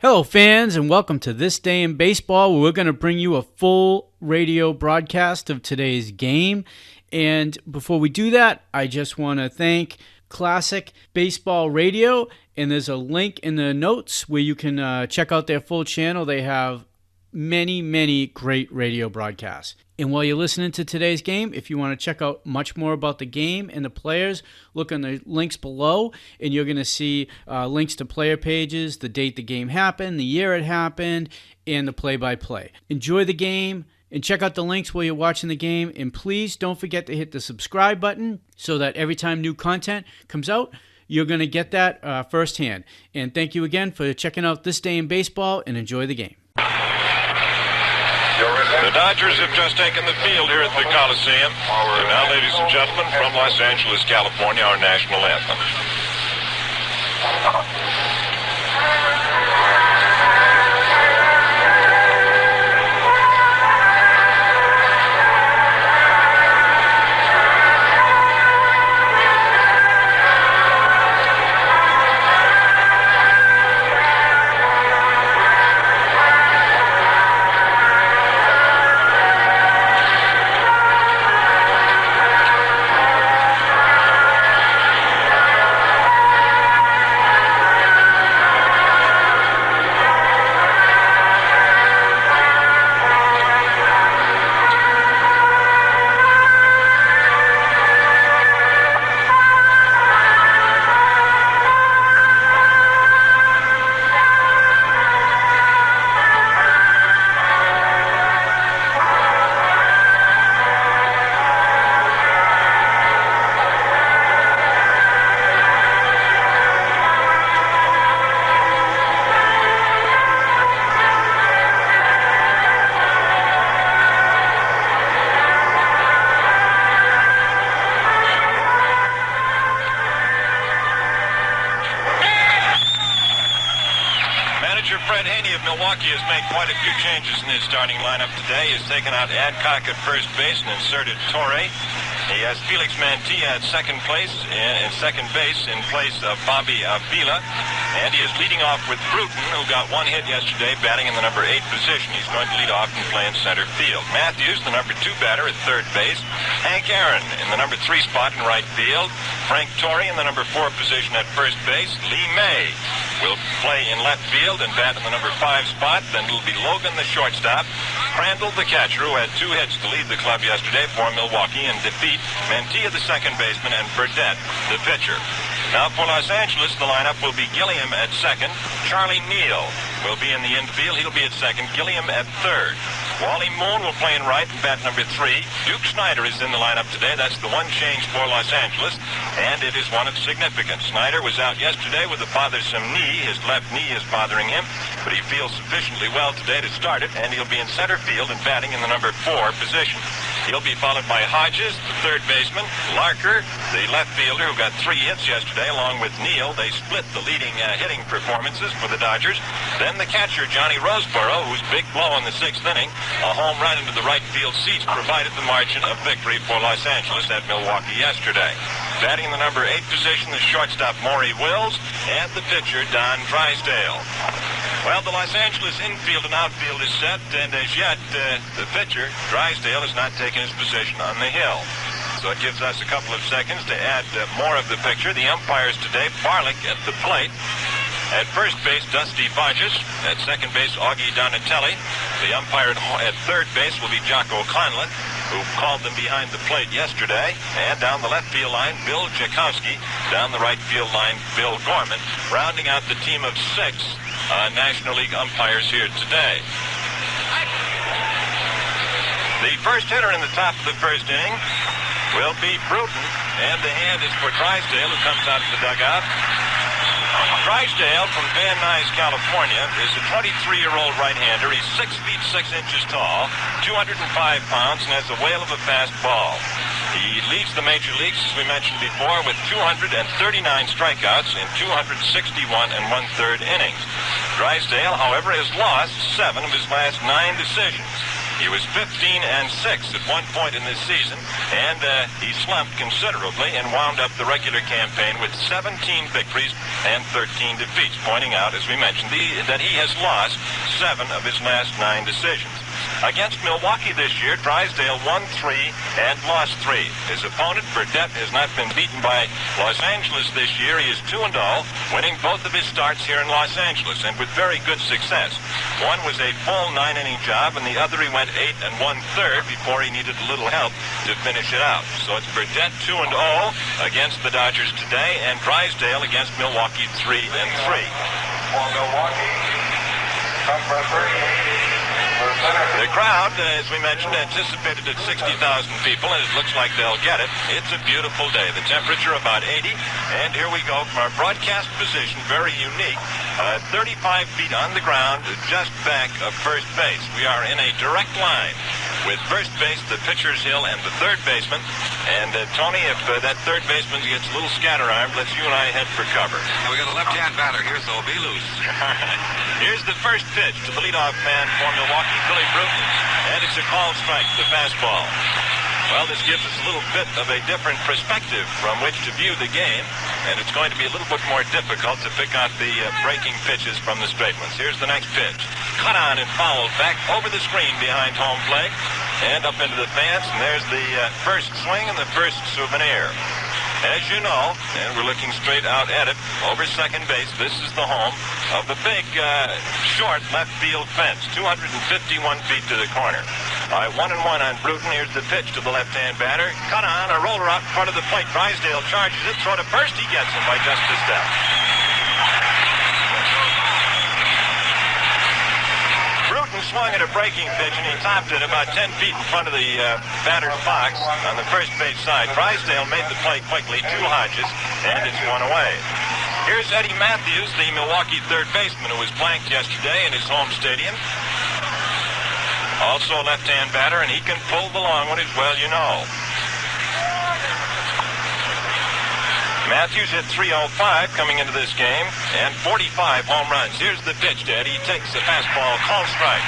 Hello, fans, and welcome to This Day in Baseball, where we're going to bring you a full radio broadcast of today's game. And before we do that, I just want to thank Classic Baseball Radio, and there's a link in the notes where you can check out their full channel. They have many great radio broadcasts. And while you're listening to today's game, if you want to check out much more about the game and the players, look on the links below, and you're going to see links to player pages, the date the game happened, the year it happened, and the play-by-play. Enjoy the game, and check out the links while you're watching the game, and please don't forget to hit the subscribe button so that every time new content comes out, you're going to get that firsthand. And thank you again for checking out This Day in Baseball, and enjoy the game. The Dodgers have just taken the field here at the Coliseum. And now, ladies and gentlemen, from Los Angeles, California, our national anthem. Milwaukee has made quite a few changes in his starting lineup today. He's taken out Adcock at first base and inserted Torre. He has Felix Mantilla at second base in place of Bobby Avila. And he is leading off with Bruton, who got one hit yesterday, batting in the number 8 position. He's going to lead off and play in center field. Matthews, the number 2 batter at third base. Hank Aaron in the number 3 spot in right field. Frank Torre in the number 4 position at first base. Lee May will play in left field and bat in the number 5 spot. Then it'll be Logan, the shortstop. Crandall, the catcher, who had 2 hits to lead the club yesterday for Milwaukee and defeat Mantilla, the second baseman, and Burdette, the pitcher. Now for Los Angeles, the lineup will be Gilliam at second. Charlie Neal will be in the infield. He'll be at second. Gilliam at third. Wally Moon will play in right and bat number 3. Duke Snider is in the lineup today. That's the one change for Los Angeles, and it is one of significance. Snider was out yesterday with a bothersome knee. His left knee is bothering him, but he feels sufficiently well today to start it, and he'll be in center field and batting in the number 4 position. He'll be followed by Hodges, the third baseman, Larker, the left fielder who got 3 hits yesterday, along with Neal. They split the leading hitting performances for the Dodgers. Then the catcher, Johnny Roseboro, whose big blow in the 6th inning, a home run into the right field seats, provided the margin of victory for Los Angeles at Milwaukee yesterday. Batting in the number 8 position, the shortstop, Maury Wills, and the pitcher, Don Drysdale. Well, the Los Angeles infield and outfield is set, and as yet, the pitcher, Drysdale, has not taken his position on the hill. So it gives us a couple of seconds to add more of the picture. The umpires today, Barlick at the plate. At first base, Dusty Hodges. At second base, Augie Donatelli. The umpire at third base will be Jocko Conlon, who called them behind the plate yesterday. And down the left field line, Bill Jakowski. Down the right field line, Bill Gorman. Rounding out the team of 6 National League umpires here today. The first hitter in the top of the first inning will be Bruton, and the hand is for Drysdale, who comes out of the dugout. Drysdale from Van Nuys, California, is a 23-year-old right-hander. He's 6 feet 6 inches tall, 205 pounds, and has a whale of a fast ball. He leads the major leagues, as we mentioned before, with 239 strikeouts in 261 1/3 innings. Drysdale, however, has lost 7 of his last 9 decisions. He was 15-6 at one point in this season, and he slumped considerably and wound up the regular campaign with 17 victories and 13 defeats, pointing out, as we mentioned, that he has lost 7 of his last 9 decisions. Against Milwaukee this year, Drysdale won 3 and lost 3. His opponent, Burdett, has not been beaten by Los Angeles this year. He is 2-0, winning both of his starts here in Los Angeles, and with very good success. One was a full 9-inning job, and the other he went 8 1/3 before he needed a little help to finish it out. So it's Burdett 2-0 against the Dodgers today, and Drysdale against Milwaukee 3-3. For Milwaukee, number 38. The crowd, as we mentioned, anticipated at 60,000 people, and it looks like they'll get it. It's a beautiful day. The temperature about 80, and here we go from our broadcast position, very unique, 35 feet on the ground, just back of first base. We are in a direct line with first base, the pitcher's hill, and the third baseman. And, Tony, if that third baseman gets a little scatter-armed, let's you and I head for cover. Now we got a left-hand batter here, so he'll be loose. Here's the first pitch to the leadoff man for Milwaukee, Billy Bruton, and it's a called strike, the fastball. Well, this gives us a little bit of a different perspective from which to view the game, and it's going to be a little bit more difficult to pick out the breaking pitches from the straight ones. Here's the next pitch. Cut on and fouled back over the screen behind home plate and up into the fence, and there's the first swing and the first souvenir. As you know, and we're looking straight out at it, over second base, this is the home of the big, short left field fence, 251 feet to the corner. 1-1 on Bruton. Here's the pitch to the left-hand batter. Cut on, a roller out in front of the plate. Drysdale charges it, throw to first. He gets him by just a step. Bruton swung at a breaking pitch, and he topped it about 10 feet in front of the batter's box on the first base side. Drysdale made the play quickly to Hodges, and it's 1 away. Here's Eddie Matthews, the Milwaukee third baseman, who was blanked yesterday in his home stadium. Also a left-hand batter, and he can pull the long one as well, you know. Matthews hit .305 coming into this game, and 45 home runs. Here's the pitch to Eddie. He takes the fastball, called strike.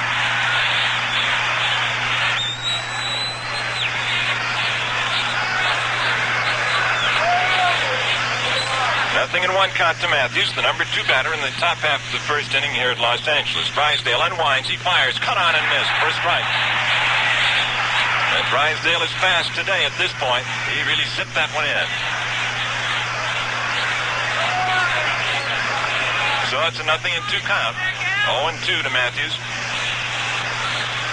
Nothing in one count to Matthews, the number 2 batter in the top half of the first inning here at Los Angeles. Drysdale unwinds, he fires, cut on and miss for a strike. And Drysdale is fast today at this point. He really zipped that one in. So it's a 0-2 count. 0-2 to Matthews.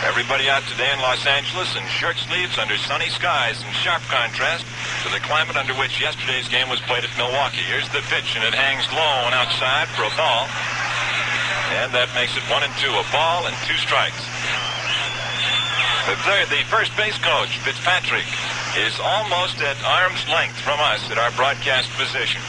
Everybody out today in Los Angeles in shirt sleeves under sunny skies, in sharp contrast to the climate under which yesterday's game was played at Milwaukee. Here's the pitch, and it hangs low and outside for a ball. And that makes it 1-2, a ball and 2 strikes. The first base coach, Fitzpatrick, is almost at arm's length from us at our broadcast position.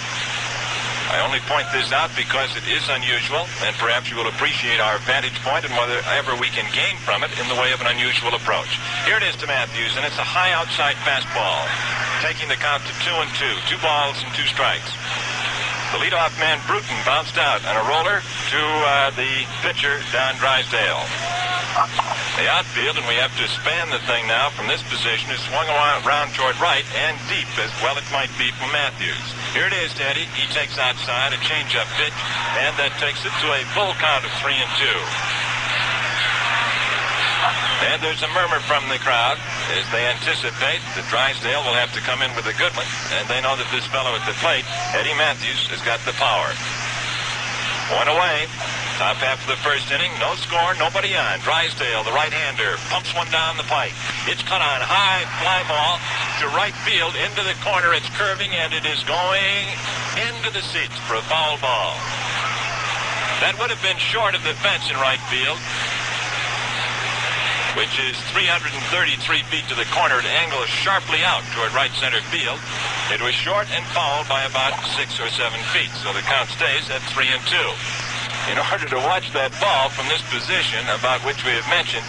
I only point this out because it is unusual, and perhaps you will appreciate our vantage point and whatever we can gain from it in the way of an unusual approach. Here it is to Matthews, and it's a high outside fastball, taking the count to 2-2, 2 balls and 2 strikes. The leadoff man, Bruton, bounced out on a roller to the pitcher, Don Drysdale. The outfield, and we have to span the thing now from this position, is swung around toward right and deep, as well it might be from Matthews. Here it is, Teddy. He takes outside a changeup pitch, and that takes it to a full count of 3-2. And there's a murmur from the crowd as they anticipate that Drysdale will have to come in with a good one, and they know that this fellow at the plate, Eddie Matthews, has got the power. 1 away. Top half of the first inning, no score, nobody on. Drysdale, the right-hander, pumps one down the pike. It's cut on high, fly ball to right field, into the corner. It's curving, and it is going into the seats for a foul ball. That would have been short of the fence in right field, which is 333 feet to the corner. It angles sharply out toward right center field. It was short and fouled by about 6 or 7 feet, so the count stays at 3-2. In order to watch that ball from this position, about which we have mentioned,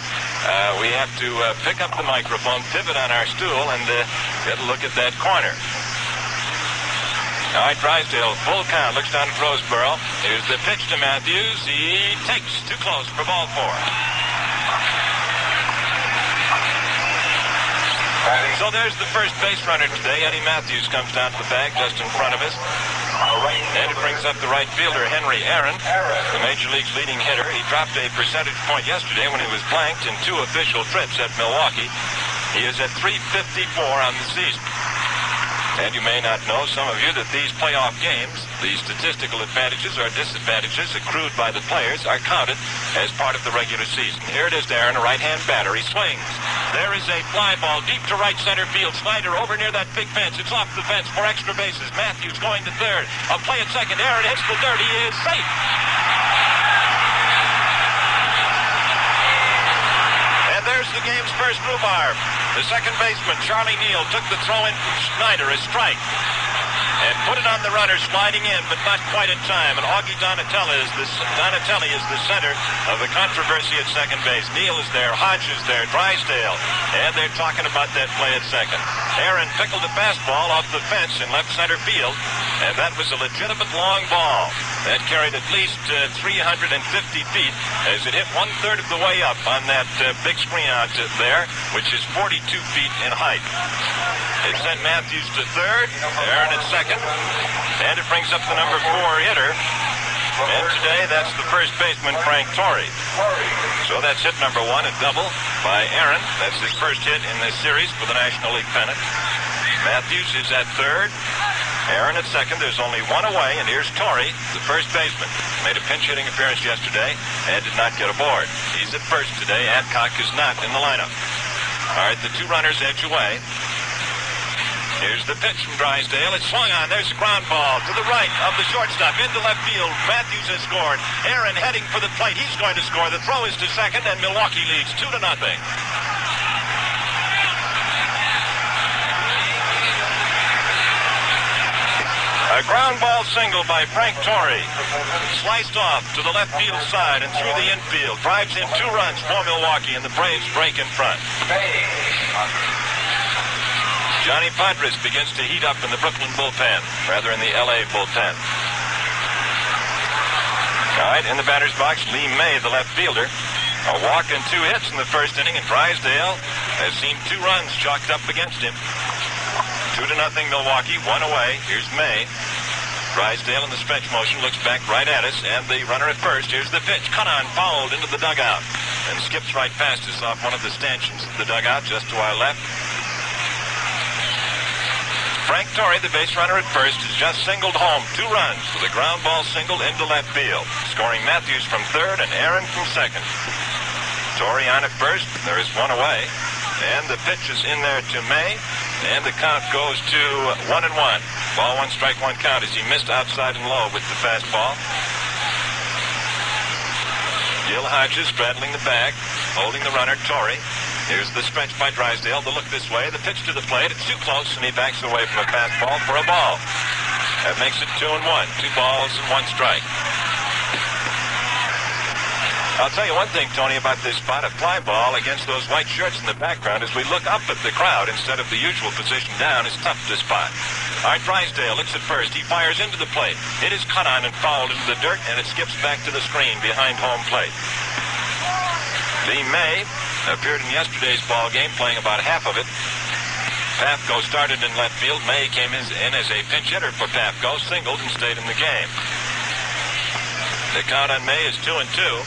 we have to pick up the microphone, pivot on our stool, and get a look at that corner. All right, Drysdale, full count, looks down at Roseboro. Here's the pitch to Matthews. He takes too close for ball 4. So there's the first base runner today. Eddie Matthews comes down to the bag just in front of us. And it brings up the right fielder, Henry Aaron, the Major League's leading hitter. He dropped a percentage point yesterday when he was blanked in 2 official trips at Milwaukee. He is at .354 on the season. And you may not know, some of you, that these playoff games, the statistical advantages or disadvantages accrued by the players, are counted as part of the regular season. Here it is, Aaron, a right-hand batter. He swings. There is a fly ball deep to right center field. Snyder over near that big fence. It's off the fence for extra bases. Matthews going to third. A play at second. Aaron hits the third. He is safe. And there's the game's first rhubarb. The second baseman, Charlie Neal, took the throw in from Snyder, a strike, and put it on the runner, sliding in, but not quite in time. And Augie Donatelli is the center of the controversy at second base. Neal is there, Hodges there, Drysdale, and they're talking about that play at second. Aaron pickled a fastball off the fence in left center field, and that was a legitimate long ball. That carried at least 350 feet as it hit 1/3 of the way up on that big screen out there, which is 42 feet in height. It sent Matthews to third, Aaron at second, and it brings up the number 4 hitter. And today, that's the first baseman, Frank Torrey. So that's hit number 1, a double by Aaron. That's his first hit in this series for the National League pennant. Matthews is at third. Aaron at second. There's only one away, and here's Torrey, the first baseman. Made a pinch-hitting appearance yesterday and did not get aboard. He's at first today. Adcock is not in the lineup. All right, the 2 runners edge away. Here's the pitch from Drysdale. It's swung on. There's a ground ball to the right of the shortstop into left field. Matthews has scored. Aaron heading for the plate. He's going to score. The throw is to second, and Milwaukee leads 2-0. A ground ball single by Frank Torrey. Sliced off to the left field side and through the infield. Drives in 2 runs for Milwaukee, and the Braves break in front. Johnny Padres begins to heat up in the Brooklyn bullpen, rather in the L.A. bullpen. All right, in the batter's box, Lee May, the left fielder. A walk and 2 hits in the first inning, and Drysdale has seen 2 runs chalked up against him. 2-0 Milwaukee, 1 away. Here's May. Drysdale in the stretch motion looks back right at us, and the runner at first. Here's the pitch. Cut on, fouled into the dugout, and skips right past us off one of the stanchions of the dugout just to our left. Frank Torrey, the base runner at first, has just singled home 2 runs with a ground ball single into left field, scoring Matthews from third and Aaron from second. Torrey on at first. There is 1 away, and the pitch is in there to May. And the count goes to 1-1. Ball 1, strike 1 count as he missed outside and low with the fastball. Gil Hodges straddling the bag, holding the runner, Torrey. Here's the stretch by Drysdale. The look this way. The pitch to the plate. It's too close, and he backs away from a fastball for a ball. That makes it 2-1. 2 balls and 1 strike. I'll tell you one thing, Tony, about this spot. A fly ball against those white shirts in the background as we look up at the crowd instead of the usual position down is tough to spot. All right, Drysdale looks at first. He fires into the plate. It is cut on and fouled into the dirt, and it skips back to the screen behind home plate. Lee May appeared in yesterday's ball game, playing about half of it. Pafko started in left field. May came in as a pinch hitter for Pafko, singled and stayed in the game. The count on May is 2-2.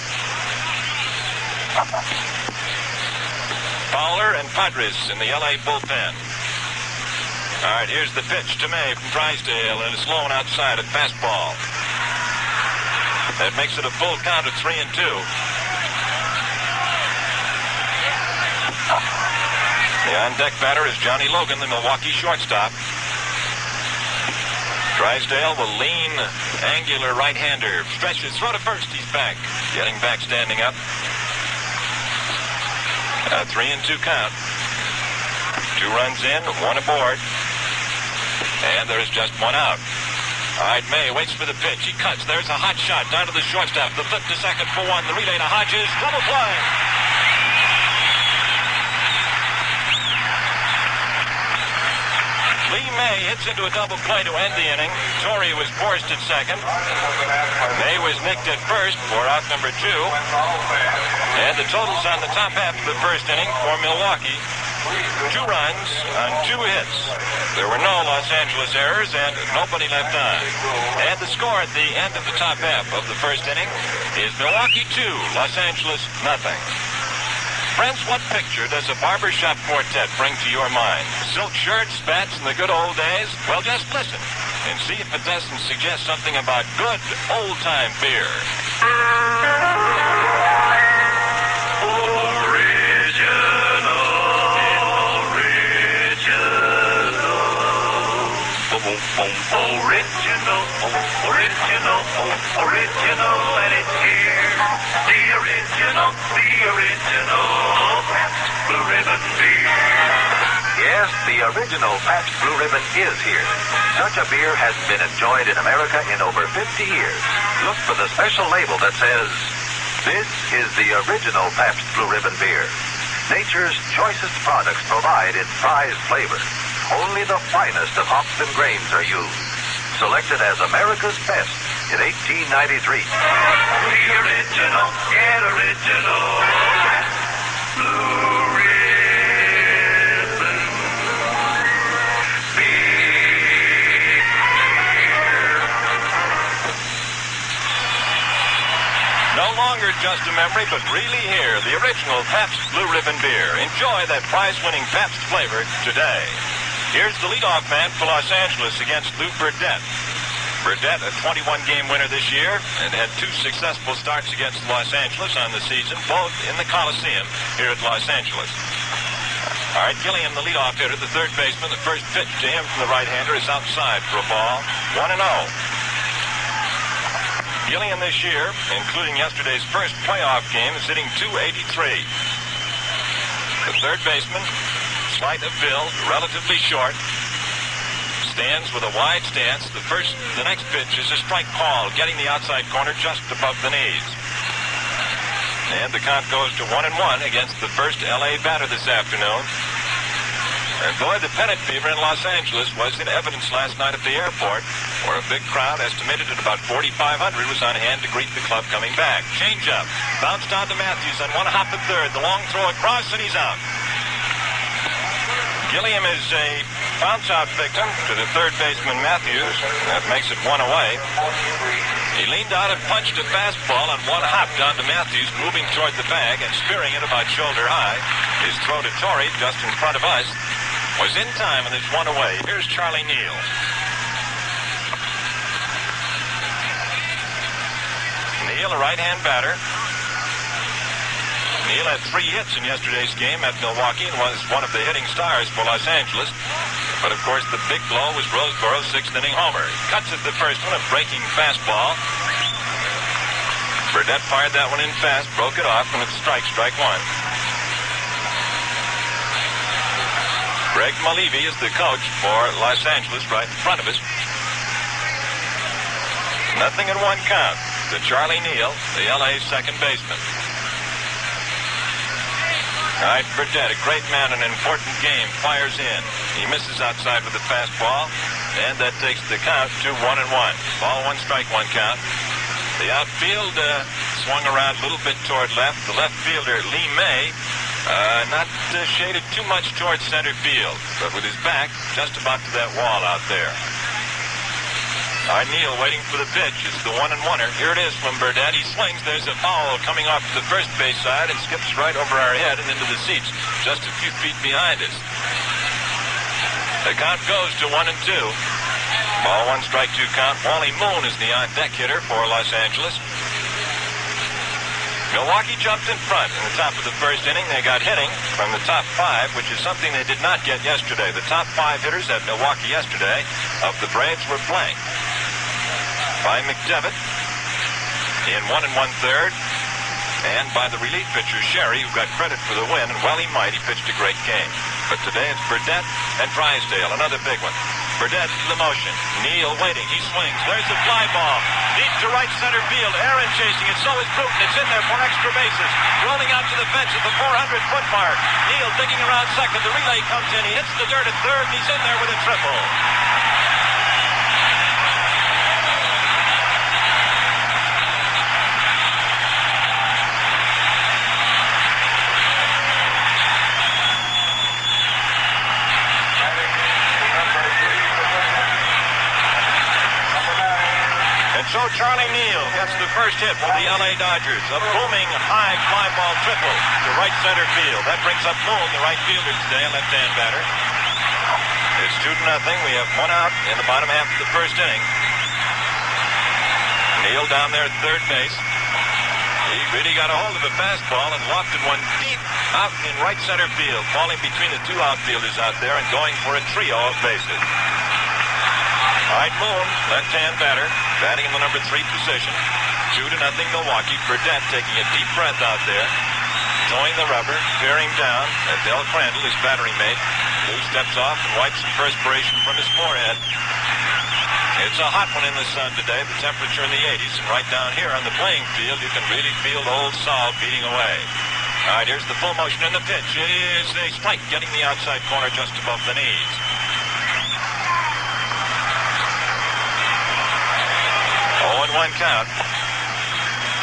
Fowler and Padres in the L.A. bullpen. All right, here's the pitch to May from Drysdale, and it's low and outside, a fastball. That makes it a full count of 3-2. The on-deck batter is Johnny Logan, the Milwaukee shortstop. Drysdale, the lean, angular right-hander, stretches, throw to first, he's back. Getting back, standing up. 3-2 count. 2 runs in, 1 aboard. And there's just 1 out. All right, May waits for the pitch. He cuts. There's a hot shot down to the shortstop. The flip to second for 1. The relay to Hodges. Double play. Lee May hits into a double play to end the inning. Torrey was forced at second. May was nicked at first for out number 2. And the totals on the top half of the first inning for Milwaukee 2 runs on 2 hits. There were no Los Angeles errors and nobody left on. And the score at the end of the top half of the first inning is Milwaukee 2, Los Angeles nothing. Friends, what picture does a barbershop quartet bring to your mind? Silk shirts, spats, and the good old days? Well, just listen and see if it doesn't suggest something about good old-time beer. Original, and it's here. The original Pabst Blue Ribbon beer. Yes, the original Pabst Blue Ribbon is here. Such a beer hasn't been enjoyed in America in over 50 years. Look for the special label that says, "This is the original Pabst Blue Ribbon beer." Nature's choicest products provide its prized flavor. Only the finest of hops and grains are used. Selected as America's best in 1893. The original, get original. Blue Ribbon beer. No longer just a memory, but really here, the original Pabst Blue Ribbon beer. Enjoy that prize-winning Pabst flavor today. Here's the leadoff man for Los Angeles against Lou Burdett. Burdett, a 21-game winner this year, and had 2 successful starts against Los Angeles on the season, both in the Coliseum here at Los Angeles. All right, Gilliam, the leadoff hitter, the third baseman. The first pitch to him from the right-hander is outside for a ball, 1-0. Gilliam this year, including yesterday's first playoff game, is hitting .283. The third baseman, slight of build, relatively short, stands with a wide stance. The next pitch is a strike call, getting the outside corner just above the knees. And the count goes to 1-1 against the first L.A. batter this afternoon. And boy, the pennant fever in Los Angeles was in evidence last night at the airport, where a big crowd, estimated at about 4,500, was on hand to greet the club coming back. Change up, bounced down to Matthews on one hop at third. The long throw across, and he's out. Gilliam is a bounce-out victim to the third baseman Matthews. That makes it 1 away. He leaned out and punched a fastball on one hop down to Matthews, moving toward the bag and spearing it about shoulder high. His throw to Torrey, just in front of us, was in time, and it's 1 away. Here's Charlie Neal. Neal, a right-hand batter. Neal had 3 hits in yesterday's game at Milwaukee and was one of the hitting stars for Los Angeles. But, of course, the big blow was Roseborough's 6th-inning homer. He cuts at the first one, a breaking fastball. Burdett fired that one in fast, broke it off, and it's strike 1. Greg Malevy is the coach for Los Angeles, right in front of us. 0-1 count to Charlie Neal, the L.A. second baseman. All right, Burdett, a great man in an important game, fires in. He misses outside with the fastball, and that takes the count to 1-1. Ball 1, strike 1 count. The outfield swung around a little bit toward left. The left fielder, Lee May, not shaded too much towards center field, but with his back just about to that wall out there. All right, Neal waiting for the pitch. It's the 1-1er. Here it is from Burdett. He swings. There's a foul coming off the first base side and skips right over our head and into the seats just a few feet behind us. The count goes to 1-2. Ball 1, strike 2 count. Wally Moon is the on-deck hitter for Los Angeles. Milwaukee jumped in front in the top of the first inning. They got hitting from the top 5, which is something they did not get yesterday. The top 5 hitters at Milwaukee yesterday of the Braves were blanked by McDevitt in 1 1/3, and by the relief pitcher Sherry, who got credit for the win, and well he might, he pitched a great game. But today it's Burdett and Drysdale, another big one. Burdett to the motion. Neal waiting. He swings. There's a fly ball. Deep to right center field. Aaron chasing it. So is Bruton. It's in there for extra bases. Rolling out to the fence at the 400-foot mark. Neal digging around second. The relay comes in. He hits the dirt at third, and he's in there with a triple. Charlie Neal gets the first hit for the L.A. Dodgers. A booming high fly ball triple to right center field. That brings up Moon, the right fielder today, a left-hand batter. It's 2-0. We have one out in the bottom half of the first inning. Neal down there at third base. He really got a hold of a fastball and lofted one deep out in right center field, falling between the two outfielders out there and going for a trio of bases. All right, Moon, left-hand batter, batting in the number 3 position. 2-0 Milwaukee. Burdett taking a deep breath out there, towing the rubber, bearing down at Del Crandall, his battery mate. Lou steps off and wipes some perspiration from his forehead. It's a hot one in the sun today, the temperature in the 80s, and right down here on the playing field, you can really feel Old Sol beating away. All right, here's the full motion in the pitch. It is a strike, getting the outside corner just above the knees. 0-1 count.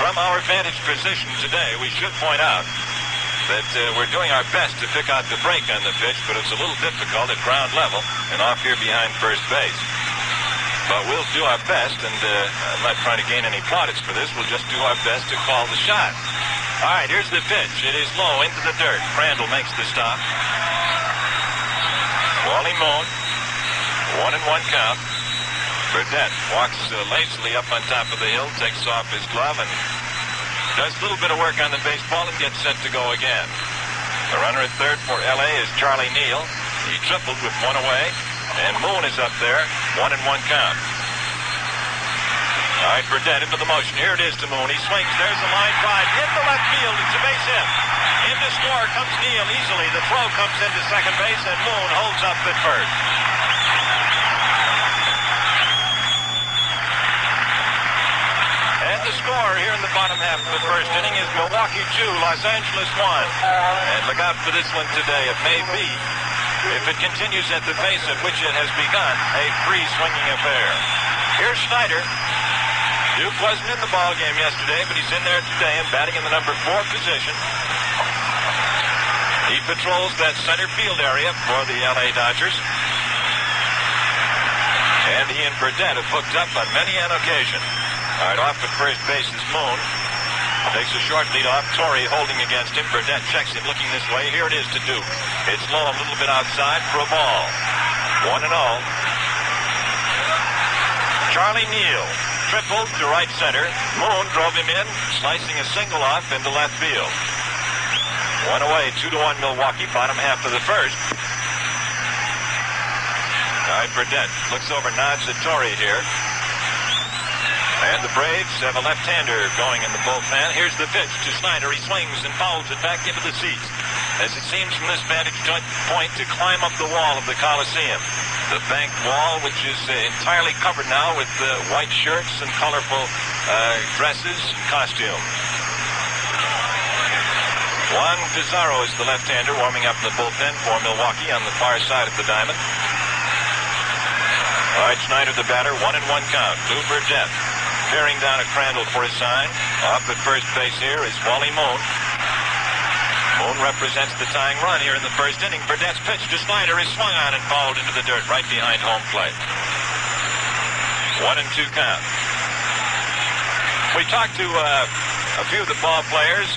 From our vantage position today, we should point out that we're doing our best to pick out the break on the pitch, but it's a little difficult at ground level and off here behind first base. But we'll do our best, and I'm not trying to gain any plaudits for this. We'll just do our best to call the shot. All right, here's the pitch. It is low into the dirt. Crandall makes the stop. Wally Moon, 1-1 count. Burdett walks lazily up on top of the hill, takes off his glove, and does a little bit of work on the baseball and gets set to go again. The runner at third for L.A. is Charlie Neal. He tripled with one away. And Moon is up there, 1-1 count. All right, Burdett into the motion. Here it is to Moon. He swings. There's a line drive. Hit the left field. It's a base hit. In to score comes Neal easily. The throw comes into second base, and Moon holds up at first. And the score here in the bottom half of the first inning is Milwaukee 2, Los Angeles 1. And look out for this one today. It may be, if it continues at the pace at which it has begun, a free-swinging affair. Here's Snyder. Duke wasn't in the ball game yesterday, but he's in there today and batting in the number 4 position. He patrols that center field area for the L.A. Dodgers. And he and Burdett have hooked up on many an occasion. All right, off at first base is Moon. Takes a short lead off. Torrey holding against him. Burdett checks him, looking this way. Here it is to Duke. It's low, a little bit outside for a ball. 1-0. Charlie Neal tripled to right center. Moon drove him in, slicing a single off into left field. One away, 2-1 Milwaukee, bottom half of the first. All right, Burdett looks over, nods at Torrey here. And the Braves have a left-hander going in the bullpen. Here's the pitch to Snyder. He swings and fouls it back into the seats, as it seems from this vantage point to climb up the wall of the Coliseum. The bank wall, which is entirely covered now with white shirts and colorful dresses and costumes. Juan Pizarro is the left-hander warming up in the bullpen for Milwaukee on the far side of the diamond. All right, Snyder the batter, 1-1 count. Lou Burdett bearing down at Crandall for his sign. Off at first base here is Wally Moon. Moon represents the tying run here in the first inning. Burdett's pitch to Snyder is swung on and fouled into the dirt right behind home plate. 1-2 count. We talked to a few of the ball players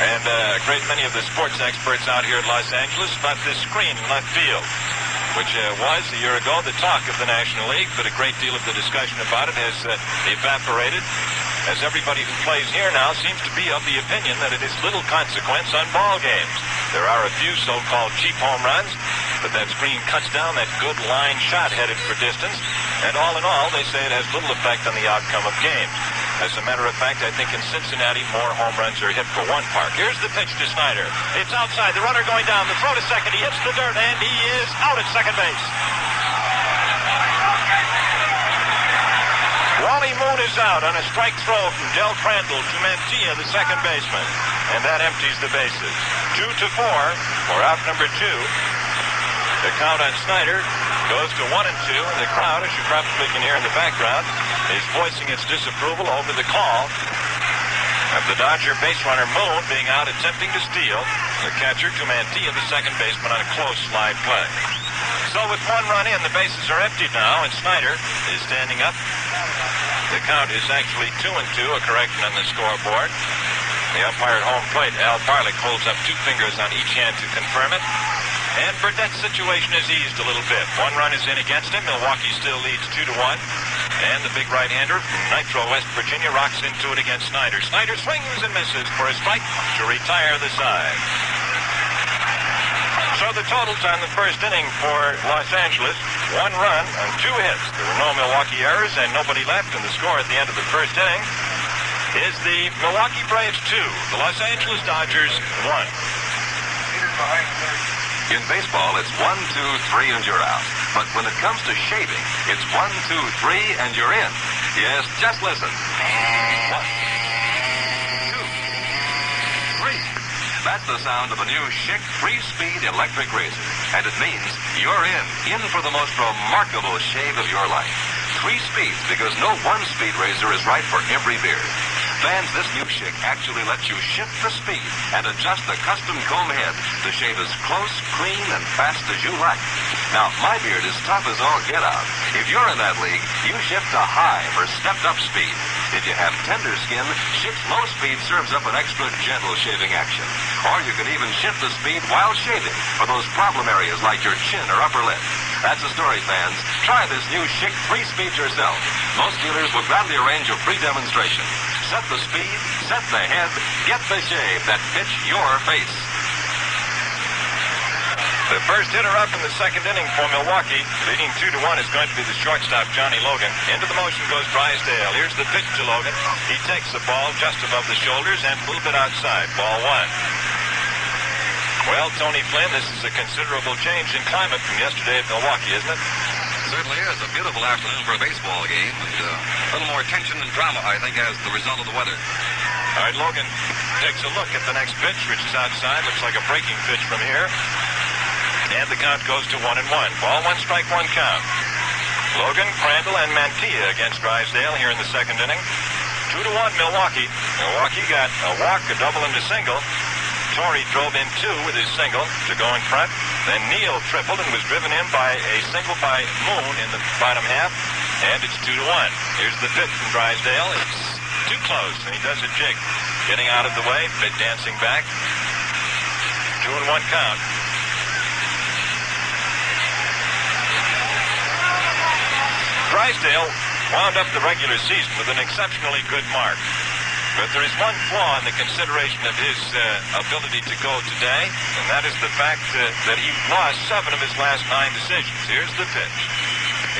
and a great many of the sports experts out here in Los Angeles about this screen in left field, which was, a year ago, the talk of the National League, but a great deal of the discussion about it has evaporated, as everybody who plays here now seems to be of the opinion that it is little consequence on ball games. There are a few so-called cheap home runs, but that screen cuts down that good line shot headed for distance, and all in all, they say it has little effect on the outcome of games. As a matter of fact, I think in Cincinnati, more home runs are hit for one park. Here's the pitch to Snyder. It's outside. The runner going down. The throw to second. He hits the dirt, and he is out at second base. Wally Moon is out on a strike throw from Del Crandall to Mantilla, the second baseman. And that empties the bases. 2-4 for out number 2. The count on Snyder goes to 1-2. The crowd, as you probably can hear in the background, is voicing its disapproval over the call of the Dodger base runner Moon being out attempting to steal. The catcher to Mantilla, the second baseman, on a close slide play. So with one run in, the bases are emptied now, and Snyder is standing up The count is actually 2-2, a correction on the scoreboard. The umpire at home plate, Al Parlick, holds up 2 fingers on each hand to confirm it. And Burdett's situation has eased a little bit. 1 run is in against him. Milwaukee still leads 2-1. And the big right-hander from Nitro, West Virginia, rocks into it against Snyder. Snyder swings and misses for a strike to retire the side. So the totals on the first inning for Los Angeles, 1 run on 2 hits. There were no Milwaukee errors and nobody left, and the score at the end of the first inning is the Milwaukee Braves 2, the Los Angeles Dodgers 1. In baseball, it's 1, 2, 3, and you're out. But when it comes to shaving, it's 1, 2, 3, and you're in. Yes, just listen. 1, 2, 3. That's the sound of a new Schick 3-speed electric razor. And it means you're in for the most remarkable shave of your life. 3 speeds, because no 1-speed razor is right for every beard. Fans, this new Schick actually lets you shift the speed and adjust the custom comb head to shave as close, clean, and fast as you like. Now, my beard is tough as all get out. If you're in that league, you shift to high for stepped-up speed. If you have tender skin, Schick's low speed serves up an extra gentle shaving action. Or you can even shift the speed while shaving for those problem areas like your chin or upper lip. That's the story, fans. Try this new Schick 3-speed yourself. Most dealers will gladly arrange a free demonstration. Set the speed, set the head, get the shave that fits your face. The first hitter up in the second inning for Milwaukee, leading 2-1, is going to be the shortstop, Johnny Logan. Into the motion goes Drysdale. Here's the pitch to Logan. He takes the ball just above the shoulders and a little bit outside. Ball 1. Well, Tony Flynn, this is a considerable change in climate from yesterday at Milwaukee, isn't it? Certainly is. A beautiful afternoon for a baseball game, and a little more tension and drama, I think, as the result of the weather. All right, Logan takes a look at the next pitch, which is outside. Looks like a breaking pitch from here. And the count goes to 1-1. Ball 1, strike 1 count. Logan, Crandall, and Mantilla against Drysdale here in the second inning. 2-1 Milwaukee. Milwaukee got a walk, a double, and a single. Torrey drove in 2 with his single to go in front. Then Neal tripled and was driven in by a single by Moon in the bottom half. And it's 2-1. Here's the pitch from Drysdale. It's too close, and he does a jig. Getting out of the way, bit dancing back. 2-1 count. Drysdale wound up the regular season with an exceptionally good mark. But there is one flaw in the consideration of his ability to go today, and that is the fact that he lost 7 of his last 9 decisions. Here's the pitch.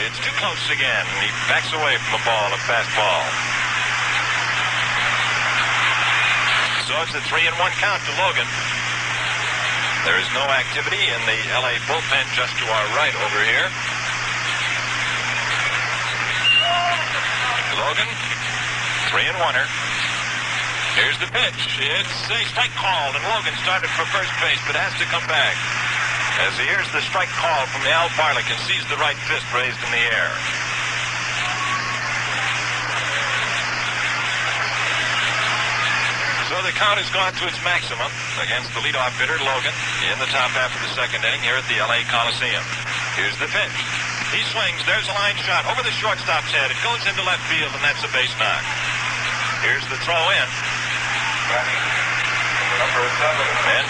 It's too close again, and he backs away from a ball, a fastball. So it's a 3-1 count to Logan. There is no activity in the L.A. bullpen just to our right over here. Logan, 3-1er. Here's the pitch. It's a strike called, and Logan started for first base, but has to come back. As he hears the strike call from Al Parlick and sees the right fist raised in the air. So the count has gone to its maximum against the leadoff hitter, Logan, in the top half of the second inning here at the L.A. Coliseum. Here's the pitch. He swings. There's a line shot over the shortstop's head. It goes into left field, and that's a base knock. Here's the throw in. And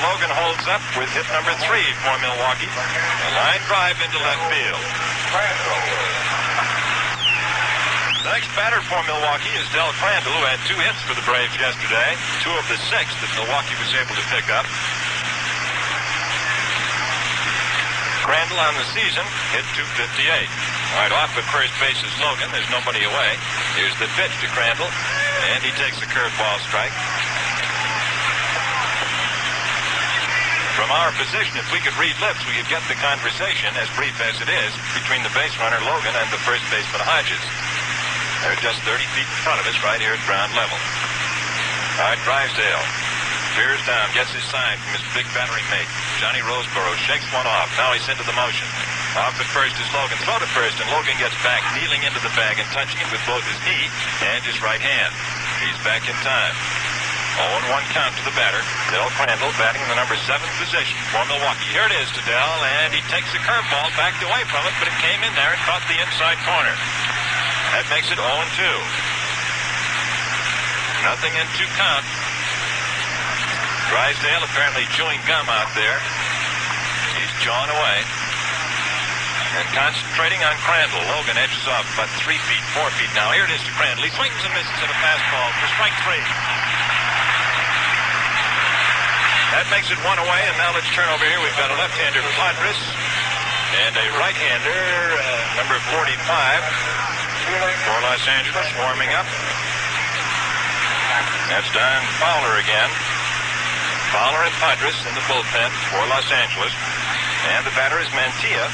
Logan holds up with hit number 3 for Milwaukee. A line drive into left field. The next batter for Milwaukee is Del Crandall, who had 2 hits for the Braves yesterday. 2 of the 6 that Milwaukee was able to pick up. Crandall on the season hit .258. All right, off at first base is Logan. There's nobody away. Here's the pitch to Crandall, and he takes a curveball strike. From our position, if we could read lips, we could get the conversation, as brief as it is, between the base runner Logan and the first baseman Hodges. They're just 30 feet in front of us right here at ground level. All right, Drysdale veers down, gets his sign from his big battery mate. Johnny Roseboro shakes one off. Now he's into the motion. Off at first is Logan. Throw to first, and Logan gets back, kneeling into the bag and touching it with both his knee and his right hand. He's back in time. 0-1 count to the batter. Del Crandall batting in the number 7th position for Milwaukee. Here it is to Del, and he takes a curveball, backed away from it, but it came in there and caught the inside corner. That makes it 0-2. Nothing in 2 count. Drysdale apparently chewing gum out there. He's jawing away. And concentrating on Crandall. Logan edges off about 3 feet, 4 feet now. Here it is to Crandall. He swings and misses at a fastball for strike 3. That makes it 1 away, and now let's turn over here. We've got a left-hander, Padres, and a right-hander, number 45, for Los Angeles, warming up. That's Don Fowler again. Fowler and Padres in the bullpen for Los Angeles. And the batter is Mantilla.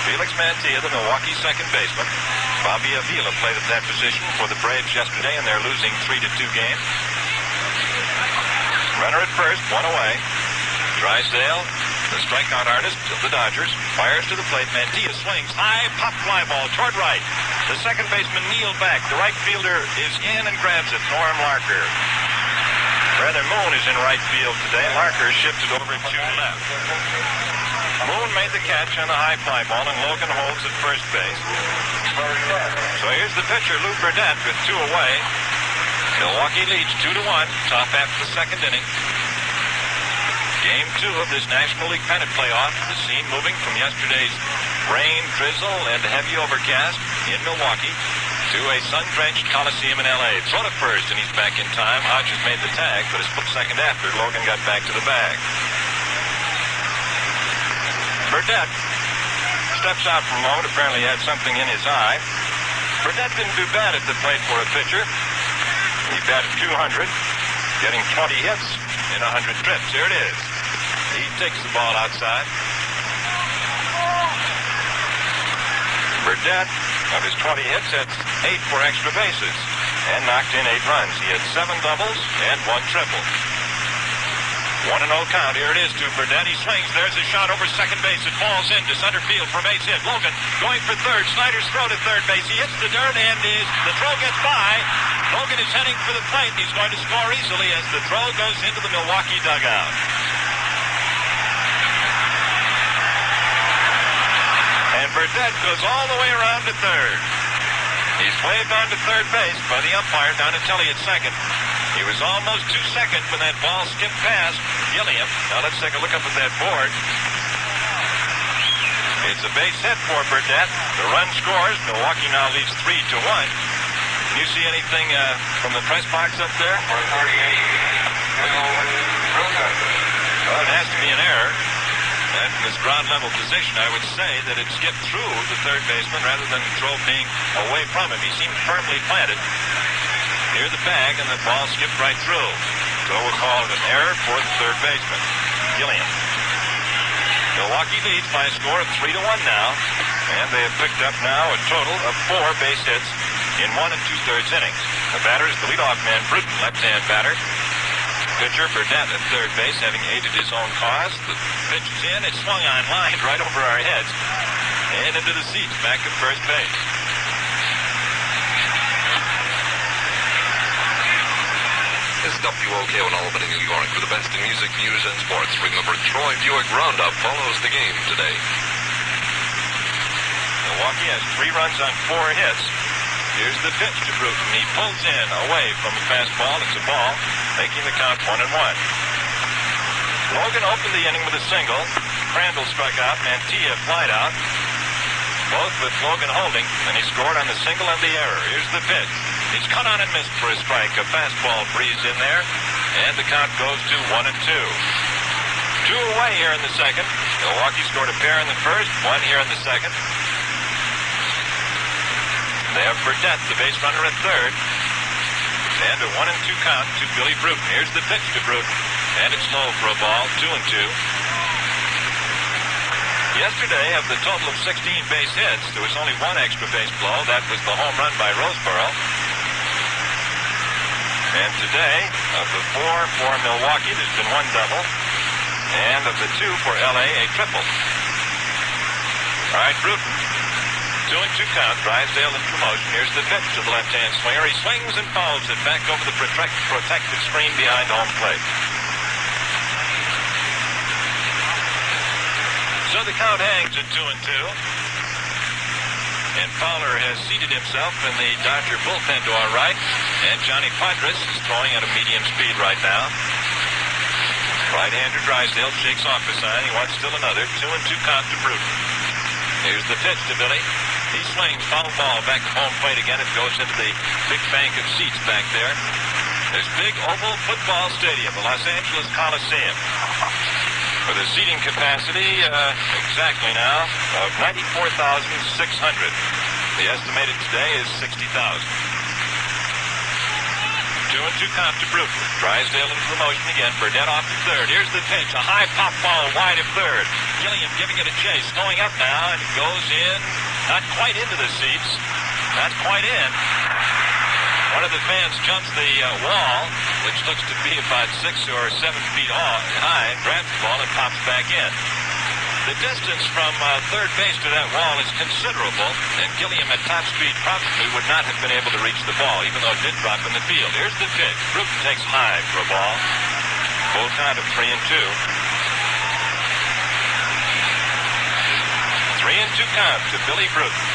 Felix Mantilla, the Milwaukee second baseman. Bobby Avila played at that position for the Braves yesterday, and they're losing 3-2 game. Runner at first, 1 away. Drysdale, the strikeout artist of the Dodgers, fires to the plate. Mantilla swings high, pop fly ball toward right. The second baseman kneeled back. The right fielder is in and grabs it. Norm Larker. Rather, Moon is in right field today. Larker shifted over to left. Moon made the catch on the high fly ball, and Logan holds at first base. So here's the pitcher, Lou Burdett, with 2 away. Milwaukee leads 2-1, top half of the second inning. Game 2 of this National League pennant playoff. The scene moving from yesterday's rain, drizzle, and heavy overcast in Milwaukee to a sun-drenched Coliseum in L.A. Throw to first, and he's back in time. Hodges made the tag, but a split second after, Logan got back to the bag. Burdett steps out for a moment. Apparently had something in his eye. Burdett didn't do bad at the plate for a pitcher. He batted .200, getting 20 hits in 100 trips. Here it is. He takes the ball outside. Burdett, of his 20 hits, had 8 for extra bases and knocked in 8 runs. He had 7 doubles and 1 triple. 1-0 count. Here it is to Burdett. He swings. There's a shot over second base. It falls into center field for base hit. Logan going for third. Snyder's throw to third base. He hits the dirt, and the throw gets by. Logan is heading for the plate. He's going to score easily as the throw goes into the Milwaukee dugout. And Burdett goes all the way around to third. He's waved on to third base by the umpire, Donatelli at second. He was almost 2 seconds when that ball skipped past Gilliam. Now let's take a look up at that board. It's a base hit for Burdett. The run scores. Milwaukee now leads 3-1. Can you see anything from the press box up there? Well, it has to be an error. And in this ground level position, I would say that it skipped through the third baseman rather than the throw being away from him. He seemed firmly planted near the bag, and the ball skipped right through. So we'll call it an error for the third baseman, Gilliam. Milwaukee leads by a score of 3-1 now, and they have picked up now a total of 4 base hits in 1 2/3 innings. The batter is the leadoff man, Bruton, left-hand batter. Pitcher Burdett at third base, having aided his own cause. The pitch is in. It swung on line right over our heads and into the seats back at first base. This is WOKO in Albany, New York, for the best in music, news, and sports. Remember, Troy Buick Roundup follows the game today. Milwaukee has 3 runs on 4 hits. Here's the pitch to Bruton. He pulls in away from a fastball. It's a ball, making the count 1-1. Logan opened the inning with a single. Crandall struck out. Mantilla flied out. Both with Logan holding, and he scored on the single and the error. Here's the pitch. He's cut on and missed for a strike. A fastball breezed in there, and the count goes to 1-2. 2 away here in the second. Milwaukee scored a pair in the first, 1 here in the second. They have Burdett, the base runner, at third. And a 1-2 count to Billy Bruton. Here's the pitch to Bruton, and it's low for a ball, 2-2. Yesterday, of the total of 16 base hits, there was only 1 extra base blow. That was the home run by Roseboro. And today, of the 4 for Milwaukee, there's been 1 double. And of the 2 for L.A., a triple. All right, Bruton. 2-2 count. Drysdale in promotion. Here's the pitch to the left-hand swinger. He swings and fouls it back over the protected screen behind home plate. So the count hangs at 2-2. And Fowler has seated himself in the Dodger bullpen to our right. And Johnny Padres is throwing at a medium speed right now. Right-hander Drysdale shakes off the sign. He wants still another. 2-2 count to Bruton. Here's the pitch to Billy. He swings foul ball back to home plate again. It goes into the big bank of seats back there. This big oval football stadium, the Los Angeles Coliseum, with a seating capacity exactly now of 94,600. The estimated today is 60,000. 2-2 count to Bruton. Drysdale into the motion again. Burnett off to third. Here's the pitch. A high pop ball wide of third. Gilliam giving it a chase. Going up now, and it goes in. Not quite into the seats. Not quite in. One of the fans jumps the wall, which looks to be about 6 or 7 feet high, grabs the ball and pops back in. The distance from third base to that wall is considerable, and Gilliam at top speed probably would not have been able to reach the ball, even though it did drop in the field. Here's the pitch. Bruton takes high for a ball. Full count of 3-2. 3-2 count to Billy Bruton.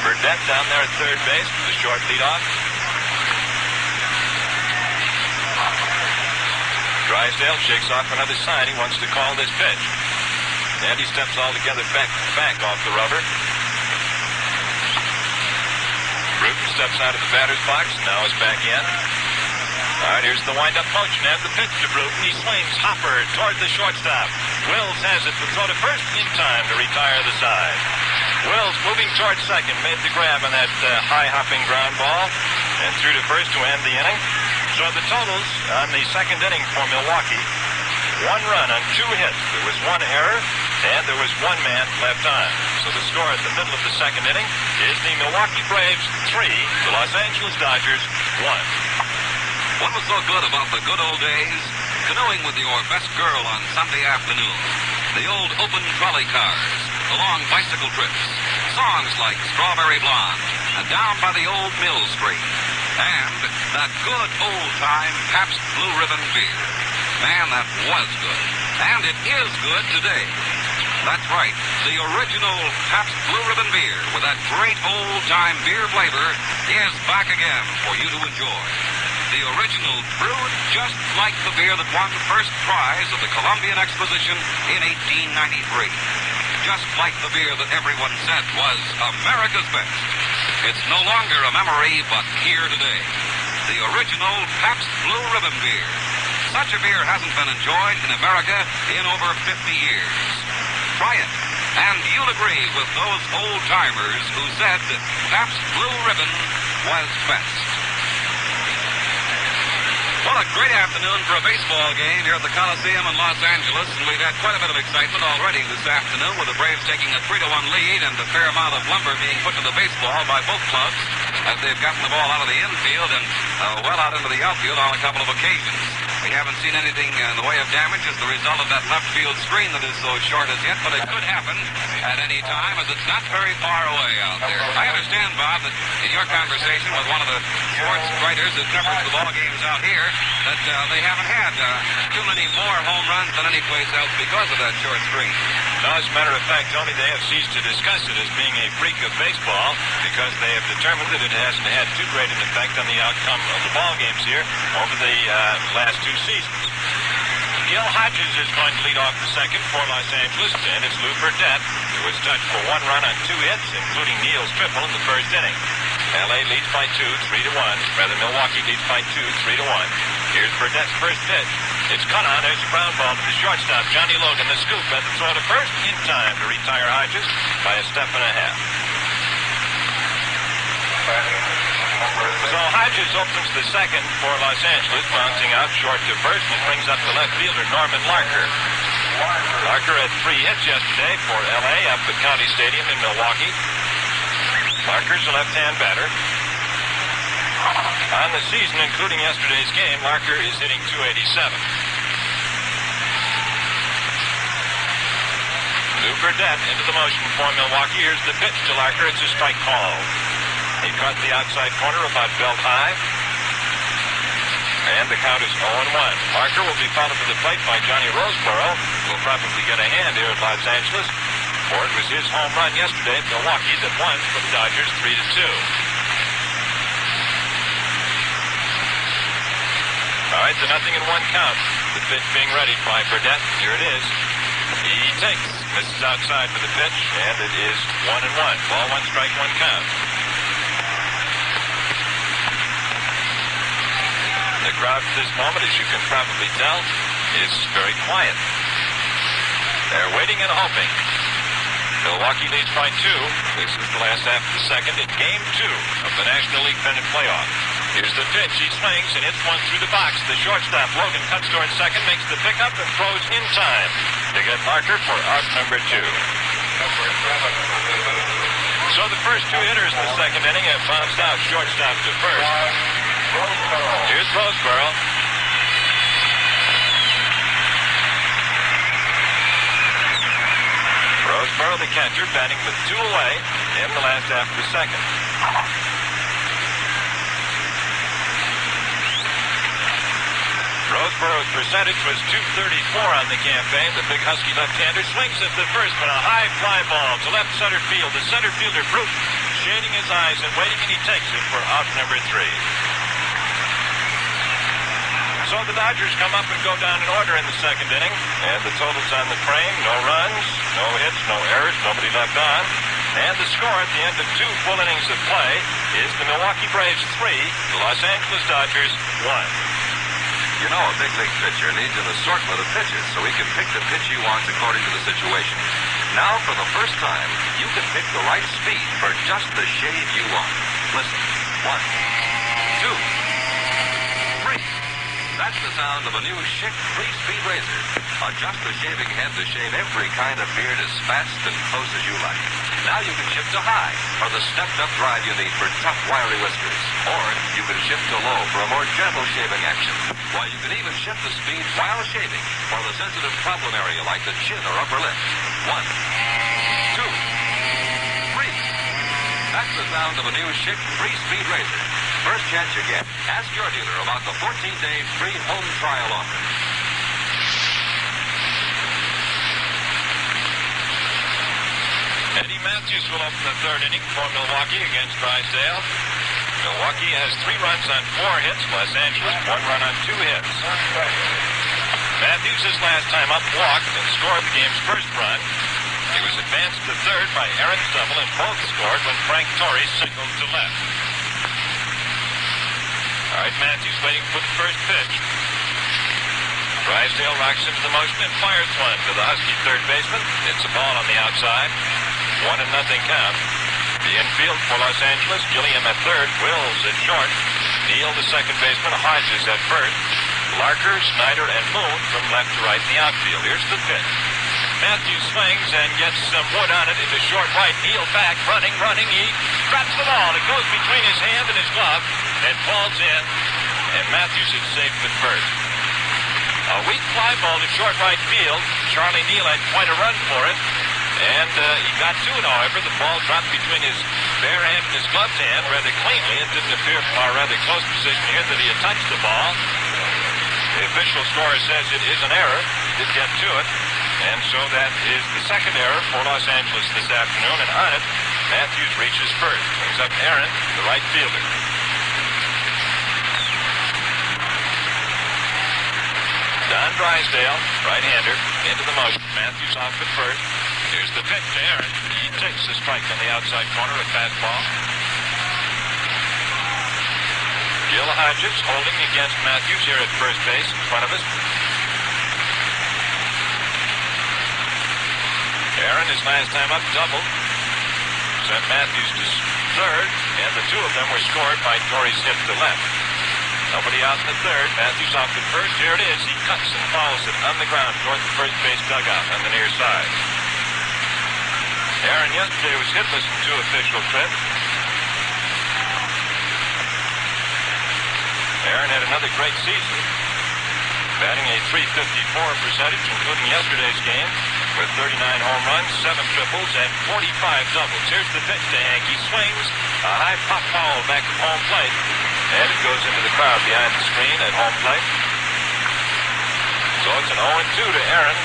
Burnett down there at third base with the short leadoff. Drysdale shakes off another sign. He wants to call this pitch. And he steps all together back off the rubber. Bruton steps out of the batter's box. Now is back in. All right, here's the wind-up motion and the pitch to Bruton. He swings hopper toward the shortstop. Wills has it, but throw to first in time to retire the side. Wills moving towards second, made the grab on that high-hopping ground ball and threw to first to end the inning. So the totals on the second inning for Milwaukee, 1 run on 2 hits. There was 1 error, and there was 1 man left on. So the score at the middle of the second inning is the Milwaukee Braves 3, the Los Angeles Dodgers 1. What was so good about the good old days? Canoeing with your best girl on Sunday afternoon. The old open trolley cars, the long bicycle trips, songs like Strawberry Blonde, and down by the old mill stream. And that good old-time Pabst Blue Ribbon beer. Man, that was good. And it is good today. That's right. The original Pabst Blue Ribbon beer with that great old-time beer flavor is back again for you to enjoy. The original brewed just like the beer that won first prize of the Columbian Exposition in 1893. Just like the beer that everyone said was America's best. It's no longer a memory, but here today. The original Pabst Blue Ribbon beer. Such a beer hasn't been enjoyed in America in over 50 years. Try it, and you'll agree with those old-timers who said Pabst Blue Ribbon was best. What a great afternoon for a baseball game here at the Coliseum in Los Angeles, and we've had quite a bit of excitement already this afternoon with the Braves taking a 3-1 lead and a fair amount of lumber being put to the baseball by both clubs as they've gotten the ball out of the infield and well out into the outfield on a couple of occasions. We haven't seen anything in the way of damage as the result of that left field screen that is so short as yet, but it could happen at any time as it's not very far away out there. I understand, Bob, that in your conversation with one of the sports writers that covers the ball games out here, that they haven't had too many more home runs than any place else because of that short screen. No, as a matter of fact, Tony, they have ceased to discuss it as being a freak of baseball because they have determined that it hasn't had too great an effect on the outcome of the ball games here over the last 2 seasons. Gil Hodges is going to lead off the second for Los Angeles, and it's Lou Burdett, who was touched for 1 run on 2 hits, including Neal's triple in the first inning. L.A. leads by 2, 3-1. Rather, Milwaukee leads by 2, 3-1. Here's Burdett's first pitch. It's cut on. There's a ground ball to the shortstop, Johnny Logan. The scoop at the throw to first in time to retire Hodges by a step and a half. So Hodges opens the second for Los Angeles, bouncing out short to first, and brings up the left fielder, Norman Larker. Larker had 3 hits yesterday for L.A. up at County Stadium in Milwaukee. Larker's a left-hand batter. On the season, including yesterday's game, Larker is hitting .287. Lou Burdett into the motion for Milwaukee. Here's the pitch to Larker. It's a strike call. He caught the outside corner about belt high. And the count is 0-1. Larker will be followed to the plate by Johnny Roseboro, who will probably get a hand here at Los Angeles. for it was his home run yesterday at Milwaukee that won for the Dodgers 3-2. All right, the 0-1 count. The pitch being ready by Burnett. Here it is. He takes, misses outside for the pitch, and it is 1-1. Ball one, strike one count. The crowd at this moment, as you can probably tell, is very quiet. They're waiting and hoping. Milwaukee leads by 2. This is the last half of the second in Game 2 of the National League pennant playoff. Here's the pitch. He swings and hits one through the box. The shortstop, Logan, cuts towards second, makes the pickup, and throws in time to get Larker for out number 2. So the first 2 hitters in the second inning have bounced out shortstop to first. Here's Roseboro. Roseboro, the catcher, batting with 2 away in the last half of the second. Roseboro's percentage was .234 on the campaign. The big Husky left-hander swings at the first one, a high fly ball to left center field. The center fielder, Brute, shading his eyes and waiting, and he takes it for out number 3. So the Dodgers come up and go down in order in the second inning, and the totals on the frame: no runs, no hits, no errors, nobody left on. And the score at the end of 2 full innings of play is the Milwaukee Braves 3, the Los Angeles Dodgers 1. You know, a big league pitcher needs an assortment of pitches so he can pick the pitch he wants according to the situation. Now, for the first time, you can pick the right speed for just the shave you want. Listen. 1, 2, 3. That's the sound of a new Schick 3-speed razor. Adjust the shaving head to shave every kind of beard as fast and close as you like. Now you can shift to high for the stepped-up drive you need for tough, wiry whiskers. Or you can shift to low for a more gentle shaving action. While you can even shift the speed while shaving for the sensitive problem area like the chin or upper lip. 1, 2, 3. That's the sound of a new Schick 3-speed razor. First chance you get, ask your dealer about the 14-day free home trial offer. Eddie Matthews will open the third inning for Milwaukee against Drysdale. Milwaukee has 3 runs on 4 hits. Los Angeles 1 run on 2 hits. Matthews, his last time up, walked and scored the game's first run. He was advanced to third by Aaron's double, and both scored when Frank Torrey singled to left. All right, Matthews waiting for the first pitch. Drysdale rocks into the motion and fires one to the Husky third baseman. It's a ball on the outside. 1-0 count. The infield for Los Angeles: Gilliam at third, Wills at short, Neal the second baseman, Hodges at first, Larker, Snyder, and Moon from left to right in the outfield. Here's the pitch. Matthews swings and gets some wood on it into short right. Neal back, running. He drops the ball. It goes between his hand and his glove and falls in, and Matthews is safe at first. A weak fly ball to short right field. Charlie Neal had quite a run for it, and he got to it, however. The ball dropped between his bare hand and his gloved hand rather cleanly. It didn't appear from our rather close position here that he had touched the ball. The official scorer says it is an error. He did get to it, and so that is the second error for Los Angeles this afternoon, and on it, Matthews reaches first. Brings up Aaron, the right fielder. Don Drysdale, right-hander, into the motion. Matthews off at first. Here's the pitch to Aaron. He takes the strike on the outside corner, a fastball. Gil Hodges holding against Matthews here at first base in front of us. Aaron, his last time up, doubled. Sent Matthews to third, and the 2 of them were scored by Torrey's hit to left. Nobody out in the third. Matthews off at first. Here it is. He cuts and follows it on the ground toward the first base dugout on the near side. Aaron yesterday was hitless in 2 official trips. Aaron had another great season, batting a .354 percentage, including yesterday's game, with 39 home runs, 7 triples, and 45 doubles. Here's the pitch to Hank. He swings a high pop foul back at home plate, and it goes into the crowd behind the screen at home plate. So it's an 0-2 to Aaron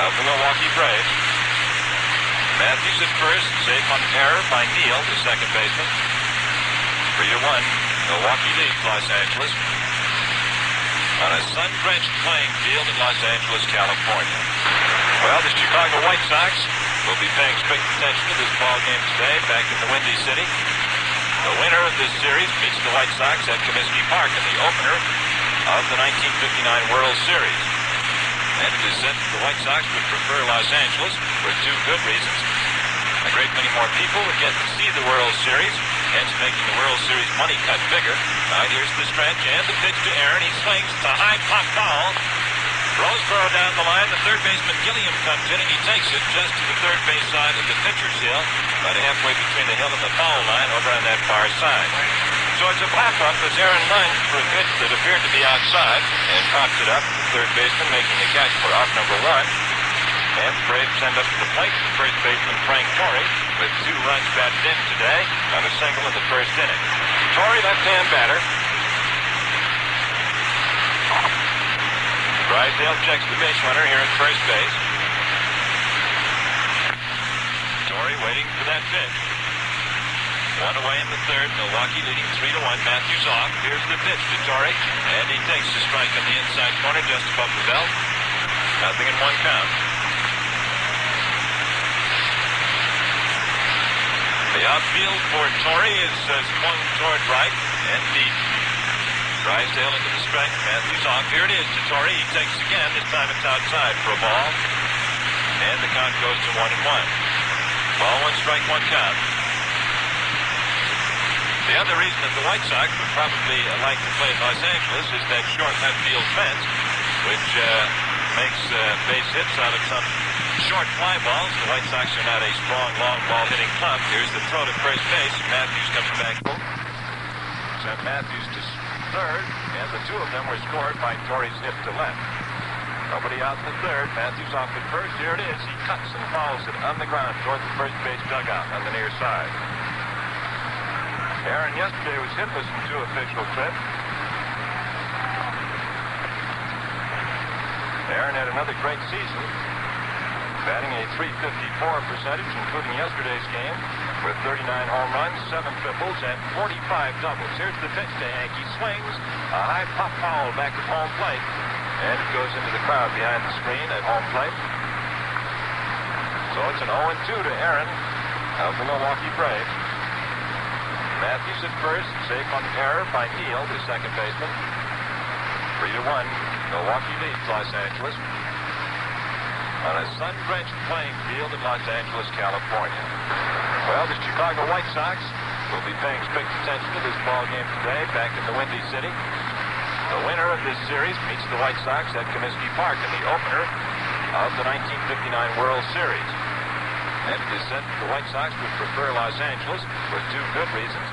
of the Milwaukee Braves. Matthews at first, safe on error by Neal, the second baseman. 3-1. Milwaukee leads Los Angeles on a sun-drenched playing field in Los Angeles, California. Well, the Chicago White Sox will be paying strict attention to this ball game today back in the Windy City. The winner of this series meets the White Sox at Comiskey Park in the opener of the 1959 World Series. And it is said that the White Sox would prefer Los Angeles for two good reasons. A great many more people would get to see the World Series, hence making the World Series money cut bigger. All right, here's the stretch and the pitch to Aaron. He swings. It's a high pop foul. Roseboro down the line. The third baseman Gilliam comes in and he takes it just to the third base side of the pitcher's hill, about halfway between the hill and the foul line over on that far side. So it's a pop-up as Aaron lunged for a pitch that appeared to be outside and popped it up. The third baseman making the catch for out number one. And the Braves send up to the plate the first baseman Frank Torrey with 2 runs batted in today on a single in the first inning. Torrey, left-hand batter. Drysdale checks the base runner here at first base. Torrey waiting for that pitch. One away in the third. Milwaukee leading 3-1. Matthews off. Here's the pitch to Torrey. And he takes the strike on the inside corner just above the belt. 0-1 count. The outfield for Torrey is swung toward right and deep. Drysdale into the stretch. Matthews off. Here it is to Torrey. He takes again. This time it's outside for a ball. And the count goes to 1-1. Ball 1 strike 1 count. The other reason that the White Sox would probably like to play in Los Angeles is that short left field fence, which makes base hits out of some short fly balls. The White Sox are not a strong, long ball hitting club. Here's the throw to first base. Matthews comes back. Sent Matthews to third, and the two of them were scored by Torrey's hit to left. Nobody out in the third. Matthews off at first. Here it is. He cuts and fouls it on the ground toward the first base dugout on the near side. Aaron yesterday was hitless in 2 official trips. Aaron had another great season, batting a .354 percentage, including yesterday's game, with 39 home runs, 7 triples, and 45 doubles. Here's the pitch to Hank. He swings. A high pop foul back at home plate. And it goes into the crowd behind the screen at home plate. So it's an 0-2 to Aaron of the Milwaukee Braves. Matthews at first, safe on error by Neal, the second baseman. 3-1. Milwaukee leads Los Angeles on a sun-drenched playing field in Los Angeles, California. Well, the Chicago White Sox will be paying strict attention to this ball game today back in the Windy City. The winner of this series meets the White Sox at Comiskey Park in the opener of the 1959 World Series. And it is said that the White Sox would prefer Los Angeles for 2 good reasons.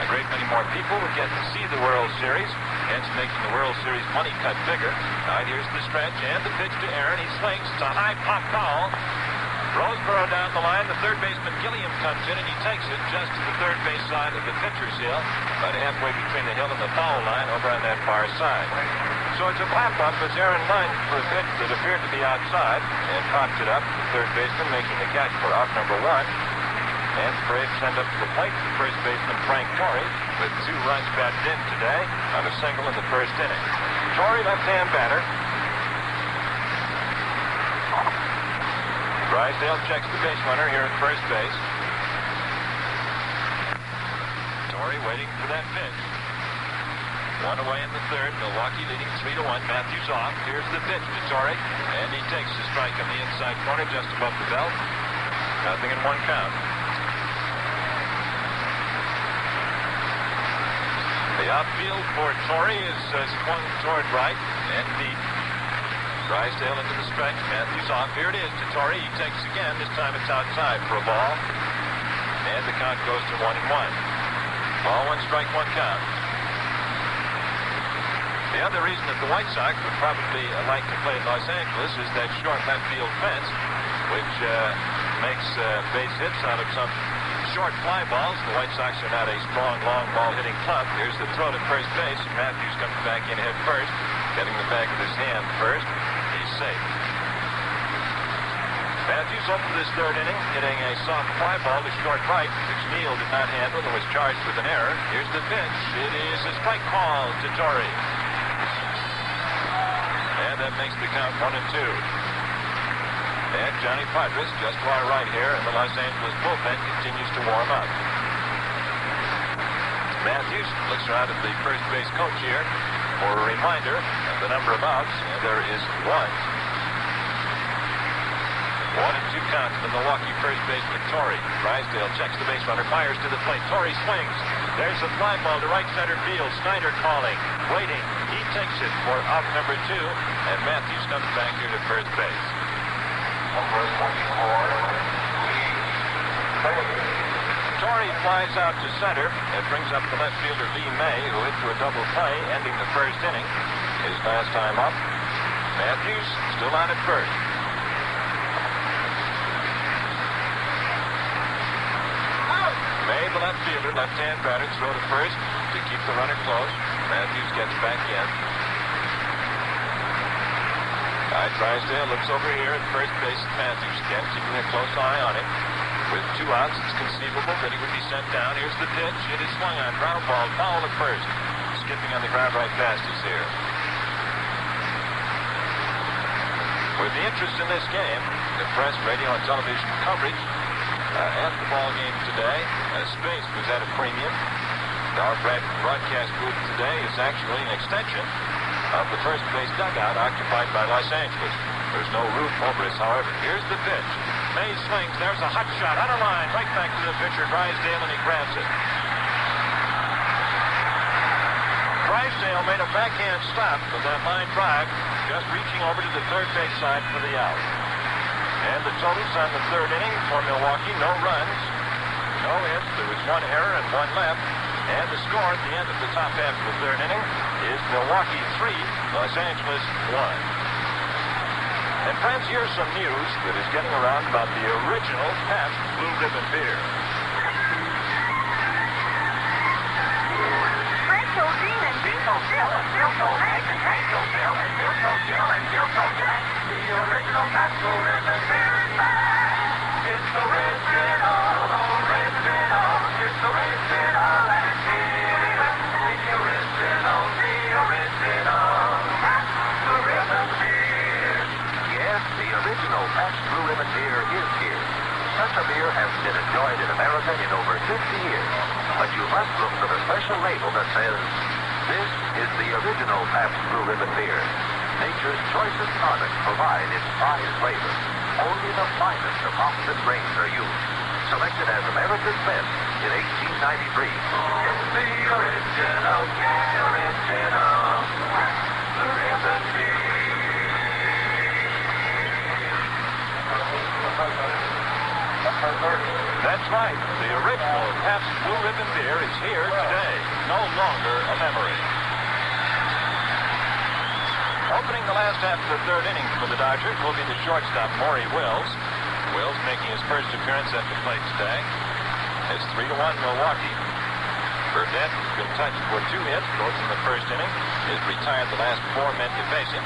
A great many more people would get to see the World Series, hence making the World Series money cut bigger. All right, here's the stretch and the pitch to Aaron. He swings. It's a high pop foul. Roseboro down the line. The third baseman Gilliam comes in and he takes it just to the third base side of the pitcher's hill, about halfway between the hill and the foul line over on that far side. So it's a pop-up as Aaron lunged for a pitch that appeared to be outside and popped it up. The third baseman making the catch for out number one. And the Braves send up to the plate the first baseman Frank Torrey with 2 runs batted in today on a single in the first inning. Torrey, left-hand batter. Drysdale checks the base runner here at first base. Torrey waiting for that pitch. 1 away in the third. Milwaukee leading 3-1. Matthews off. Here's the pitch to Torrey. And he takes the strike on the inside corner just above the belt. 0-1 count. The outfield for Torrey is swung toward right and deep. Drysdale into the stretch. Matthews off. Here it is to Torrey. He takes again. This time it's outside for a ball. And the count goes to 1-1. Ball 1 strike 1 count. The other reason that the White Sox would probably like to play in Los Angeles is that short left field fence, which makes base hits out of some short fly balls. The White Sox are not a strong, long ball hitting club. Here's the throw to first base. Matthews comes back in head first, getting the back of his hand first. He's safe. Matthews opened this third inning, hitting a soft fly ball to short right, which Neal did not handle and was charged with an error. Here's the pitch. It is a strike call to Torrey. And that makes the count 1-2. And Johnny Padres, just to our right here, and the Los Angeles bullpen continues to warm up. Matthews looks around at the first base coach here for a reminder of the number of outs, and there is one. 1-2 count to the Milwaukee first baseman Torrey. Drysdale checks the base runner, fires to the plate. Torrey swings. There's a fly ball to right center field. Snyder calling, waiting. He takes it for out number 2, and Matthews comes back here to first base. Torrey flies out to center. It brings up the left fielder Lee May, who hit to a double play, ending the first inning. His last time up. Matthews still on at first. May, the left fielder, left-hand batter, throw to first to keep the runner close. Matthews gets back in. Drysdale looks over here at first base at Matthews again, keeping a close eye on him. With 2 outs, it's conceivable that he would be sent down. Here's the pitch. It is swung on. Ground ball. Foul at first. Skipping on the ground right past us here. With the interest in this game, the press, radio, and television coverage at the ball game today, space was at a premium. Our broadcast booth today is actually an extension of the first base dugout occupied by Los Angeles. There's no roof over us, however. Here's the pitch. May swings. There's a hot shot on a line. Right back to the pitcher, Drysdale, and he grabs it. Drysdale made a backhand stop with that line drive, just reaching over to the third base side for the out. And the totals on the third inning for Milwaukee, no runs, no hits. There was 1 error and 1 left. And the score at the end of the top half of the third inning is Milwaukee 3, Los Angeles 1. And friends, here's some news that is getting around about the original Pabst Blue Ribbon beer. The original Pabst Blue Ribbon beer is back. It's the original. It's the original. The original Pabst Blue Ribbon beer is here. Such a beer has been enjoyed in America in over 50 years. But you must look for the special label that says, "This is the original Pabst Blue Ribbon beer. Nature's choicest products provide its prized flavor. Only the finest of hops and grains are used. Selected as America's best in 1893. It's the original, Blue Ribbon beer. That's right. The original Pabst Blue Ribbon beer is here today. No longer a memory. Opening the last half of the third inning for the Dodgers will be the shortstop, Maury Wills. Wills making his first appearance at the plate today. It's 3-1 Milwaukee. Burnett has been touched for 2 hits, both in the first inning. He has retired the last 4 men to face him.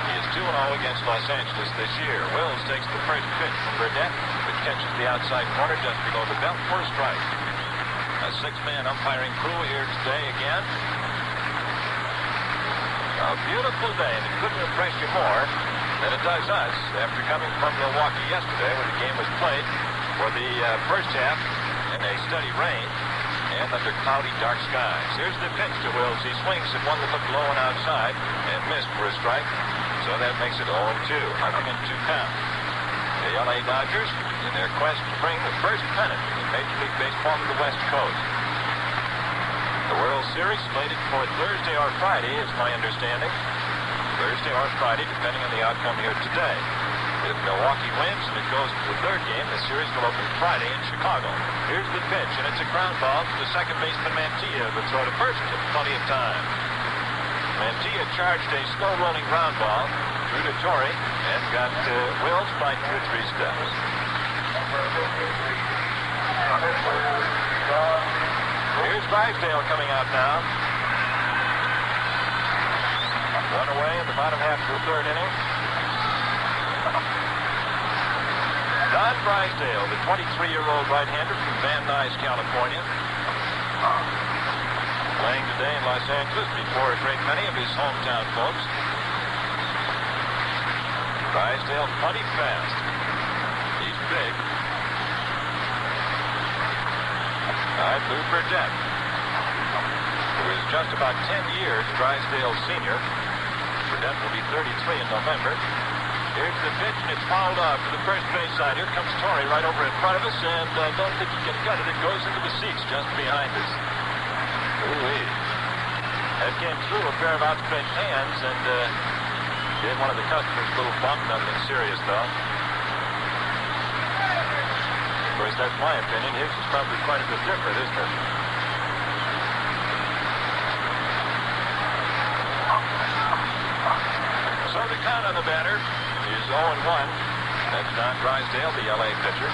He is 2-0 against Los Angeles this year. Wills takes the first pitch from Burnett, which catches the outside corner just below the belt for a strike. A 6-man umpiring crew here today again. A beautiful day, and it couldn't impress you more than it does us after coming from Milwaukee yesterday, where the game was played for the first half in a steady rain and under cloudy, dark skies. Here's the pitch to Wills. He swings at one that looked low and outside and missed for a strike, so that makes it 0-2. 0-2 count. The L.A. Dodgers in their quest to bring the first pennant in Major League Baseball to the West Coast. The World Series slated for Thursday or Friday is my understanding. Thursday or Friday, depending on the outcome here today. If Milwaukee wins and it goes to the third game, the series will open Friday in Chicago. Here's the pitch, and it's a ground ball to the second baseman Mantilla, but throw to first at plenty of time. Mantilla charged a slow-rolling ground ball through to Torrey and got Wills by 2 or 3 steps. Here's Drysdale coming out now. 1 away in the bottom half of the third inning. Don Drysdale, the 23-year-old right-hander from Van Nuys, California. Playing today in Los Angeles before a great many of his hometown folks. Drysdale plenty fast. He's big. Lou Burdett, who is just about 10 years Drysdale's senior. Burdett will be 33 in November. Here's the pitch, and it's fouled off to the first base side. Here comes Torrey right over in front of us, and I don't think he can cut it. It goes into the seats just behind us. Ooh-wee. That came through a pair of outstretched hands, and gave one of the customers a little bump. Nothing serious, though. Of course, that's my opinion. His is probably quite a bit different, isn't it? So the count on the batter is 0-1. That's Don Drysdale, the L.A. pitcher.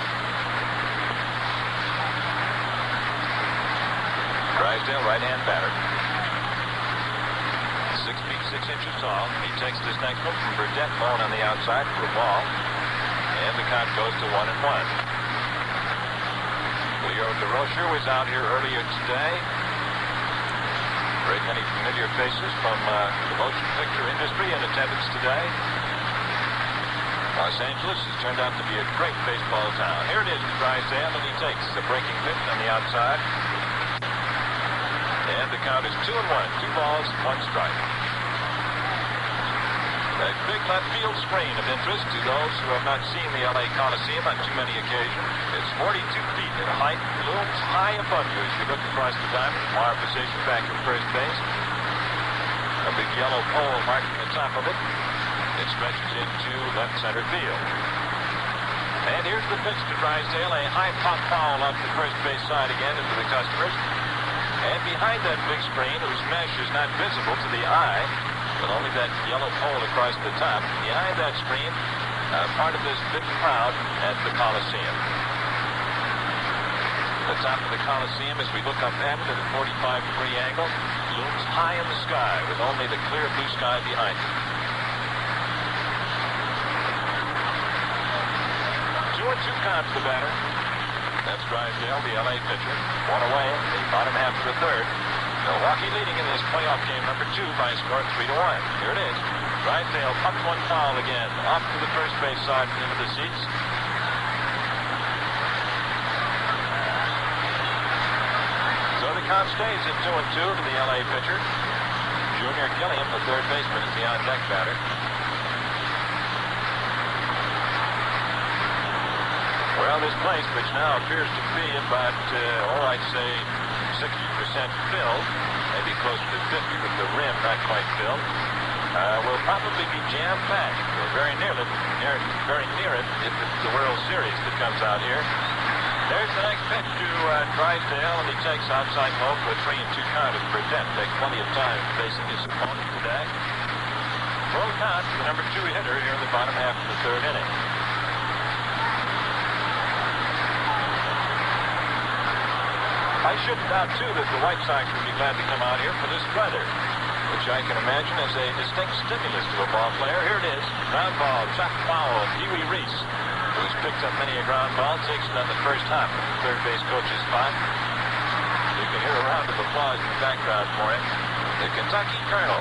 Drysdale, right-hand batter. 6 feet 6 inches tall. He takes this next one from Burdett, low on the outside for a ball. And the count goes to 1-1. Leo DeRocher was out here earlier today. Very many familiar faces from the motion picture industry in attendance today. Los Angeles has turned out to be a great baseball town. Here it is to Drysdale, and he takes the breaking pitch on the outside. And the count is 2-1. 2 balls, 1 strike. A big left field screen of interest to those who have not seen the L.A. Coliseum on too many occasions. It's 42 feet in height, looms high above you as you look across the diamond from our position back at first base. A big yellow pole marking the top of it. It stretches into left center field. And here's the pitch to Drysdale, a high pop foul off the first base side again into the customers. And behind that big screen, whose mesh is not visible to the eye, but only that yellow pole across the top, behind that screen, part of this big crowd at the Coliseum. The top of the Coliseum, as we look up at it at a 45-degree angle, looms high in the sky with only the clear blue sky behind it. 2-2 count to the batter. That's Drysdale, the L.A. pitcher. One away, the bottom half of the third. Milwaukee leading in this playoff game number 2 by a score of 3-1. Here it is. Drysdale pumped one foul again, off to the first base side and into the seats. So the count stays at 2-2 to the L.A. pitcher. Junior Gilliam, the third baseman, is the on-deck batter. Well, this place, which now appears to be about, I'd say 60% filled, maybe close to 50 with the rim not quite filled, will probably be jam-packed. We're very near it if it's the World Series that comes out here. There's the next pitch to Drysdale, and he takes outside low for a 3-2 count as Burdett takes plenty of time facing his opponent today. Full count to the number 2 hitter here in the bottom half of the third inning. I shouldn't doubt, too, that the White Sox would be glad to come out here for this weather, which I can imagine is a distinct stimulus to a ball player. Here it is. Ground ball, chopped foul. Pee Wee Reese, who's picked up many a ground ball, takes it on the first hop from the third base coach's spot. You can hear a round of applause in the background for him. The Kentucky Colonel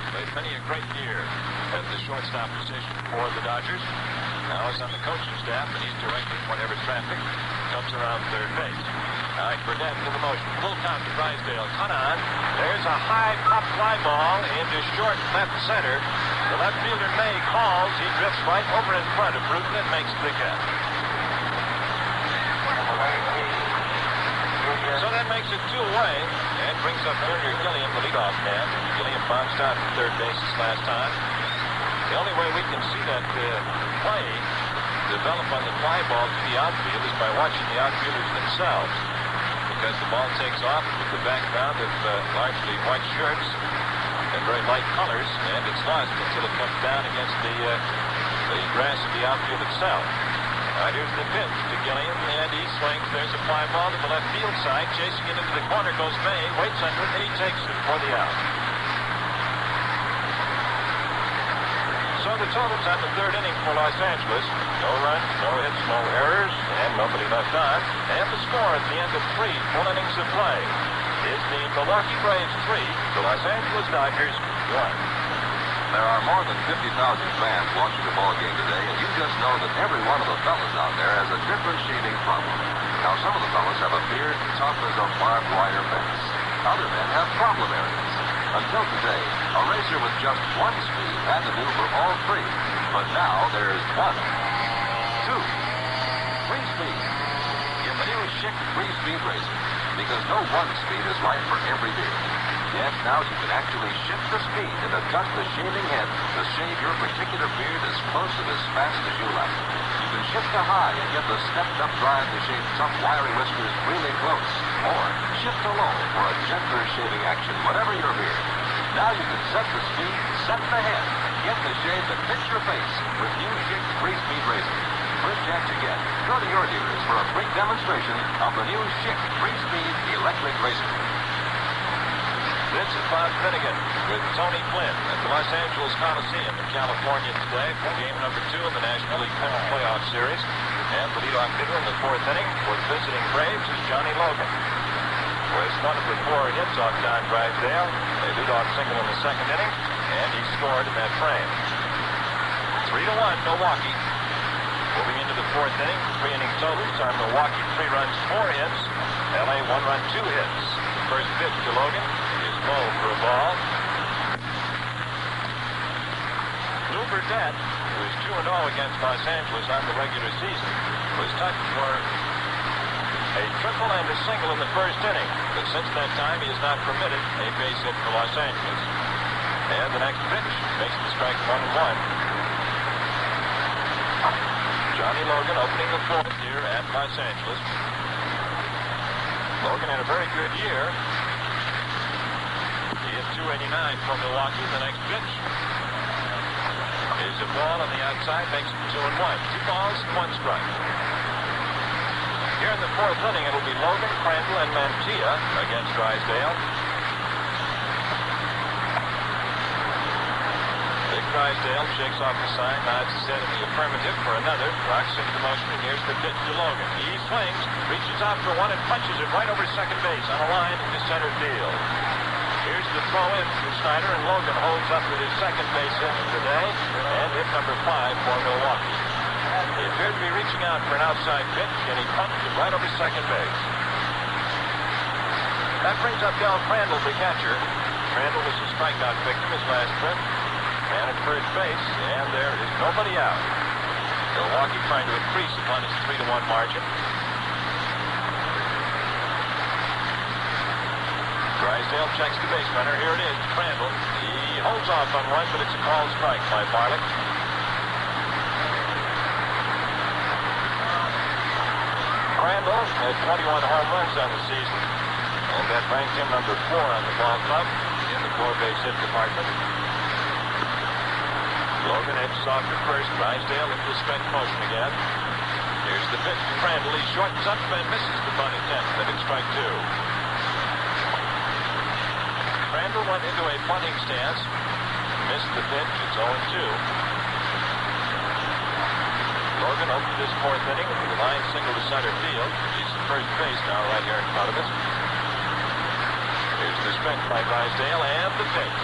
played many a great year at the shortstop position for the Dodgers. Now he's on the coaching staff, and he's directing whenever traffic comes around third base. All right, Burdett into the motion. Full count to Drysdale. Cut on. There's a high pop fly ball into short left center. The left fielder May calls. He drifts right over in front of Bruton and makes the catch. So that makes it 2 away and brings up Junior Gilliam, the leadoff man. Gilliam bounced out at third base this last time. The only way we can see that play develop on the fly ball to the outfield is by watching the outfielders themselves. Because the ball takes off with the background of largely white shirts and very light colors, and it's lost until it comes down against the grass of the outfield itself. All right, here's the pitch to Gilliam, and he swings. There's a fly ball to the left field side. Chasing it into the corner goes May, waits under it, and he takes it for the out. So the the totals on the third inning for Los Angeles. No runs, no hits, no errors, and nobody left on. And the score at the end of 3 full innings of play is the Milwaukee Braves 3, the Los Angeles Dodgers 1. There are more than 50,000 fans watching the ball game today, and you just know that every one of the fellas out there has a different shaving problem. Now, some of the fellas have a beard tough as a barbed wire fence. Other men have problem areas. Until today, a racer with just one speed had to do for all 3. But now there's 1, 2, 3 speeds. In the new Schick 3-speed racer, because no one speed is right for every beard. Yes, now you can actually shift the speed and adjust the shaving head to shave your particular beard as close and as fast as you like. You can shift to high and get the stepped-up drive to shave tough, wiry whiskers really close. Or shift to low for a gentler shaving action, whatever your beard. Now you can set the speed, set the head, get the shave that fits your face with new Schick 3-speed razor. First chance you get, go to your dealers for a free demonstration of the new Schick 3-speed electric razor. This is Bob Finnegan with Tony Flynn at the Los Angeles Coliseum in California today for game number 2 of the National League Pennant Playoff Series. And the leadoff hitter in the 4th inning for the visiting Braves is Johnny Logan. Was one of the 4 hits off Don Drysdale. A leadoff single in the 2nd inning, and he scored in that frame. 3-1 Milwaukee. Moving into the 4th inning, 3 inning totals are Milwaukee 3 runs, 4 hits. L.A. 1 run, 2 hits. First pitch to Logan is low for a ball. Lou Burdett, who is 2-0 against Los Angeles on the regular season, was touched for a triple and a single in the 1st inning. But since that time, he has not permitted a base hit for Los Angeles. And the next pitch makes the strike 1-1. Johnny Logan opening the 4th here at Los Angeles. Logan had a very good year. He hit .289 from Milwaukee. The next pitch is a ball on the outside, makes it 2-1. 2 balls, 1 strike. Here in the 4th inning, it'll be Logan, Crandall, and Mantilla against Drysdale. Big Drysdale shakes off the sign, nods his head in the affirmative for another, rocks into motion, and here's the pitch to Logan. He swings, reaches out for one, and punches it right over second base on a line into center field. Here's the throw in from Snyder, and Logan holds up with his 2nd base hit of the day, and hit number 5 for Milwaukee. He appeared to be reaching out for an outside pitch, and he punched it right over second base. That brings up Del Crandall, the catcher. Crandall was a strikeout victim his last trip. Man at first base, and there is nobody out. Milwaukee trying to increase upon his 3-1 margin. Drysdale checks the base runner. Here it is, Crandall. He holds off on one, but it's a called strike by Barlick. Crandall had 21 home runs on the season, and that ranked him number 4 on the ball club in the 4-base hit department. Logan edges off to first. Drysdale into the stretch motion again. Here's the pitch to Crandall. He shortens up and misses the bunt attempt. That is strike 2. Crandall went into a bunting stance. Missed the pitch. It's 0-2. Logan opened his 4th inning with a line single to center field. He's at first base now right here in front of us. Here's the stretch by Drysdale and the pitch.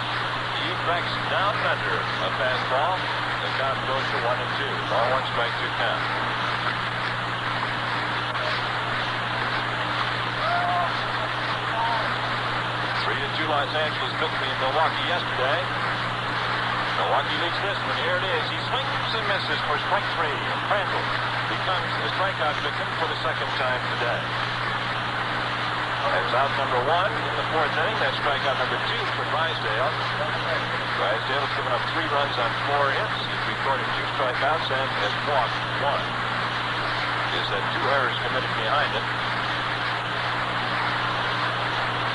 He backs down and under a fastball. The count goes to 1-2. Ball 1, strike 2 count. 3-2 Los Angeles victory in Milwaukee yesterday. Milwaukee leads this one. Here it is. He swings and misses for strike 3. And Crandall becomes a strikeout victim for the 2nd time today. That's out number 1 in the 4th inning. That's strikeout number 2 for Drysdale. Drysdale has given up 3 runs on 4 hits. He's recorded 2 strikeouts and has walked 1. He has had 2 errors committed behind it.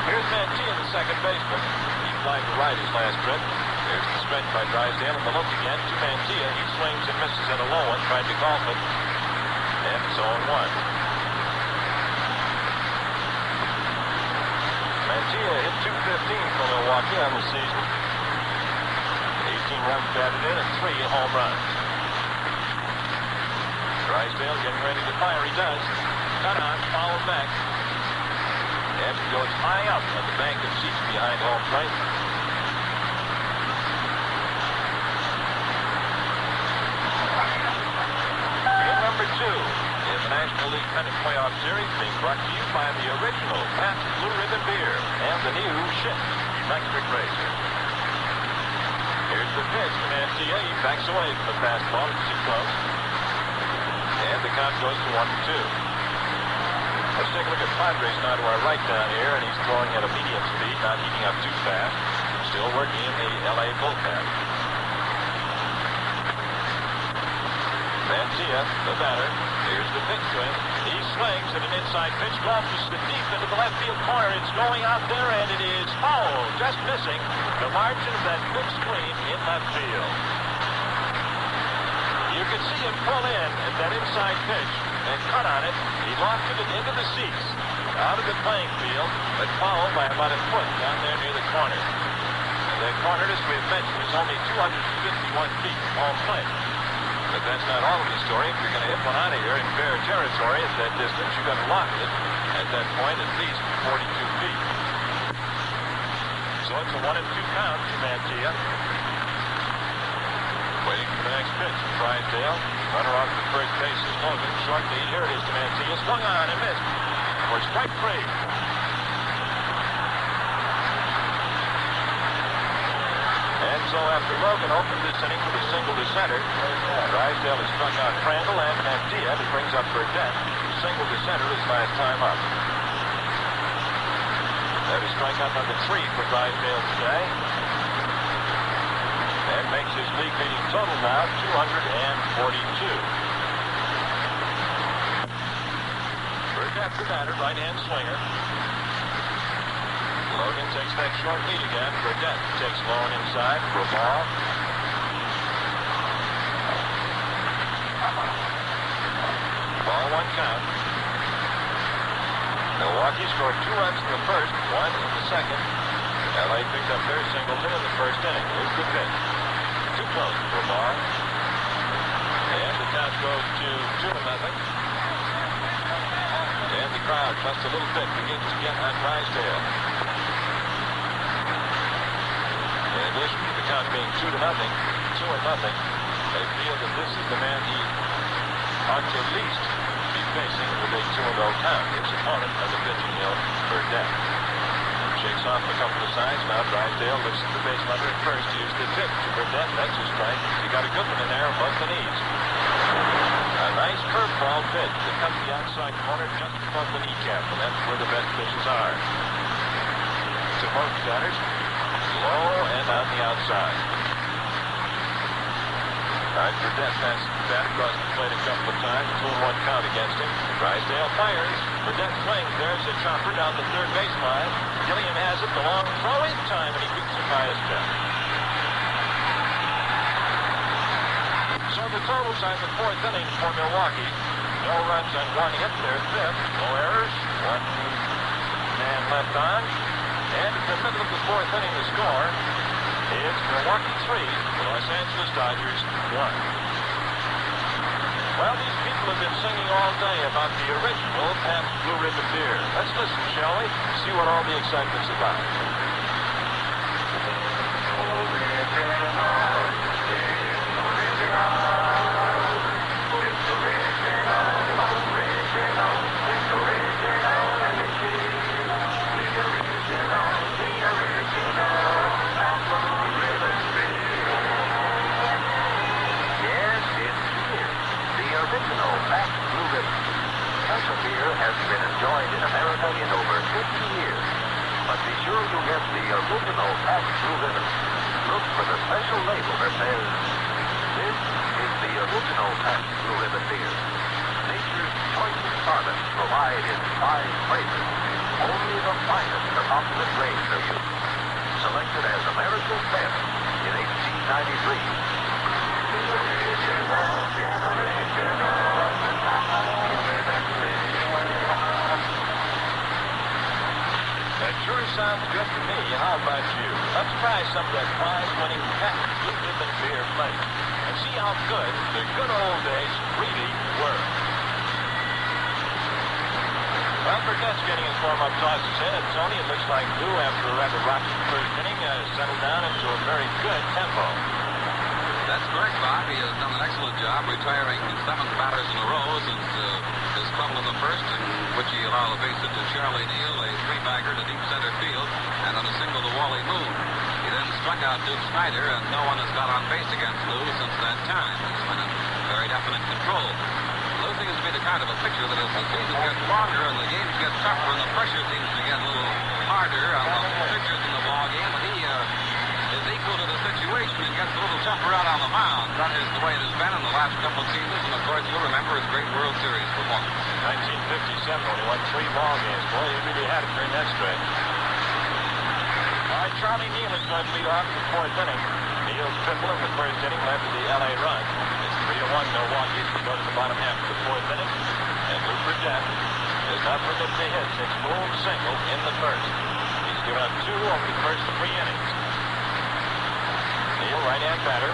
Here's Mantilla, the 2nd baseman. He flied to right his last trip. There's the stretch by Drysdale, and the look again to Mantilla. He swings and misses at a low one, tried to golf it. And it's 0-1. Mantilla hit .215 for Milwaukee on the season. 18 runs batted in and 3 home runs. Drysdale getting ready to fire. He does. Cut on, fouled back. And he goes high up on the bank of seats behind home plate. Game number 2 in the National League Pennant Playoff Series, being brought to you by the original Pabst Blue Ribbon beer and the new Schick electric razor. Here's the pitch to Mantilla. He backs away from the fastball. It's too close. And the count goes to 1-2. Let's take a look at Padres now to our right down here, and he's throwing at a medium speed, not heating up too fast. Still working in the L.A. bullpen. Mantilla, the batter. Here's the pitch to him. He swings at an inside pitch. Launches to deep into the left field corner. It's going out there, and it is foul. Just missing the margin of that big screen in left field. You could see him pull in at that inside pitch and cut on it. He lofted it into the seats, out of the playing field, but fouled by about a foot down there near the corner. And the corner, as we've mentioned, is only 251 feet from home plate. But that's not all of the story. If you're going to hit one out of here in fair territory at that distance, you've got to loft it at that point at least 42 feet. So it's a 1-2 count to Mantilla. Waiting for the next pitch. Drysdale. Runner off to first base is Logan. Short lead. Here it is to Mantilla. Swung on and missed for strike 3. And so after Logan opened this inning with a single to center, Drysdale has struck out Crandall and Mantilla. He brings up Burdette. Single to center his last time up. That is strikeout number 3 for Drysdale today. And makes his league-leading total now 242. Burdette the batter, right-hand swinger. Logan takes that short lead again. Burdette takes low and inside for a ball. Ball 1 count. Milwaukee scored 2 runs in the first, 1 in the second. L.A. picked up their singleton in the first inning. Here's the pitch. Too close for a ball. And the count goes to 2-0. And the crowd, just a little bit, begins to get on Drysdale. In addition to the count being 2-0, 2-0, they feel that this is the man he ought to at least be facing with a 2-0 count. His opponent on the pitching hill, Burdette. Shakes off a couple of signs. Now Drysdale looks at the base runner at first. Here's the pitch to Burdette. That's a strike. He got a good one in there above the knees. A nice curveball pitch that comes the outside corner just above the kneecap, and that's where the best pitches are. To both batters, low and on the outside. All right, Burdette passes the bat across the plate a couple of times. 2-1 count against him. Drysdale fires. Burdette swings. There's a chopper down the third baseline. Gilliam has it. The long throw in time, and he beats it by a step. So the totals are the 4th inning for Milwaukee. No runs on 1 hit. They're 5th. No errors. 1 man left on. And in the middle of the 4th inning, the score is Milwaukee 3, the Los Angeles Dodgers 1. Well, these people have been singing all day about the original Pabst Blue Ribbon beer. Let's listen, shall we? See what all the excitement's about. Such a beer has been enjoyed in America in over 50 years. But be sure you get the original Pabst Blue Ribbon. Look for the special label that says, "This is the original Pabst Blue Ribbon beer. Nature's choicest products provide in 5 flavors. Only the finest of opulent grades are used. Selected as America's best in 1893. That sure sounds good to me. How about you? Let's try some of that prize-winning Pabst Blue Ribbon Ribbon Beer Place and see how good the good old days really were. Well, Burnett's getting his warm-up tosses in, and Tony, it looks like Lou, after a rather rocky first inning, settled down into a very good tempo. That's correct, Bob. He has done an excellent job retiring 7 batters in a row since his trouble in the first, in which he allowed a base hit to Charlie Neal, a 3-bagger to deep center field, and on a single to Wally Moon. He then struck out Duke Snyder, and no one has got on base against Lou since that time. He's been in very definite control. Lou seems to be the kind of a pitcher that as the season gets longer and the games get tougher and the pressure seems to get a little harder on the pitchers in the ball game, and he is equal to the situation and gets a little tougher out on the mound. That is the way it has been in the last couple of seasons, and of course you'll remember his great World Series performance. 1957 when he won 3 ball games. Boy, he really had it during that stretch. All right, Charlie Neal is going to lead off the 4th inning. Neal's triple in the first inning led to the L.A. run. It's 3-1 Milwaukee as we go to the bottom half of the 4th inning. And Lou Burdett is not permitted to hit since Moon singled in the first. He's given up 2 over the first 3 innings. Neal, right-hand batter.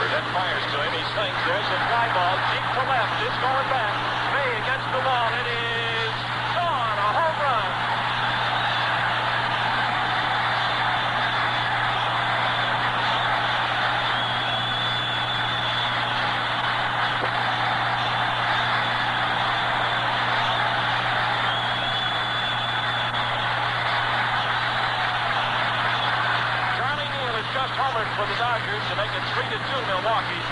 Burdett fires to him. He swings. There's a fly ball deep to left. It's going back. May against the wall. It is gone. A home run. For the Dodgers to make it 3-2 Milwaukee.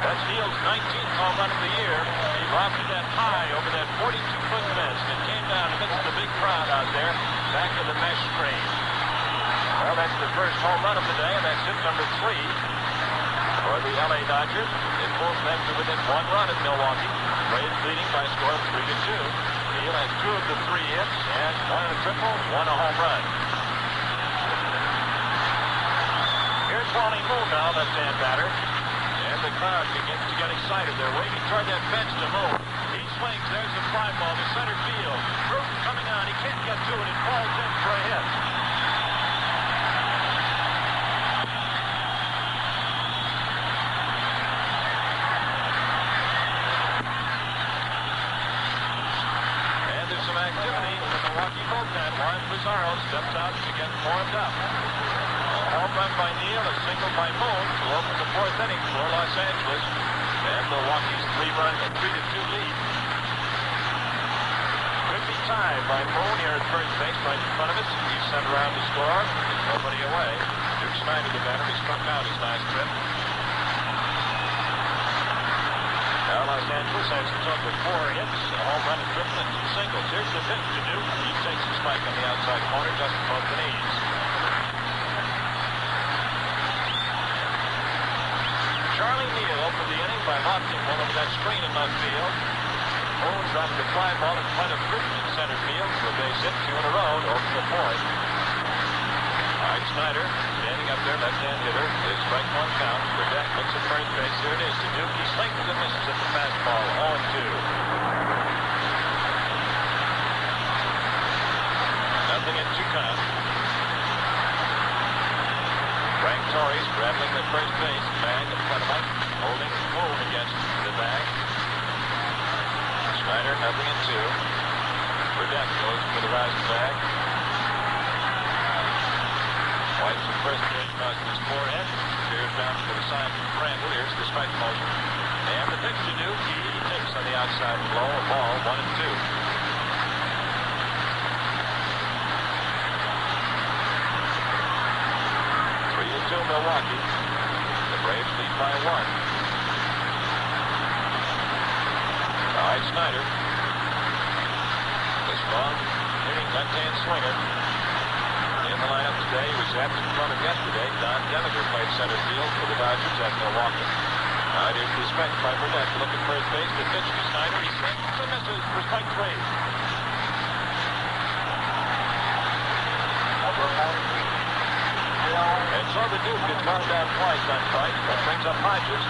That's Neal's 19th home run of the year. He lofted that high over that 42-foot fence and it came down amidst the big crowd out there back to the mesh screen. Well, that's the first home run of the day, and that's hit number 3 for the L.A. Dodgers. It pulls them to within 1 run at Milwaukee. Braves leading by a score of 3-2. Neal has 2 of the 3 hits and 1 a triple, 1 a home run. Here's Wally Moon now, left-hand batter. And the crowd begins to get excited. They're waving toward that bench to Moon. He swings. There's a fly ball to center field. Bruton coming on. He can't get to it. It falls in for a hit. And there's some activity in the Milwaukee bullpen. Juan Pizarro steps out to get warmed up. Home run by Neal, a single by Moon to open the 4th inning for Los Angeles. And Milwaukee's 3-run, 3-2 lead. Could be tied by Moon here at first base right in front of us. He's sent around to score. There's nobody away. Duke Snyder, the batter, he struck out his last trip. Now Los Angeles has himself with 4 hits, a home run, a triple, and 2 singles. Here's the pitch to Duke. He takes a strike on the outside corner just above the knees. Charlie Neal opened the inning by lofting one over that screen in left field. Moon dropped the fly ball in front of Bruton in center field for a base hit, 2 in a row to open the 4th. All right, Snyder standing up there, left-hand hitter. His strike 1 count. Burdett looks at first base. Here it is to Duke. He swings and misses at the fastball. 0-2. Nothing at 2 count. Frank Torres grabbing the first base bag in front of him, holding Moon against the bag. Snyder, nothing at 2. Burdett goes for the rising bag. Wipes the first base across his forehead. Peers down to the side from Crandall. Here's the strike motion. And the pitch to Duke. He takes on the outside blow. A ball, 1-2. 3-2 Milwaukee. The Braves lead by 1. All right, Snyder. The strong hitting left-hand swinger. In the lineup today, he was absent from it yesterday. Don Demeter played center field for the Dodgers at Milwaukee. All right, here's the stretch by Burdett. Look at first base. The pitch to Snyder. He swings and misses for strike 3. And so the Duke gets gone down twice on strike. That brings up Hodges.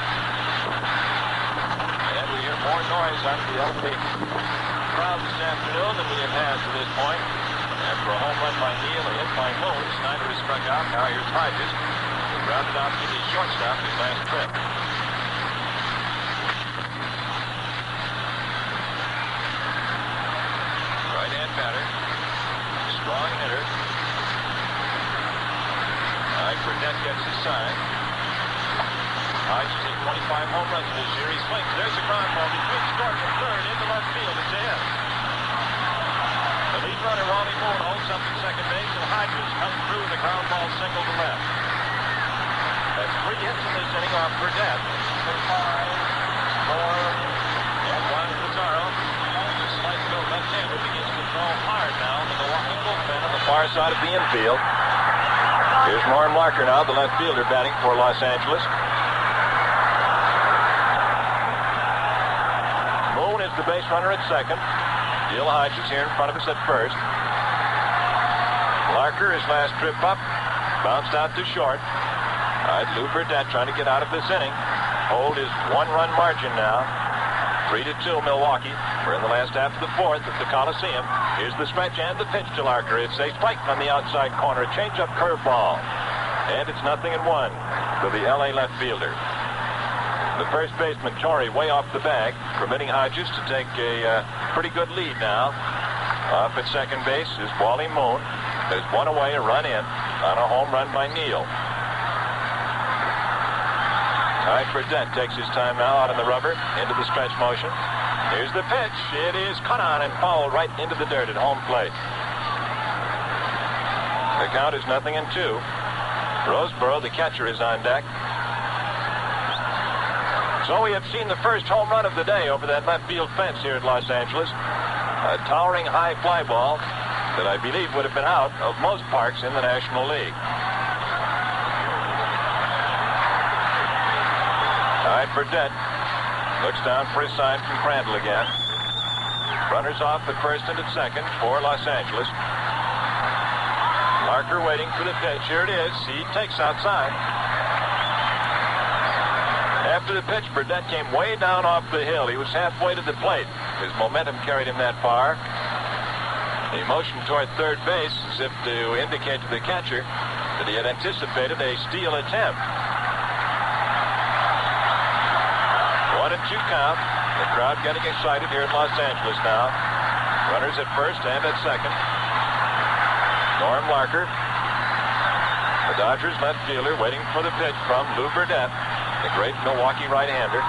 And we hear more noise out of the L.A. crowd this afternoon than we have had to this point. After a home run by Neal, a hit by Moon, Snyder is struck out. Now here's Hodges. The Grounded out to the shortstop his last trip. Right-hand batter. Strong hitter. Burnett gets his sign. Hodges hit 25 home runs this year. He swings. There's a ground ball between short and third into left field. It's in. The lead runner, Wally Moon, holds up at second base, and Hodges comes through with a ground ball single to left. That's 3 hits in this inning off Burnett. 4, and Juan Pizarro. The slice-built left-hander begins to throw hard now in the Milwaukee bullpen on the far side of the infield. Here's Norm Larker now, the left fielder, batting for Los Angeles. Moon is the base runner at second. Gil Hodges here in front of us at first. Larker, his last trip up, bounced out to short. Lou Burdett trying to get out of this inning. Hold his 1-run margin now. 3-2 Milwaukee. We're in the last half of the fourth at the Coliseum. Here's the stretch and the pitch to Larker. It's a strike on the outside corner. Change-up curveball. And it's 0-1 to the L.A. left fielder. The first baseman, Torrey, way off the bag, permitting Hodges to take a pretty good lead now. Off at second base is Wally Moon. There's one away, a run in on a home run by Neal. Burdett takes his time now out on the rubber, into the stretch motion. Here's the pitch. It is cut on and fouled right into the dirt at home plate. The count is 0-2. Roseboro, the catcher, is on deck. So we have seen the first home run of the day over that left field fence here at Los Angeles. A towering high fly ball that I believe would have been out of most parks in the National League. Burdett looks down for his sign from Crandall again. Runners off at first and at second for Los Angeles. Larker waiting for the pitch. Here it is. He takes outside. After the pitch, Burdett came way down off the hill. He was halfway to the plate. His momentum carried him that far. He motioned toward third base as if to indicate to the catcher that he had anticipated a steal attempt. 1-2 count. The crowd getting excited here in Los Angeles now. Runners at first and at second. Norm Larker, the Dodgers left fielder, waiting for the pitch from Lou Burdett, the great Milwaukee right-hander.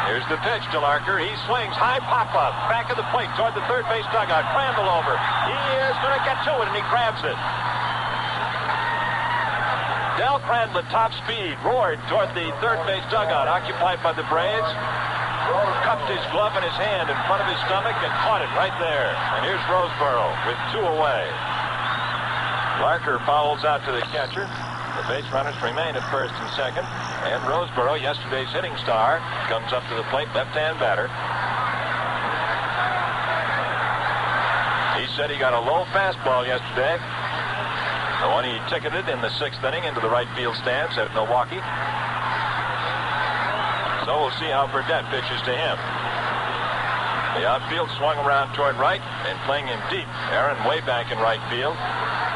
Here's the pitch to Larker. He swings. High pop-up. Back of the plate toward the third base dugout. Crandall over. He is going to get to it, and he grabs it. Del Crandall at top speed roared toward the third base dugout occupied by the Braves. Cupped his glove in his hand in front of his stomach and caught it right there. And here's Roseboro with 2 away. Larker fouls out to the catcher. The base runners remain at first and second. And Roseboro, yesterday's hitting star, comes up to the plate, left-hand batter. He said he got a low fastball yesterday. The one he ticketed in the 6th inning into the right field stands at Milwaukee. So we'll see how Burdett pitches to him. The outfield swung around toward right and playing him deep. Aaron way back in right field.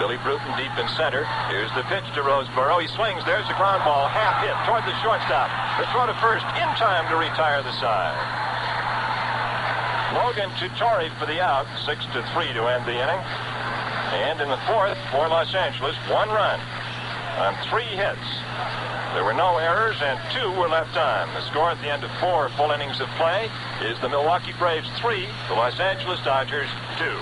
Billy Bruton deep in center. Here's the pitch to Roseboro. He swings. There's the ground ball. Half hit toward the shortstop. The throw to first in time to retire the side. Logan to Torrey for the out. 6-3 to end the inning. And in the fourth, for Los Angeles, 1 run on 3 hits. There were no errors, and 2 were left on. The score at the end of 4 full innings of play is the Milwaukee Braves 3, the Los Angeles Dodgers 2.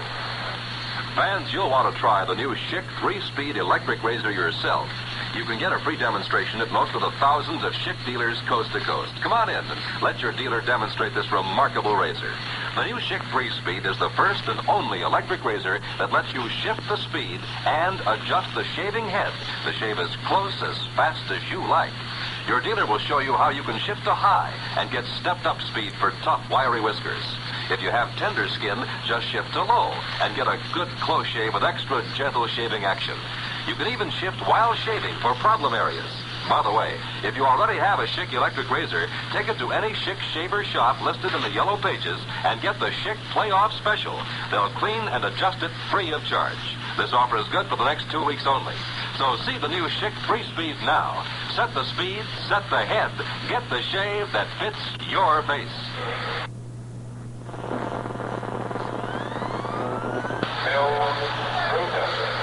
Fans, you'll want to try the new Schick 3-speed electric razor yourself. You can get a free demonstration at most of the thousands of Schick dealers coast to coast. Come on in and let your dealer demonstrate this remarkable razor. The new Schick 3-speed is the first and only electric razor that lets you shift the speed and adjust the shaving head to shave as close, as fast as you like. Your dealer will show you how you can shift to high and get stepped-up speed for tough, wiry whiskers. If you have tender skin, just shift to low and get a good close shave with extra gentle shaving action. You can even shift while shaving for problem areas. By the way, if you already have a Schick electric razor, take it to any Schick shaver shop listed in the yellow pages and get the Schick Playoff Special. They'll clean and adjust it free of charge. This offer is good for the next 2 weeks only. So see the new Schick 3-Speed now. Set the speed, set the head, get the shave that fits your face.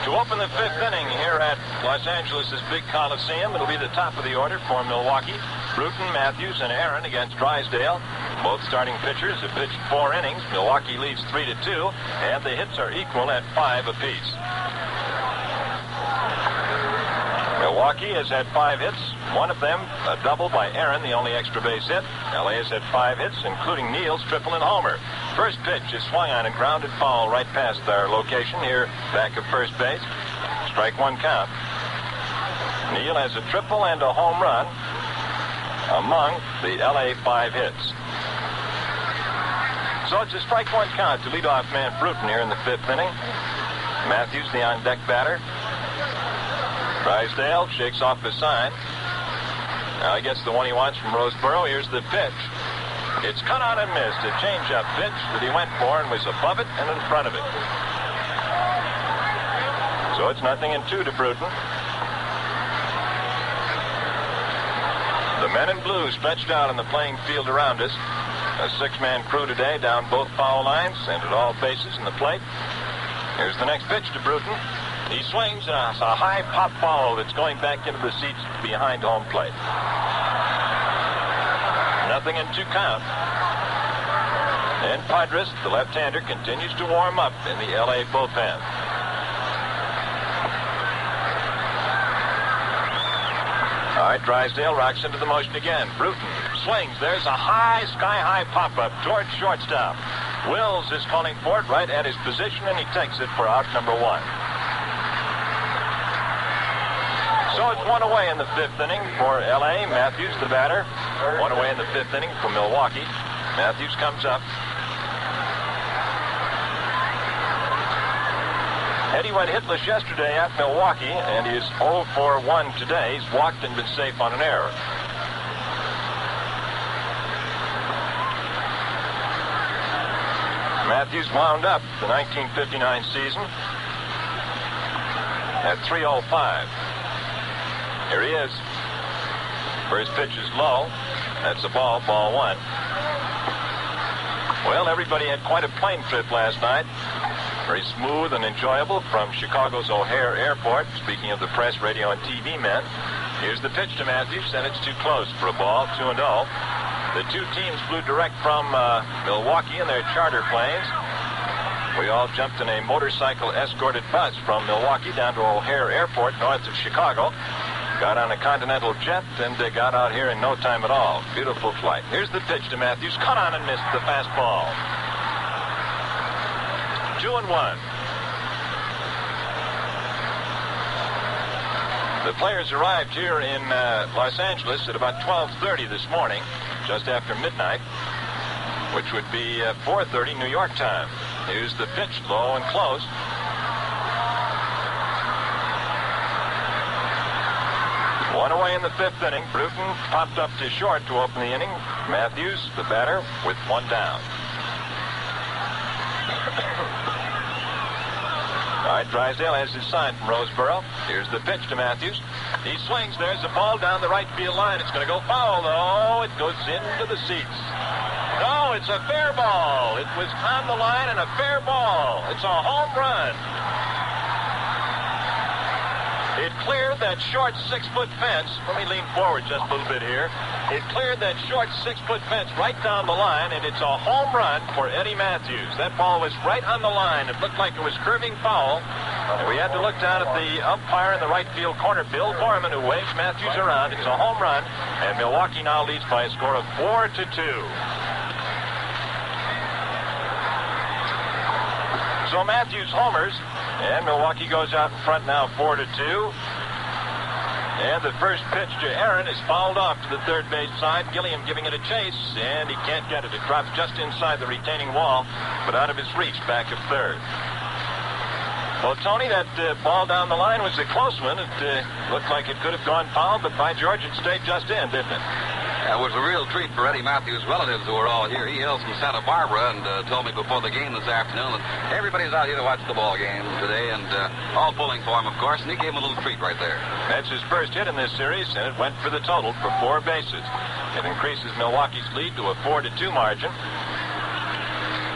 To open the fifth inning here at Los Angeles' big Coliseum, it'll be the top of the order for Milwaukee. Bruton, Matthews, and Aaron against Drysdale. Both starting pitchers have pitched 4 innings. Milwaukee leads 3-2, and the hits are equal at 5 apiece. Milwaukee has had 5 hits, one of them a double by Aaron, the only extra base hit. L.A. has had 5 hits, including Neal's triple and homer. First pitch is swung on and grounded foul right past our location here back of first base. Strike 1 count. Neal has a triple and a home run among the L.A. 5 hits. So it's a strike 1 count to leadoff man Bruton here in the 5th inning. Matthews, the on-deck batter. Drysdale shakes off his sign. Now he gets the one he wants from Roseboro. Here's the pitch. It's cut on and missed. A change-up pitch that he went for and was above it and in front of it. So it's 0-2 to Bruton. The men in blue stretched out on the playing field around us. A 6-man crew today down both foul lines and at all bases in the plate. Here's the next pitch to Bruton. He swings, and it's a high pop foul that's going back into the seats behind home plate. 0-2 count. And Padres, the left-hander, continues to warm up in the L.A. bullpen. All right, Drysdale rocks into the motion again. Bruton swings. There's a high, sky-high pop-up towards shortstop. Wills is calling for it right at his position, and he takes it for out number 1. So it's 1 away in the 5th inning for L.A. Matthews, the batter. 1 away in the 5th inning for Milwaukee. Matthews comes up. Eddie went hitless yesterday at Milwaukee, and he is 0 for 1 today. He's walked and been safe on an error. Matthews wound up the 1959 season at 305. Here he is. First pitch is low. That's a ball 1. Well, everybody had quite a plane trip last night. Very smooth and enjoyable from Chicago's O'Hare Airport. Speaking of the press, radio, and TV men. Here's the pitch to Matthews, and it's too close for a ball, 2-0. The two teams flew direct from Milwaukee in their charter planes. We all jumped in a motorcycle-escorted bus from Milwaukee down to O'Hare Airport, north of Chicago. Got on a Continental jet, and they got out here in no time at all. Beautiful flight. Here's the pitch to Matthews. Cut on and missed the fastball. 2-1. The players arrived here in Los Angeles at about 12:30 this morning, just after midnight, which would be 4:30 New York time. Here's the pitch, low and close. One away in the 5th inning. Bruton popped up to short to open the inning. Matthews, the batter, with 1 down. All right, Drysdale has his sign from Roseboro. Here's the pitch to Matthews. He swings. There's a ball down the right field line. It's going to go foul, though. It goes into the seats. No, it's a fair ball. It was on the line and a fair ball. It's a home run. It cleared that short 6-foot fence. Let me lean forward just a little bit here. It cleared that short 6-foot fence right down the line, and it's a home run for Eddie Matthews. That ball was right on the line. It looked like it was curving foul. And we had to look down at the umpire in the right field corner, Bill Gorman, who waves Matthews around. It's a home run, and Milwaukee now leads by a score of 4-2. So Matthews homers, and Milwaukee goes out in front now 4-2. And the first pitch to Aaron is fouled off to the third base side. Gilliam giving it a chase, and he can't get it. It drops just inside the retaining wall, but out of his reach back of third. Well, Tony, that ball down the line was a close one. It looked like it could have gone foul, but by George, it stayed just in, didn't it? Yeah, it was a real treat for Eddie Matthews' relatives who were all here. He hails from Santa Barbara and told me before the game this afternoon that everybody's out here to watch the ball game today and all pulling for him, of course, and he gave him a little treat right there. That's his first hit in this series, and it went for the total for 4 bases. It increases Milwaukee's lead to a 4-2 margin.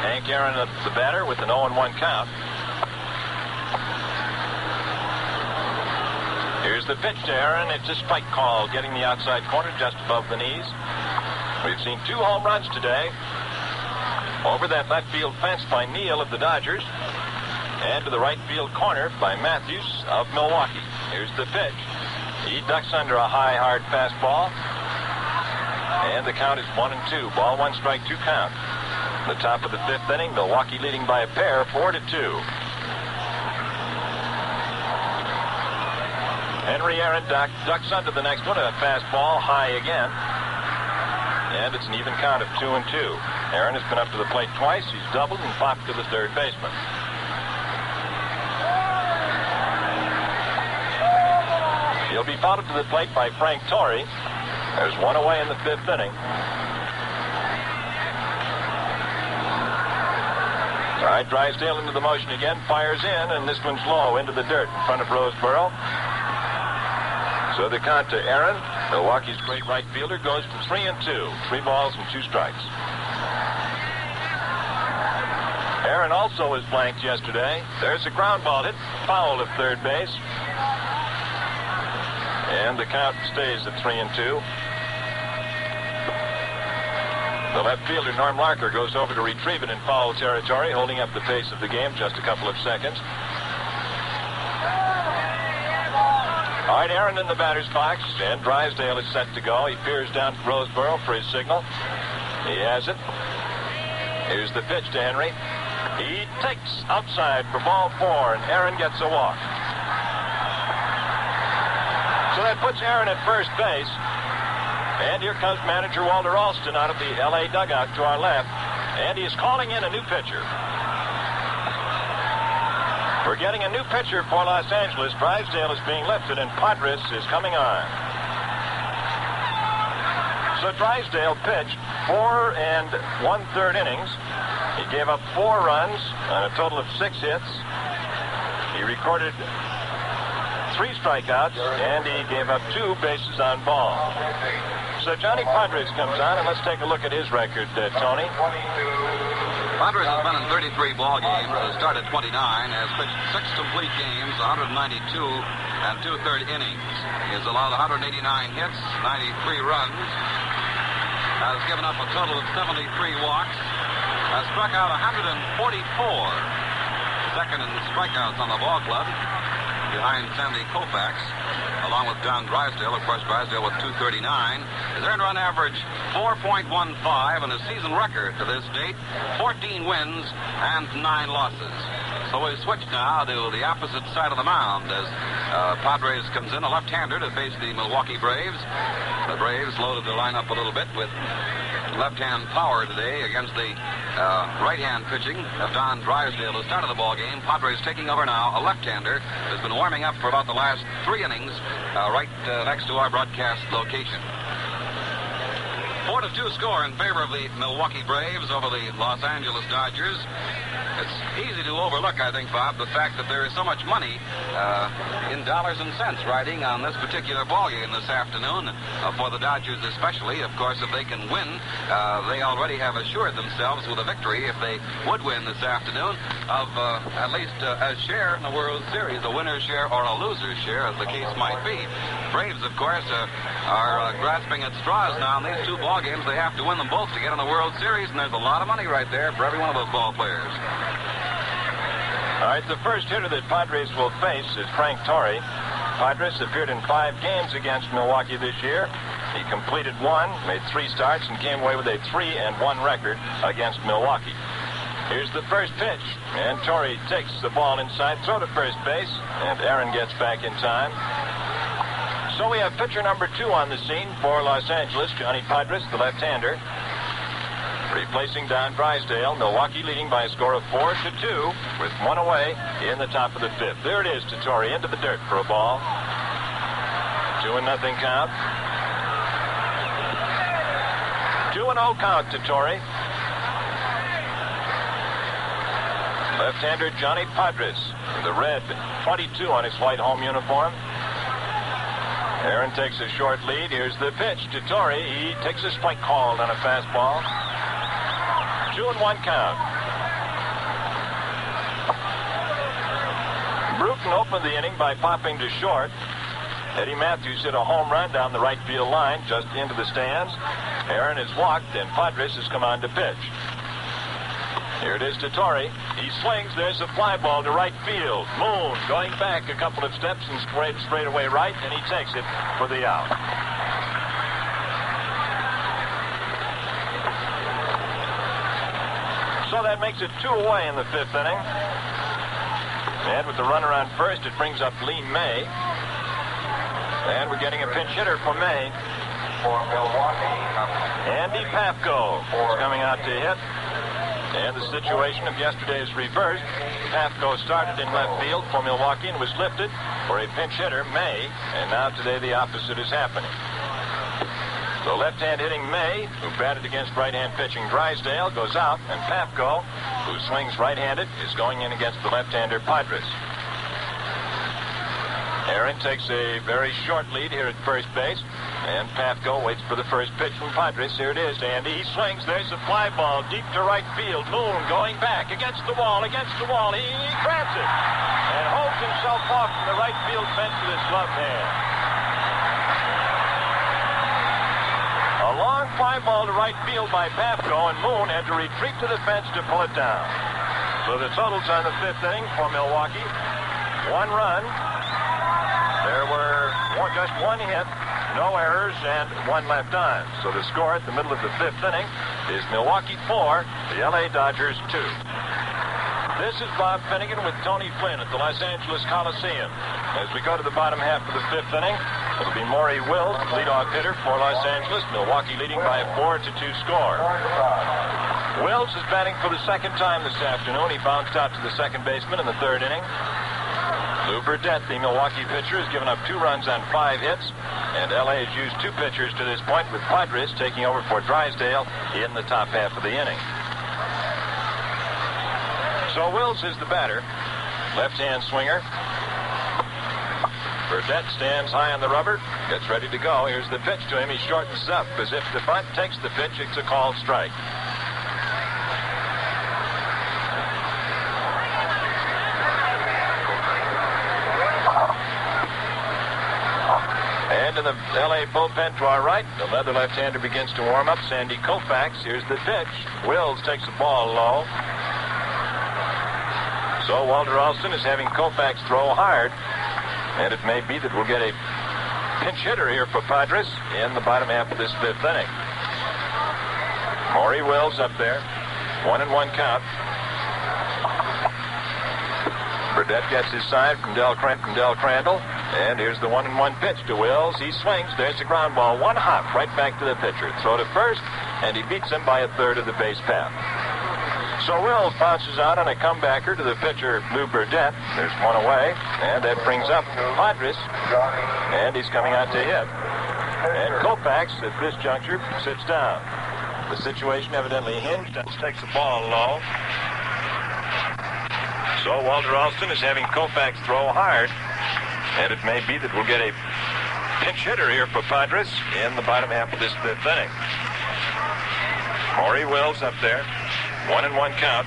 Hank Aaron, the batter, with an 0-1 count. Here's the pitch to Aaron. It's a strike call, getting the outside corner just above the knees. We've seen 2 home runs today. Over that left field fence by Neal of the Dodgers. And to the right field corner by Matthews of Milwaukee. Here's the pitch. He ducks under a high, hard fastball. And the count is 1-2. Ball 1, strike 2 count. The top of the 5th inning, Milwaukee leading by a pair, 4-2. Henry Aaron ducks under the next one, a fastball high again. And it's an even count of 2-2. Aaron has been up to the plate twice. He's doubled and popped to the third baseman. He'll be followed to the plate by Frank Torrey. There's one away in the 5th inning. All right, Drysdale into the motion again, fires in, and this one's low into the dirt in front of Roseboro. So the count to Aaron, Milwaukee's great right fielder, goes to 3-2. 3 balls and 2 strikes. Aaron also was blanked yesterday. There's a ground ball hit, foul at third base. And the count stays at 3-2. The left fielder, Norm Larker, goes over to retrieve it in foul territory, holding up the pace of the game just a couple of seconds. All right, Aaron in the batter's box, and Drysdale is set to go. He peers down to Roseboro for his signal. He has it. Here's the pitch to Henry. He takes outside for ball 4, and Aaron gets a walk. So that puts Aaron at first base. And here comes manager Walter Alston out of the L.A. dugout to our left. And he's calling in a new pitcher. We're getting a new pitcher for Los Angeles. Drysdale is being lifted, and Padres is coming on. So Drysdale pitched 4 1/3 innings. He gave up 4 runs on a total of 6 hits. He recorded 3 strikeouts, and he gave up 2 bases on balls. So Johnny Padres comes on, and let's take a look at his record, Tony. Padres has been in 33 ball games, has started 29, has pitched 6 complete games, 192 and 2/3 innings. He has allowed 189 hits, 93 runs, has given up a total of 73 walks, has struck out 144, second in strikeouts on the ball club, behind Sandy Koufax, along with John Drysdale. Of course, Drysdale with 239. His earned run average 4.15, and his season record to this date 14 wins and 9 losses. So we switch now to the opposite side of the mound as Padres comes in, a left-hander to face the Milwaukee Braves. The Braves loaded the lineup a little bit with left-hand power today against the right-hand pitching of Don Drysdale who started the ball game. Padres taking over now, a left-hander who's been warming up for about the last 3 innings right next to our broadcast location. 4-2 score in favor of the Milwaukee Braves over the Los Angeles Dodgers. It's easy to overlook, I think, Bob, the fact that there is so much money in dollars and cents riding on this particular ball game this afternoon for the Dodgers especially. Of course, if they can win, they already have assured themselves with a victory, if they would win this afternoon, of at least a share in the World Series, a winner's share or a loser's share, as the case might be. Braves, of course, are grasping at straws now in these 2 ball games. They have to win them both to get in the World Series, and there's a lot of money right there for every one of those ball players. All right, the first hitter that Padres will face is Frank Torrey. Padres appeared in 5 games against Milwaukee this year. He completed 1, made 3 starts, and came away with a 3-1 record against Milwaukee. Here's the first pitch, and Torrey takes the ball inside, throw to first base, and Aaron gets back in time. So we have pitcher number 2 on the scene for Los Angeles, Johnny Padres, the left-hander. Replacing Don Drysdale, Milwaukee leading by a score of 4-2 with 1 away in the top of the 5th. There it is to Torrey into the dirt for a ball. 2-0 count. 2-0 count to Torrey. Left-hander Johnny Padres, the red 22 on his white home uniform. Aaron takes a short lead. Here's the pitch to Torrey. He takes a strike called on a fastball. 2-1 count. Bruton opened the inning by popping to short. Eddie Matthews hit a home run down the right field line just into the stands. Aaron is walked, and Padres has come on to pitch. Here it is to Torrey. He swings. There's a fly ball to right field. Moon going back a couple of steps and straight away right, and he takes it for the out. So that makes it 2 away in the 5th inning. And with the runner on first, it brings up Lee May. And we're getting a pinch hitter for May. For Milwaukee, Andy Pafko is coming out to hit. And the situation of yesterday is reversed. Pafko started in left field for Milwaukee and was lifted for a pinch hitter, May. And now today the opposite is happening. So left-hand hitting May, who batted against right-hand pitching Drysdale, goes out. And Pafko, who swings right-handed, is going in against the left-hander Padres. Aaron takes a very short lead here at first base. And Pafko waits for the first pitch from Padres. Here it is to Andy. He swings. There's a fly ball deep to right field. Moon going back against the wall. He grabs it and holds himself off from the right field fence with his gloved hand. A long fly ball to right field by Pafko, and Moon had to retreat to the fence to pull it down. So the totals on the 5th inning for Milwaukee: 1 run. There were just 1 hit. No errors, and 1 left on. So the score at the middle of the 5th inning is Milwaukee 4, the L.A. Dodgers 2. This is Bob Finnegan with Tony Flynn at the Los Angeles Coliseum. As we go to the bottom half of the 5th inning, it'll be Maury Wills, leadoff hitter for Los Angeles. Milwaukee leading by a 4-2 score. Wills is batting for the 2nd time this afternoon. He bounced out to the second baseman in the 3rd inning. Lou Burdett, the Milwaukee pitcher, has given up 2 runs on 5 hits. And L.A. has used 2 pitchers to this point, with Padres taking over for Drysdale in the top half of the inning. So Wills is the batter. Left-hand swinger. Burdett stands high on the rubber, gets ready to go. Here's the pitch to him. He shortens up as if the bunt takes the pitch. It's a called strike. And in the L.A. bullpen to our right, another left-hander begins to warm up. Sandy Koufax. Here's the pitch. Wills takes the ball low. So Walter Alston is having Koufax throw hard. And it may be that we'll get a pinch hitter here for Padres in the bottom half of this 5th inning. Maury Wills up there. 1-1 count. Burdett gets his side from Del Crandall. And here's the 1-1 pitch to Wills. He swings. There's the ground ball. 1 hop right back to the pitcher. Throw to first, and he beats him by a 1/3 of the base path. So Wills bounces out on a comebacker to the pitcher, Lou Burdett. There's 1 away, and that brings up Padres. And he's coming out to hit. And Koufax, at this juncture, sits down. The situation evidently hinged and takes the ball low. So Walter Alston is having Koufax throw hard. And it may be that we'll get a pinch hitter here for Padres in the bottom half of this 5th inning. Maury Wills up there. 1-1 count.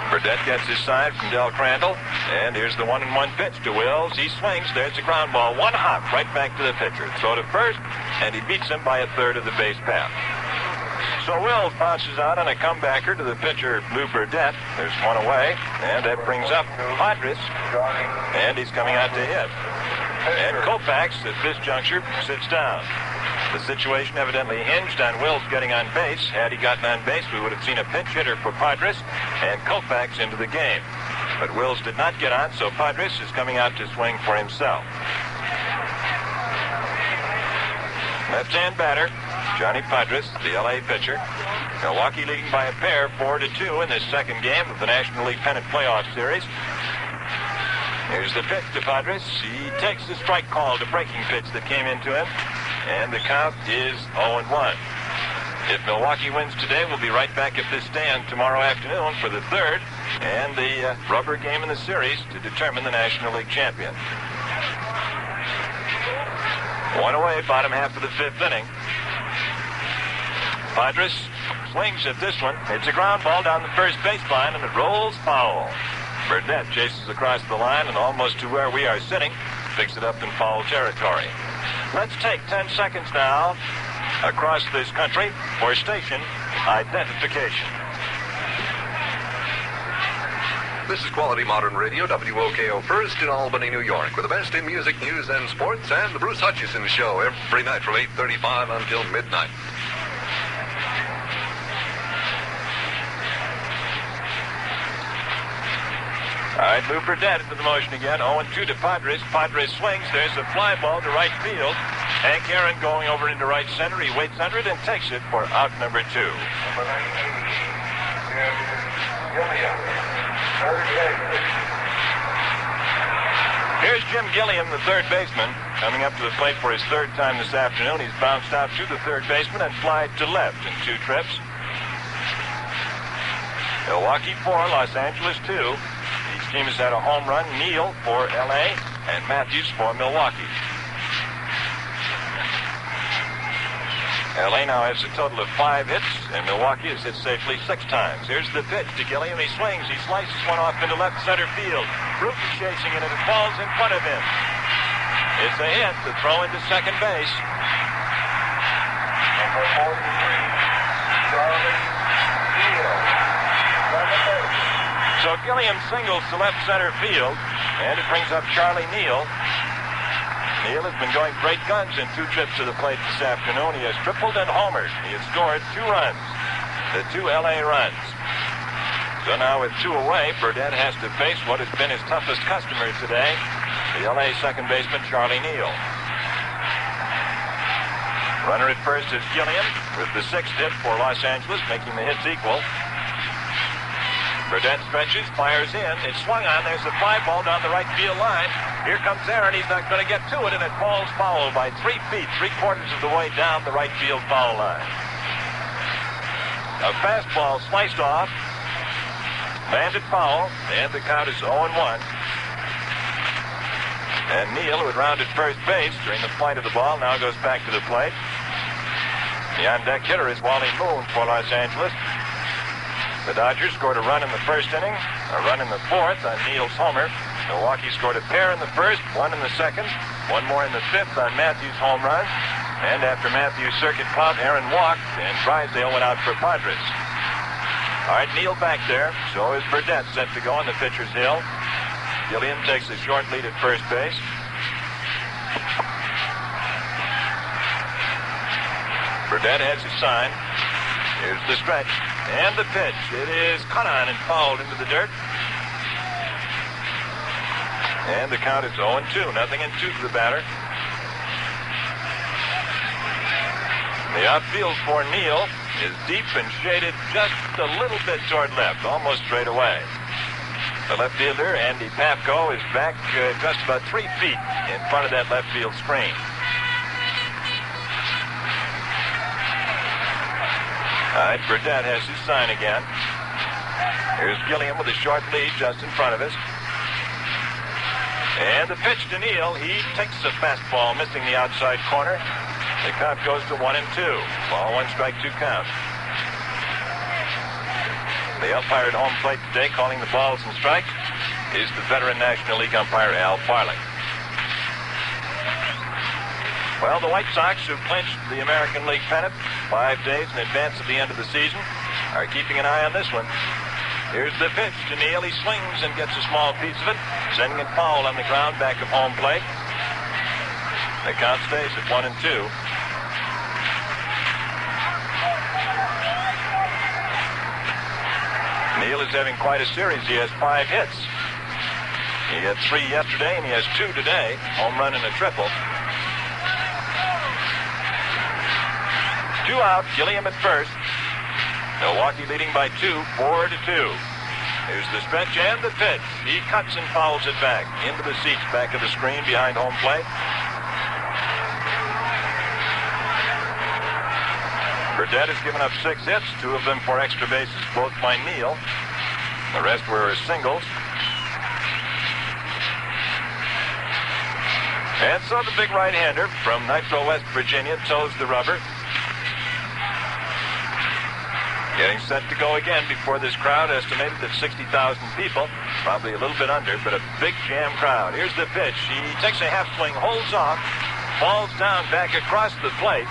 Burdett gets his side from Del Crandall. And here's the 1-1 pitch to Wills. He swings. There's the ground ball. 1 hop right back to the pitcher. Throw to first, and he beats him by a 1/3 of the base path. So Wills bounces out on a comebacker to the pitcher, Lou Burdett. There's 1 away, and that brings up Padres. And he's coming out to hit. And Koufax, at this juncture, sits down. The situation evidently hinged on Wills getting on base. Had he gotten on base, we would have seen a pinch hitter for Padres and Koufax into the game. But Wills did not get on, so Padres is coming out to swing for himself. Left-hand batter, Johnny Padres, the L.A. pitcher. Milwaukee leading by a pair, 4-2 in this 2nd game of the National League Pennant Playoff Series. Here's the pitch to Padres. He takes the strike call, the breaking pitch that came into him. and the count is 0-1. If Milwaukee wins today, we'll be right back at this stand tomorrow afternoon for the third and the rubber game in the series to determine the National League champion. One away, bottom half of the fifth inning. Padres swings at this one. It's a ground ball down the first baseline, and it rolls foul. Burnett chases across the line and almost to where we are sitting, picks it up in foul territory. Let's take 10 seconds now across this country for station identification. This is Quality Modern Radio, WOKO First in Albany, New York, with the best in music, news, and sports, and the Bruce Hutchison Show every night from 8:35 until midnight. All right, Lou Burnett into the motion again. 0-2 to Padres. Padres swings. There's a fly ball to right field. Hank Aaron going over into right center. He waits under it and takes it for out number 2. Here's Jim Gilliam, the third baseman, coming up to the plate for his third time this afternoon. He's bounced out to the third baseman and flied to left in 2 trips. Milwaukee 4, Los Angeles 2. Each team has had a home run. Neal for L.A. and Matthews for Milwaukee. L.A. now has a total of 5 hits, and Milwaukee has hit safely 6 times. Here's the pitch to Gilliam. He swings. He slices one off into left center field. Root is chasing it, and it falls in front of him. It's a hit. The throw into second base. Number 43, Charlie Neal. So Gilliam singles to left center field, and it brings up Charlie Neal. Neal has been going great guns in 2 trips to the plate this afternoon. He has tripled and homered. He has scored 2 runs, the 2 L.A. runs. So now with 2 away, Burnett has to face what has been his toughest customer today, the L.A. second baseman, Charlie Neal. Runner at first is Gilliam with the 6th hit for Los Angeles, making the hits equal. Burnett stretches, fires in. It's swung on. There's a fly ball down the right field line. Here comes Aaron. He's not going to get to it, and it falls foul by 3 feet, 3/4 of the way down the right field foul line. A fastball sliced off, banded foul, and the count is 0-1. And Neal, who had rounded first base during the flight of the ball, now goes back to the plate. The on-deck hitter is Wally Moon for Los Angeles. The Dodgers scored a run in the first inning, a run in the fourth on Neal's homer. Milwaukee scored a pair in the first, 1 in the second, 1 more in the fifth on Matthews' home run. And after Matthews' circuit count, Aaron walked, and Drysdale went out for Padres. All right, Neal back there. So is Burnett set to go on the pitcher's hill. Gilliam takes a short lead at first base. Burnett has his sign. Here's the stretch. And the pitch. It is cut on and fouled into the dirt. And the count is 0-2. 0-2 to the batter. The outfield for Neal is deep and shaded just a little bit toward left, almost straight away. The left fielder, Andy Papko, is back just about 3 feet in front of that left field screen. All right, Burnett has his sign again. Here's Gilliam with a short lead just in front of us. And the pitch to Neal. He takes a fastball, missing the outside corner. The count goes to 1-2. Ball 1, strike 2 count. The umpire at home plate today calling the balls and strikes is the veteran National League umpire Al Farley. Well, the White Sox, who clinched the American League pennant 5 days in advance of the end of the season, are keeping an eye on this one. Here's the pitch to Neal. He swings and gets a small piece of it, sending it foul on the ground back of home plate. The count stays at 1-2. Neal is having quite a series. He has 5 hits. He had 3 yesterday, and he has 2 today. Home run and a triple. 2 out, Gilliam at first. Milwaukee leading by 2, 4-2. Here's the stretch and the pitch. He cuts and fouls it back into the seats back of the screen behind home plate. Burdett has given up 6 hits, 2 of them for extra bases, both by Neal. The rest were singles. And so the big right-hander from Nitro, West Virginia, toes the rubber. Getting set to go again before this crowd, estimated at 60,000 people. Probably a little bit under, but a big jam crowd. Here's the pitch. He takes a half swing, holds off, falls down back across the plate.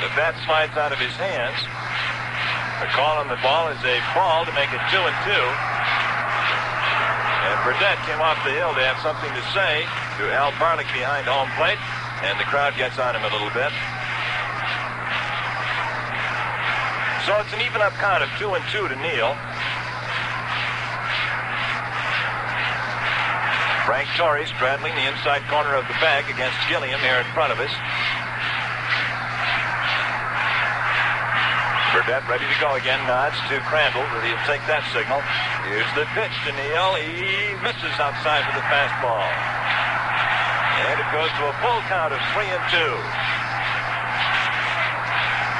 The bat slides out of his hands. The call on the ball is a ball to make it 2-2. And Burdett came off the hill to have something to say to Al Barlick behind home plate, and the crowd gets on him a little bit. So it's an even up count of 2-2 to Neal. Frank Torrey straddling the inside corner of the bag against Gilliam here in front of us. Burdett ready to go again, nods to Crandall that he'll take that signal. Here's the pitch to Neal. He misses outside with the fastball. And it goes to a full count of 3-2.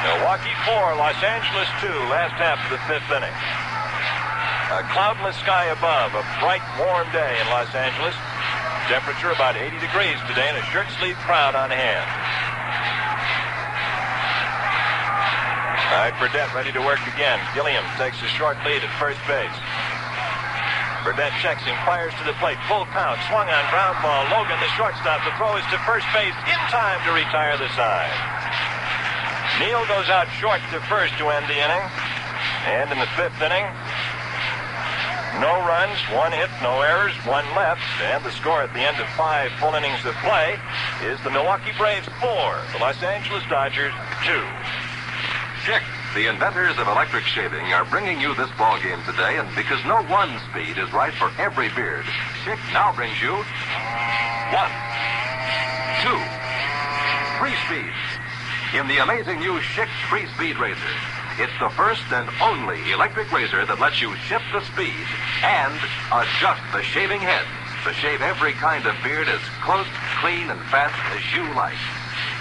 Milwaukee 4, Los Angeles 2, last half of the 5th inning. A cloudless sky above, a bright, warm day in Los Angeles. Temperature about 80 degrees today and a shirt-sleeve crowd on hand. All right, Burdett ready to work again. Gilliam takes a short lead at first base. Burdett checks him, fires to the plate, full count, swung on ground ball. Logan, the shortstop, the throw is to first base in time to retire the side. Neal goes out short to first to end the inning. And in the 5th inning, no runs, 1 hit, no errors, 1 left. And the score at the end of 5 full innings of play is the Milwaukee Braves 4, the Los Angeles Dodgers 2. Schick, the inventors of electric shaving, are bringing you this ball game today, and because no one speed is right for every beard, Schick now brings you 1, 2, 3 speeds. In the amazing new Schick 3-Speed Razor. It's the first and only electric razor that lets you shift the speed and adjust the shaving head to shave every kind of beard as close, clean, and fast as you like.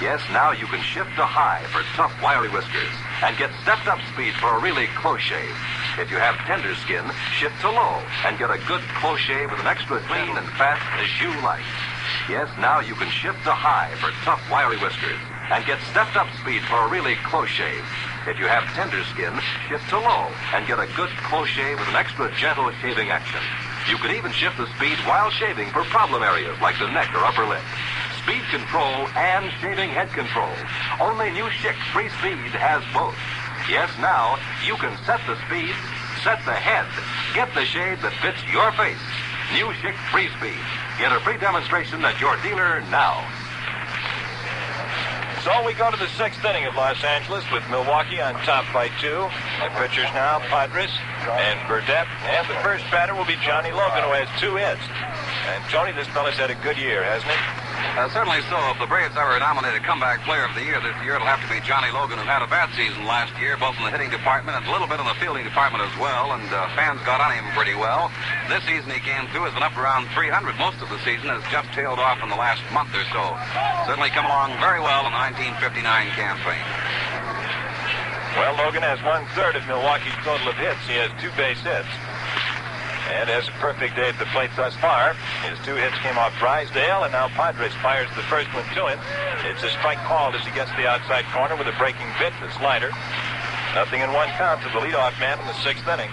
Yes, now you can shift to high for tough, wiry whiskers and get stepped-up speed for a really close shave. If you have tender skin, shift to low and get a good close shave with an extra clean and fast as you like. Yes, now you can shift to high for tough, wiry whiskers and get stepped-up speed for a really close shave. If you have tender skin, shift to low and get a good close shave with an extra gentle shaving action. You can even shift the speed while shaving for problem areas like the neck or upper lip. Speed control and shaving head control. Only new Schick 3-Speed has both. Yes, now you can set the speed, set the head, get the shade that fits your face. New Schick 3-Speed. Get a free demonstration at your dealer now. So we go to the 6th inning of Los Angeles with Milwaukee on top by 2. The pitchers now, Padres and Burdett. And the first batter will be Johnny Logan, who has 2 hits. And Tony, this fella's had a good year, hasn't he? Certainly so. If the Braves ever nominated Comeback Player of the Year this year, it'll have to be Johnny Logan, who had a bad season last year, both in the hitting department and a little bit in the fielding department as well, and fans got on him pretty well. This season he came through, has been up around 300 most of the season, has just tailed off in the last month or so. Certainly come along very well in the 1959 campaign. Well, Logan has 1/3 of Milwaukee's total of hits. He has 2 base hits. And has a perfect day at the plate thus far. His 2 hits came off Drysdale, and now Padres fires the first one to him. It's a strike called as he gets the outside corner with a breaking pitch, the slider. 0-1 count to the leadoff man in the 6th inning.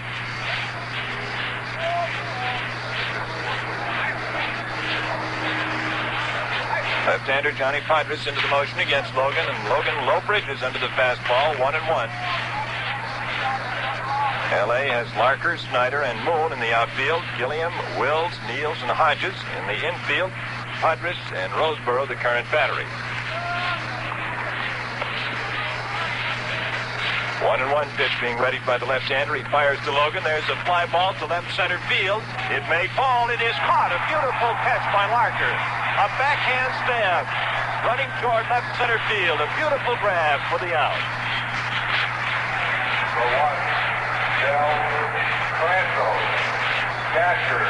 Left-hander Johnny Padres into the motion against Logan, and Logan low bridges under the fastball, 1-1. L.A. has Larker, Snyder, and Moon in the outfield. Gilliam, Wills, Niels, and Hodges in the infield. Padres and Roseboro, the current battery. 1-1 pitch being readied by the left-hander. He fires to Logan. There's a fly ball to left center field. It may fall. It is caught. A beautiful catch by Larker. A backhand stab. Running toward left center field. A beautiful grab for the out. So what? Crandall, catcher.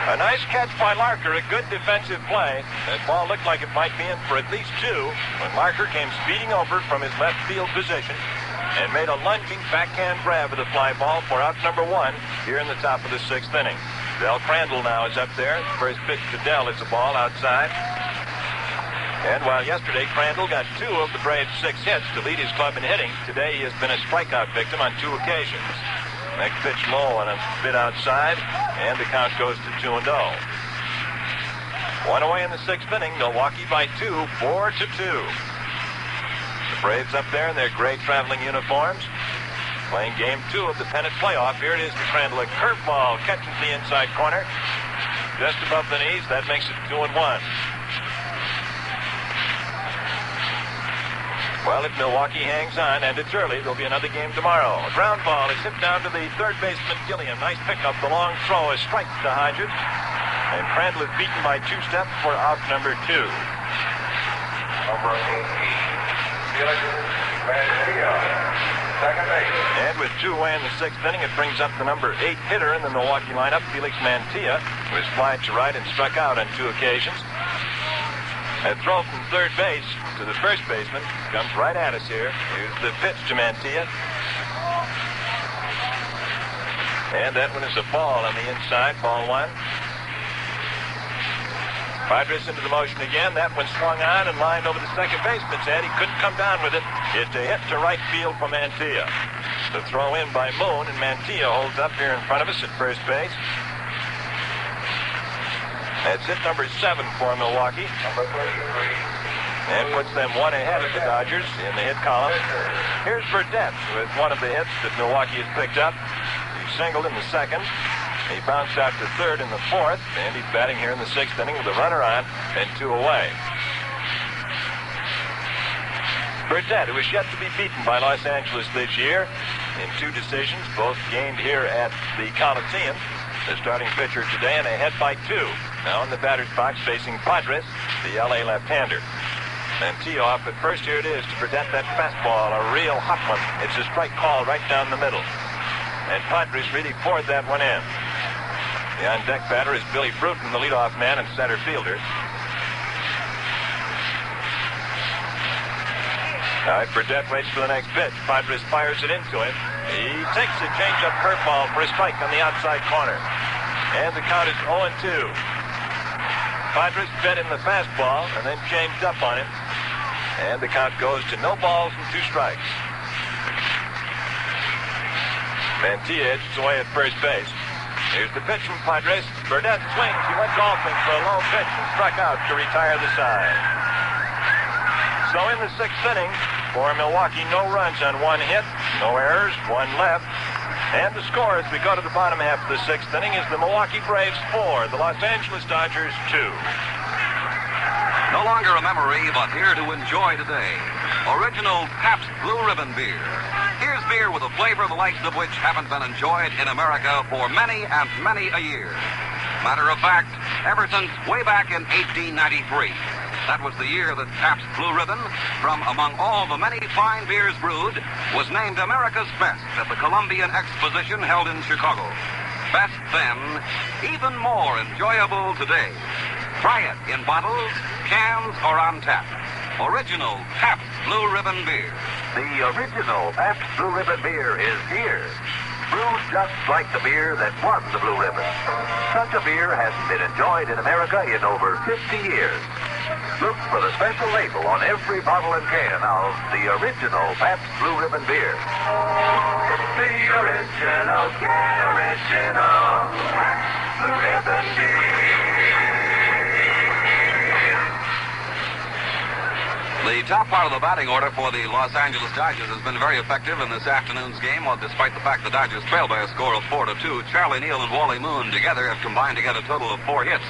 A nice catch by Larker, a good defensive play. That ball looked like it might be in for at least two when Larker came speeding over from his left field position and made a lunging backhand grab of the fly ball for out number one here in the top of the sixth inning. Del Crandall now is up there. First pitch to Del is a ball outside. And while yesterday Crandall got 2 of the Braves' 6 hits to lead his club in hitting, today he has been a strikeout victim on 2 occasions. Next pitch low and a bit outside, and the count goes to 2-0. One away in the sixth inning, Milwaukee by 2, 4-2. The Braves up there in their gray traveling uniforms, playing game 2 of the pennant playoff. Here it is to Crandall, a curveball catches the inside corner, just above the knees. That makes it 2-1. Well, if Milwaukee hangs on, and it's early, there'll be another game tomorrow. A ground ball is hit down to the third baseman, Gilliam. Nice pickup. The long throw is strike to Hodges. And Crandall is beaten by 2 steps for out number 2. Number 18, Felix, Mantilla, second base. And with 2 away in the sixth inning, it brings up the number 8 hitter in the Milwaukee lineup, Felix Mantilla, who has flied to right and struck out on 2 occasions. A throw from third base to the first baseman comes right at us here. Here's the pitch to Mantilla. And that one is a ball on the inside, ball 1. Padres into the motion again. That one swung on and lined over the second baseman's head. He couldn't come down with it. It's a hit to right field for Mantilla. The throw in by Moon, and Mantilla holds up here in front of us at first base. That's hit number 7 for Milwaukee. Number 33. And puts them 1 ahead of the Dodgers in the hit column. Here's Burdette with one of the hits that Milwaukee has picked up. He singled in the second. He bounced out to third in the fourth, and he's batting here in the sixth inning with a runner on and 2 away. Burdette, who is yet to be beaten by Los Angeles this year in 2 decisions, both gained here at the Coliseum. The starting pitcher today, and ahead by 2. Now in the batter's box facing Padres, the L.A. left-hander. Mantilla off at first. Here it is to Burdette, that fastball, a real hot one. It's a strike call right down the middle. And Padres really poured that one in. The on-deck batter is Billy Bruton, the leadoff man and center fielder. All right, Burdette waits for the next pitch. Padres fires it into him. He takes a change-up curveball for a strike on the outside corner. And the count is 0-2. Padres fed him the fastball and then changed up on him. And the count goes to no balls and 2 strikes. Mantilla edges away at first base. Here's the pitch from Padres. Burdette swings. He went golfing for a low pitch and struck out to retire the side. So in the sixth inning, for Milwaukee, no runs on 1 hit, no errors, 1 left. And the score as we go to the bottom half of the sixth inning is the Milwaukee Braves 4, the Los Angeles Dodgers 2. No longer a memory, but here to enjoy today. Original Pabst Blue Ribbon beer. Here's beer with a flavor the likes of which haven't been enjoyed in America for many and many a year. Matter of fact, ever since way back in 1893. That was the year that Pabst Blue Ribbon, from among all the many fine beers brewed, was named America's Best at the Columbian Exposition held in Chicago. Best then, even more enjoyable today. Try it in bottles, cans, or on tap. Original Pabst Blue Ribbon beer. The original Pabst Blue Ribbon beer is here. Brewed just like the beer that won the Blue Ribbon. Such a beer hasn't been enjoyed in America in over 50 years. Look for the special label on every bottle and can of the original Pabst Blue Ribbon beer. The original Blue Ribbon beer. The top part of the batting order for the Los Angeles Dodgers has been very effective in this afternoon's game. Well, despite the fact the Dodgers trailed by a score of 4-2, Charlie Neal and Wally Moon together have combined to get a total of 4 hits.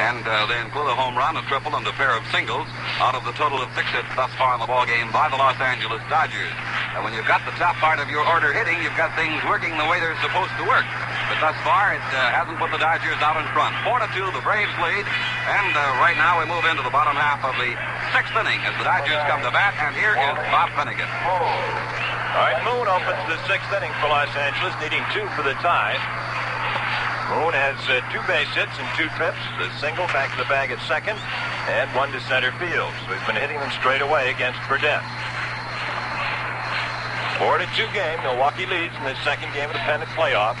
And they include a home run, a triple, and a pair of singles out of the total of 6 hits thus far in the ballgame by the Los Angeles Dodgers. And when you've got the top part of your order hitting, you've got things working the way they're supposed to work. But thus far, it hasn't put the Dodgers out in front. 4-2, the Braves lead. And right now we move into the bottom half of the sixth inning as the Dodgers come to bat. And here is Bob Finnegan. All right, Moon opens the sixth inning for Los Angeles, needing 2 for the tie. Moon has 2 base hits and 2 trips, a single back in the bag at second, and 1 to center field. So he's been hitting them straight away against Burdett. 4-2 game. Milwaukee leads in the second game of the pennant playoff.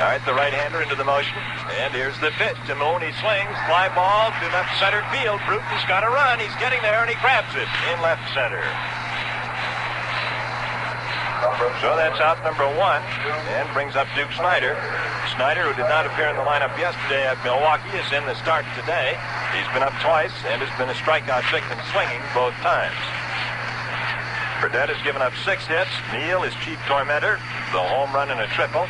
All right, the right-hander into the motion. And here's the pitch to Moon. He swings. Fly ball to left center field. Bruton's got to run. He's getting there, and he grabs it in left center. So that's out number 1, and brings up Duke Snyder. Snyder, who did not appear in the lineup yesterday at Milwaukee, is in the start today. He's been up twice and has been a strikeout victim swinging both times. Burdett has given up 6 hits. Neal is chief tormentor, the home run and a triple.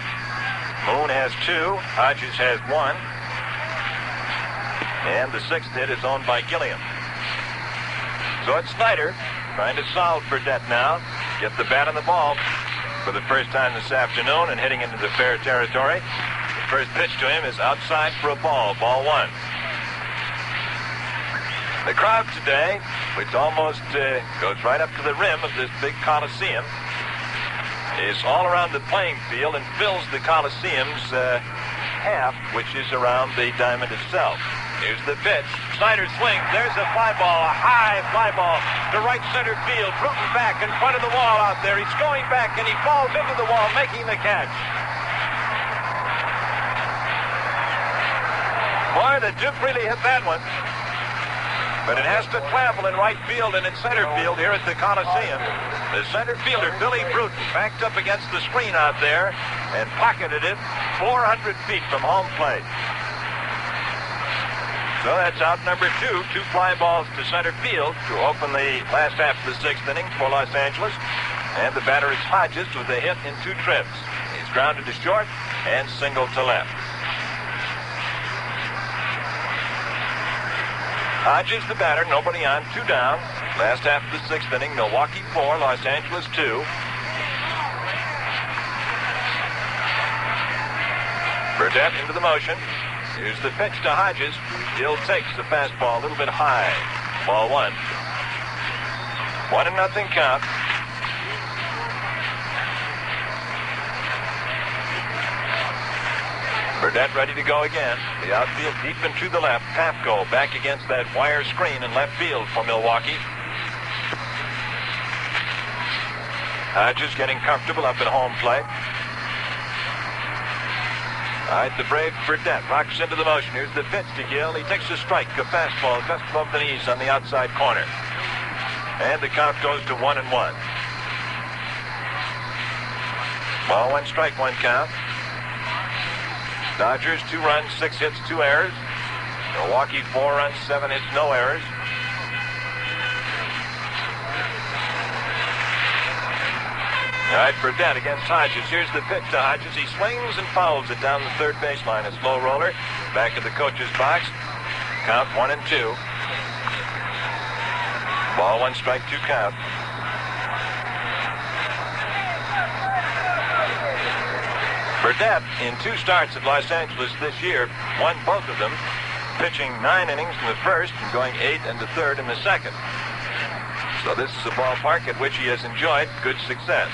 Moon has 2. Hodges has 1. And the 6th hit is owned by Gilliam. So it's Snyder trying to solve Burdett now. Get the bat on the ball for the first time this afternoon and hitting into the fair territory. The first pitch to him is outside for a ball. Ball 1. The crowd today, which almost goes right up to the rim of this big Coliseum, is all around the playing field and fills the Coliseum's half, which is around the diamond itself. Here's the pitch. Snyder swings. There's a fly ball, a high fly ball to right center field. Bruton back in front of the wall out there. He's going back, and he falls into the wall, making the catch. Boy, the Duke really hit that one. But it has to travel in right field and in center field here at the Coliseum. The center fielder, Billy Bruton, backed up against the screen out there and pocketed it 400 feet from home plate. So that's out number 2. 2 fly balls to center field to open the last half of the 6th inning for Los Angeles. And the batter is Hodges with a hit in 2 trips. He's grounded to short and single to left. Hodges the batter, nobody on, 2 down. Last half of the 6th inning, Milwaukee 4, Los Angeles 2. Burdett into the motion. Here's the pitch to Hodges. Gil takes the fastball a little bit high. Ball 1. 1-0 count. Burdett ready to go again. The outfield deep and to the left. Pafko back against that wire screen in left field for Milwaukee. Hodges getting comfortable up at home plate. All right, the brave Burdett rocks into the motion. Here's the pitch to Gil. He takes a strike, a fastball just above the knees on the outside corner. And the count goes to 1-1. Ball 1 strike 1 count. Dodgers 2 runs, 6 hits, 2 errors. Milwaukee 4 runs, 7 hits, no errors. All right, Burdett against Hodges. Here's the pitch to Hodges. He swings and fouls it down the third baseline. A slow roller. Back to the coach's box. Count 1-2. Ball 1 strike 2 count. Burdett, in 2 starts at Los Angeles this year, won both of them, pitching 9 innings in the first and going 8 in the third in the second. So this is a ballpark at which he has enjoyed good success.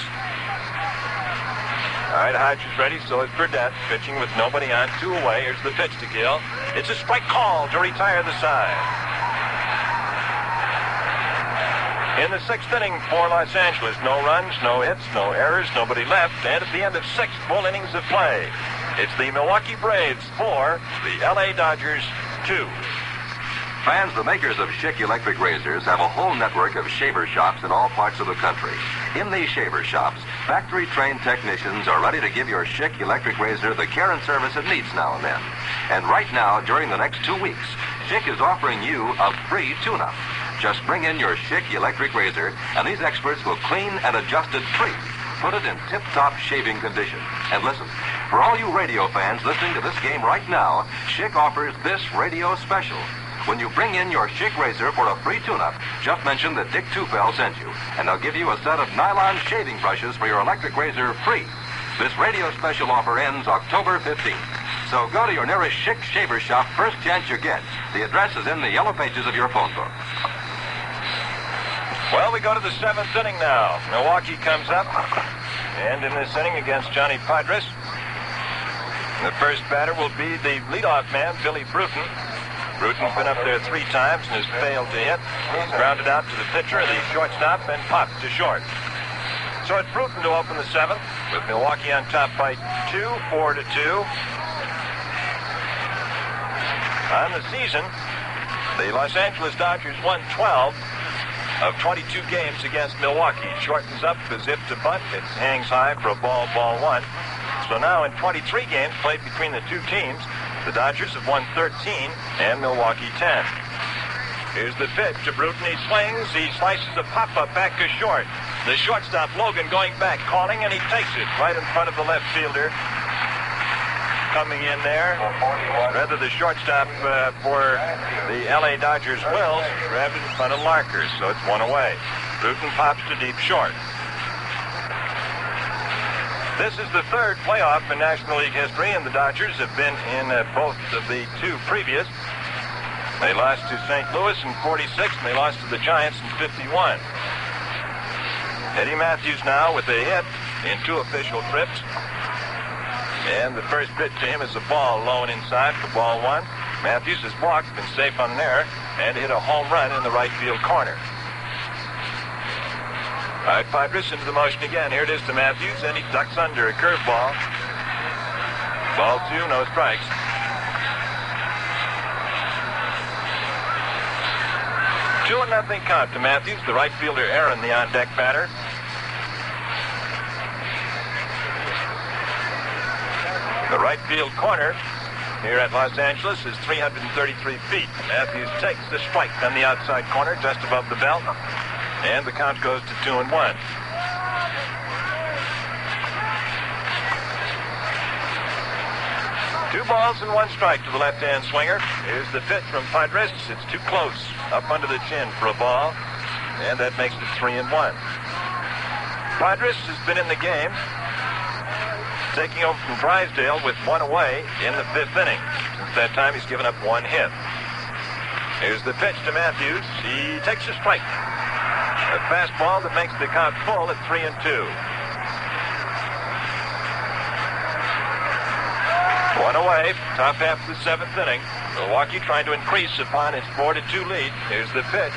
All right, Hodges ready, so is Burdett, pitching with nobody on, 2 away. Here's the pitch to Gil. It's a strike call to retire the side. In the 6th inning for Los Angeles, no runs, no hits, no errors, nobody left, and at the end of 6 full innings of play, it's the Milwaukee Braves 4, the L.A. Dodgers 2. Fans, the makers of Schick electric razors have a whole network of shaver shops in all parts of the country. In these shaver shops, factory-trained technicians are ready to give your Schick electric razor the care and service it needs now and then. And right now, during the next 2 weeks, Schick is offering you a free tune-up. Just bring in your Schick electric razor, and these experts will clean and adjust it free. Put it in tip-top shaving condition. And listen, for all you radio fans listening to this game right now, Schick offers this radio special. When you bring in your Schick razor for a free tune-up, just mention that Dick Tufel sent you, and they'll give you a set of nylon shaving brushes for your electric razor free. This radio special offer ends October 15th. So go to your nearest Schick shaver shop first chance you get. The address is in the yellow pages of your phone book. Well, we go to the 7th inning now. Milwaukee comes up, and in this inning against Johnny Padres, The first batter will be the leadoff man, Billy Bruton. Bruton's been up there 3 times and has failed to hit. He's grounded out to the pitcher, the shortstop, and popped to short. So it's Bruton to open the 7th, with Milwaukee on top by 2, 4-2. On the season, the Los Angeles Dodgers won 12 of 22 games against Milwaukee. Shortens up as if to bunt. It hangs high for a ball 1. So now in 23 games played between the two teams, the Dodgers have won 13 and Milwaukee 10. Here's the pitch to Bruton. He swings. He slices a pop-up back to short. The shortstop, Logan, going back, calling, and he takes it right in front of the left fielder. Coming in there, rather the shortstop for the L.A. Dodgers, Wills, grabbed it in front of Larker, so it's 1 away. Bruton pops to deep short. This is the 3rd playoff in National League history, and the Dodgers have been in both of the 2 previous. They lost to St. Louis in 46, and they lost to the Giants in 51. Eddie Matthews now with a hit in 2 official trips. And the first pitch to him is a ball low and inside for ball 1. Matthews has walked, been safe on an error, and hit a home run in the right field corner. All right, Padres into the motion again. Here it is to Matthews, and he ducks under a curveball. Ball 2, no strikes. Two 2-0 count to Matthews, the right fielder Aaron, the on-deck batter. The right field corner here at Los Angeles is 333 feet. Matthews takes the strike on the outside corner just above the belt, and the count goes to 2-1. 2 balls and 1 strike to the left-hand swinger. Here's the pitch from Padres. It's too close, up under the chin for a ball, and that makes it 3-1. Padres has been in the game, taking over from Drysdale with 1 away in the 5th inning. Since that time, he's given up 1 hit. Here's the pitch to Matthews. He takes a strike. A fastball that makes the count full at 3-2. One away, top half of the 7th inning. Milwaukee trying to increase upon its 4-2 lead. Here's the pitch.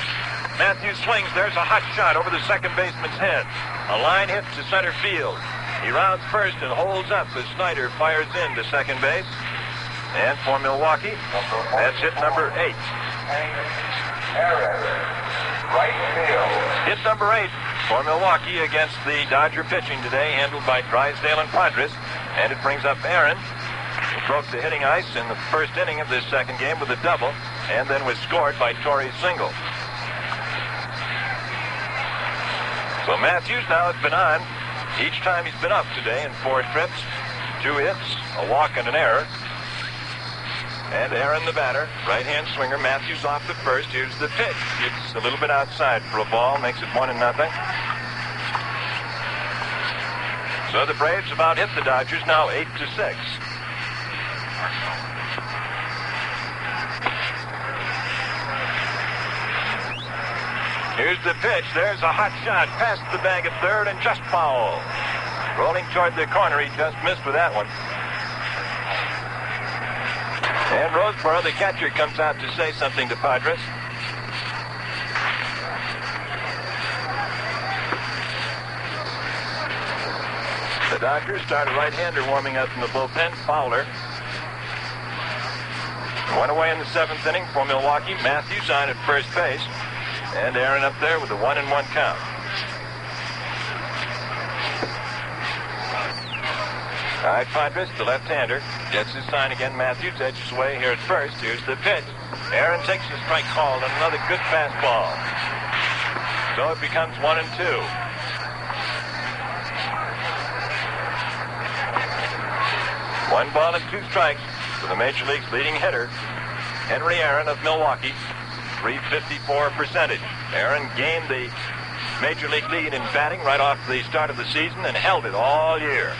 Matthews swings. There's a hot shot over the second baseman's head. A line hit to center field. He rounds first and holds up as Snyder fires in to second base. And for Milwaukee, that's hit number 8. Right field. Hit number 8 for Milwaukee against the Dodger pitching today, handled by Drysdale and Padres. And it brings up Aaron, who broke the hitting ice in the first inning of this second game with a double, and then was scored by Torrey's single. So Matthews now has been on each time he's been up today in 4 trips. 2 hits, a walk, and an error. And Aaron, the batter, right-hand swinger. Matthews off the first. Here's the pitch. It's a little bit outside for a ball. Makes it 1-0. So the Braves about hit the Dodgers now 8-6. Here's the pitch. There's a hot shot past the bag at third and just foul. Rolling toward the corner. He just missed with that one. And Roseboro, the catcher, comes out to say something to Padres. The Dodgers start a right-hander warming up in the bullpen. Fowler. 1 away in the 7th inning for Milwaukee. Matthews on at first base. And Aaron up there with a 1-1 count. All right, Padres, the left-hander, gets his sign again. Matthews edges away here at first. Here's the pitch. Aaron takes the strike call and another good fastball. So it becomes 1-2. One ball and 2 strikes for the Major League's leading hitter, Henry Aaron of Milwaukee. .354 percentage. Aaron gained the Major League lead in batting right off the start of the season and held it all year.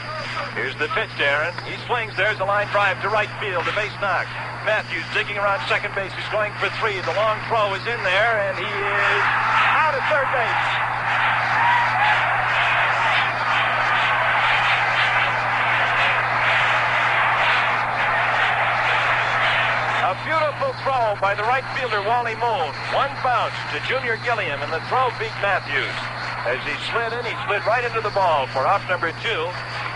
Here's the pitch to Aaron. He swings. There's a line drive to right field. A base knock. Matthews digging around second base. He's going for 3. The long throw is in there, and he is out at third base. A beautiful throw by the right fielder, Wally Moon. One bounce to Junior Gilliam, and the throw beat Matthews. As he slid in, he slid right into the ball for out number 2.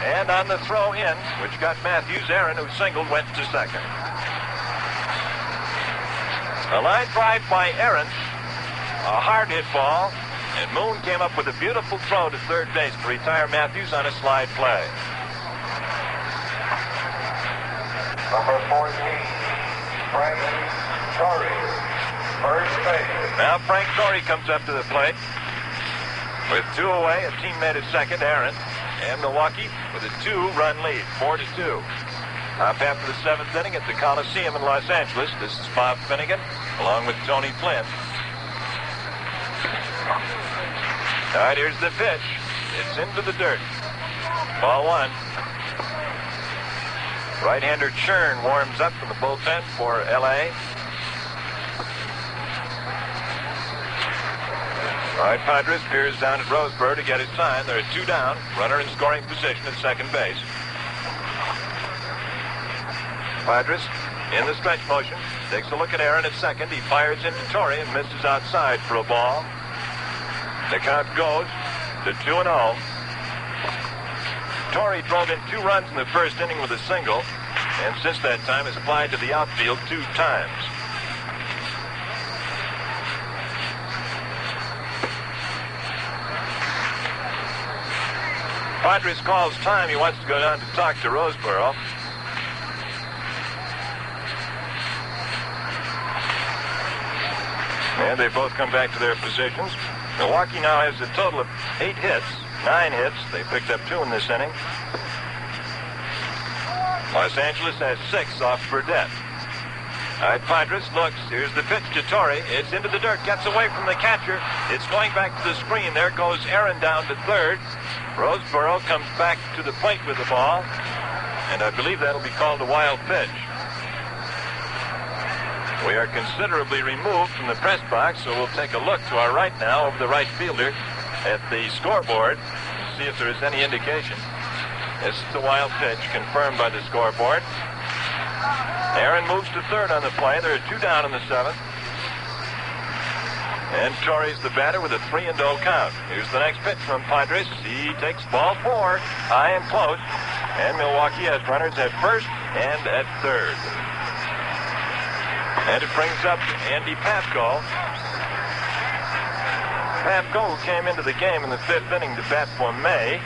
And on the throw in, which got Matthews, Aaron, who singled, went to second. A line drive by Aaron, a hard hit ball, and Moon came up with a beautiful throw to third base to retire Matthews on a slide play. Number 14, Frank Torrey, first base. Now Frank Torrey comes up to the plate. With 2 away, a teammate at second, Aaron. And Milwaukee with a 2-run lead, 4-2. Up after the 7th inning at the Coliseum in Los Angeles. This is Bob Finnegan, along with Tony Flynn. All right, here's the pitch. It's into the dirt. Ball 1. Right-hander Churn warms up from the bullpen for L.A. All right, Padres peers down at Roseboro to get his sign. There are 2 down. Runner in scoring position at second base. Padres in the stretch motion. Takes a look at Aaron at second. He fires into Torrey and misses outside for a ball. The count goes to 2-0. Torrey drove in 2 runs in the first inning with a single, and since that time has applied to the outfield 2 times. Padres calls time. He wants to go down to talk to Roseboro. And they both come back to their positions. Milwaukee now has a total of 8 hits, 9 hits. They picked up 2 in this inning. Los Angeles has 6 off Burdette. All right, Padres looks. Here's the pitch to Torrey. It's into the dirt. Gets away from the catcher. It's going back to the screen. There goes Aaron down to third. Roseboro comes back to the plate with the ball. And I believe that'll be called a wild pitch. We are considerably removed from the press box, so we'll take a look to our right now over the right fielder at the scoreboard to see if there is any indication. This is a wild pitch confirmed by the scoreboard. Aaron moves to third on the play. There are 2 down in the 7th. And Torrey's the batter with a 3-0 count. Here's the next pitch from Padres. He takes ball 4, high and close. And Milwaukee has runners at first and at third. And it brings up Andy Pafko. Pafko, who came into the game in the 5th inning to bat for May,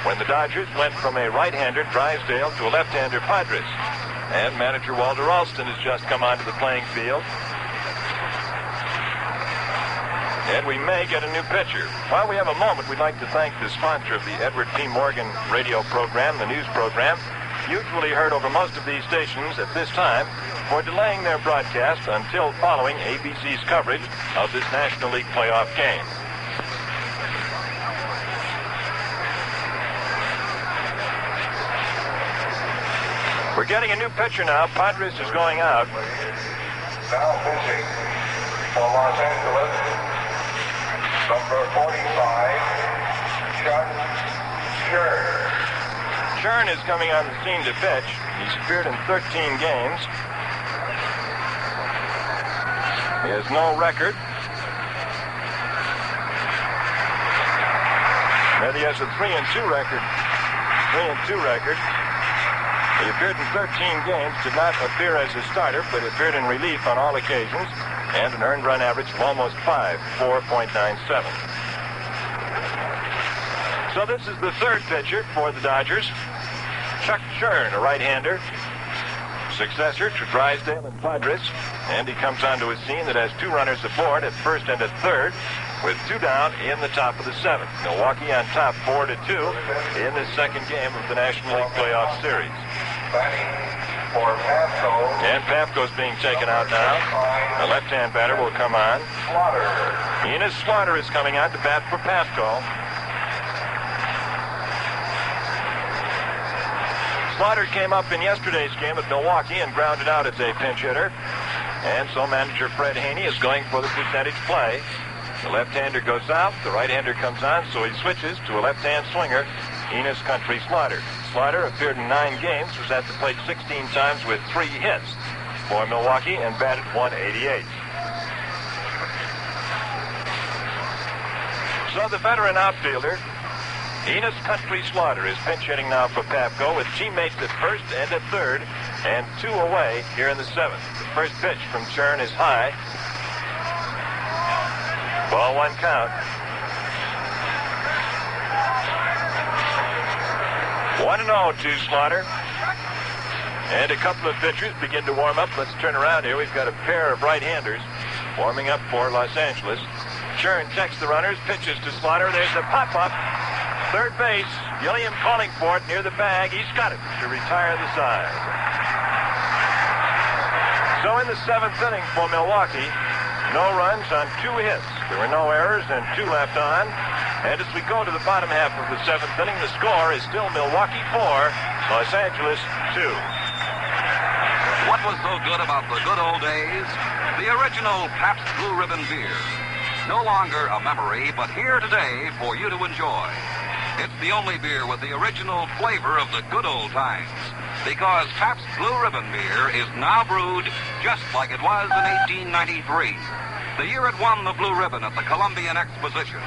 when the Dodgers went from a right-hander, Drysdale, to a left-hander, Padres. And manager Walter Alston has just come onto the playing field. And we may get a new pitcher. While we have a moment, we'd like to thank the sponsor of the Edward P. Morgan radio program, the news program, usually heard over most of these stations at this time, for delaying their broadcast until following ABC's coverage of this National League playoff game. We're getting a new pitcher now. Padres is going out. Now pitching for Los Angeles, number 45, Chuck Churn. Churn is coming on the scene to pitch. He's appeared in 13 games. He has no record. But he has a 3-2 record. 3-2 record. He appeared in 13 games, did not appear as a starter, but appeared in relief on all occasions, and an earned run average of almost 4.97. So this is the 3rd pitcher for the Dodgers. Chuck Churn, a right-hander, successor to Drysdale and Padres, and he comes onto a scene that has 2 runners aboard at first and at third, with 2 down in the top of the 7th. Milwaukee on top 4-2 in the 2nd game of the National League Playoff Series. For Pafko. And Pafko's being taken out now. A left-hand batter will come on. Enos Slaughter is coming out to bat for Pafko. Slaughter came up in yesterday's game at Milwaukee and grounded out as a pinch hitter. And so manager Fred Haney is going for the percentage play. The left-hander goes out, the right-hander comes on, so he switches to a left-hand swinger, Enos Country Slaughter. Slaughter appeared in 9 games, was at the plate 16 times with 3 hits. for Milwaukee and batted .188. So the veteran outfielder, Enos Country Slaughter, is pinch hitting now for Papco with teammates at first and at third and 2 away here in the 7th. The first pitch from Churn is high. Ball 1 count. 1-0 to Slaughter. And a couple of pitchers begin to warm up. Let's turn around here. We've got a pair of right-handers warming up for Los Angeles. Churn checks the runners, pitches to Slaughter. There's a pop-up. Third base. Gilliam calling for it near the bag. He's got it to retire the side. So in the 7th inning for Milwaukee, no runs on 2 hits. There were no errors and 2 left on. And as we go to the bottom half of the 7th inning, the score is still Milwaukee 4, Los Angeles 2. What was so good about the good old days? The original Pabst Blue Ribbon beer. No longer a memory, but here today for you to enjoy. It's the only beer with the original flavor of the good old times. Because Pabst Blue Ribbon beer is now brewed just like it was in 1893. The year it won the Blue Ribbon at the Columbian Exposition.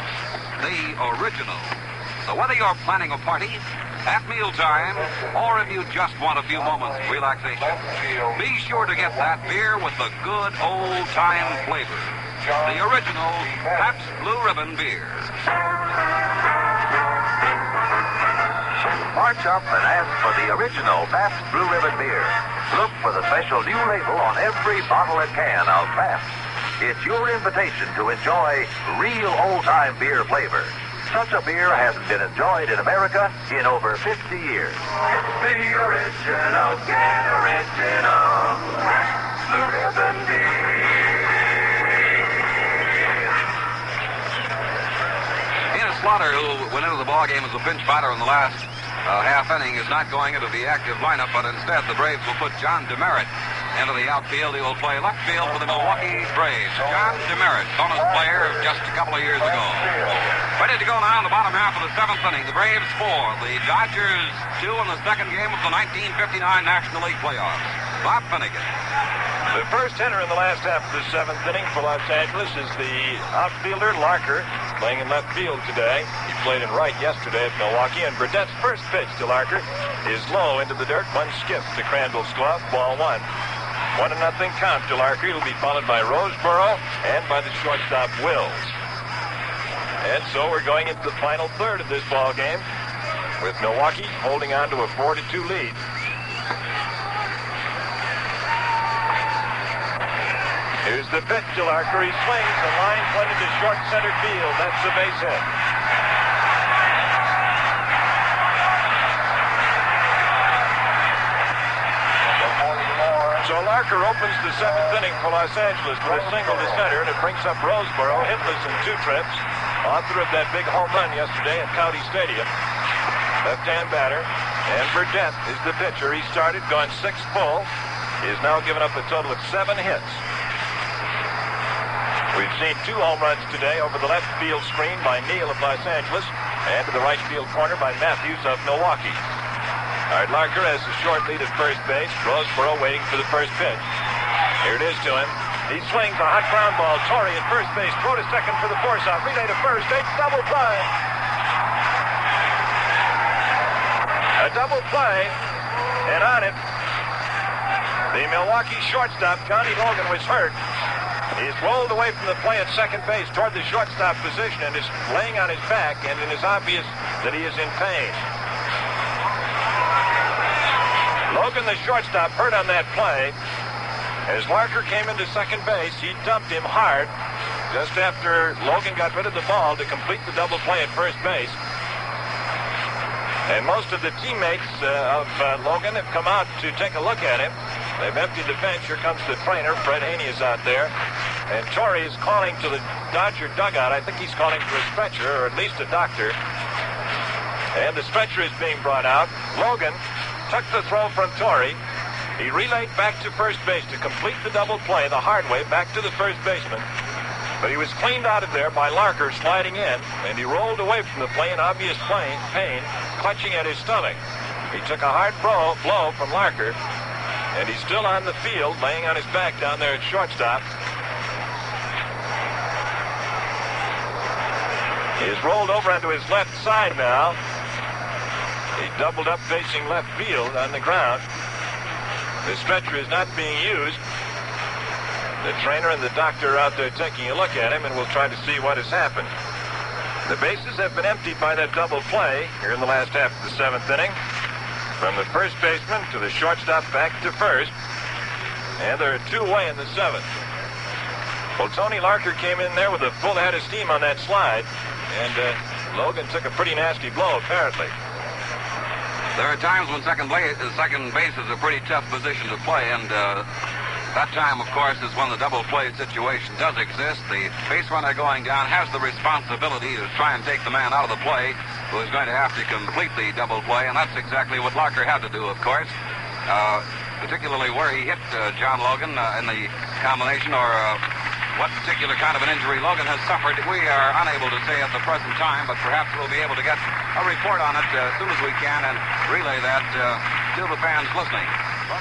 The original. So whether you're planning a party, at mealtime, or if you just want a few moments of relaxation, be sure to get that beer with the good old-time flavor. The original Pabst Blue Ribbon beer. March up and ask for the original Pabst Blue Ribbon beer. Look for the special new label on every bottle and can of Pabst. It's your invitation to enjoy real old-time beer flavor. Such a beer hasn't been enjoyed in America in over 50 years. The original, get original. Blue Ribbon beer. Enos Slaughter, who went into the ball game as a pinch fighter in the last half inning, is not going into the active lineup, but instead the Braves will put John DeMeritt into the outfield. He will play left field for the Milwaukee Braves. John DeMeritt, bonus player of just a couple of years ago. Ready to go now in the bottom half of the 7th inning. The Braves 4, the Dodgers 2 in the second game of the 1959 National League playoffs. Bob Finnegan. The first hitter in the last half of the 7th inning for Los Angeles is the outfielder Larker, playing in left field today. He played in right yesterday at Milwaukee, and Burdett's first pitch to Larker is low into the dirt. 1 skip to Crandall's glove, ball 1. 1-0 count to Larker. He'll be followed by Roseboro and by the shortstop Wills. And so we're going into the final third of this ball game with Milwaukee holding on to a 4-2 lead. Here's the pitch to Larker. He swings. The line pointed to short center field. That's a base hit. So Larker opens the 7th inning for Los Angeles with a single to center, and it brings up Roseboro, hitless in 2 trips. Author of that big home run yesterday at County Stadium. Left-hand batter. And Burdett is the pitcher. He started, gone 6 full. He has now given up a total of 7 hits. We've seen 2 home runs today over the left field screen by Neal of Los Angeles and to the right field corner by Matthews of Milwaukee. All right, Larker has a short lead at first base. Roseboro waiting for the first pitch. Here it is to him. He swings a hot ground ball. Torrey at first base. Throw to second for the force-out. Relay to first. A double play. A double play. And on it, the Milwaukee shortstop, Johnny Logan, was hurt. He's rolled away from the play at second base toward the shortstop position and is laying on his back, and it is obvious that he is in pain. Logan, the shortstop, hurt on that play. As Larker came into second base, he dumped him hard just after Logan got rid of the ball to complete the double play at first base. And most of the teammates of Logan have come out to take a look at him. They've emptied the bench. Here comes the trainer. Fred Haney is out there. And Torrey is calling to the Dodger dugout. I think he's calling for a stretcher, or at least a doctor. And the stretcher is being brought out. Logan took the throw from Torrey. He relayed back to first base to complete the double play the hard way back to the first baseman. But he was cleaned out of there by Larker sliding in, and he rolled away from the play in obvious pain, clutching at his stomach. He took a hard blow from Larker, And he's still on the field, laying on his back down there at shortstop. He's rolled over onto his left side now. He doubled up facing left field on the ground. The stretcher is not being used. The trainer and the doctor are out there taking a look at him, and we'll try to see what has happened. The bases have been emptied by that double play here in the last half of the 7th inning. From the first baseman to the shortstop back to first. And there are 2 away in the 7th. Well, Tony Larker came in there with a full head of steam on that slide. And Logan took a pretty nasty blow, apparently. There are times when second base is a pretty tough position to play, and that time, of course, is when the double play situation does exist. The base runner going down has the responsibility to try and take the man out of the play who is going to have to complete the double play, and that's exactly what Larker had to do, of course, particularly where he hit John Logan in the combination, or what particular kind of an injury Logan has suffered. We are unable to say at the present time, but perhaps we'll be able to get a report on it as soon as we can and relay that to the fans listening.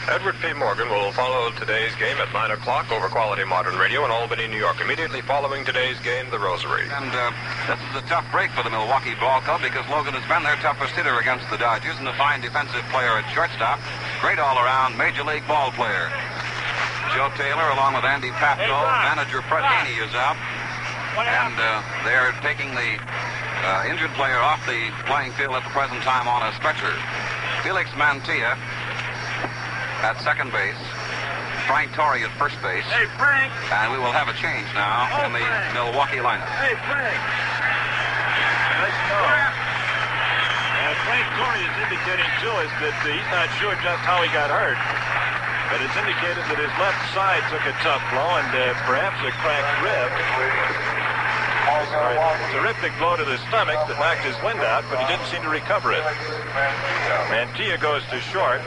Edward P. Morgan will follow today's game at 9 o'clock over Quality Modern Radio in Albany, New York. Immediately following today's game, the Rosary. And this is a tough break for the Milwaukee Ball Club because Logan has been their toughest hitter against the Dodgers and a fine defensive player at shortstop. Great all-around Major League ball player. Joe Taylor, along with Andy Papto, manager Fred Haney is out. And they're taking the injured player off the playing field at the present time on a stretcher. Felix Mantilla at second base. Frank Torrey at first base. Hey, Frank! And we will have a change now in the Milwaukee lineup. Hey, Frank! Let's know. Frank Torrey is indicating to us that he's not sure just how he got hurt. But it's indicated that his left side took a tough blow and perhaps a cracked rib. A terrific blow to the stomach that knocked his wind out, but he didn't seem to recover it. Mantilla goes to short.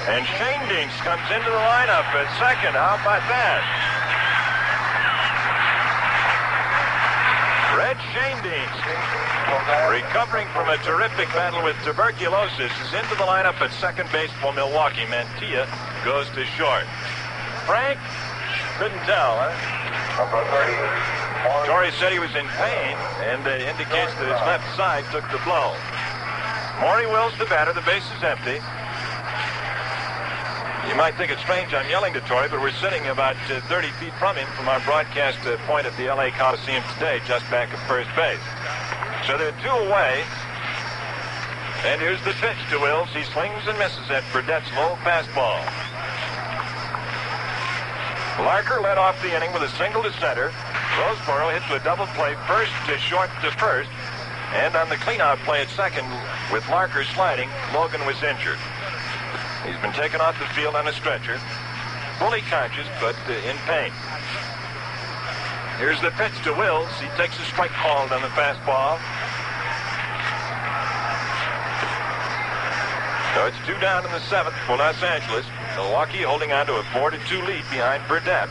And Shane Dinks comes into the lineup at second. How about that? Red Shane Dinks, recovering from a terrific battle with tuberculosis, is into the lineup at second base for Milwaukee. Mantilla goes to short. Frank? Couldn't tell, huh? Torrey said he was in pain and indicates that his left side took the blow. Maury Wills the batter. The base is empty. You might think it's strange I'm yelling to Torrey, but we're sitting about 30 feet from him from our broadcast point at the L.A. Coliseum today, just back of first base. So they're 2 away. And here's the pitch to Wills. He swings and misses at Burdett's low fastball. Larker led off the inning with a single to center. Roseboro hit to a double play first to short to first. And on the cleanout play at second, with Larker sliding, Logan was injured. He's been taken off the field on a stretcher, fully conscious, but in pain. Here's the pitch to Wills. He takes a strike called on the fastball. So it's 2 down in the 7th for Los Angeles. Milwaukee holding on to a 4-2 lead behind Burdett.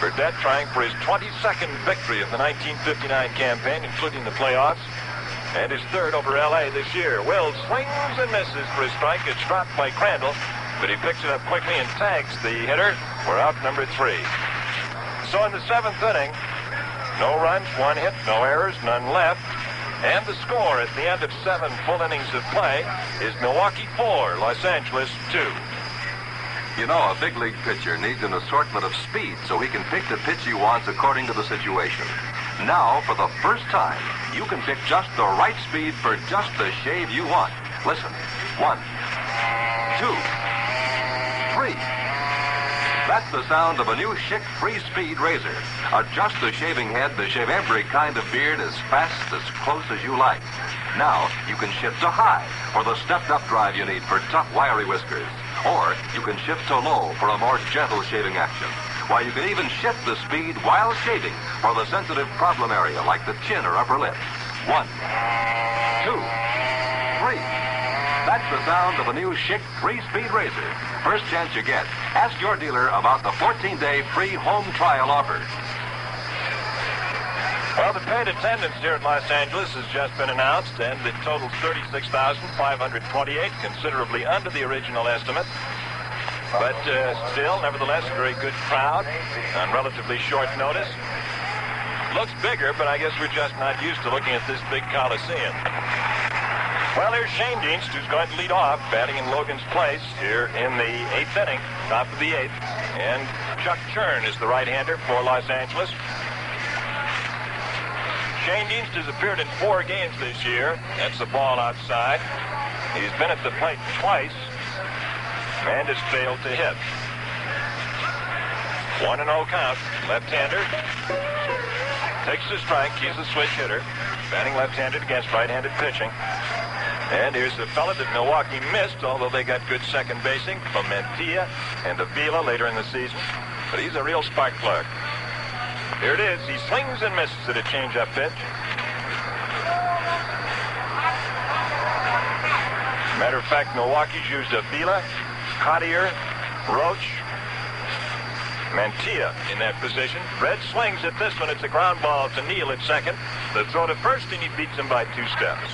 Burdett trying for his 22nd victory of the 1959 campaign, including the playoffs, and his 3rd over L.A. this year. Wills swings and misses for a strike. It's dropped by Crandall, but he picks it up quickly and tags the hitter. We're out number 3. So in the 7th inning, no runs, 1 hit, no errors, none left. And the score at the end of 7 full innings of play is Milwaukee 4, Los Angeles 2. You know, a big league pitcher needs an assortment of speed so he can pick the pitch he wants according to the situation. Now, for the first time, you can pick just the right speed for just the shave you want. Listen. 1, 2, 3. That's the sound of a new Schick Free Speed razor. Adjust the shaving head to shave every kind of beard as fast, as close as you like. Now, you can shift to high for the stepped-up drive you need for tough, wiry whiskers. Or you can shift to low for a more gentle shaving action. Why, you can even shift the speed while shaving for the sensitive problem area like the chin or upper lip. 1, 2, 3. That's the sound of a new Schick Free Speed razor. First chance you get. Ask your dealer about the 14-day free home trial offer. Well, the paid attendance here at Los Angeles has just been announced, and it totals 36,528, considerably under the original estimate. But still, nevertheless, a very good crowd on relatively short notice. Looks bigger, but I guess we're just not used to looking at this big Coliseum. Well, here's Shane Dienst, who's going to lead off, batting in Logan's place here in the 8th inning, top of the 8th. And Chuck Churn is the right-hander for Los Angeles. Shane Dienst has appeared in 4 games this year. That's the ball outside. He's been at the plate twice and has failed to hit. 1-0 count. Left-hander takes the strike. He's a switch hitter, batting left-handed against right-handed pitching. And here's the fella that Milwaukee missed, although they got good second basing from Mantilla and Avila later in the season. But he's a real spark plug. Here it is. He swings and misses at a change-up pitch. Matter of fact, Milwaukee's used Avila, Cottier, Roach, Mantilla in that position. Red swings at this one. It's a ground ball to Neal at second. The throw to first, and he beats him by 2 steps.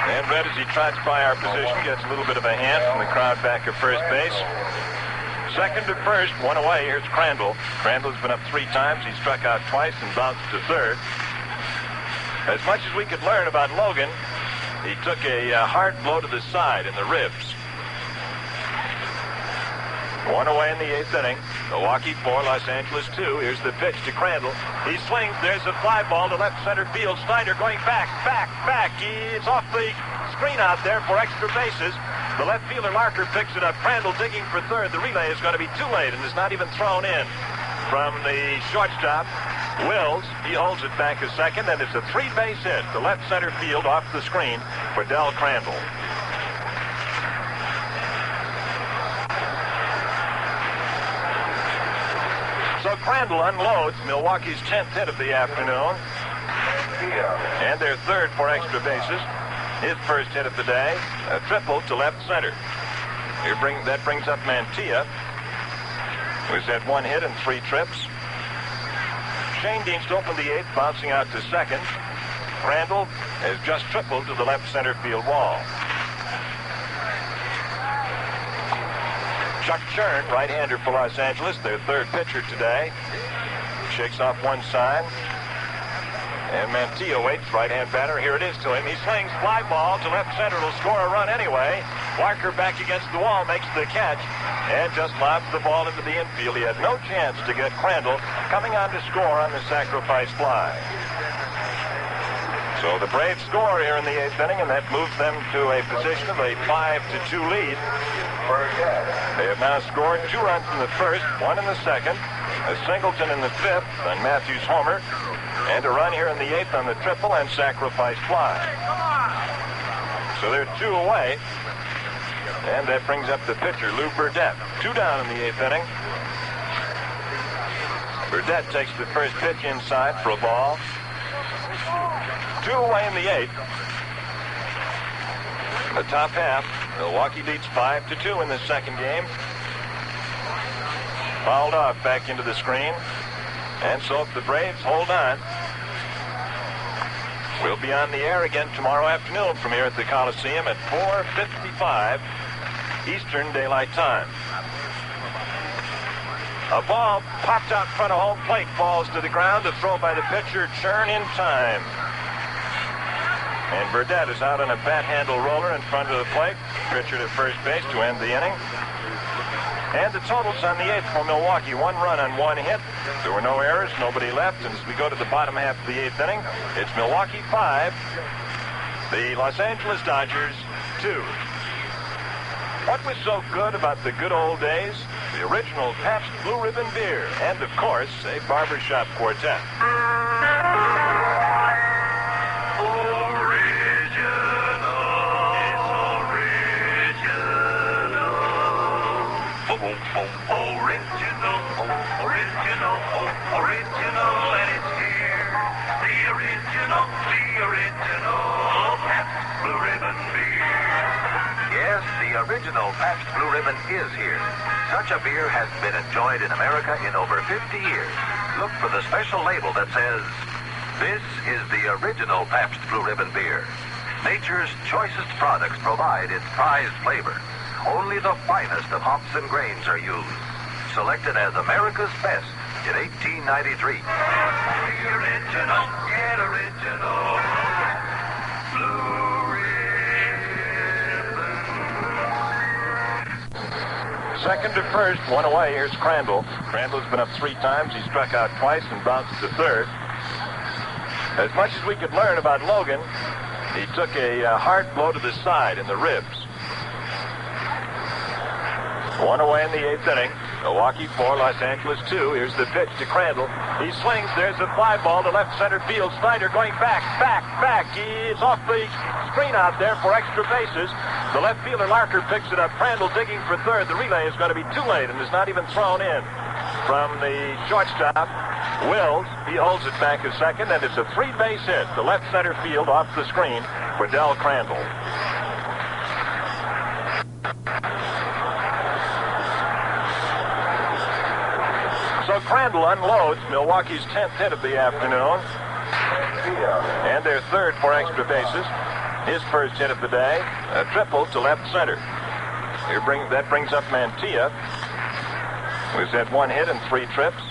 And Red, as he trots by our position, gets a little bit of a hand from the crowd back at first base. Second to first, 1 away. Here's Crandall. Crandall's been up 3 times. He struck out twice and bounced to third. As much as we could learn about Logan, he took a hard blow to the side in the ribs. 1 away in the 8th inning. Milwaukee 4, Los Angeles 2. Here's the pitch to Crandall. He swings. There's a fly ball to left center field. Snyder going back. It's off the screen out there for extra bases. The left fielder Larker picks it up. Crandall digging for third. The relay is going to be too late and is not even thrown in. From the shortstop, Wills, he holds it back a second, and it's a 3-base hit to left center field off the screen for Del Crandall. So Crandall unloads Milwaukee's 10th hit of the afternoon, and their third for extra bases. His first hit of the day, a triple to left center. That brings up Mantilla, who's had 1 hit and 3 trips. Shane Dienst opened the 8th, bouncing out to second. Crandall has just tripled to the left center field wall. Chuck Churn, right-hander for Los Angeles, their third pitcher today. Shakes off one side. And Mantilla waits, right-hand batter. Here it is to him. He swings, fly ball to left center. Will score a run anyway. Larker back against the wall, makes the catch, and just lobs the ball into the infield. He had no chance to get Crandall coming on to score on the sacrifice fly. So the Braves score here in the 8th inning, and that moves them to a position of a 5-2 lead. They have now scored 2 runs in the first, 1 in the second, a singleton in the 5th on Matthews' homer, and a run here in the 8th on the triple and sacrifice fly. So they're 2 away, and that brings up the pitcher, Lou Burdette. 2 down in the 8th inning. Burdette takes the first pitch inside for a ball. 2 away in the 8th. The top half, Milwaukee leads 5-2 in the second game. Fouled off back into the screen. And so if the Braves hold on, we'll be on the air again tomorrow afternoon from here at the Coliseum at 4:55 Eastern Daylight Time. A ball popped out in front of home plate, falls to the ground. The throw by the pitcher, Churn in time. And Burdette is out on a bat handle roller in front of the plate. Pitcher to first base to end the inning. And the totals on the 8th for Milwaukee. 1 run on 1 hit. There were no errors, nobody left. And as we go to the bottom half of the 8th inning, it's Milwaukee 5, the Los Angeles Dodgers 2. What was so good about the good old days? The original Pabst Blue Ribbon beer. And, of course, a barbershop quartet. Original, and it's here. The original Pabst Blue Ribbon beer. Yes, the original Pabst Blue Ribbon is here. Such a beer has been enjoyed in America in over 50 years. look for the special label that says, "This is the original Pabst Blue Ribbon beer. Nature's choicest products provide its prized flavor. Only the finest of hops and grains are used. Selected as America's best in 1893. The original, get original. Blue Ribbon. Second to first, one away. Here's Crandall. Crandall's been up 3 times. He struck out twice and bounced to third. As much as we could learn about Logan, he took a hard blow to the side in the ribs. One away in the 8th inning. Milwaukee 4, Los Angeles 2. Here's the pitch to Crandall. He swings. There's a fly ball to left center field. Snyder going back. He's off the screen out there for extra bases. The left fielder Larker picks it up. Crandall digging for third. The relay is going to be too late and is not even thrown in. From the shortstop, Wills, he holds it back a second, and it's a 3-base hit to left center field off the screen for Del Crandall. So Crandall unloads Milwaukee's 10th hit of the afternoon, and their third for extra bases. His first hit of the day, a triple to left center. That brings up Mantilla, who's had 1 hit and 3 trips.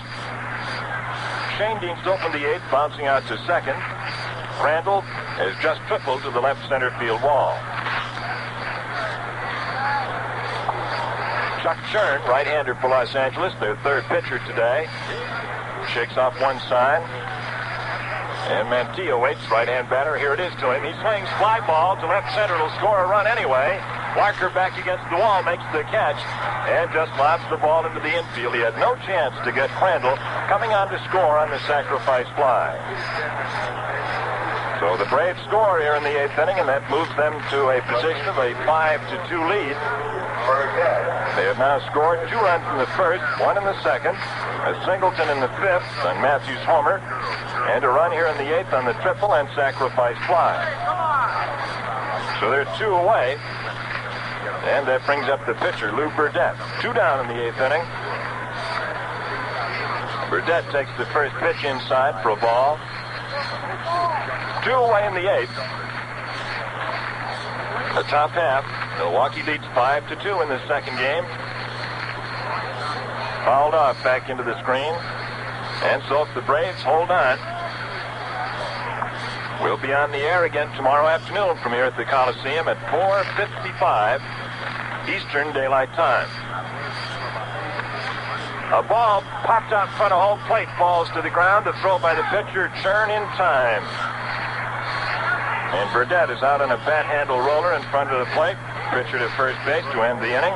Shane Dean's opened the 8th, bouncing out to second. Crandall has just tripled to the left center field wall. Chuck Churn, right-hander for Los Angeles, their third pitcher today, shakes off one side. And Mantilla waits, right-hand batter. Here it is to him. He swings, fly ball to left center. It'll score a run anyway. Larker back against the wall, makes the catch, and just lobs the ball into the infield. He had no chance to get Crandall coming on to score on the sacrifice fly. So the Braves score here in the 8th inning, and that moves them to a position of a 5-2 lead. They have now scored 2 runs in the first, 1 in the second, a singleton in the 5th on Matthews' homer, and a run here in the 8th on the triple and sacrifice fly. So they're 2 away, and that brings up the pitcher, Lou Burdette. 2 down in the 8th inning. Burdette takes the first pitch inside for a ball. 2 away in the 8th. The top half. Milwaukee leads 5-2 in the second game. Fouled off back into the screen. And so if the Braves hold on, we'll be on the air again tomorrow afternoon from here at the Coliseum at 4:55 Eastern Daylight Time. A ball popped out in front of home plate, falls to the ground. A throw by the pitcher, Churn in time. And Burdette is out on a bat handle roller in front of the plate. Pitcher to first base to end the inning.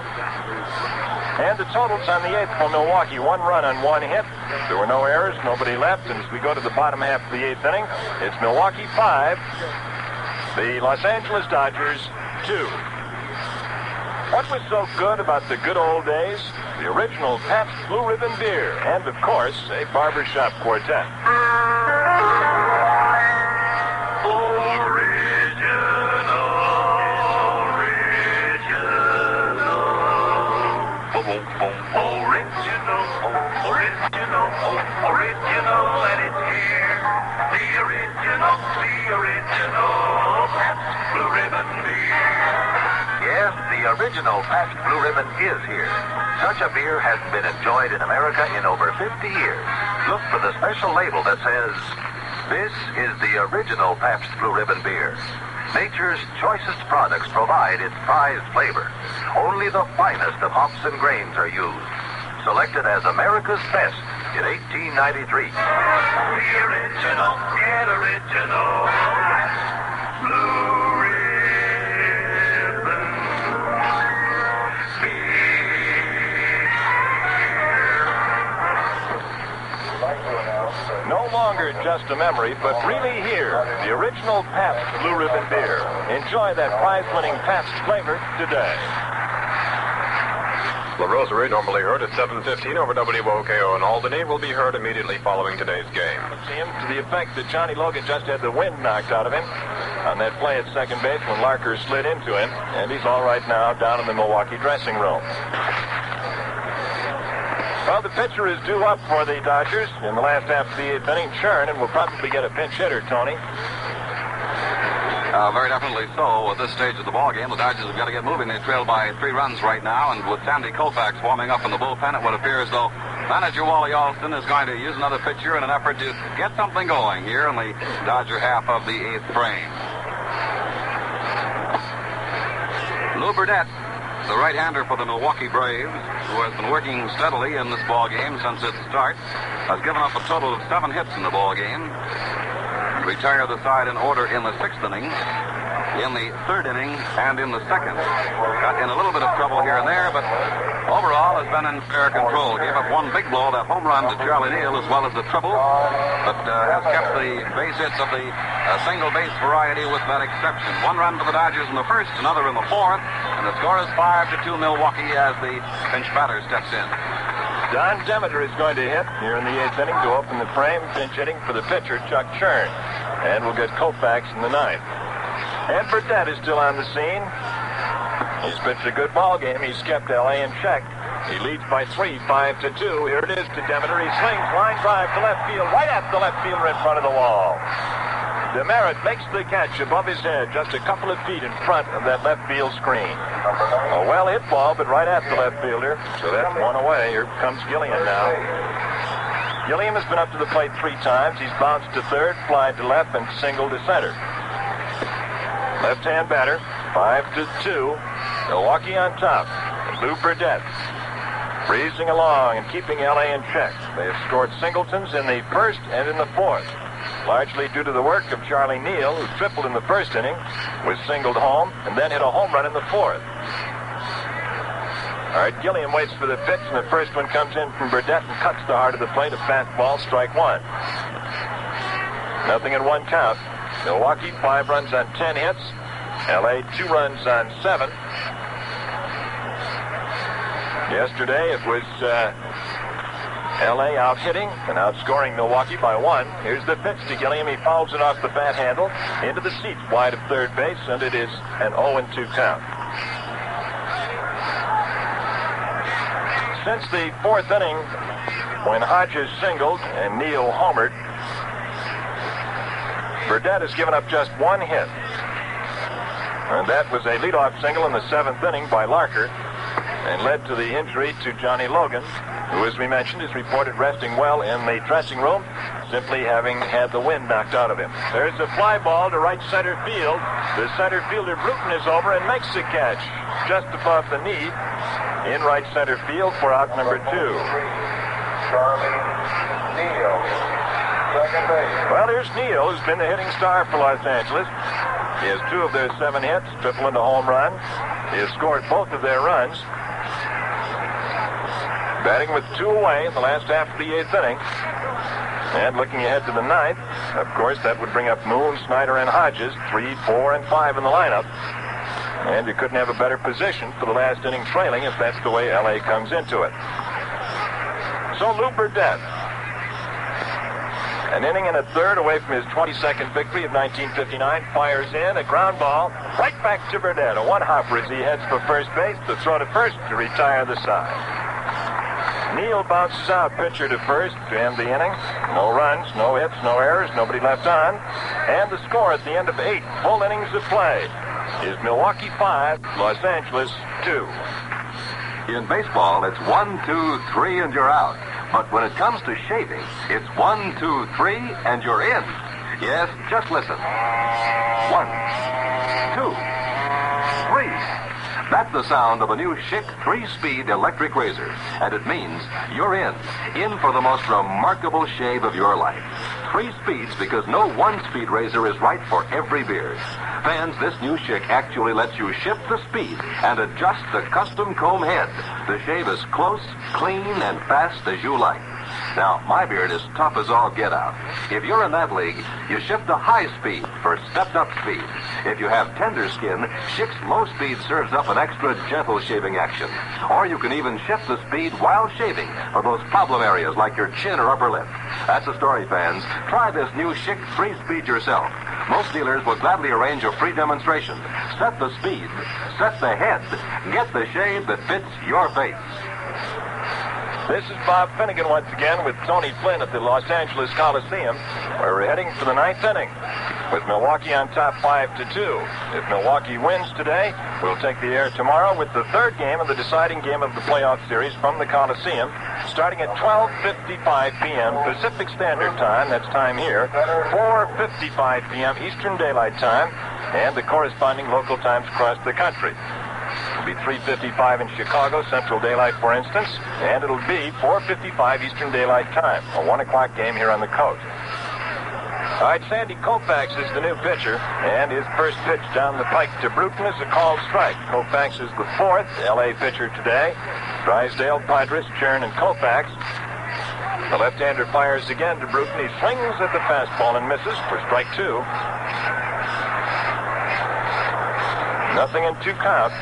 And the totals on the 8th for Milwaukee, 1 run on 1 hit. There were no errors, nobody left. And as we go to the bottom half of the 8th inning, it's Milwaukee 5, the Los Angeles Dodgers 2. What was so good about the good old days? The original Pabst Blue Ribbon beer. And, of course, a barbershop quartet. Original, and it's here. The original Pabst Blue Ribbon beer. Yes, the original Pabst Blue Ribbon is here. Such a beer hasn't been enjoyed in America in over 50 years. Look for the special label that says, "This is the original Pabst Blue Ribbon beer. Nature's choicest products provide its prized flavor. Only the finest of hops and grains are used. Selected as America's best in 1893. The original, get original. Blue Ribbon beer. No longer just a memory, but really here, the original Pabst Blue Ribbon beer. Enjoy that prize-winning Pabst flavor today. La Rosary, normally heard at 7:15 over WOKO in Albany, will be heard immediately following today's game. To the effect that Johnny Logan just had the wind knocked out of him on that play at second base when Larker slid into him, and he's all right now down in the Milwaukee dressing room. Well, the pitcher is due up for the Dodgers in the last half of the 8th inning. Churn, and will probably get a pinch hitter, Tony. Very definitely so. At this stage of the ball game, the Dodgers have got to get moving. They trail by 3 runs right now, and with Sandy Koufax warming up in the bullpen, it would appear as though manager Wally Alston is going to use another pitcher in an effort to get something going here in the Dodger half of the 8th frame. Lou Burdette, the right-hander for the Milwaukee Braves, who has been working steadily in this ball game since its start, has given up a total of 7 hits in the ball game. Retired the side in order in the 6th inning, in the 3rd inning, and in the 2nd. Got in a little bit of trouble here and there, but overall has been in fair control. Gave up 1 big blow, that home run to Charlie Neal, as well as the triple, but has kept the base hits of the single base variety with that exception. 1 run for the Dodgers in the 1st, another in the 4th, and the score is 5-2 Milwaukee as the pinch batter steps in. Don Demeter is going to hit here in the 8th inning to open the frame, pinch hitting for the pitcher, Chuck Churn. And we'll get Koufax in the 9th. And Burdette is still on the scene. He's pitched a good ball game. He's kept L.A. in check. He leads by 3, 5-2. Here it is to Demeter. He swings, line drive to left field, right at the left fielder in front of the wall. Demerit makes the catch above his head, just a couple of feet in front of that left field screen. A well-hit ball, but right at the left fielder. So that's 1 away. Here comes Gilliam now. Gilliam has been up to the plate 3 times. He's bounced to third, flied to left, and singled to center. Left-hand batter, 5-2. Milwaukee on top. Lou Burdette breezing along and keeping L.A. in check. They have scored singletons in the 1st and in the 4th. Largely due to the work of Charlie Neal, who tripled in the 1st inning, was singled home, and then hit a home run in the 4th. All right, Gilliam waits for the pitch, and the first one comes in from Burdette and cuts the heart of the plate, a fastball, strike 1. Nothing in 1 count. Milwaukee, 5 runs on 10 hits. L.A., 2 runs on 7. Yesterday, it was L.A. out hitting and outscoring Milwaukee by 1. Here's the pitch to Gilliam. He fouls it off the bat handle into the seats wide of third base, and it is an 0-2 count. Since the 4th inning, when Hodges singled and Neal homered, Burdette has given up just 1 hit. And that was a leadoff single in the 7th inning by Larker, and led to the injury to Johnny Logan, who, as we mentioned, is reported resting well in the dressing room, simply having had the wind knocked out of him. There's a fly ball to right center field. The center fielder, Bruton, is over and makes the catch just above the knee in right center field for out number 2. Well, here's Neal, who's been the hitting star for Los Angeles. He has 2 of their 7 hits, triple and a home run. He has scored both of their runs. Batting with 2 away in the last half of the 8th inning. And looking ahead to the 9th, of course, that would bring up Moon, Snyder, and Hodges, 3, 4, and 5 in the lineup. And you couldn't have a better position for the last inning trailing if that's the way L.A. comes into it. So Lou Burdette, an inning and a third away from his 22nd victory of 1959, fires in a ground ball right back to Burdette. A one-hopper as he heads for first base. The throw to first to retire the side. Neal bounces out, pitcher to first to end the inning. No runs, no hits, no errors, nobody left on. And the score at the end of 8 full innings of play is Milwaukee 5, Los Angeles 2. In baseball, it's 1, 2, 3, and you're out. But when it comes to shaving, it's 1, 2, 3, and you're in. Yes, just listen. 1, 2, 3. That's the sound of a new Schick 3-speed electric razor. And it means you're in for the most remarkable shave of your life. 3 speeds because no 1-speed razor is right for every beard. Fans, this new Schick actually lets you shift the speed and adjust the custom comb head to shave as close, clean, and fast as you like. Now, my beard is tough as all get out. If you're in that league, you shift to high speed for stepped-up speed. If you have tender skin, Schick's low speed serves up an extra gentle shaving action. Or you can even shift the speed while shaving for those problem areas like your chin or upper lip. That's the story, fans. Try this new Schick 3-speed yourself. Most dealers will gladly arrange a free demonstration. Set the speed, set the head, get the shave that fits your face. This is Bob Finnegan once again with Tony Flynn at the Los Angeles Coliseum, where we're heading for the ninth inning with Milwaukee on top 5-2. If Milwaukee wins today, we'll take the air tomorrow with the third game of the deciding game of the playoff series from the Coliseum, starting at 12:55 p.m. Pacific Standard Time. That's time here. 4:55 p.m. Eastern Daylight Time, and the corresponding local times across the country. It'll be 3:55 in Chicago, Central Daylight, for instance, and it'll be 4:55 Eastern Daylight Time, a 1 o'clock game here on the coast. All right, Sandy Koufax is the new pitcher, and his first pitch down the pike to Bruton is a called strike. Koufax is the fourth L.A. pitcher today. Drysdale, Padres, Chern, and Koufax. The left-hander fires again to Bruton. He swings at the fastball and misses for strike two. Nothing in 2 counts.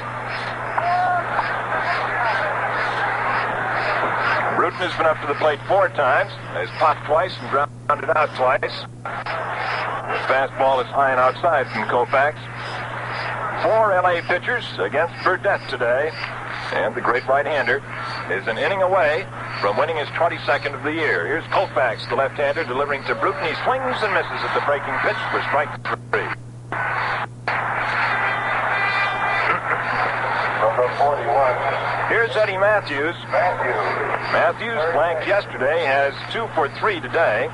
Bruton has been up to the plate 4 times, has popped twice and grounded out twice. The fastball is high and outside from Koufax. 4 L.A. pitchers against Burdett today, and the great right-hander is an inning away from winning his 22nd of the year. Here's Koufax, the left-hander, delivering to Bruton. He swings and misses at the breaking pitch for strike 3. Number 41. Here's Eddie Matthews. Matthews blanked yesterday, has 2 for 3 today.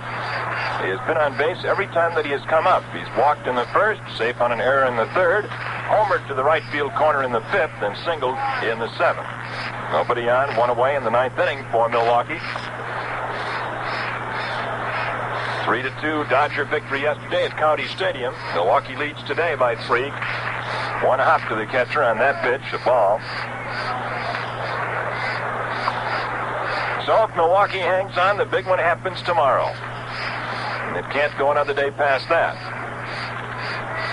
He has been on base every time that he has come up. He's walked in the first, safe on an error in the third, homered to the right field corner in the fifth, and singled in the seventh. Nobody on, 1 away in the ninth inning for Milwaukee. 3-2 Dodger victory yesterday at County Stadium. Milwaukee leads today by 3. 1 hop to the catcher on that pitch, a ball. So if Milwaukee hangs on, the big one happens tomorrow. And it can't go another day past that.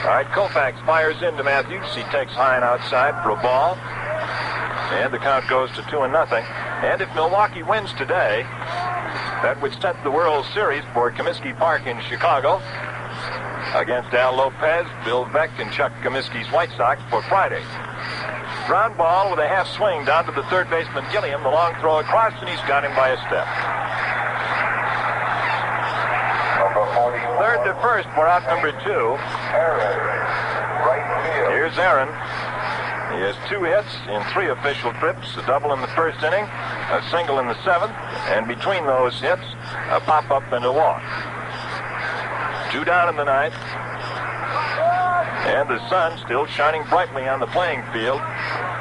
All right, Koufax fires into Matthews. He takes high and outside for a ball. And the count goes to 2-0. And if Milwaukee wins today, that would set the World Series for Comiskey Park in Chicago against Al Lopez, Bill Veeck, and Chuck Comiskey's White Sox for Friday. Ground ball with a half swing down to the third baseman Gilliam. The long throw across, and he's got him by a step. Third to first for out number 2. Here's Aaron. He has 2 hits in 3 official trips, a double in the first inning, a single in the 7th, and between those hits, a pop-up and a walk. 2 down in the 9th. And the sun still shining brightly on the playing field,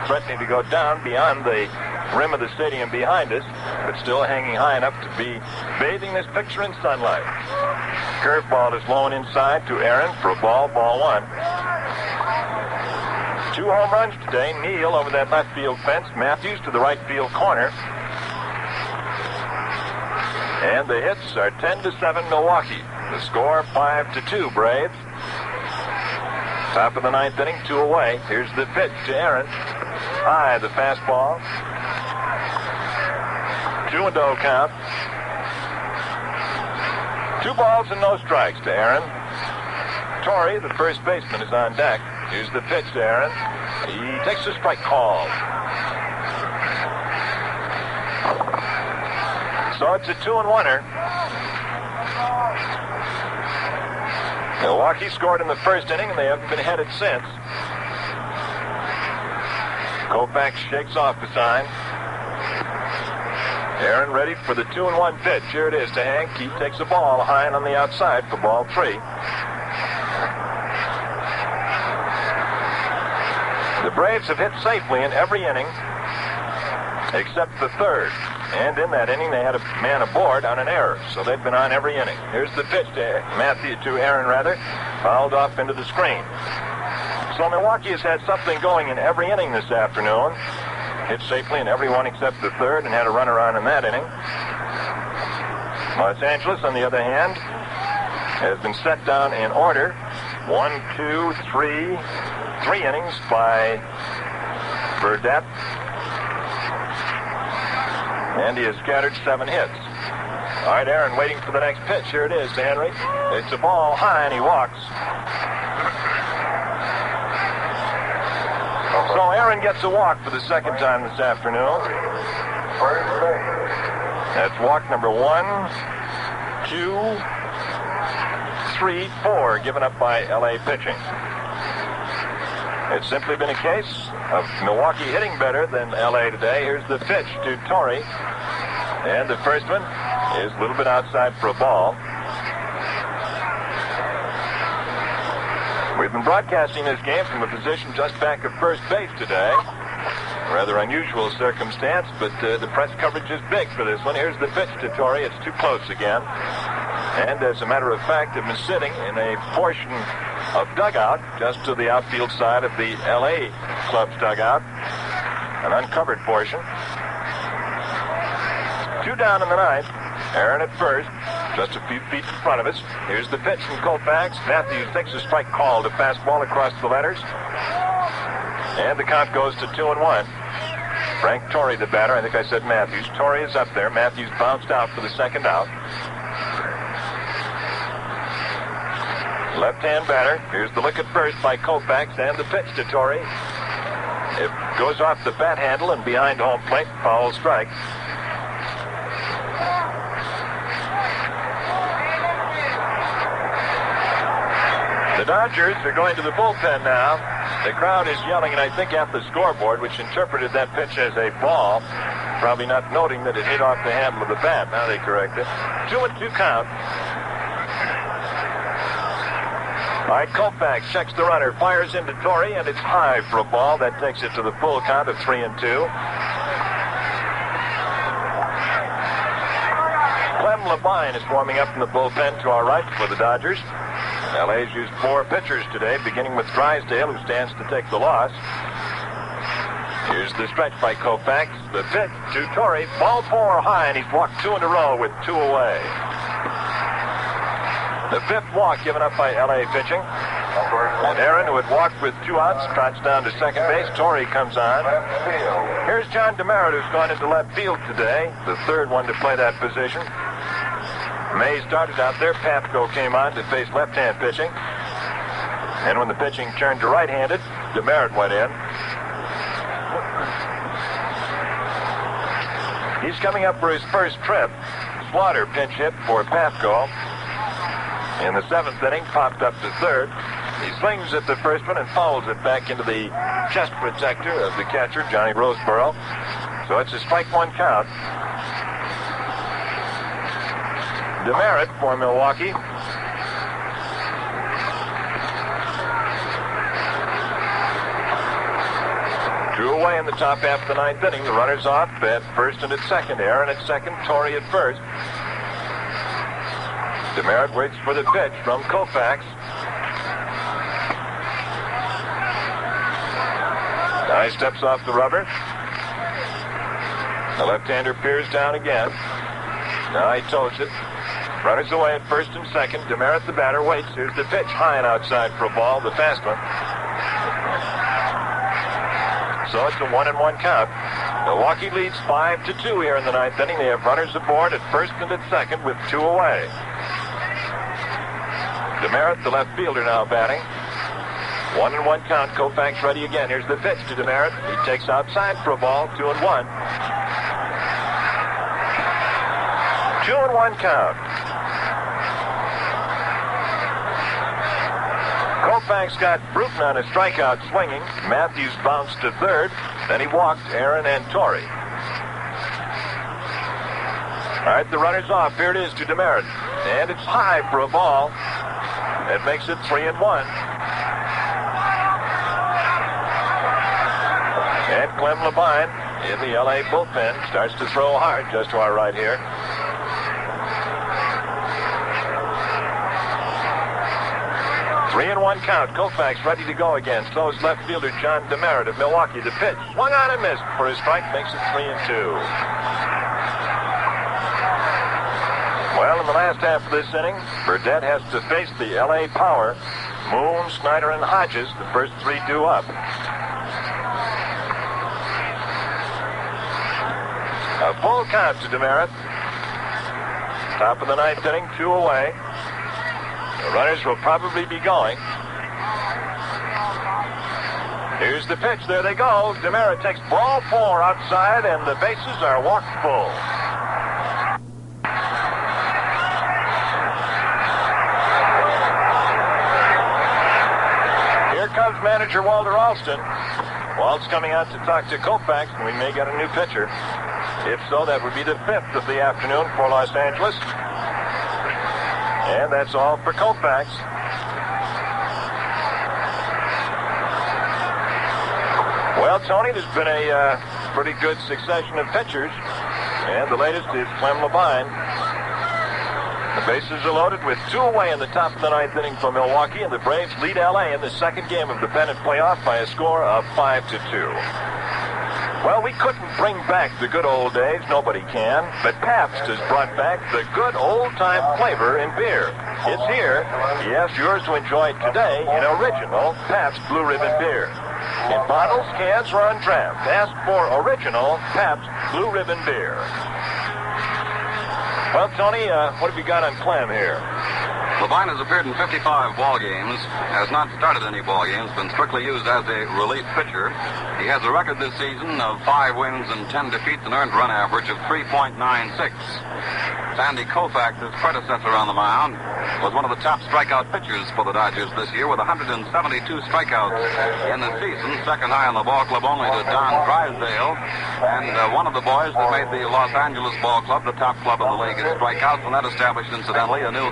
threatening to go down beyond the rim of the stadium behind us, but still hanging high enough to be bathing this picture in sunlight. Curveball is blown inside to Aaron for a ball, ball 1. 2 home runs today. Neal over that left field fence, Matthews to the right field corner. And the hits are 10-7 Milwaukee. The score 5-2 Braves. Top of the 9th inning, 2 away. Here's the pitch to Aaron. High, the fastball. 2-0 count. 2 balls and no strikes to Aaron. Torrey, the first baseman, is on deck. Here's the pitch to Aaron. He takes a strike call. So it's a 2-1er. Milwaukee scored in the first inning, and they haven't been headed since. Koufax shakes off the sign. Aaron ready for the 2-1 pitch. Here it is to Hank. He takes a ball high and on the outside for ball 3. The Braves have hit safely in every inning except the third. And in that inning, they had a man aboard on an error, so they've been on every inning. Here's the pitch to Aaron, fouled off into the screen. So Milwaukee has had something going in every inning this afternoon. Hit safely in every one except the third, and had a runner on in that inning. Los Angeles, on the other hand, has been set down in order. 1, 2, 3 innings by Burdett. And he has scattered 7 hits. All right, Aaron waiting for the next pitch. Here it is to Henry. It's a ball high, and he walks. So Aaron gets a walk for the second time this afternoon. First base. walk number 1, 2, 3, 4 given up by L.A. pitching. It's simply been a case of Milwaukee hitting better than L.A. today. Here's the pitch to Torrey. And the first one is a little bit outside for a ball. We've been broadcasting this game from a position just back of first base today. Rather unusual circumstance, but the press coverage is big for this one. Here's the pitch to Torrey. It's too close again. And as a matter of fact, I've been sitting in a portion of dugout just to the outfield side of the L.A. club's dugout, an uncovered portion. 2 down in the ninth. Aaron at first, just a few feet in front of us. Here's the pitch from Koufax. Matthews takes a strike call to fastball across the letters. And the count goes to 2-1. Frank Torrey, the batter. I think I said Matthews. Torrey is up there. Matthews bounced out for the second out. Left-hand batter. Here's the look at first by Koufax and the pitch to Torrey. It goes off the bat handle and behind home plate. Foul strike. The Dodgers are going to the bullpen now. The crowd is yelling, and I think at the scoreboard, which interpreted that pitch as a ball, probably not noting that it hit off the handle of the bat. Now they correct it. 2-2 count. All right, Koufax checks the runner, fires into Torrey, and it's high for a ball. That takes it to the full count of 3-2. Clem Levine is warming up in the bullpen to our right for the Dodgers. L.A.'s used 4 pitchers today, beginning with Drysdale, who stands to take the loss. Here's the stretch by Koufax. The pitch to Torrey. Ball 4 high, and he's walked 2 in a row with 2 away. The 5th walk given up by L.A. pitching. And Aaron, who had walked with 2 outs, trots down to second base. Torrey comes on. Here's John Demerit, who's gone into left field today, the 3rd one to play that position. May started out there. Pafko came on to face left-hand pitching. And when the pitching turned to right-handed, Demerit went in. He's coming up for his first trip. Slaughter pinch hit for Pafko. In the 7th inning, popped up to 3rd. He swings at the first one and fouls it back into the chest protector of the catcher, Johnny Roseboro. So it's a strike 1 count. Demerit for Milwaukee. Drew away in the top half of the 9th inning. The runners off at first and at second. Aaron at second, Torrey at first. Demerit waits for the pitch from Koufax. Now he steps off the rubber. The left-hander peers down again. Now he toes it. Runners away at first and second. Demerit, the batter, waits. Here's the pitch, high and outside for a ball, the fast one. So it's a 1-1 count. Milwaukee leads 5-2 here in the 9th inning. They have runners aboard at first and at second with 2 away. Demerit, the left fielder, now batting. 1-1 count. Koufax ready again. Here's the pitch to Demerit. He takes outside for a ball. 2-1. 2-1 count. Koufax got Bruton on a strikeout swinging. Matthews bounced to 3rd. Then he walked Aaron and Torrey. All right, the runner's off. Here it is to Demerit. And it's high for a ball. It makes it 3-1. And Clem Levine in the L.A. bullpen starts to throw hard just to our right here. Three and one count. Koufax ready to go again. Slows left fielder John Demerit of Milwaukee. The pitch. Swung on and missed for his strike. Makes it 3-2. Well, in the last half of this inning, Burdett has to face the L.A. power. Moon, Snyder, and Hodges. The first 3 due up. A full count to Demerit. Top of the 9th inning, 2 away. The runners will probably be going. Here's the pitch. There they go. Demerit takes ball 4 outside, and the bases are walked full. manager Walter Alston. Walt's coming out to talk to Koufax, and we may get a new pitcher. If so, that would be the 5th of the afternoon for Los Angeles. And that's all for Koufax. Well, Tony, there's been a pretty good succession of pitchers, and the latest is Clem Levine. The bases are loaded with 2 away in the top of the 9th inning for Milwaukee, and the Braves lead L.A. in the second game of the pennant playoff by a score of 5-2. Well, we couldn't bring back the good old days. Nobody can. But Pabst has brought back the good old-time flavor in beer. It's here. Yes, yours to enjoy today in original Pabst Blue Ribbon beer. In bottles, cans, or on draft, ask for original Pabst Blue Ribbon beer. Well, Tony, what have you got on Clem here? Levine has appeared in 55 ball games, has not started any ball games, been strictly used as a relief pitcher. He has a record this season of 5 wins and 10 defeats, an earned run average of 3.96. Sandy Koufax, his predecessor on the mound, was one of the top strikeout pitchers for the Dodgers this year with 172 strikeouts in the season, second high in the ball club only to Don Drysdale, and one of the boys that made the Los Angeles ball club the top club in the league in strikeouts, and that established, incidentally, a new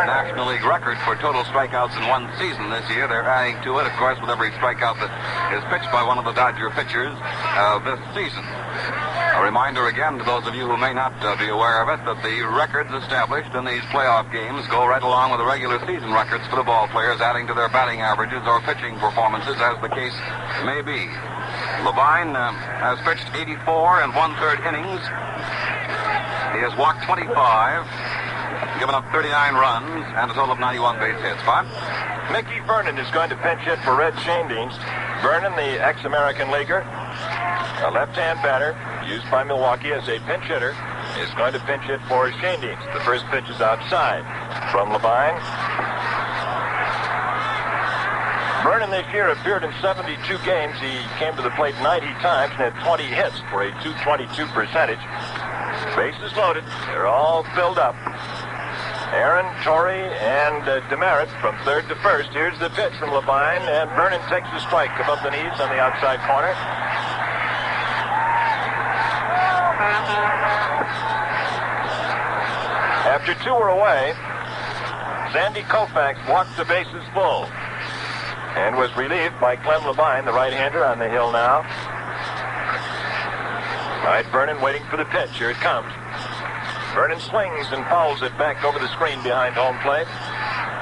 National League record for total strikeouts in one season this year. They're adding to it, of course, with every strikeout that is pitched by one of the Dodger pitchers this season. A reminder again to those of you who may not be aware of it that the records established in these playoff games go right along with the regular season records for the ball players, adding to their batting averages or pitching performances as the case may be. Levine has pitched 84 and 1/3 innings. He has walked 25, given up 39 runs, and a total of 91 base hits. Bob? Mickey Vernon is going to pinch hit for Red Schoendienst. Vernon, the ex-American leaguer, a left-hand batter, used by Milwaukee as a pinch hitter, is going to pinch hit for Schoendienst. The first pitch is outside from Levine. Vernon this year appeared in 72 games. He came to the plate 90 times and had 20 hits for a .222 percentage. Bases loaded. They're all filled up. Aaron, Torrey, and Demerit from third to first. Here's the pitch from Levine, and Vernon takes a strike above the knees on the outside corner. After 2 were away, Sandy Koufax walked the bases full and was relieved by Clem Levine, the right-hander, on the hill now. All right, Vernon waiting for the pitch. Here it comes. Vernon swings and fouls it back over the screen behind home plate.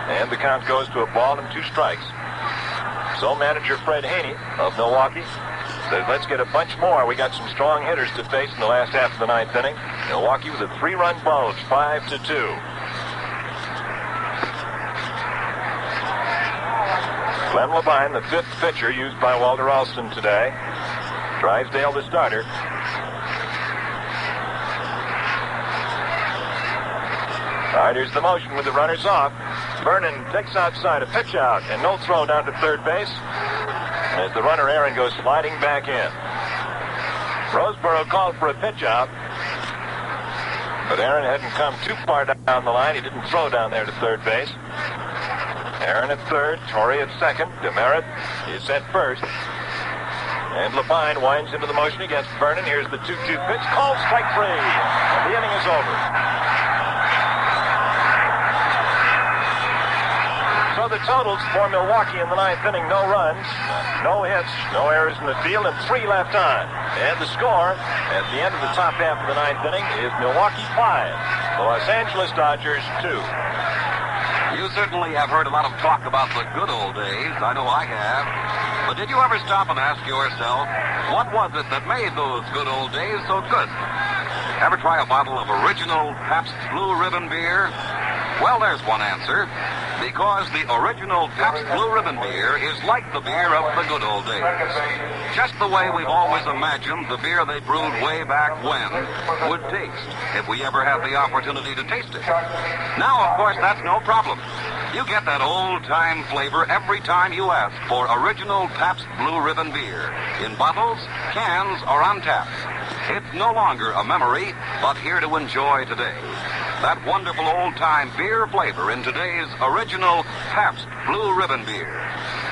And the count goes to a ball and 2 strikes. So manager Fred Haney of Milwaukee says, let's get a bunch more. We got some strong hitters to face in the last half of the 9th inning. Milwaukee with a 3-run bulge, 5-2. Clem Levine, the 5th pitcher used by Walter Alston today. Drysdale, the starter. All right, here's the motion with the runners off. Vernon takes outside, a pitch out, and no throw down to third base. As the runner, Aaron, goes sliding back in. Roseboro called for a pitch out, but Aaron hadn't come too far down the line. He didn't throw down there to third base. Aaron at third, Torrey at second, Demerit is at first. And Levine winds into the motion against Vernon. Here's the 2-2 pitch, called strike 3. And the inning is over. So the totals for Milwaukee in the 9th inning: no runs, no hits, no errors in the field, and 3 left on. And the score at the end of the top half of the 9th inning is Milwaukee 5, the Los Angeles Dodgers 2. You certainly have heard a lot of talk about the good old days. I know I have. But did you ever stop and ask yourself, what was it that made those good old days so good? Ever try a bottle of original Pabst Blue Ribbon beer? Well, there's one answer. Because the original Pabst Blue Ribbon beer is like the beer of the good old days. Just the way we've always imagined the beer they brewed way back when would taste, if we ever had the opportunity to taste it. Now, of course, that's no problem. You get that old-time flavor every time you ask for original Pabst Blue Ribbon beer, in bottles, cans, or on tap. It's no longer a memory, but here to enjoy today. that wonderful old-time beer flavor in today's original Pabst Blue Ribbon beer.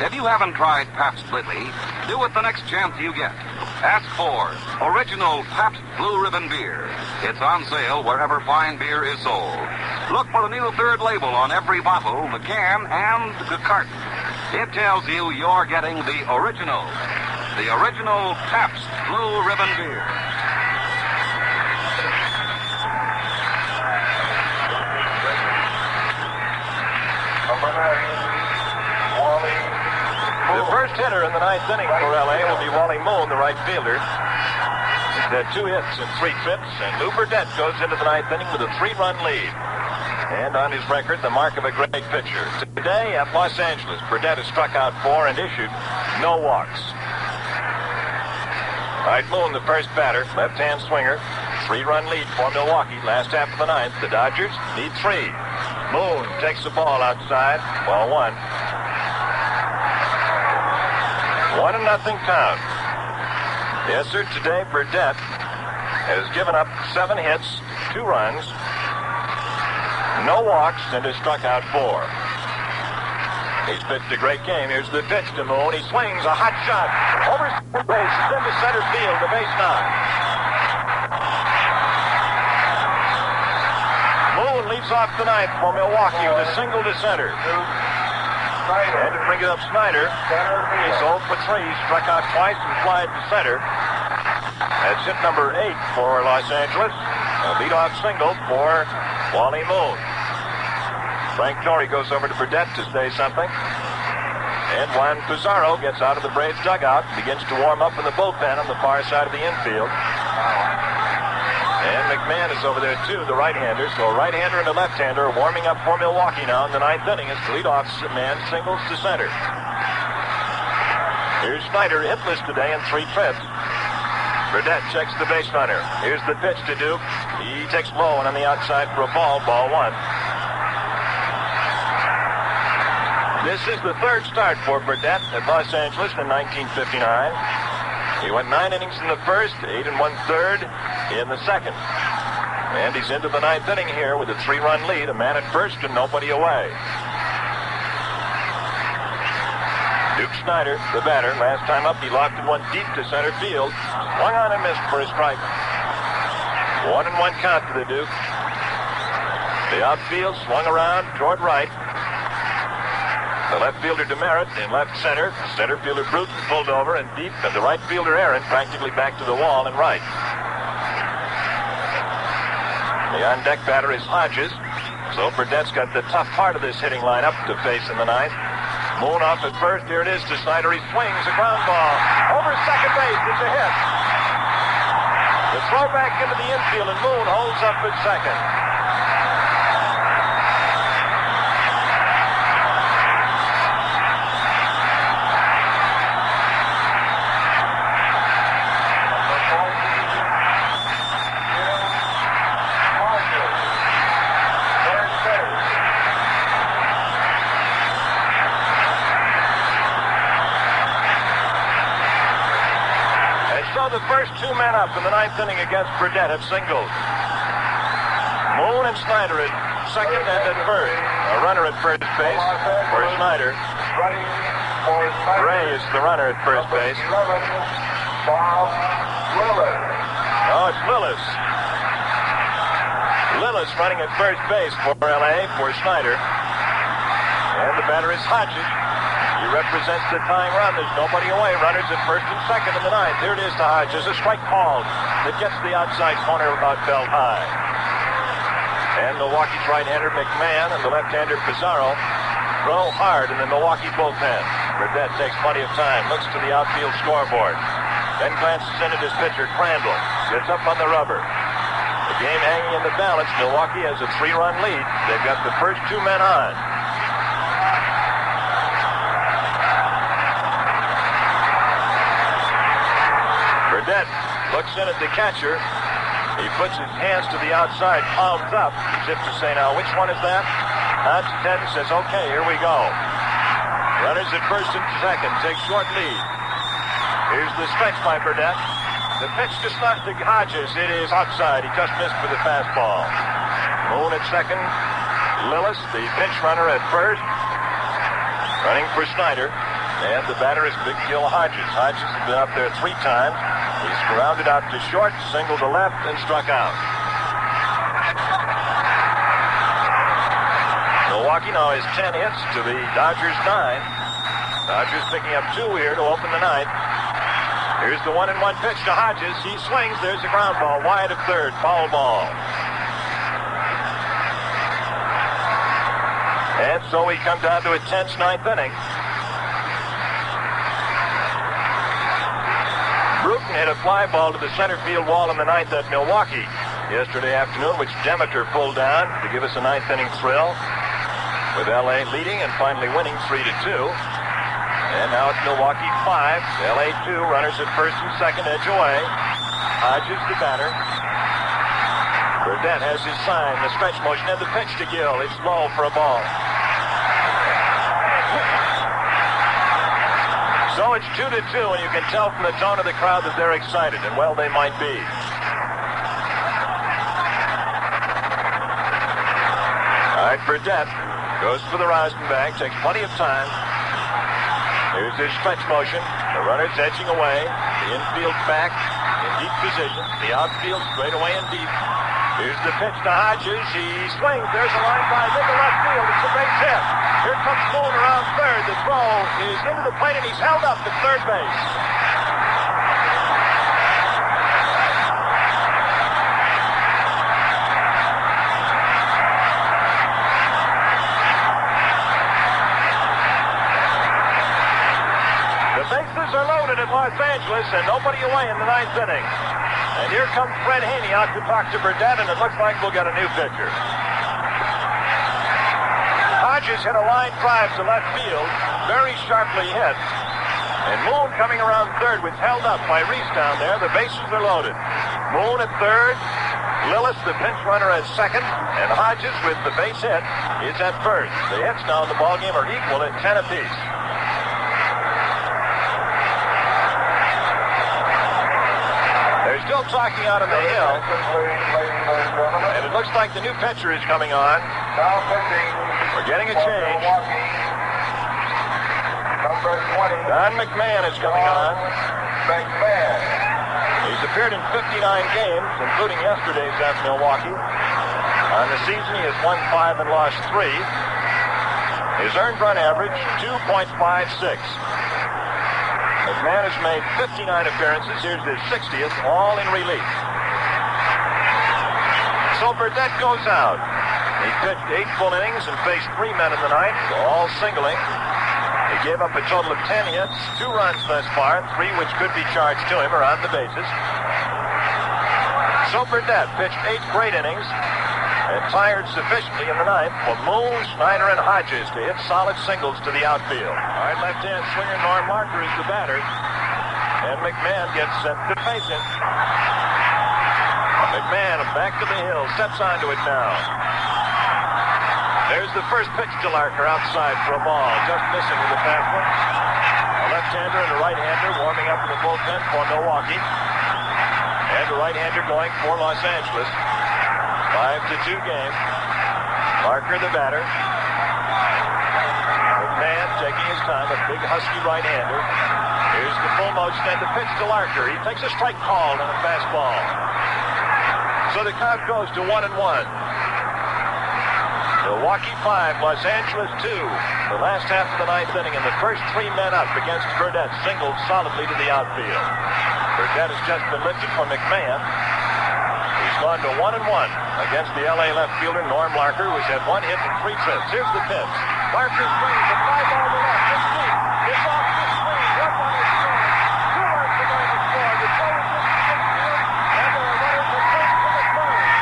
If you haven't tried Pabst lately, do it the next chance you get. Ask for original Pabst Blue Ribbon beer. It's on sale wherever fine beer is sold. Look for the new third label on every bottle, the can, and the carton. It tells you you're getting the original Pabst Blue Ribbon beer. The first hitter in the ninth inning for L.A. will be Wally Moon, the right fielder. He's had 2 hits and 3 trips, and Lou Burdett goes into the ninth inning with a 3-run lead. And on his record, the mark of a great pitcher. Today at Los Angeles, Burdett has struck out 4 and issued no walks. All right, Moon, the first batter, left-hand swinger. 3-run lead for Milwaukee. Last half of the ninth, the Dodgers need 3. Moon takes the ball outside. Ball 1. 1-0 count. Yes, sir, today Burdett has given up 7 hits, 2 runs, no walks, and has struck out 4. He's pitched a great game. Here's the pitch to Moon. He swings a hot shot over base, into center field, the base knock. Moon leads off the ninth for Milwaukee with a single to center. And to bring it up, Snyder. He's 0 for 3, struck out twice and flied to center. That's hit number 8 for Los Angeles. A leadoff single for Wally Moon. Frank Torrey goes over to Burdett to say something. And Juan Pizarro gets out of the Braves dugout and begins to warm up in the bullpen on the far side of the infield. And McMahon is over there, too, the right-hander. So a right-hander and a left-hander warming up for Milwaukee now in the ninth inning as the leadoff man singles to center. Here's Snyder, hitless today in 3 trips. Burdett checks the base runner. Here's the pitch to Duke. He takes low and on the outside for a ball 1. This is the 3rd start for Burdett at Los Angeles in 1959. He went 9 innings in the first, 8 1/3 in the second. And he's into the ninth inning here with a 3-run lead, a man at first and nobody away. Duke Snyder, the batter, last time up he lofted one deep to center field. Swung on and missed for a strike. 1-1 count to the Duke. The outfield swung around toward right. The left fielder Demerit in left center. Center fielder Bruton pulled over and deep, and the right fielder Aaron practically back to the wall and right. The on-deck batter is Hodges. So Burdett's got the tough part of this hitting lineup to face in the ninth. Moon off at first. Here it is to Snyder. He swings a ground ball over second base. It's a hit. The throw back into the infield, and Moon holds up at second. The first 2 men up in the ninth inning against Burdett have singled. Moon and Snyder at second and at first. A runner at first base for Snyder. Ray is the runner at first base. Oh, it's Lillis. Lillis running at first base for L.A. for Snyder. And the batter is Hodges. He represents the tying run. There's nobody away. Runners at first and second in the ninth. Here it is to Hodges. A strike called that gets the outside corner about belt high. And Milwaukee's right-hander McMahon and the left-hander Pizarro throw hard in the Milwaukee bullpen. Burdett takes plenty of time. Looks to the outfield scoreboard. Then glances in at his pitcher, Crandall. Gets up on the rubber. The game hanging in the balance. Milwaukee has a 3-run lead. They've got the first 2 men on. Burdett looks in at the catcher. He puts his hands to the outside, palms up, as if to say, now, which one is that? Nods his head and says, okay, here we go. Runners at first and second take short lead. Here's the stretch by Burdett. The pitch to Hodges. It is outside. He just missed for the fastball. Moon at second. Lillis, the pinch runner at first. Running for Snyder. And the batter is Big Gil Hodges. Hodges has been up there 3 times. He's grounded out to short, singled to left, and struck out. Milwaukee now has 10 hits to the Dodgers 9. Dodgers picking up 2 here to open the ninth. Here's the 1-1 pitch to Hodges. He swings. There's a ground ball wide of third. Foul ball. And so we come down to a tense 9th inning. Bruton hit a fly ball to the center field wall in the 9th at Milwaukee yesterday afternoon, which Demeter pulled down to give us a 9th inning thrill, with L.A. leading and finally winning 3-2. And now it's Milwaukee 5, L.A. 2, runners at first and second, edge away. Hodges the batter. Burdett has his sign, the stretch motion, and the pitch to Gil. It's low for a ball. So it's 2-2, and you can tell from the tone of the crowd that they're excited, and well, they might be. All right, Burdett goes for the rosin bag, takes plenty of time. Here's his stretch motion. The runner's edging away. The infield's back in deep position. The outfield straight away and deep. Here's the pitch to Hodges. He swings. There's a line drive into left field. It's a base hit. Here comes Moon around third. The throw is into the plate, and he's held up at third base. Are loaded at Los Angeles and nobody away in the 9th inning. And here comes Fred Haney out to talk to Burdett, and it looks like we'll get a new pitcher. Hodges hit a line drive to left field, very sharply hit. And Moon coming around third was held up by Reese down there. The bases are loaded. Moon at third, Lillis, the pinch runner, at second, and Hodges with the base hit is at first. The hits now in the ballgame are equal at 10 apiece. They're still talking out on the hill, and it looks like the new pitcher is coming on. We're getting a change. Don McMahon is coming on. He's appeared in 59 games, including yesterday's at Milwaukee. On the season, he has won 5 and lost 3. His earned run average, 2.56. McMahon has made 59 appearances. Here's his 60th, all in relief. So Burdett goes out. He pitched 8 full innings and faced 3 men in the ninth, all singling. He gave up a total of 10 hits, 2 runs thus far, 3 which could be charged to him are on the bases. So Burdett pitched 8 great innings and tired sufficiently in the ninth for Moon, Snyder, and Hodges to hit solid singles to the outfield. All right, left-hand swinger Norm Larker is the batter, and McMahon gets sent to face him. McMahon back to the hill, steps onto it now. There's the first pitch to Larker outside for a ball, just missing with the fastball. A left-hander and a right-hander warming up in the bullpen for Milwaukee, and a right-hander going for Los Angeles. 5-2 game. Larker the batter. McMahon taking his time, a big husky right-hander. Here's the full motion and the pitch to Larker. He takes a strike call and a fastball. So the count goes to 1-1. Milwaukee 5, Los Angeles 2. The last half of the 9th inning, and the first 3 men up against Burdett singled solidly to the outfield. Burdett has just been lifted from McMahon. He's gone to 1-1 against the L.A. left fielder Norm Larker, who's had 1 hit and 3 trips. Here's the pitch. Larker swings a fly ball to left. It's deep. It's off the screen. 1 run is scored. 2 runs are going to score. The throw is into the infield, and there are runners at first and at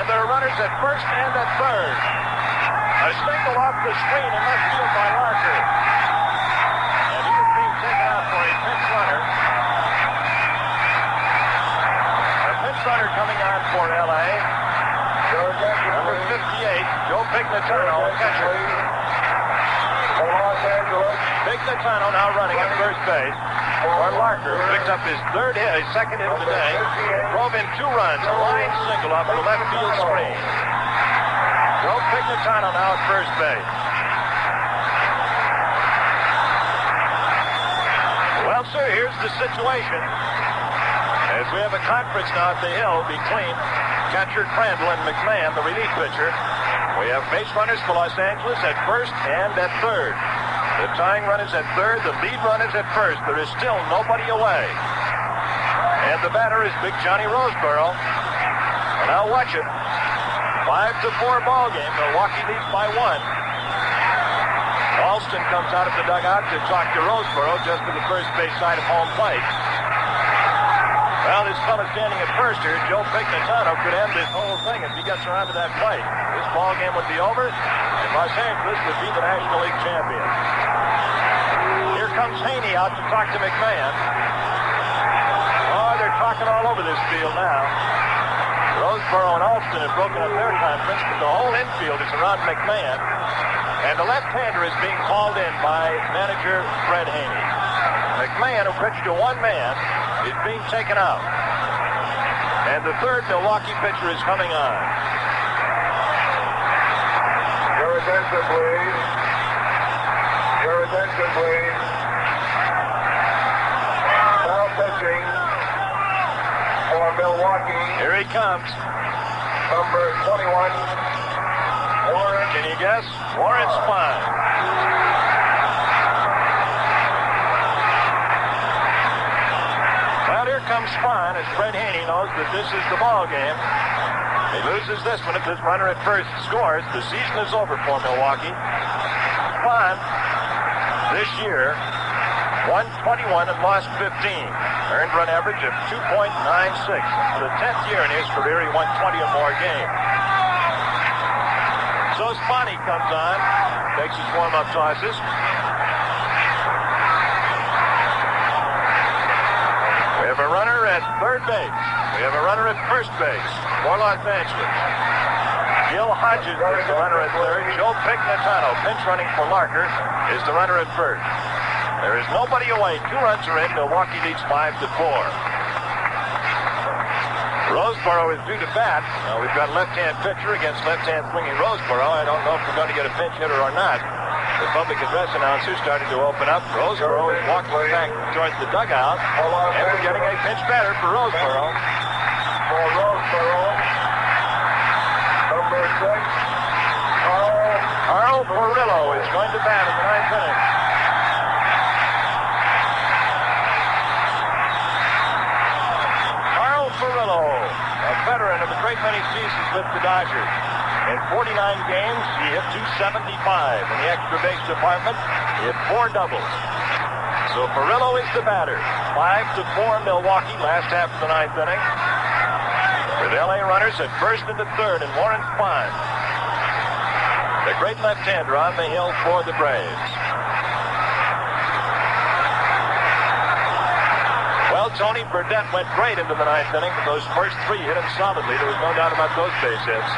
third. At first and at third. A single off the screen in left field by Larker. And he is being taken out for a Pignatano, catcher. For Los Angeles. Pignatano now running at first base. For Larker, picked up his second hit of the day. Drove in 2 runs, a line single off the left field screen. Joe Pignatano now at first base. Well, sir, here's the situation. As we have a conference now at the Hill between catcher Crandall and McMahon, the relief pitcher. We have base runners for Los Angeles at first and at third. The tying run is at third. The lead run is at first. There is still nobody away. And the batter is Big Johnny Roseboro. And now watch it. 5-4 ball game. Milwaukee leads by 1. Alston comes out of the dugout to talk to Roseboro just to the first base side of home plate. Well, this fellow standing at first here, Joe Pignatano, could end this whole thing if he gets around to that plate. This ball game would be over, and Los Angeles would be the National League champion. Here comes Haney out to talk to McMahon. Oh, they're talking all over this field now. Roseboro and Alston have broken up their conference, but the whole infield is around McMahon. And the left-hander is being called in by manager Fred Haney. McMahon, who pitched to 1 man, is being taken out. And the third Milwaukee pitcher is coming on. Your attention, please. Your attention, please. Now pitching for Milwaukee. Here he comes. Number 21, Warren. Can you guess? Warren Spahn. Well, here comes Spahn as Fred Haney knows that this is the ball game. He loses this one. If this runner at first scores, the season is over for Milwaukee. Spahn, this year, won 21 and lost 15. Earned run average of 2.96. For the 10th year in his career, he won 20 or more games. So Spahn comes on, takes his warm-up tosses. We have a runner at third base. We have a runner at first base for Los Angeles. Gil Hodges is the runner at third. Joe Pignatano, pinch running for Larker, is the runner at first. There is nobody away. 2 runs are in. Milwaukee leads 5-4. Roseboro is due to bat. Now we've got left-hand pitcher against left-hand swinging Roseboro. I don't know if we're going to get a pinch hitter or not. The public address announcer started to open up. Roseboro is walking back towards the dugout. And we're getting a pinch batter for Roseboro. For Roseboro, number 6, Carl Furillo is going to bat in the 9th inning. Furillo, a veteran of a great many seasons with the Dodgers. In 49 games, he hit .275. In the extra base department, he hit 4 doubles. So Furillo is the batter. 5-4 Milwaukee, last half of the 9th inning. With L.A. runners at first and at third, and Warren Spahn, the great left-hander on the hill for the Braves. Well, Tony Burdett went great into the 9th inning, but those first 3 hit him solidly. There was no doubt about those base hits.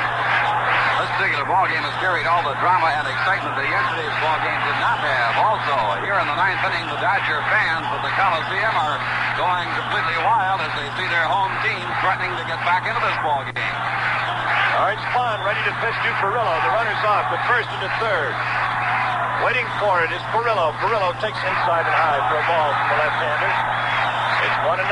This particular ball game has carried all the drama and excitement that yesterday's ball game did not have. Also, here in the 9th inning, the Dodger fans at the Coliseum are going completely wild as they see their home team threatening to get back into this ball game. All right, Spahn ready to pitch to Furillo. The runner's off, but first and at third. Waiting for it is Furillo. Furillo takes inside and high for a ball from the left-hander. It's 1-0.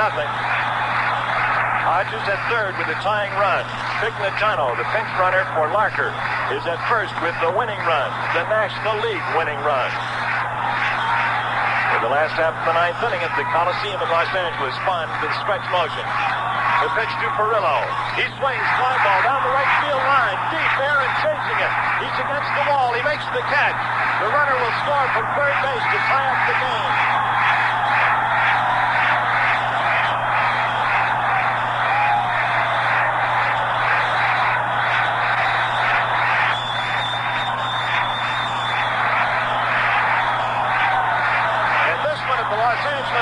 Hodges at third with a tying run. Pignatano, the pinch runner for Larker, is at first with the winning run, the National League winning run. For the last half of the 9th inning at the Coliseum in Los Angeles, Spahn to the stretch motion. The pitch to Furillo. He swings, fly ball down the right field line, deep air and chasing it. He's against the wall. He makes the catch. The runner will score from third base to tie up the game.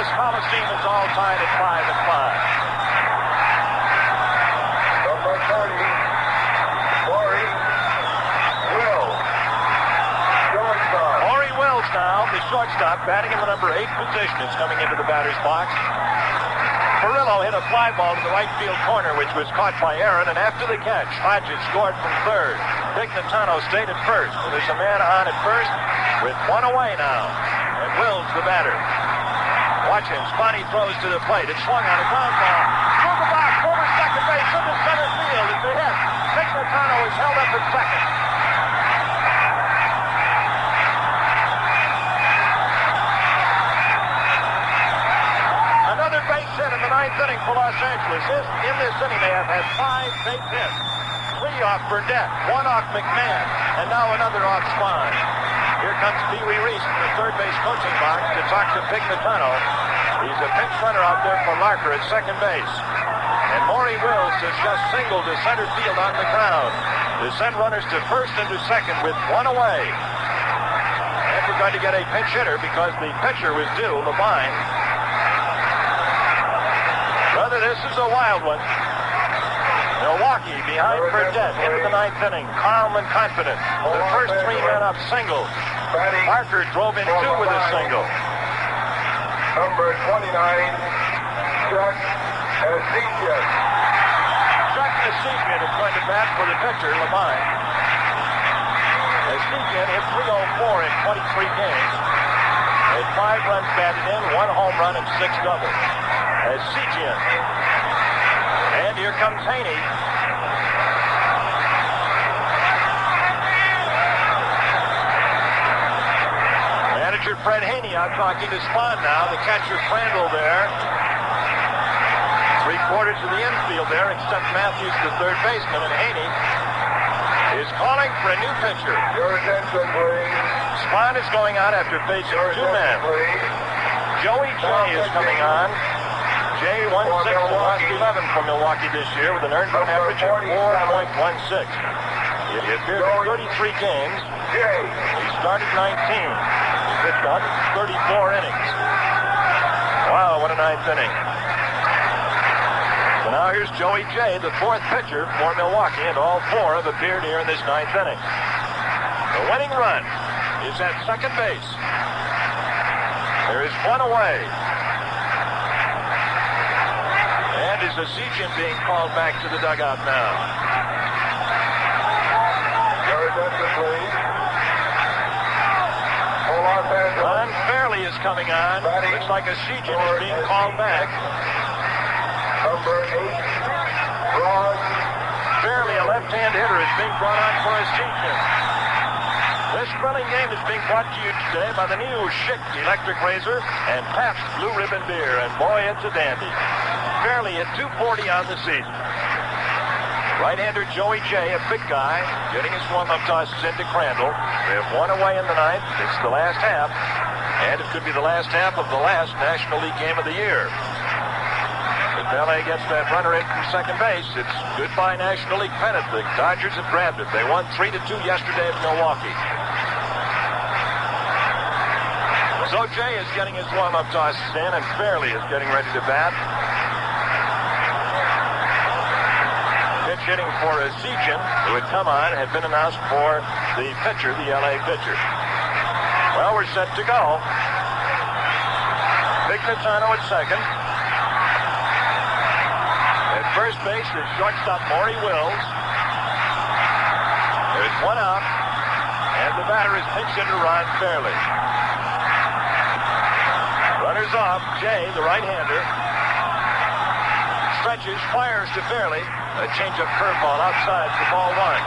Coliseum is all tied at 5-5. number 30, Corey Will. shortstop, batting in the number 8 position, is coming into the batter's box. Furillo hit a fly ball to the right field corner, which was caught by Aaron, and after the catch, Hodges scored from third. Pignatano stayed at first. Well, there's a man on at first with one away now, and Wills the batter. Watch him. Sponny throws to the plate. It's swung on a ground ball. Through the box, over second base, into center field. It's a hit. Pignatano is held up at second. Another base hit in the 9th inning for Los Angeles. In this inning, they have had 5 base hits. 3 off Burdette, 1 off McMahon, and now another off Spahn. Here comes Pee Wee Reese in the third base coaching box to talk to Pignatano. He's a pinch runner out there for Larker at second base. And Maury Wills has just singled to center field on the ground to send runners to first and to second with 1 away. And we're going to get a pinch hitter because the pitcher was due, Levine. Brother, this is a wild one. Milwaukee behind Burdette into the 9th inning, calm and confident. The first 3 men up singled. Parker drove in 2 with a single. Number 29, Chuck Ezekiel. Chuck Ezekiel is going to bat for the pitcher, Levine. Ezekiel hit .304 in 23 games. Had 5 runs batted in, 1 home run, and 6 doubles. Ezekiel. And here comes Haney. Manager Fred Haney out talking to Spahn now. The catcher Crandall there. 3/4 of the infield there, except Matthews, the third baseman, and Haney is calling for a new pitcher. Your attention, please. Spahn is going on after facing 2 men. Joey Jay is coming on. Jay won 6 and lost 11 for Milwaukee this year with an earned run average of 4.16. He appeared in 33 games. He started 19. He pitched 134 innings. Wow, what a 9th inning. So now here's Joey Jay, the 4th pitcher for Milwaukee, and all 4 have appeared here in this 9th inning. The winning run is at second base. There is 1 away. And is Ezekiel being called back to the dugout now? Your attention, please. Los Angeles. Ron Fairley is coming on. Looks like Ezekiel is being called back. Number 8, Ron Fairley, a left-hand hitter, is being brought on for Ezekiel. This thrilling game is being brought to you today by the new Schick Electric Razor and Pabst Blue Ribbon Beer, and boy, it's a dandy. Fairley at 240 on the season. Right-hander Joey Jay, a big guy, getting his warm-up tosses into Crandall. We have 1 away in the 9th. It's the last half, and it could be the last half of the last National League game of the year. If L.A. gets that runner in from second base, it's goodbye National League pennant. The Dodgers have grabbed it. They won 3-2 yesterday at Milwaukee. So Jay is getting his warm-up tosses in, and Fairley is getting ready to bat. Pitch hitting for Ezekiel, who had come on, had been announced for the pitcher, the L.A. pitcher. Well, we're set to go. Pignatano at second. At first base is shortstop Maury Wills. There's 1 out, and the batter is pinch hitter Ron Fairley. Runners off, Jay, the right-hander. Stretches, fires to Fairley. A change-up curveball outside for ball 1.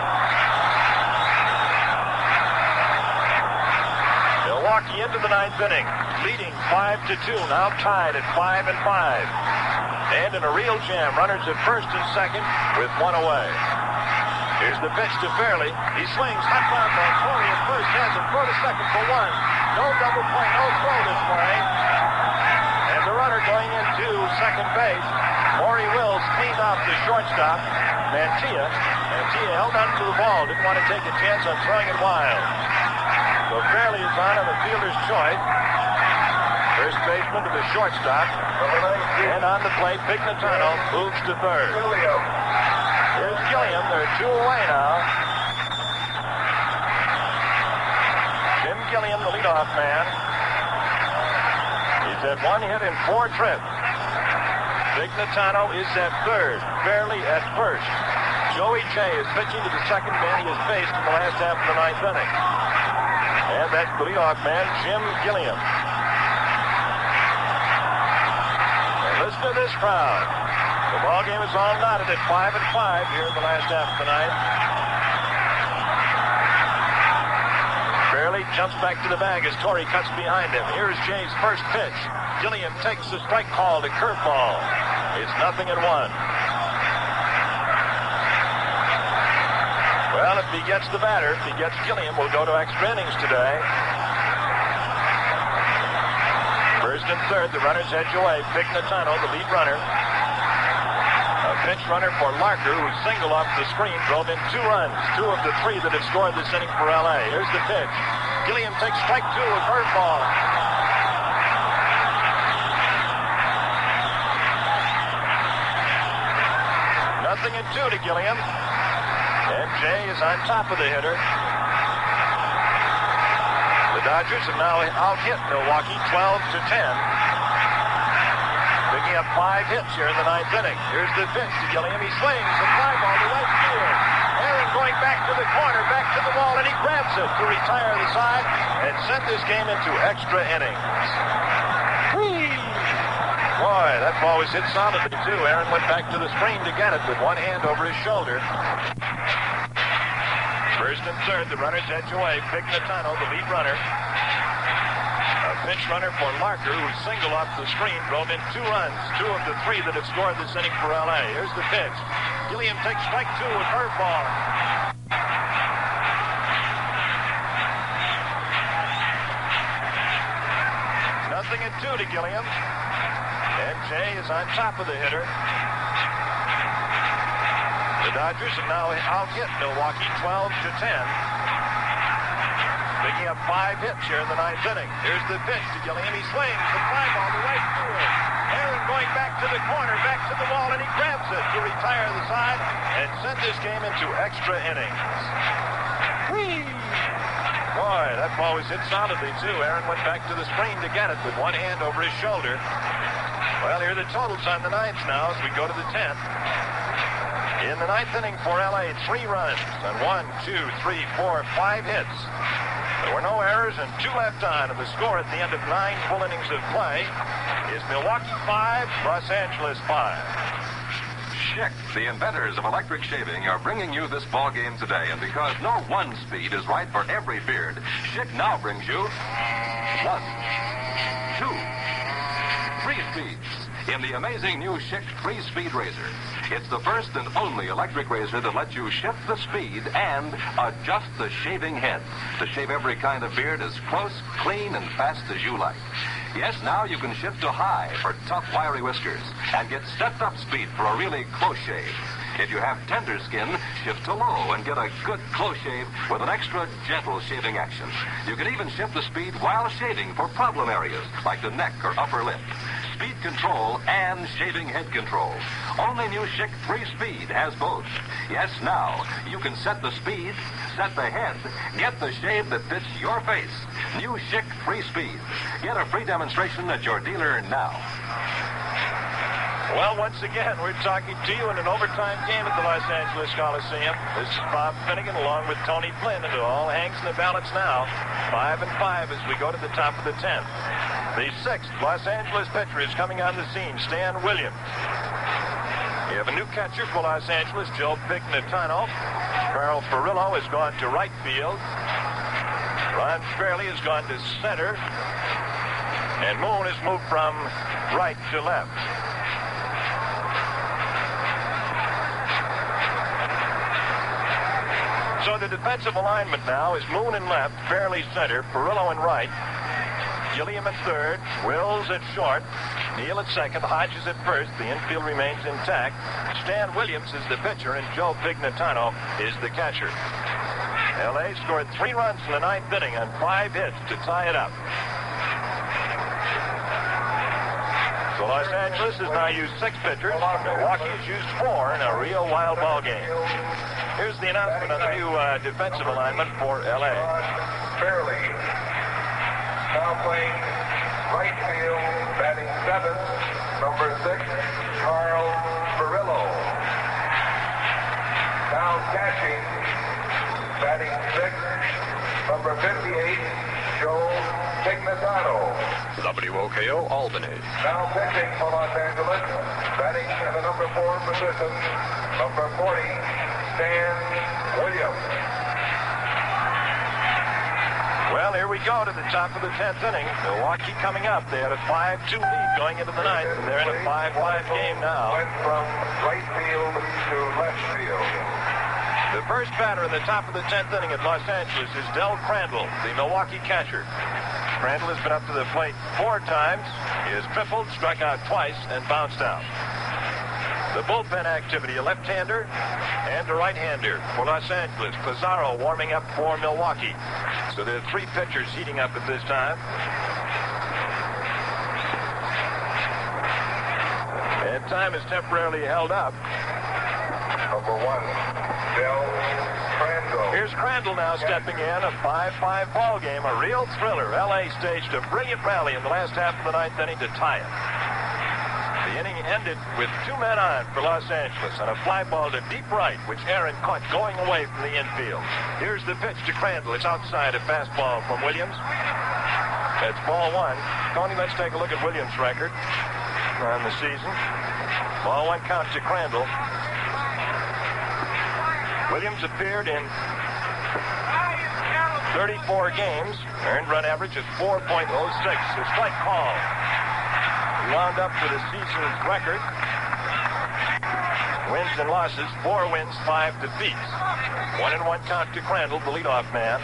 Milwaukee into the 9th inning, leading 5-2, now tied at 5-5. And in a real jam, runners at first and second with 1 away. Here's the pitch to Fairley. He swings, hot ground ball. Torrey at first has it, throw to second for 1. No double play, no throw this morning. And the runner going into second base. Maury Wills cleaned off the shortstop, Mantilla. Mantilla held on to the ball, didn't want to take a chance on throwing it wild. So Fairley is on the fielder's choice. First baseman to the shortstop. And on the plate, Pignatano moves to third. Here's Gilliam. They're 2 away now. Jim Gilliam, the leadoff man. He's had 1 hit in 4 trips. Pignatano is at third, Fairley at first. Joey J is pitching to the second man he has faced in the last half of the 9th inning. And that's the leadoff man, Jim Gilliam. And listen to this crowd. The ball game is all knotted at 5-5 here in the last half of the ninth. Fairley jumps back to the bag as Torrey cuts behind him. Here's Jay's first pitch. Gilliam takes the strike call to curveball. It's 0-1. Well, if he gets the batter, if he gets Gilliam, we'll go to extra innings today. First and third, the runners edge away. Pignatano, the lead runner. A pinch runner for Larker, who singled off the screen, drove in 2 runs. 2 of the 3 that have scored this inning for L.A. Here's the pitch. Gilliam takes strike 2, a curveball. Nothing at 2 to Gilliam. And Jay is on top of the hitter. The Dodgers have now out-hit Milwaukee 12-10. Picking up 5 hits here in the 9th inning. Here's the pitch to Gilliam. He swings a fly ball to right field. Aaron going back to the corner, back to the wall, and he grabs it to retire the side and send this game into extra innings. Boy, that ball was hit solidly, too. Aaron went back to the screen to get it with one hand over his shoulder. First and third, the runners edge away. Pignatano, the lead runner. A pinch runner for Larker, who singled off the screen, drove in 2 runs. 2 of the 3 that have scored this inning for L.A. Here's the pitch. Gilliam takes strike 2, a curveball. Nothing at 2 to Gilliam. And Jay is on top of the hitter. The Dodgers have now out-hit Milwaukee 12-10. Picking up 5 hits here in the 9th inning. Here's the pitch to Gilliam. He swings the fly ball to right field. Aaron going back to the corner, back to the wall, and he grabs it to retire the side and send this game into extra innings. Boy, that ball was hit solidly, too. Aaron went back to the screen to get it with one hand over his shoulder. Well, here are the totals on the 9th now as we go to the 10th. In the 9th inning for L.A., 3 runs on 1, 2, 3, 4, 5 hits. There were no errors and 2 left on, and the score at the end of 9 full innings of play is Milwaukee 5, Los Angeles 5. Schick, the inventors of electric shaving, are bringing you this ball game today. And because no one speed is right for every beard, Schick now brings you 1, 2, 3 speeds in the amazing new Schick 3-speed razor. It's the first and only electric razor that lets you shift the speed and adjust the shaving head to shave every kind of beard as close, clean, and fast as you like. Yes, now you can shift to high for tough, wiry whiskers and get stepped-up speed for a really close shave. If you have tender skin, shift to low and get a good close shave with an extra gentle shaving action. You can even shift the speed while shaving for problem areas like the neck or upper lip. Speed control and shaving head control. Only new Schick 3-speed has both. Yes, now you can set the speed, set the head, get the shave that fits your face. New Schick 3-speed. Get a free demonstration at your dealer now. Well, once again, we're talking to you in an overtime game at the Los Angeles Coliseum. This is Bob Finnegan along with Tony Flynn, and it all hangs in the balance now. 5-5 as we go to the top of the 10th. The 6th Los Angeles pitcher is coming on the scene, Stan Williams. You have a new catcher for Los Angeles, Joe Pignatano. Carl Furillo has gone to right field. Ron Fairley has gone to center. And Moon has moved from right to left. So the defensive alignment now is Moon in left, Fairley center, Furillo in right, Gilliam at third, Wills at short, Neal at second, Hodges at first. The infield remains intact. Stan Williams is the pitcher, and Joe Pignatano is the catcher. L.A. scored 3 runs in the 9th inning on 5 hits to tie it up. So Los Angeles has now used 6 pitchers. Milwaukee has used 4 in a real wild ball game. Here's the announcement on the new defensive alignment for L.A. Fairley now playing Right field, batting 7th, number 6, Furillo. Now catching, batting 6th, number 58, Pignatano. WOKO Albany. Now pitching for Los Angeles, batting in the number 4 position, number 40, Stan Williams. Well, here we go to the top of the 10th inning. Milwaukee coming up. They had a 5-2 lead going into the 9th, and they're in a 5-5 game now. Went from right field to left field. The first batter in the top of the 10th inning at Los Angeles is Del Crandall, the Milwaukee catcher. Crandall has been up to the plate 4 times. He has tripled, struck out twice, and bounced out. The bullpen activity, a left-hander and a right-hander for Los Angeles. Pizarro warming up for Milwaukee. So there are 3 pitchers heating up at this time. And time is temporarily held up. Number 1, Del Crandall. Here's Crandall now stepping in. A 5-5 ball game, a real thriller. L.A. staged a brilliant rally in the last half of the 9th inning to tie it. The inning ended with 2 men on for Los Angeles on a fly ball to deep right, which Aaron caught going away from the infield. Here's the pitch to Crandall. It's outside, a fastball from Williams. That's ball 1. Tony, let's take a look at Williams' record on the season. Ball 1 count to Crandall. Williams appeared in 34 games, earned run average at 4.06. A strike call. He wound up with a season's record. Wins and losses, 4 wins, 5 defeats. 1-1 count to Crandall, the leadoff man.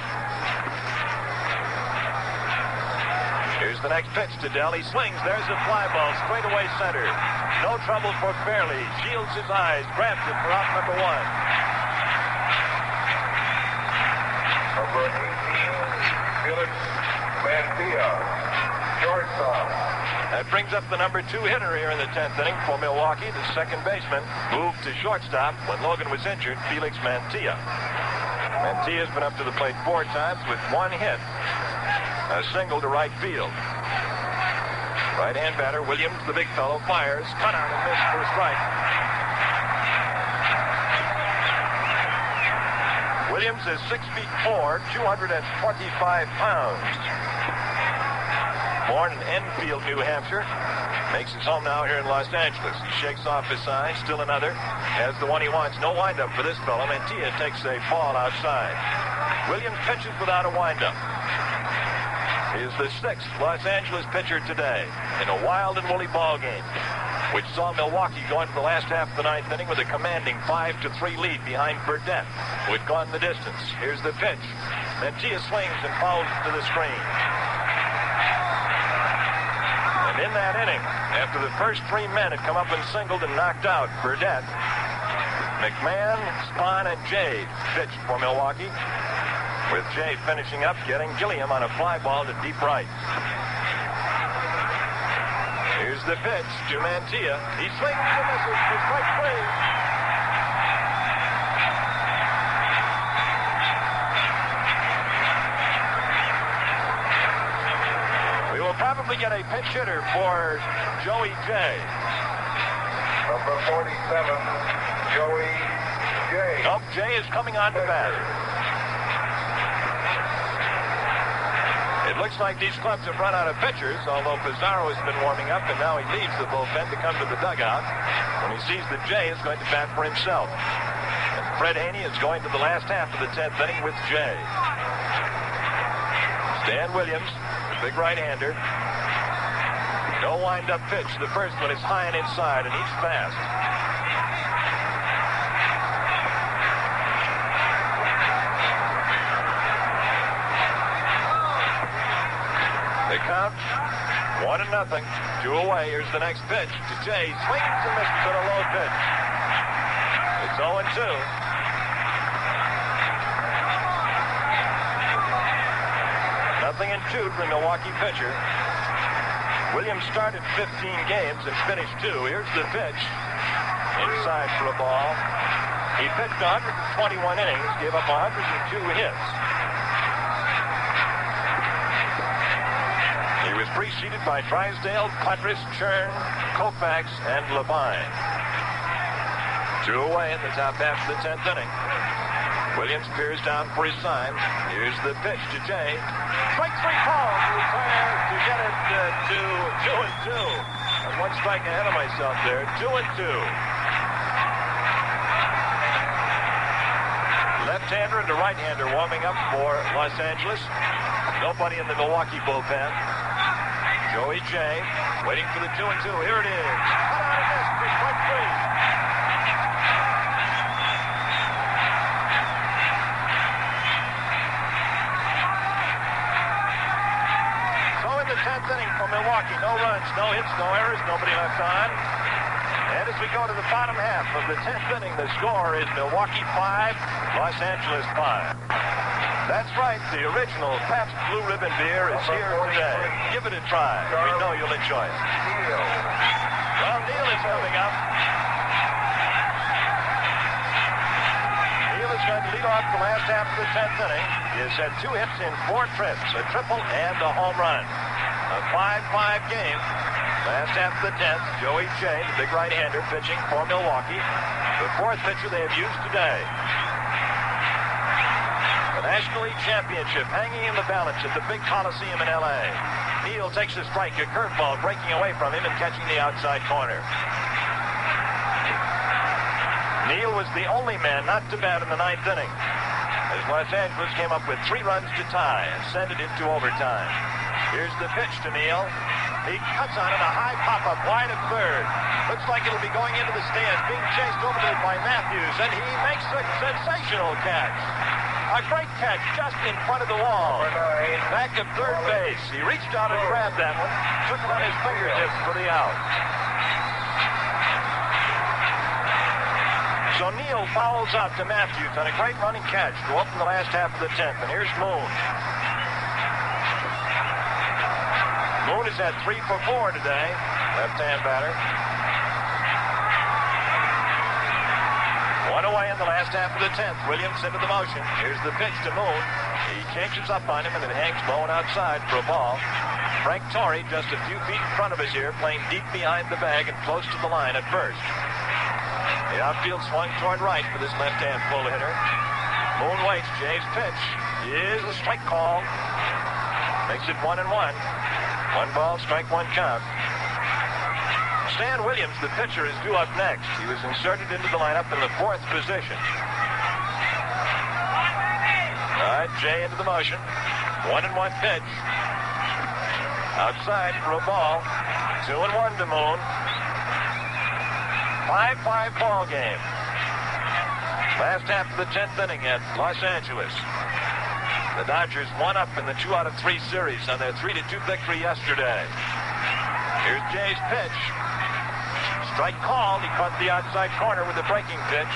Here's the next pitch to Dell. He swings. There's a fly ball, straight away center. No trouble for Fairley. Shields his eyes, grabs it for out number 1. Number 18, Felix Mantilla, shortstop. That brings up the number 2 hitter here in the 10th inning for Milwaukee. The second baseman moved to shortstop when Logan was injured, Felix Mantilla. Mantilla's been up to the plate 4 times with 1 hit. A single to right field. Right-hand batter, Williams, the big fellow, fires. Cut out and missed for a strike. Williams is 6'4", 225 pounds. Born in Enfield, New Hampshire. Makes his home now here in Los Angeles. He shakes off his side. Still another. Has the one he wants. No windup for this fellow. Mantilla takes a ball outside. Williams pitches without a windup. He is the 6th Los Angeles pitcher today in a wild and woolly ball game, which saw Milwaukee go into the last half of the 9th inning with a commanding 5-3 lead behind Burdett, who had gone the distance. Here's the pitch. Mantilla swings and fouls to the screen. And in that inning, after the first 3 men had come up and singled and knocked out Burdett, McMahon, Spahn, and Jay pitched for Milwaukee, with Jay finishing up, getting Gilliam on a fly ball to deep right. Here's the pitch to Mantilla. He swings and misses for strike 3. We will probably get a pinch hitter for Joey Jay. Number 47, Joey Jay. Nope, Jay is coming on to bat. It looks like these clubs have run out of pitchers, although Pizarro has been warming up, and now he leaves the bullpen to come to the dugout when he sees that Jay is going to bat for himself. And Fred Haney is going to the last half of the 10th inning with Jay. Stan Williams, the big right-hander. No wind-up pitch. The first one is high and inside, and he's fast. The count, 1-0, 2 away. Here's the next pitch to Jay. Swings and misses on a low pitch. It's 0-2. Nothing in 2 for the Milwaukee pitcher. Williams started 15 games and finished 2. Here's the pitch. Inside for a ball. He pitched 121 innings, gave up 102 hits. He was was preceded by Drysdale, Putris, Churn, Koufax, and Levine. 2 away in the top half of the 10th inning. Williams peers down for his sign. Here's the pitch to Jay. Strike 3 call to retire to get it to 2-2. I'm 1 strike ahead of myself there. 2-2. Left-hander and a right-hander warming up for Los Angeles. Nobody in the Milwaukee bullpen. Joey Jay waiting for the 2-2. Here it is. Cut out and missed for strike 3. In the 10th inning for Milwaukee, no runs, no hits, no errors, nobody left on. And as we go to the bottom half of the 10th inning, the score is Milwaukee 5, Los Angeles 5. That's right, the original Pabst Blue Ribbon beer is here today. Give it a try. We know you'll enjoy it. Well, Neil is coming up. Neil is going to lead off the last half of the 10th inning. He has had 2 hits in 4 trips, a triple and a home run. A 5-5 game. Last half of the 10th, Joey Jay, the big right-hander, pitching for Milwaukee. The 4th pitcher they have used today. The National League Championship hanging in the balance at the big Coliseum in L.A. Neil takes a strike, a curveball breaking away from him and catching the outside corner. Neil was the only man not to bat in the 9th inning, as Los Angeles came up with 3 runs to tie and send it into overtime. Here's the pitch to Neil. He cuts on it, a high pop-up wide of third. Looks like it'll be going into the stands, being chased over there by Matthews, and he makes a sensational catch. A great catch just in front of the wall. Back of third base. He reached out and grabbed that one, took it on his fingertips for the out. So Neil fouls out to Matthews on a great running catch to open the last half of the 10th. And here's Moon. Moon has had 3 for 4 today. Left-hand batter. 1 away in the last half of the 10th. Williams into the motion. Here's the pitch to Moon. He changes up on him and it hangs low and outside for a ball. Frank Torrey just a few feet in front of us here, playing deep behind the bag and close to the line at first. The outfield swung toward right for this left-hand pull hitter. Moon waits. Jay's pitch is a strike call. Makes it 1-1. 1 ball, strike 1 count. Stan Williams, the pitcher, is due up next. He was inserted into the lineup in the 4th position. All right, Jay into the motion. 1-1 pitch. Outside for a ball. 2-1 to Moon. 5-5 ball game. Last half of the 10th inning at Los Angeles. The Dodgers 1 up in the 2 out of 3 series on their 3-2 victory yesterday. Here's Jay's pitch. Strike called. He caught the outside corner with the breaking pitch.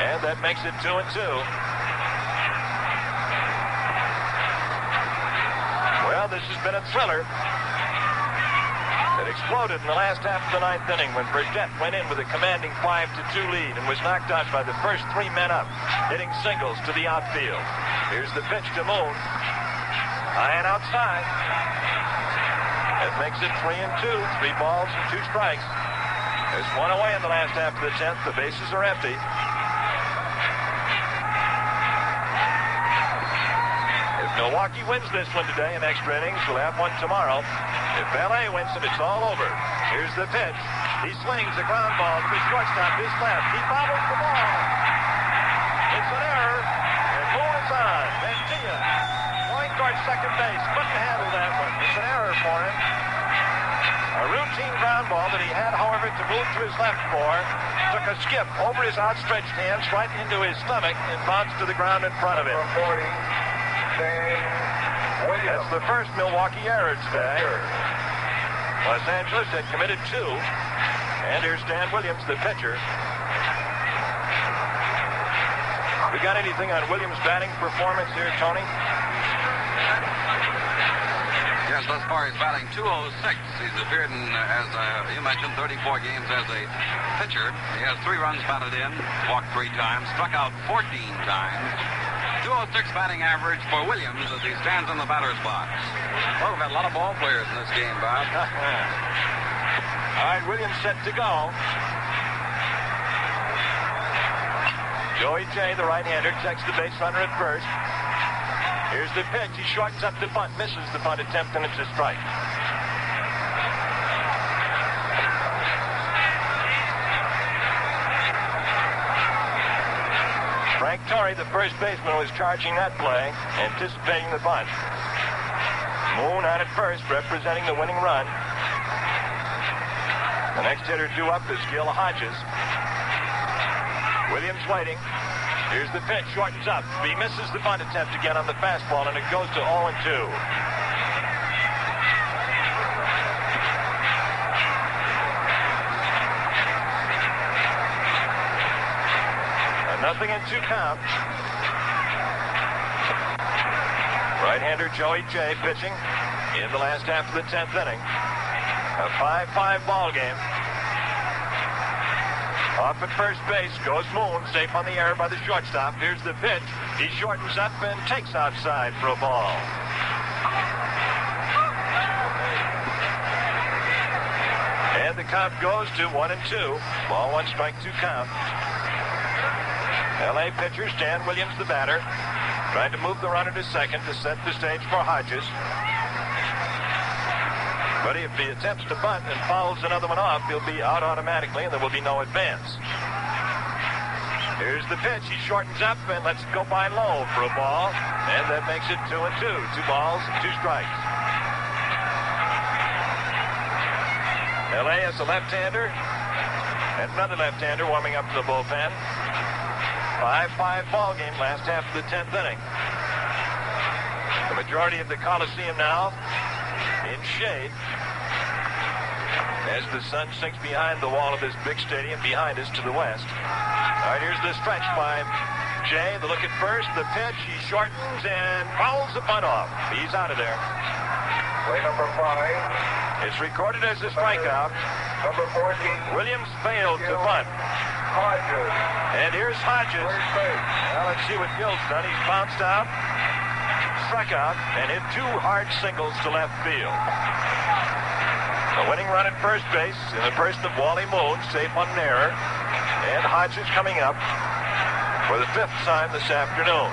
And that makes it 2-2. Well, this has been a thriller. It exploded in the last half of the 9th inning when Burdette went in with a commanding 5-2 lead and was knocked out by the first 3 men up, hitting singles to the outfield. Here's the pitch to Moon. High and outside. That makes it 3-2. 3 balls and 2 strikes. There's 1 away in the last half of the 10th. The bases are empty. If Milwaukee wins this one today in extra innings, we'll have one tomorrow. If L.A. wins it, it's all over. Here's the pitch. He swings a ground ball to his shortstop, his left. He bobbles the ball. It's an error, and Moon is on. Mantilla going towards second base. Couldn't handle that one. It's an error for him. A routine ground ball that he had, however, to move to his left for. Took a skip over his outstretched hands right into his stomach and bounced to the ground in front of him. That's the first Milwaukee error today. Los Angeles had committed 2. And here's Dan Williams, the pitcher. We got anything on Williams' batting performance here, Tony? Yes, thus far he's batting .206. He's appeared in, as you mentioned, 34 games as a pitcher. He has 3 runs batted in, walked 3 times, struck out 14 times, .206 batting average for Williams as he stands in the batter's box. Well, we've had a lot of ball players in this game, Bob. All right, Williams set to go. Joey J., the right-hander, checks the base runner at first. Here's the pitch. He shortens up the bunt, misses the bunt attempt, and it's a strike. Frank Torrey, the first baseman, was charging that play, anticipating the bunt. Moon on at first, representing the winning run. The next hitter due up is Gil Hodges. Williams waiting. Here's the pitch, shortens up. He misses the bunt attempt again on the fastball, and it goes to 0-2. A 0-2 count. Right-hander Joey J. pitching in the last half of the 10th inning. A 5-5 ball game. Off at first base goes Moon, safe on the air by the shortstop. Here's the pitch. He shortens up and takes outside for a ball. And the count goes to 1-2. Ball one, strike two count. L.A. pitcher Stan Williams, the batter, trying to move the runner to second to set the stage for Hodges. But if he attempts to bunt and fouls another one off, he'll be out automatically, and there will be no advance. Here's the pitch. He shortens up and lets it go by low for a ball, and that makes it 2-2. 2 balls, 2 strikes. L.A. has a left-hander and another left-hander warming up to the bullpen. 5-5 ball game, last half of the 10th inning. The majority of the Coliseum now in shade as the sun sinks behind the wall of this big stadium behind us to the west. All right, here's the stretch by Jay. The look at first, the pitch. He shortens and fouls the bunt off. He's out of there. Play number 5. It's recorded as a strikeout. Number 14. Williams failed to bunt. Hodges. And here's Hodges. First base. Now let's see what Gil's done. He's bounced out, struck out, and hit 2 hard singles to left field. The winning run at first base in the person of Wally Moon, safe on an error. And Hodges coming up for the 5th time this afternoon.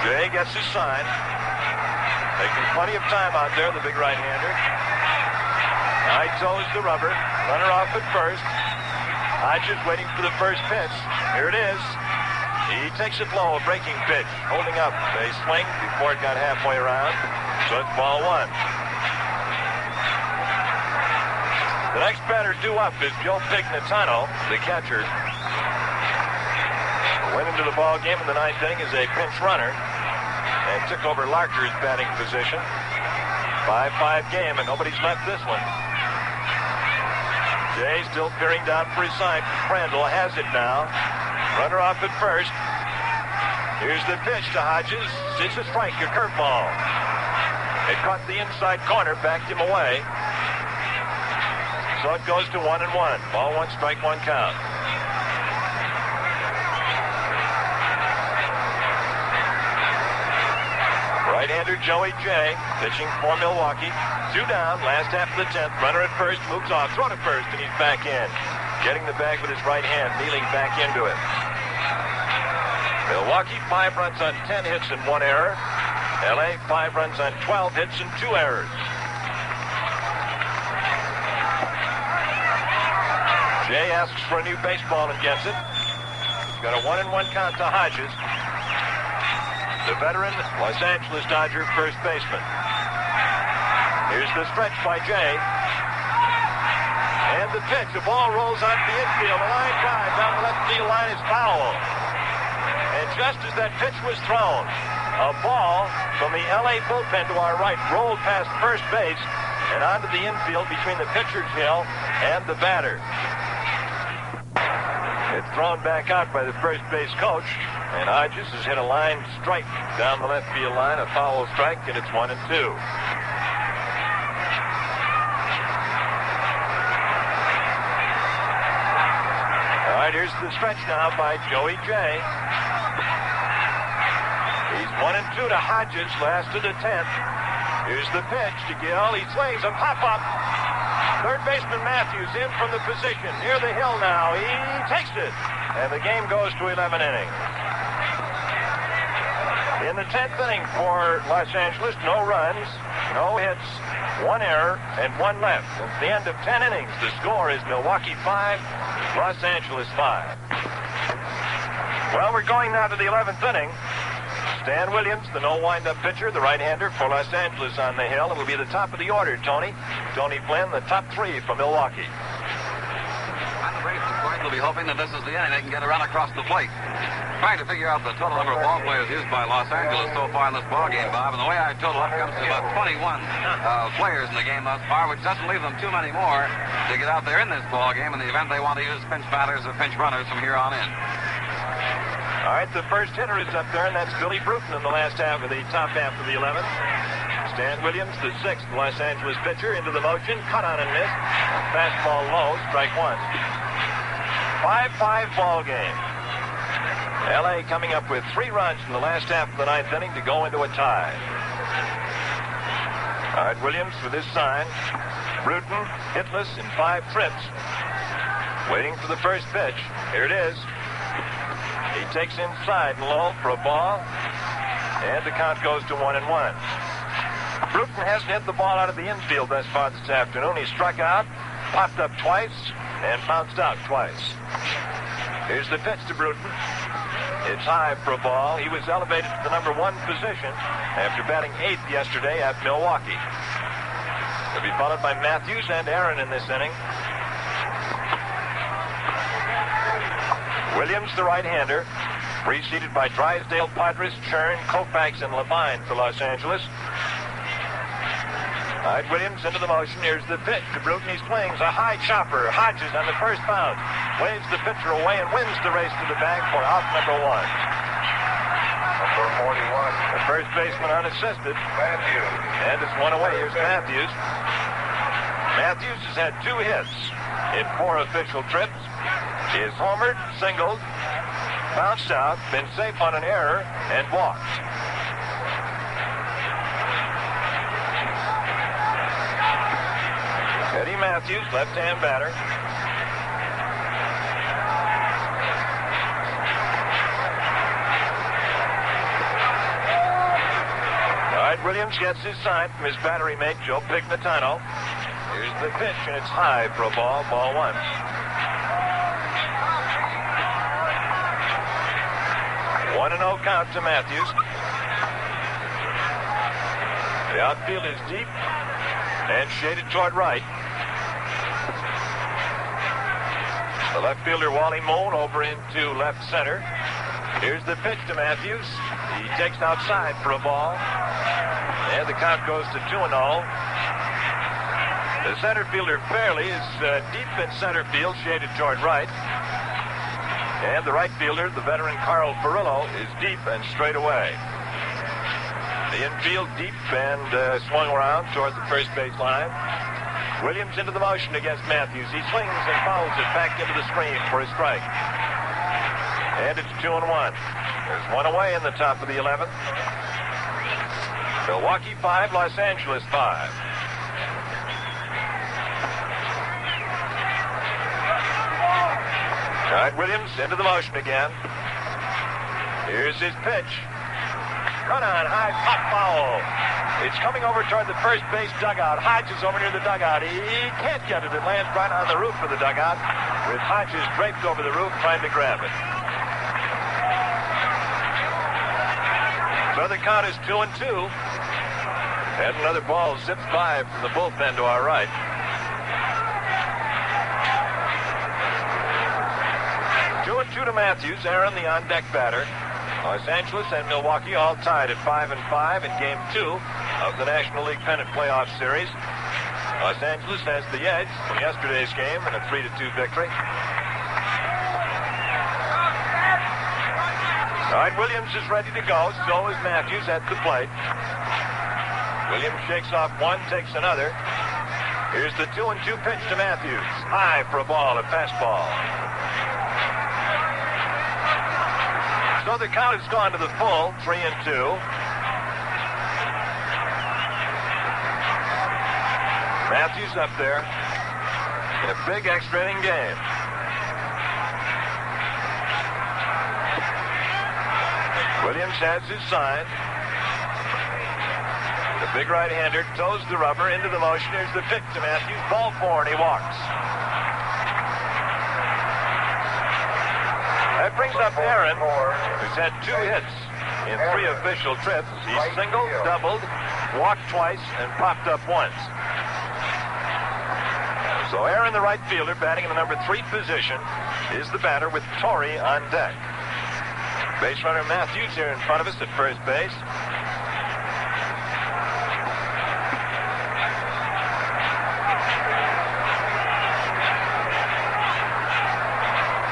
Jay gets his sign. Taking plenty of time out there, the big right-hander. High toes the rubber. Runner off at first. Hodges waiting for the first pitch. Here it is. He takes it low, a breaking pitch. Holding up a swing before it got halfway around. So it's ball 1. The next batter due up is Gil Pignatano, the catcher. Went into the ball game in the 9th inning as a pinch runner and took over Larker's batting position. 5-5 game, and nobody's left this one. Jay still peering down for his sign. Crandall has it now. Runner off at first. Here's the pitch to Hodges. It's a strike, a curveball. It caught the inside corner, backed him away. So it goes to 1-1. Ball 1, strike 1 count. Right-hander Joey J. pitching for Milwaukee. 2 down, last half of the 10th. Runner at first, moves off, throw to first, and he's back in. Getting the bag with his right hand, kneeling back into it. Milwaukee, 5 runs on 10 hits and 1 error. L.A., 5 runs on 12 hits and 2 errors. Jay asks for a new baseball and gets it. He's got a 1-1 count to Hodges, the veteran Los Angeles Dodger first baseman. Here's the stretch by Jay. And the pitch. The ball rolls onto the infield. A line drive down the left field line is foul. And just as that pitch was thrown, a ball from the L.A. bullpen to our right rolled past first base and onto the infield between the pitcher's hill and the batter. It's thrown back out by the first base coach, and Hodges has hit a line strike down the left field line, a foul strike, and it's 1-2. All right, here's the stretch now by Joey J. He's 1-2 to Hodges, last of the 10th. Here's the pitch to Gil. He swings a pop-up. Third baseman Matthews in from the position near the hill now. He takes it. And the game goes to 11 innings. In the 10th inning for Los Angeles, no runs, no hits, 1 error, and 1 left. At the end of 10 innings, the score is Milwaukee 5, Los Angeles 5. Well, we're going now to the 11th inning. Stan Williams, the no-wind-up pitcher, the right-hander for Los Angeles on the hill. It will be the top of the order, Tony. Tony Flynn, the top 3 from Milwaukee. And the Braves, of course, will be hoping that this is the inning they can get a run across the plate. Trying to figure out the total number of ball players used by Los Angeles so far in this ball game, Bob. And the way I total up comes to about 21 players in the game thus far, which doesn't leave them too many more to get out there in this ball game in the event they want to use pinch batters or pinch runners from here on in. All right, the first hitter is up there, and that's Billy Bruton in the last half of the top half of the 11th. Stan Williams, the 6th Los Angeles pitcher, into the motion, cut on and missed. Fastball low, strike 1. 5-5 ball game. L.A. coming up with 3 runs in the last half of the 9th inning to go into a tie. All right, Williams with his sign. Bruton hitless in 5 trips. Waiting for the first pitch. Here it is. He takes inside and low for a ball, and the count goes to 1-1. Bruton hasn't hit the ball out of the infield thus far this afternoon. He struck out, popped up twice, and bounced out twice. Here's the pitch to Bruton. It's high for a ball. He was elevated to the number 1 position after batting 8th yesterday at Milwaukee. He'll be followed by Matthews and Aaron in this inning. Williams, the right-hander, preceded by Drysdale, Padres, Chern, Koufax, and Levine for Los Angeles. All right, Williams into the motion. Here's the pitch to Bruton. He swings a high chopper. Hodges on the first bounce. Waves the pitcher away and wins the race to the bag for out number 1. Number 41. The first baseman unassisted. Matthews. And it's 1 away. Here's Matthews. Matthews has had 2 hits in 4 official trips. He has homered, singled, bounced out, been safe on an error, and walked. Eddie Matthews, left-hand batter. All right, Williams gets his sign from his battery mate, Joe Pignatano. Here's the pitch, and it's high for a ball, ball 1. 1-0 count to Matthews. The outfield is deep and shaded toward right. The left fielder, Wally Moon, over into left center. Here's the pitch to Matthews. He takes outside for a ball. And the count goes to 2-0. The center fielder, Fairley, is deep in center field, shaded toward right. And the right fielder, the veteran Carl Furillo, is deep and straight away. The infield deep and swung around toward the first base line. Williams into the motion against Matthews. He swings and fouls it back into the screen for a strike. And it's 2-1. There's 1 away in the top of the 11th. Milwaukee 5, Los Angeles 5. All right, Williams into the motion again. Here's his pitch. Run on, high pop foul. It's coming over toward the first base dugout. Hodges over near the dugout. He can't get it. It lands right on the roof of the dugout with Hodges draped over the roof trying to grab it. So the count is 2-2. And another ball zips by from the bullpen to our right. To Matthews, Aaron, the on-deck batter. Los Angeles and Milwaukee all tied at 5-5 in Game 2 of the National League Pennant Playoff Series. Los Angeles has the edge from yesterday's game in a 3-2 victory. All right, Williams is ready to go. So is Matthews at the plate. Williams shakes off one, takes another. Here's the 2-2 pitch to Matthews. High for a ball, a fastball. So the count has gone to the full, 3-2. Matthews up there in a big extra inning game. Williams has his sign. The big right-hander toes the rubber into the motion. Here's the pitch to Matthews. Ball 4, and he walks. That brings up Aaron, who's had 2 hits in 3 official trips. He's singled, doubled, walked twice, and popped up once. So Aaron, the right fielder, batting in the number 3 position, is the batter with Torrey on deck. Base runner Matthews here in front of us at first base.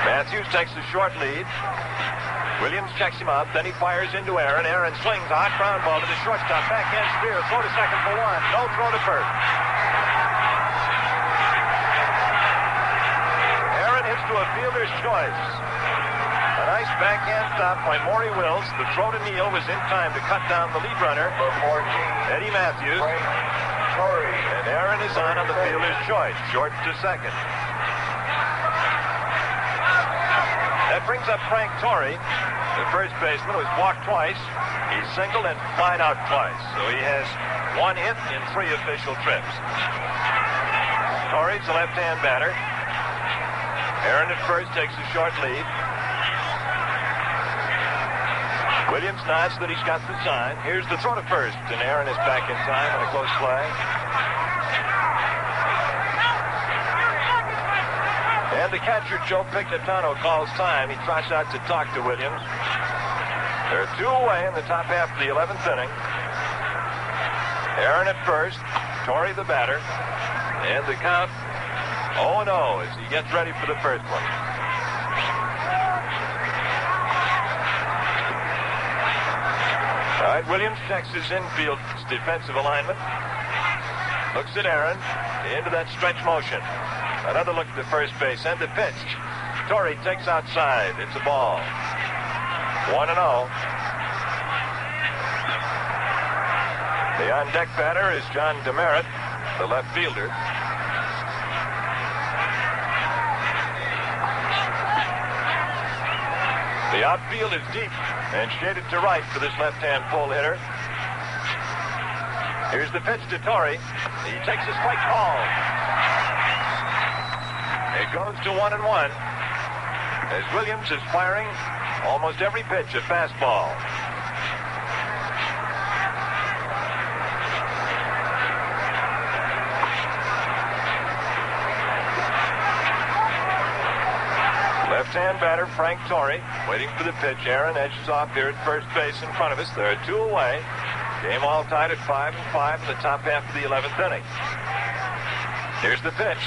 Matthews takes a short lead. Williams checks him up, then he fires into Aaron. Aaron swings a hot ground ball to the shortstop. Backhand spear, throw to second for 1. No throw to first. Aaron hits to a fielder's choice. A nice backhand stop by Maury Wills. The throw to Neal was in time to cut down the lead runner, Eddie Matthews. And Aaron is on the fielder's choice, short to second. That brings up Frank Torrey, the first baseman, who has walked twice. He's singled and flied out twice. So he has 1 hit in 3 official trips. Torrey's the left-hand batter. Aaron at first takes a short lead. Williams nods that he's got the sign. Here's the throw to first, and Aaron is back in time on a close play. And the catcher, Joe Pignatano, calls time. He trots out to talk to Williams. They're 2 away in the top half of the 11th inning. Aaron at first, Torrey the batter, and the count 0-0 as he gets ready for the first one. All right, Williams checks his infield defensive alignment. Looks at Aaron, into that stretch motion. Another look at the first base and the pitch. Torrey takes outside. It's a ball. 1-0. The on-deck batter is John Demerit, the left fielder. The outfield is deep and shaded to right for this left-hand pull hitter. Here's the pitch to Torrey. He takes a strike call. It goes to 1-1 as Williams is firing almost every pitch a fastball. Left-hand batter Frank Torrey waiting for the pitch. Aaron edges off here at first base in front of us. There are 2 away. Game all tied at 5-5 in the top half of the 11th inning. Here's the pitch.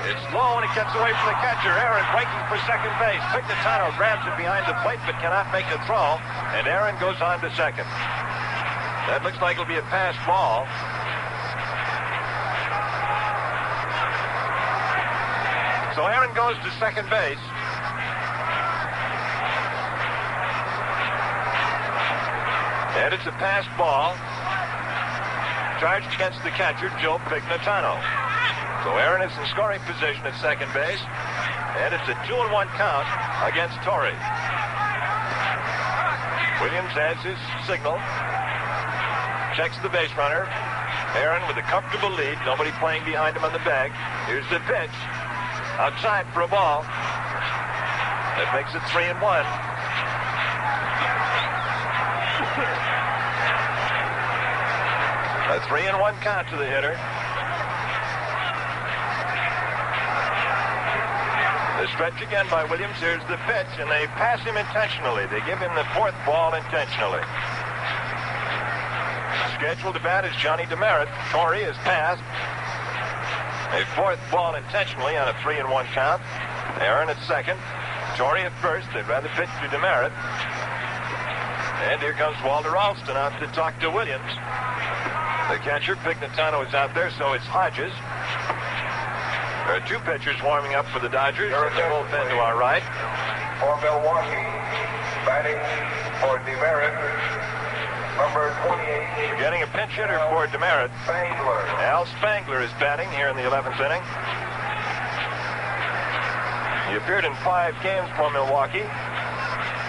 It's low and it gets away from the catcher. Aaron breaking for second base. Pignatano grabs it behind the plate but cannot make a throw. And Aaron goes on to second. That looks like it'll be a pass ball. So Aaron goes to second base. And it's a pass ball. Charged against the catcher, Joe Pignatano. So Aaron is in scoring position at second base. And it's a 2-1 count against Torrey. Williams has his signal. Checks the base runner. Aaron with a comfortable lead. Nobody playing behind him on the bag. Here's the pitch. Outside for a ball. That makes it 3-1. A 3-1 count to the hitter. The stretch again by Williams. Here's the pitch, and they pass him intentionally. They give him the 4th ball intentionally. Scheduled to bat is Johnny Demerit. Torrey is passed. A 4th ball intentionally on a 3-1 count. Aaron at second. Torrey at first. They'd rather pitch to Demerit. And here comes Walter Alston out to talk to Williams. The catcher, Pignatano, is out there, so it's Hodges. There are 2 pitchers warming up for the Dodgers in the bullpen to our right. For Milwaukee, Batting for Demerit, number 28. We're getting a pinch hitter for Demerit. Spangler. Al Spangler is batting here in the 11th inning. He appeared in 5 games for Milwaukee.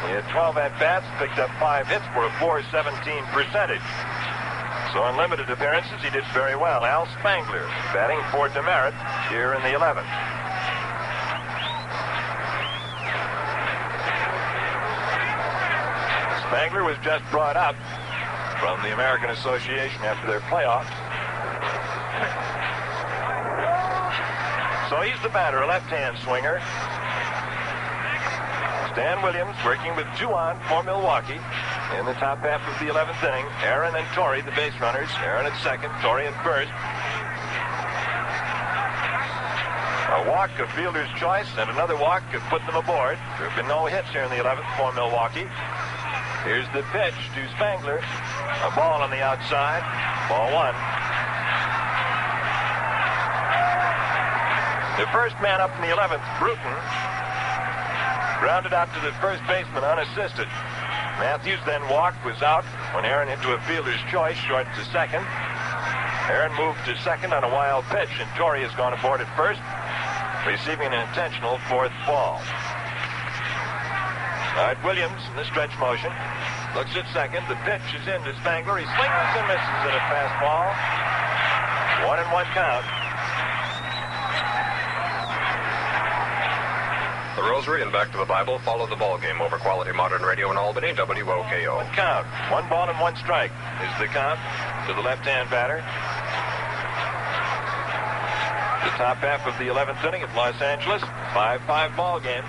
He had 12 at-bats, picked up 5 hits for a .417 percentage. So in limited appearances, he did very well. Al Spangler batting for Demerit here in the 11th. Spangler was just brought up from the American Association after their playoff. So he's the batter, a left-hand swinger. Stan Williams working with 2 on for Milwaukee in the top half of the 11th inning. Aaron and Torrey, the base runners. Aaron at second, Torrey at first. A walk, a fielder's choice, and another walk could put them aboard. There have been no hits here in the 11th for Milwaukee. Here's the pitch to Spangler. A ball on the outside. Ball 1. The first man up in the 11th, Bruton, grounded out to the first baseman unassisted. Matthews then walked, was out when Aaron into a fielder's choice, short to second. Aaron moved to second on a wild pitch, and Torrey has gone aboard at first, receiving an intentional 4th ball. All right, Williams in the stretch motion. Looks at second. The pitch is in to Spangler. He swings and misses at a fastball. 1-1 count. The Rosary and Back to the Bible follow the ball game over Quality Modern Radio in Albany, WOKO. 1 count. 1 ball and 1 strike is the count to the left-hand batter. The top half of the 11th inning at Los Angeles. 5-5 ball game.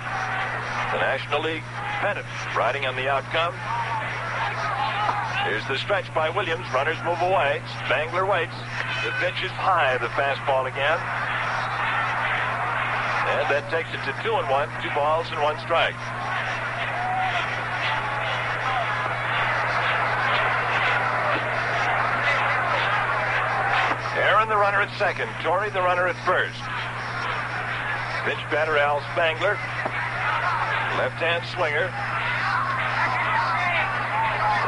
The National League pennant riding on the outcome. Here's the stretch by Williams. Runners move away. Spangler waits. The pitch is high. The fastball again. And that takes it to 2-1, 2 balls and 1 strike. Aaron the runner at second, Torrey the runner at first. Pinch batter Al Spangler, left-hand swinger.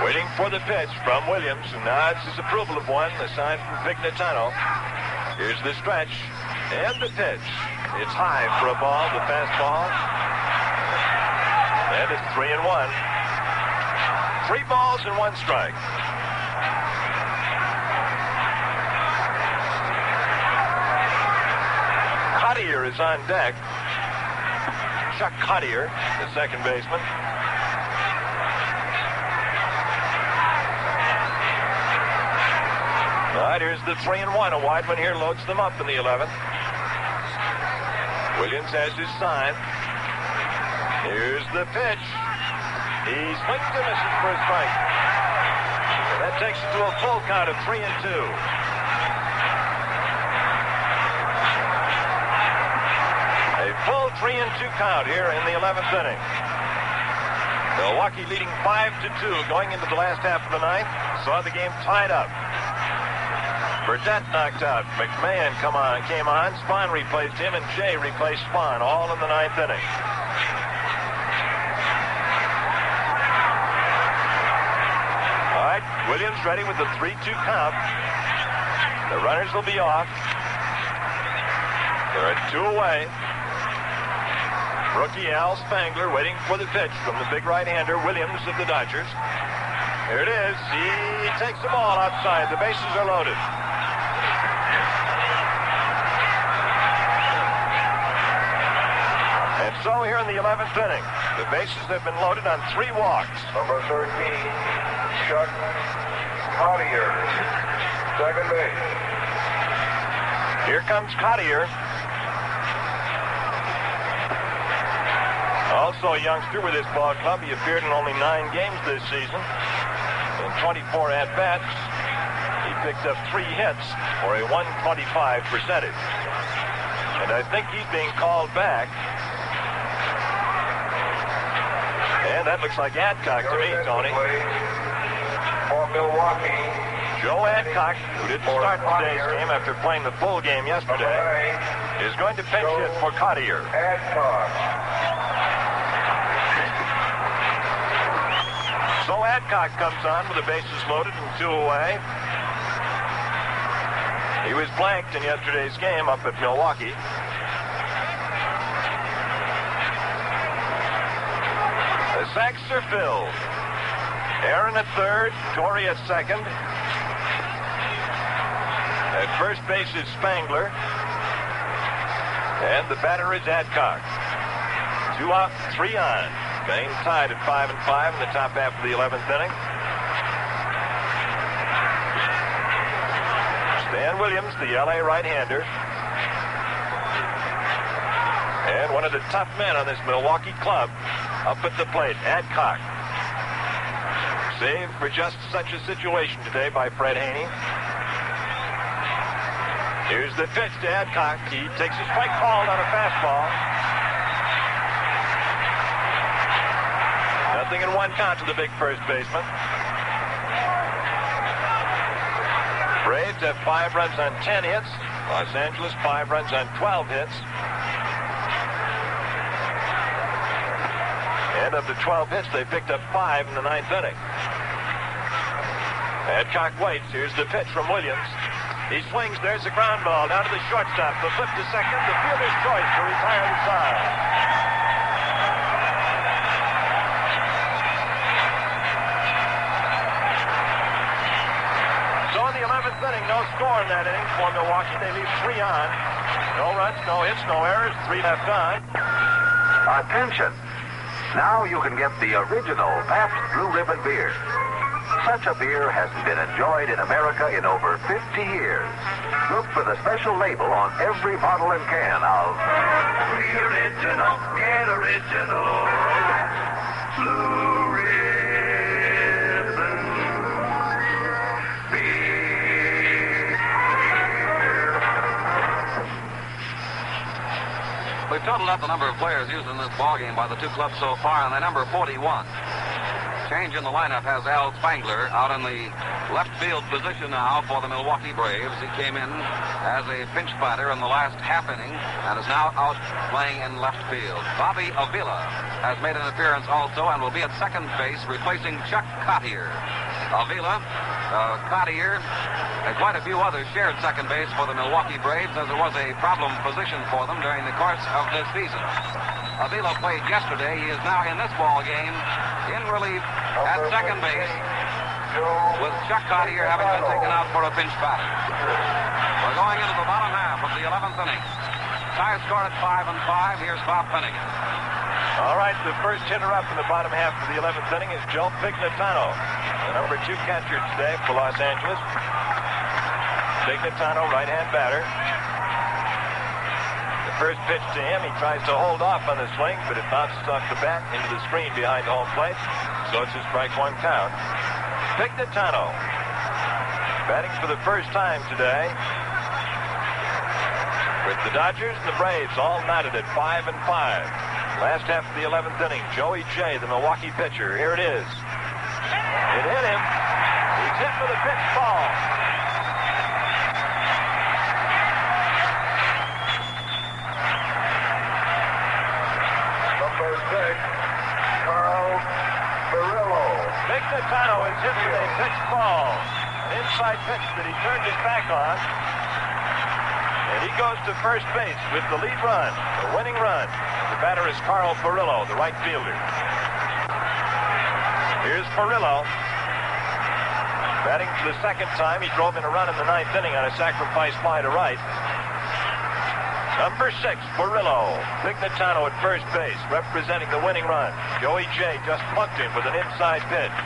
Waiting for the pitch from Williams, who nods his approval of one, a sign from Pignatano. Here's the stretch and the pitch. It's high for a ball, the fastball. And it's 3-1. 3 balls and 1 strike. Cottier is on deck. Chuck Cottier, the second baseman. All right, here's the 3-1. A wide one here loads them up in the 11th. Williams has his sign. Here's the pitch. He swings and misses for a strike. And that takes it to a full count of 3-2. A full 3-2 count here in the 11th inning. Milwaukee leading 5-2 going into the last half of the 9th. Saw the game tied up. Burdette knocked out. McMahon came on. Spahn replaced him, and Jay replaced Spahn, all in the 9th inning. All right, Williams ready with the 3-2 count. The runners will be off. There are 2 away. Rookie Al Spangler waiting for the pitch from the big right-hander, Williams of the Dodgers. Here it is. He takes the ball outside. The bases are loaded. And so here in the 11th inning, the bases have been loaded on 3 walks. Number 13, Chuck Cottier, second base. Here comes Cottier. Also a youngster with this ball club. He appeared in only 9 games this season. In 24 at-bats, he picked up 3 hits for a .125 percentage. And I think he's being called back. And that looks like Adcock to me, Tony. For Milwaukee. Joe Adcock, who didn't start today's game after playing the full game yesterday, is going to pinch hit for Cottier. Adcock. So Adcock comes on with the bases loaded and 2 away. He was blanked in yesterday's game up at Milwaukee. The sacks are filled. Aaron at third, Torrey at second. At first base is Spangler. And the batter is Adcock. 2 out, 3 on. Game tied at 5-5 in the top half of the 11th inning. Stan Williams, the L.A. right-hander. And one of the tough men on this Milwaukee club up at the plate, Adcock. Saved for just such a situation today by Fred Haney. Here's the pitch to Adcock. He takes a strike called on a fastball. Nothing in 1 count to the big first baseman. Braves have 5 runs on 10 hits. Los Angeles 5 runs on 12 hits. And of the 12 hits, they picked up 5 in the 9th inning. Adcock waits. Here's the pitch from Williams. He swings. There's the ground ball down to the shortstop. The flip to second. The fielder's choice to retire the side. So in the 11th inning, no score in that inning for Milwaukee. They leave 3 on. No runs, no hits, no errors. 3 left on. Attention! Now you can get the original Pabst Blue Ribbon beer. Such a beer hasn't been enjoyed in America in over 50 years. Look for the special label on every bottle and can of the original, get original Blue Ribbon beer. We've totaled up the number of players used in this ballgame by the 2 clubs so far, and the number 41. Change in the lineup has Al Spangler out in the left field position now for the Milwaukee Braves. He came in as a pinch batter in the last half inning and is now out playing in left field. Bobby Avila has made an appearance also and will be at second base replacing Chuck Cottier. Avila, Cottier, and quite a few others shared second base for the Milwaukee Braves as it was a problem position for them during the course of this season. Avila played yesterday. He is now in this ball game in relief at second base with Chuck Cottier having been taken out for a pinch batter. We're going into the bottom half of the 11th inning. Tie score at 5-5. Here's Bob Finnegan. All right, the first hitter up in the bottom half of the 11th inning is Joe Pignatano, the number 2 catcher today for Los Angeles. Pignatano, right-hand batter. The first pitch to him, he tries to hold off on the swing, but it bounces off the bat into the screen behind home plate. So it's a strike 1 count. Pignatano batting for the first time today. With the Dodgers and the Braves all knotted at 5-5. Last half of the 11th inning, Joey J, the Milwaukee pitcher. Here it is. It hit him. He's hit with a pitch ball. Number 6, Carl Furillo. Pignatano is hit with a pitch ball. An inside pitch that he turned his back on. And he goes to first base with the lead run, the winning run. The batter is Carl Furillo, the right fielder. Here's Furillo. Batting for the second time. He drove in a run in the 9th inning on a sacrifice fly to right. Number 6, Furillo. Pignatano at first base, representing the winning run. Joey J just plunked him with an inside pitch.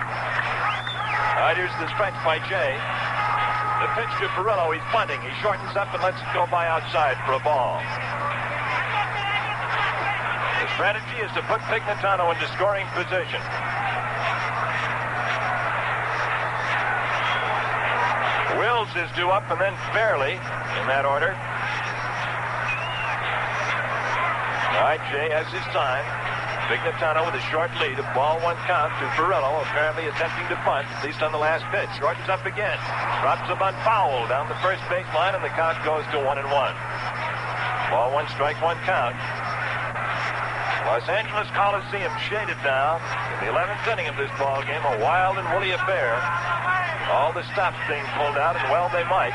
All right, here's the stretch by J. The pitch to Furillo, he's bunting. He shortens up and lets it go by outside for a ball. The strategy is to put Pignatano into scoring position. Wills is due up and then Fairley in that order. All right, Jay has his time. Pignatano with a short lead, a ball 1 count to Furillo, apparently attempting to bunt, at least on the last pitch. Shortens up again. Drops a bunt foul down the first baseline, and the count goes to 1-1. Ball 1, strike 1 count. Los Angeles Coliseum shaded now. In the 11th inning of this ball game, a wild and woolly affair. All the stops being pulled out, and well, they might.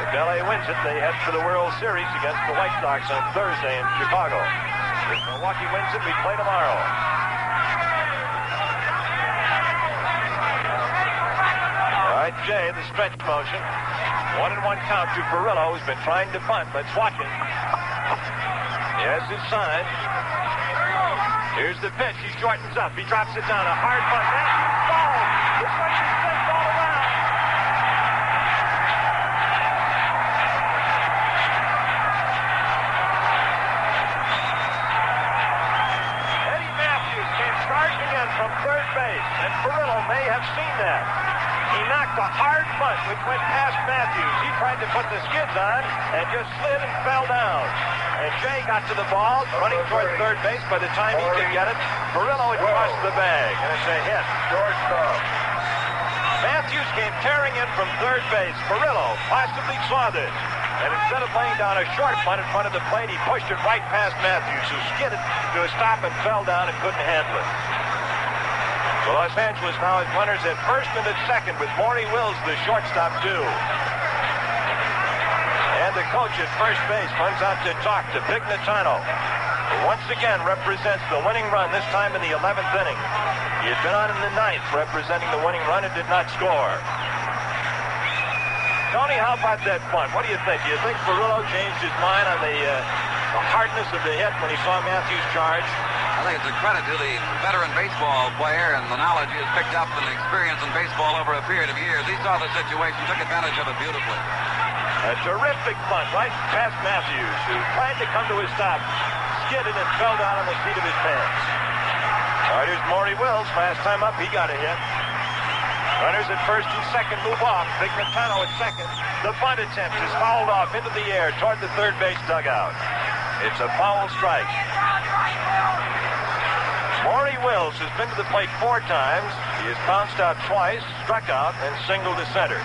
If L.A. wins it, they head for the World Series against the White Sox on Thursday in Chicago. If Milwaukee wins it, we play tomorrow. All right, Jay, the stretch motion. 1-1 count to Furillo, who's been trying to bunt. Let's watch it. Yes, his sign. Here's the pitch. He shortens up. He drops it down. A hard bunt. Matthews falls. This one is sent all around. Eddie Matthews came charging in from third base, and Furillo may have seen that. He knocked a hard bunt, which went past Matthews. He tried to put the skids on and just slid and fell down. And Jay got to the ball, running toward third base. By the time he could get it, Furillo had crossed the bag, and it's a hit. Matthews came tearing in from third base. Furillo possibly saw this. And instead of laying down a short bunt in front of the plate, he pushed it right past Matthews, who skidded to a stop and fell down and couldn't handle it. So Los Angeles now has runners at first and at second, with Maury Wills, the shortstop, due. And the coach at first base runs out to talk to Pignatano, who once again represents the winning run, this time in the 11th inning. He had been on in the 9th representing the winning run and did not score. Tony, how about that bunt? What do you think? Do you think Furillo changed his mind on the hardness of the hit when he saw Matthews charge? I think it's a credit to the veteran baseball player and the knowledge he has picked up and the experience in baseball over a period of years. He saw the situation, took advantage of it beautifully. A terrific bunt right past Matthews, who tried to come to his stop, skidded and fell down on the seat of his pants. All right, here's Maury Wills. Last time up, he got a hit. Runners at first and second move off. Pignatano at second. The bunt attempt is fouled off into the air toward the third base dugout. It's a foul strike. Maury Wills has been to the plate 4 times. He has bounced out twice, struck out, and singled to center.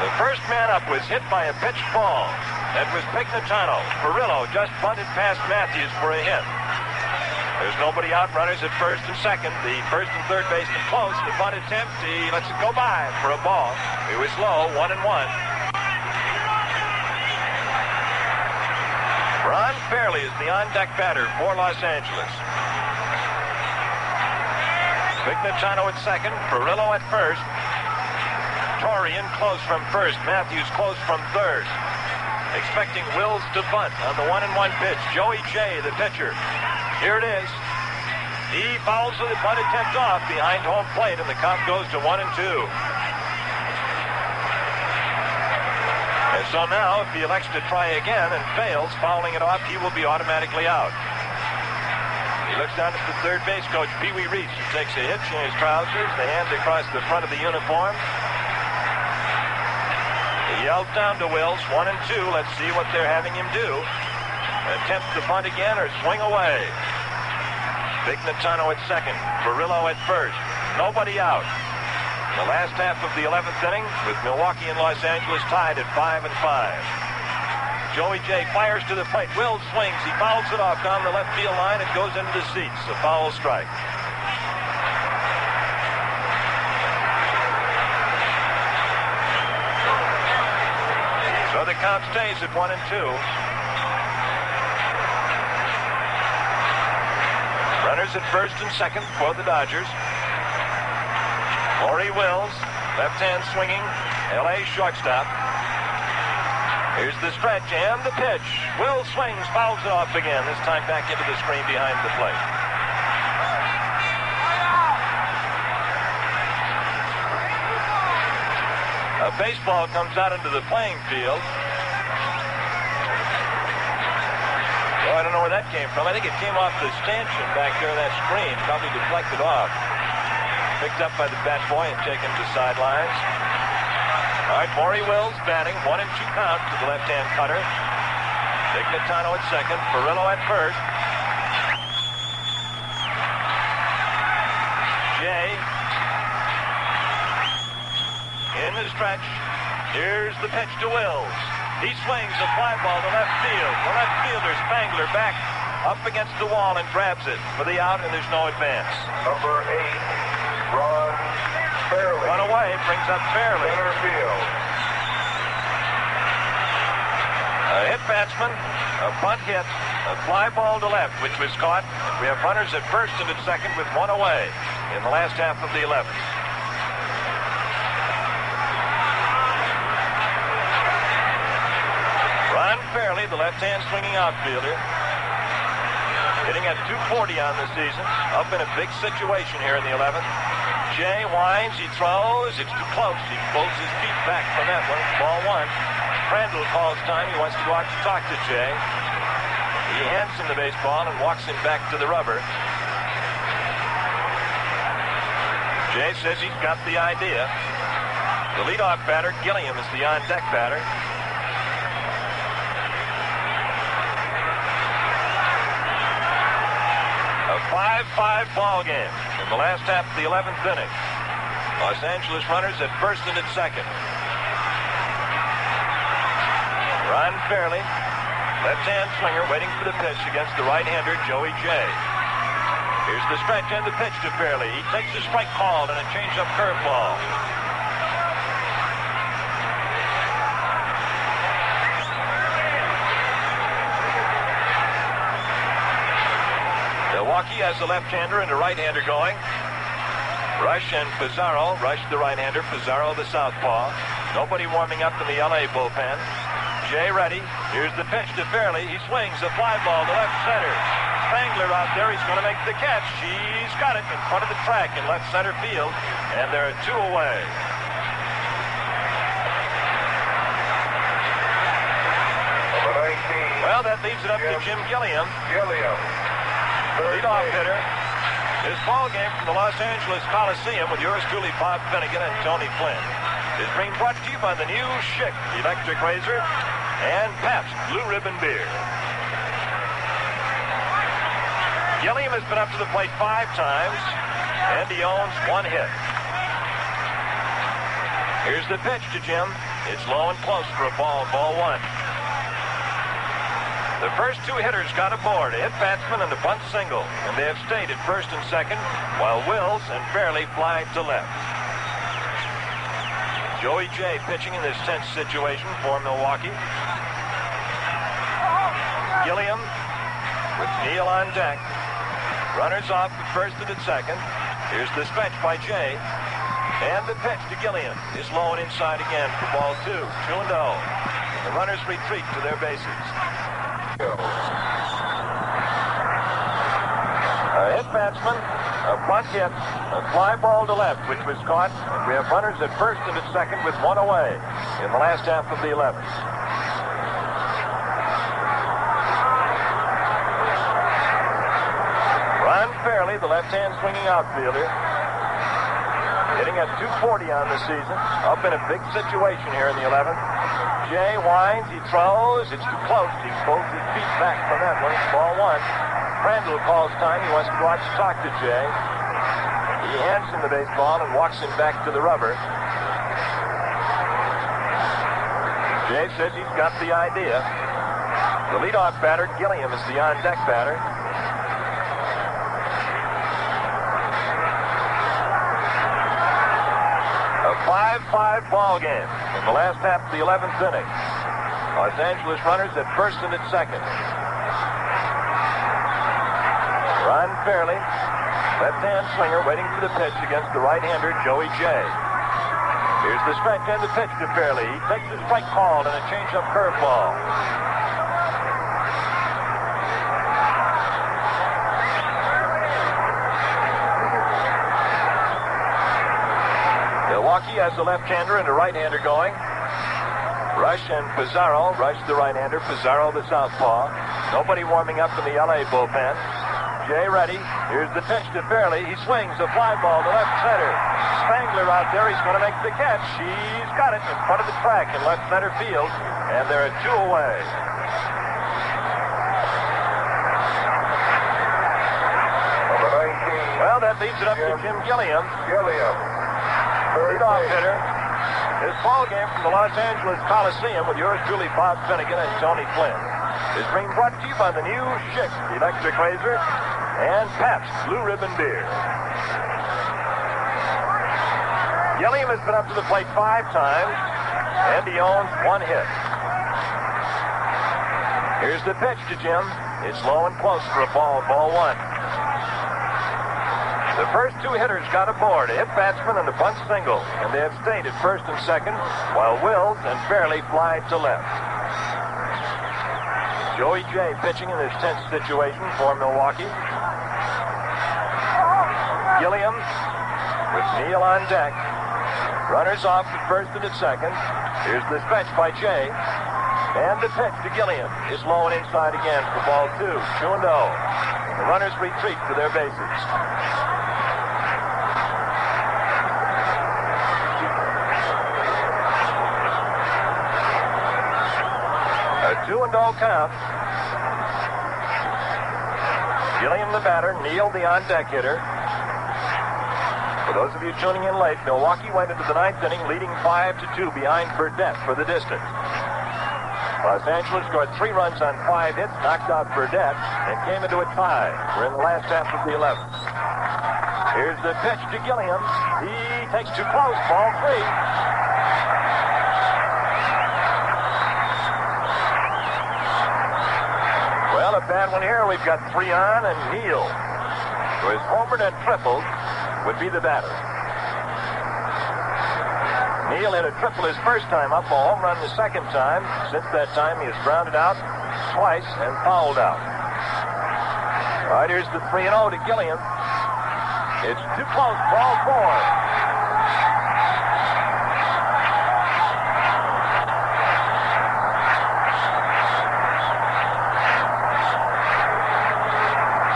The first man up was hit by a pitched ball. That was Pignatano. Furillo just bunted past Matthews for a hit. There's nobody out. Runners at first and second. The first and third baseman close. The bunt attempt. He lets it go by for a ball. It was low, 1-1. Ron Fairley is the on-deck batter for Los Angeles. Pignatano at second. Furillo at first. Torrey in close from first. Matthews close from third. Expecting Wills to bunt on the 1-1 pitch. Joey Jay, the pitcher. Here it is. He fouls the bunt attempt off behind home plate, and the count goes to 1-2. And so now, if he elects to try again and fails, fouling it off, he will be automatically out. He looks down at the third base coach, Pee Wee Reese, who takes a hitch in his trousers, the hand across the front of the uniform. He yells down to Wills, 1-2. Let's see what they're having him do. Attempt to bunt again or swing away. Pignatano at second. Furillo at first. Nobody out. The last half of the 11th inning, with Milwaukee and Los Angeles tied at 5-5. Joey Jay fires to the plate. Wills swings. He fouls it off down the left field line. It goes into the seats. A foul strike. So the count stays at 1-2. Runners at first and second for the Dodgers. Maury Wills, left hand swinging, L.A. shortstop. Here's the stretch and the pitch. Wills swings, fouls it off again, this time back into the screen behind the plate. A baseball comes out into the playing field. Oh, I don't know where that came from. I think it came off the stanchion back there, that screen, probably deflected off. Picked up by the bat boy and taken to sidelines. All right, Maury Wills batting, 1-2 count to the left-hand cutter. Pignatano at second, Furillo at first. Jay in the stretch. Here's the pitch to Wills. He swings a fly ball to left field. The left fielder, Spangler, back up against the wall and grabs it for the out, and there's no advance. Number 8, Ron Fairley. Run away, brings up Fairley. Center field. A hit batsman, a bunt hit, a fly ball to left, which was caught. We have runners at first and at second with one away in the last half of the 11th. Ron Fairley, the left-hand swinging outfielder, hitting at 240 on the season, up in a big situation here in the 11th. Jay winds, he throws, it's too close. He pulls his feet back from that one. Ball 1. Crandall calls time. He wants to go out to talk to Jay. He hands him the baseball and walks him back to the rubber. Jay says he's got the idea. The leadoff batter, Gilliam, is the on-deck batter. A 5-5 ball game in the last half of the 11th inning. Los Angeles runners at first and at second. Ron Fairley, left-hand swinger, waiting for the pitch against the right-hander, Joey Jay. Here's the stretch and the pitch to Fairley. He takes the strike called and a change-up curveball. Milwaukee has the left-hander and a right-hander going. Rush and Pizarro. Rush the right-hander, Pizarro the southpaw. Nobody warming up in the L.A. bullpen. Jay ready. Here's the pitch to Fairley. He swings a fly ball to left center. Spangler out there. He's going to make the catch. He's got it in front of the track in left center field. And there are 2 away. Number 19. Well, that leaves it up to Jim Gilliam. Leadoff hitter. This ball game from the Los Angeles Coliseum with yours truly, Bob Finnegan and Tony Flynn, is being brought to you by the new Schick electric razor and Pabst Blue Ribbon beer. Gilliam has been up to the plate 5 times, and he owns 1 hit. Here's the pitch to Jim. It's low and close for a ball 1. The first 2 hitters got aboard, a hit batsman and a bunt single, and they have stayed at first and second, while Wills and Fairley fly to left. Joey Jay pitching in this tense situation for Milwaukee. Gilliam with Neal on deck. Runners off at first and at second. Here's the stretch by Jay. And the pitch to Gilliam is low and inside again for ball 2, 2-0. The runners retreat to their bases. A hit batsman, a bunt hit, a fly ball to left, which was caught. We have runners at first and at second with 1 away in the last half of the 11th. Ron Fairley, the left-hand swinging outfielder, hitting at 240 on the season, up in a big situation here in the 11th. Jay winds, he throws, it's too close. He pulls his feet back from that one. Ball 1. Crandall calls time. He wants to go out to talk to Jay. He hands him the baseball and walks him back to the rubber. Jay says he's got the idea. The leadoff batter, Gilliam, is the on-deck batter. A 5-5 ball game in the last half of the 11th inning. Los Angeles runners at first and at second. Ron Fairley, left-hand swinger, waiting for the pitch against the right-hander, Joey Jay. Here's the stretch and the pitch to Fairley. He takes the strike called and a change-up curveball. Milwaukee has a left-hander and a right-hander going. Rush and Pizarro. Rush the right-hander, Pizarro the southpaw. Nobody warming up in the L.A. bullpen. Jay ready. Here's the pitch to Fairley. He swings a fly ball to left center. Spangler out there. He's going to make the catch. He's got it in front of the track in left center field. And there are 2 away. Number 19. Well, that leaves it up to Jim Gilliam. Gilliam. Leadoff hitter. This ball game from the Los Angeles Coliseum with yours truly, Bob Finnegan and Tony Flynn, is being brought to you by the new Schick Electric Razor and Pabst Blue Ribbon Beer. Gilliam has been up to the plate 5 times, and he owns 1 hit. Here's the pitch to Jim. It's low and close for a ball 1. The first 2 hitters got aboard, a hit batsman and a bunt single, and they have stayed at first and second, while Wills and Fairley fly to left. Joey J pitching in this tense situation for Milwaukee. Gilliam with Neal on deck. Runners off at first and at second. Here's the stretch by Jay. And the pitch to Gilliam is low and inside again for ball 2. 2-0. The runners retreat to their bases. A 2-0 count. Gilliam the batter, Neal the on-deck hitter. For those of you tuning in late, Milwaukee went into the 9th inning leading 5-2 behind Burdett for the distance. Los Angeles scored 3 runs on 5 hits, knocked out Burdett, and came into a tie. We're in the last half of the 11th. Here's the pitch to Gilliam. He takes too close, ball 3. Well, a bad one here. We've got 3 on, and Neal, who has homered and tripled, would be the batter. Neal hit a triple his first time up, a home run the second time. Since that time, he has grounded out twice and fouled out. All right, here's the 3-0 to Gilliam. It's too close, ball 4.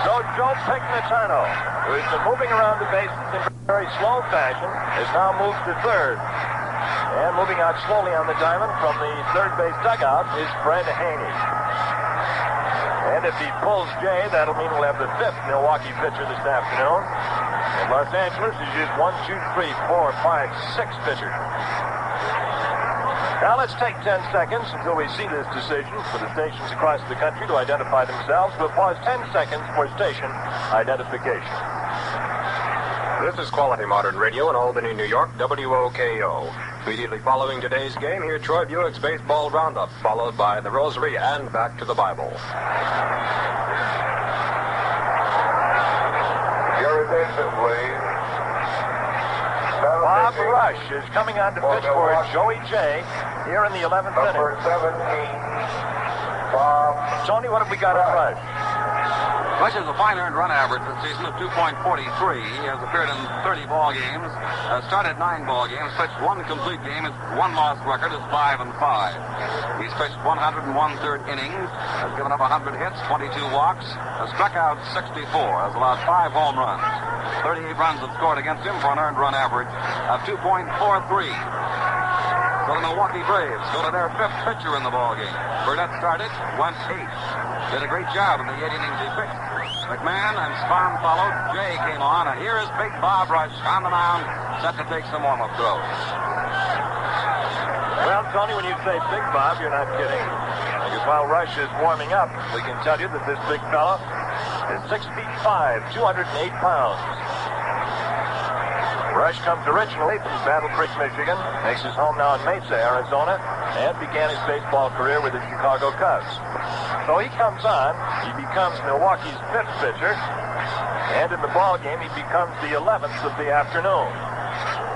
So Joe Pignatano, who has been moving around the bases in very slow fashion, has now moved to third. And moving out slowly on the diamond from the third base dugout is Fred Haney. And if he pulls Jay, that'll mean we'll have the 5th Milwaukee pitcher this afternoon. And Los Angeles has used 1, 2, 3, 4, 5, 6 pitchers. Now let's take 10 seconds until we see this decision for the stations across the country to identify themselves. We'll pause 10 seconds for station identification. This is Quality Modern Radio in Albany, New York, WOKO. Immediately following today's game, here Troy Buick's Baseball Roundup, followed by the Rosary and Back to the Bible. Your attention, please. Bob Rush is coming on to pitch for Joey J here in the 11th inning. Number 17, Bob. Tony, what have we got on Rush? Rush has a fine earned run average this season of 2.43. He has appeared in 30 ball games, started 9 ball games, pitched 1 complete game. His 1-loss record is 5-5. He's pitched 101/3 innings, has given up 100 hits, 22 walks, has struck out 64, has allowed 5 home runs. 38 runs have scored against him for an earned run average of 2.43. So the Milwaukee Braves go to their 5th pitcher in the ball game. Burnett started, went 8. Did a great job in the 8 innings he pitched. McMahon and Spahn followed. Jay came on, and here is Big Bob Rush on the mound, set to take some warm-up throws. Well, Tony, when you say Big Bob, you're not kidding. Because while Rush is warming up, we can tell you that this big fella is 6 feet 5, 208 pounds. Rush comes originally from Battle Creek, Michigan, makes his home now in Mesa, Arizona, and began his baseball career with the Chicago Cubs. So he comes on, he becomes Milwaukee's 5th pitcher, and in the ball game he becomes the 11th of the afternoon.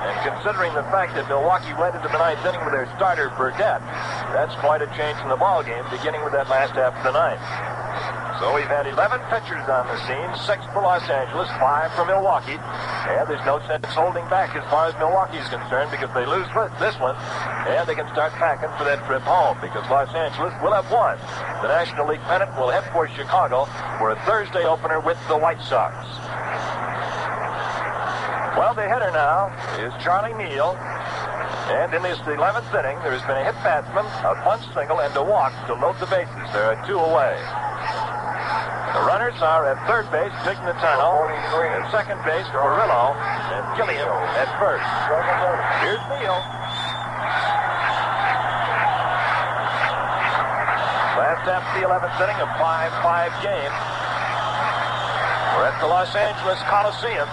And considering the fact that Milwaukee went into the 9th inning with their starter Burdett, that's quite a change in the ball game, beginning with that last half of the 9th. So we've had 11 pitchers on the scene, 6 for Los Angeles, 5 for Milwaukee. And there's no sense holding back as far as Milwaukee's concerned, because they lose this one, and they can start packing for that trip home, because Los Angeles will have won. The National League pennant will head for Chicago for a Thursday opener with the White Sox. Well, the hitter now is Charlie Neal. And in this 11th inning, there has been a hit batsman, a bunt single, and a walk to load the bases. There are 2 away. The runners are at third base, Pignatano, at second base, Furillo, and Gilliam at first. Here's Neal. Last half of the 11th inning, a 5-5 game. We're at the Los Angeles Coliseum.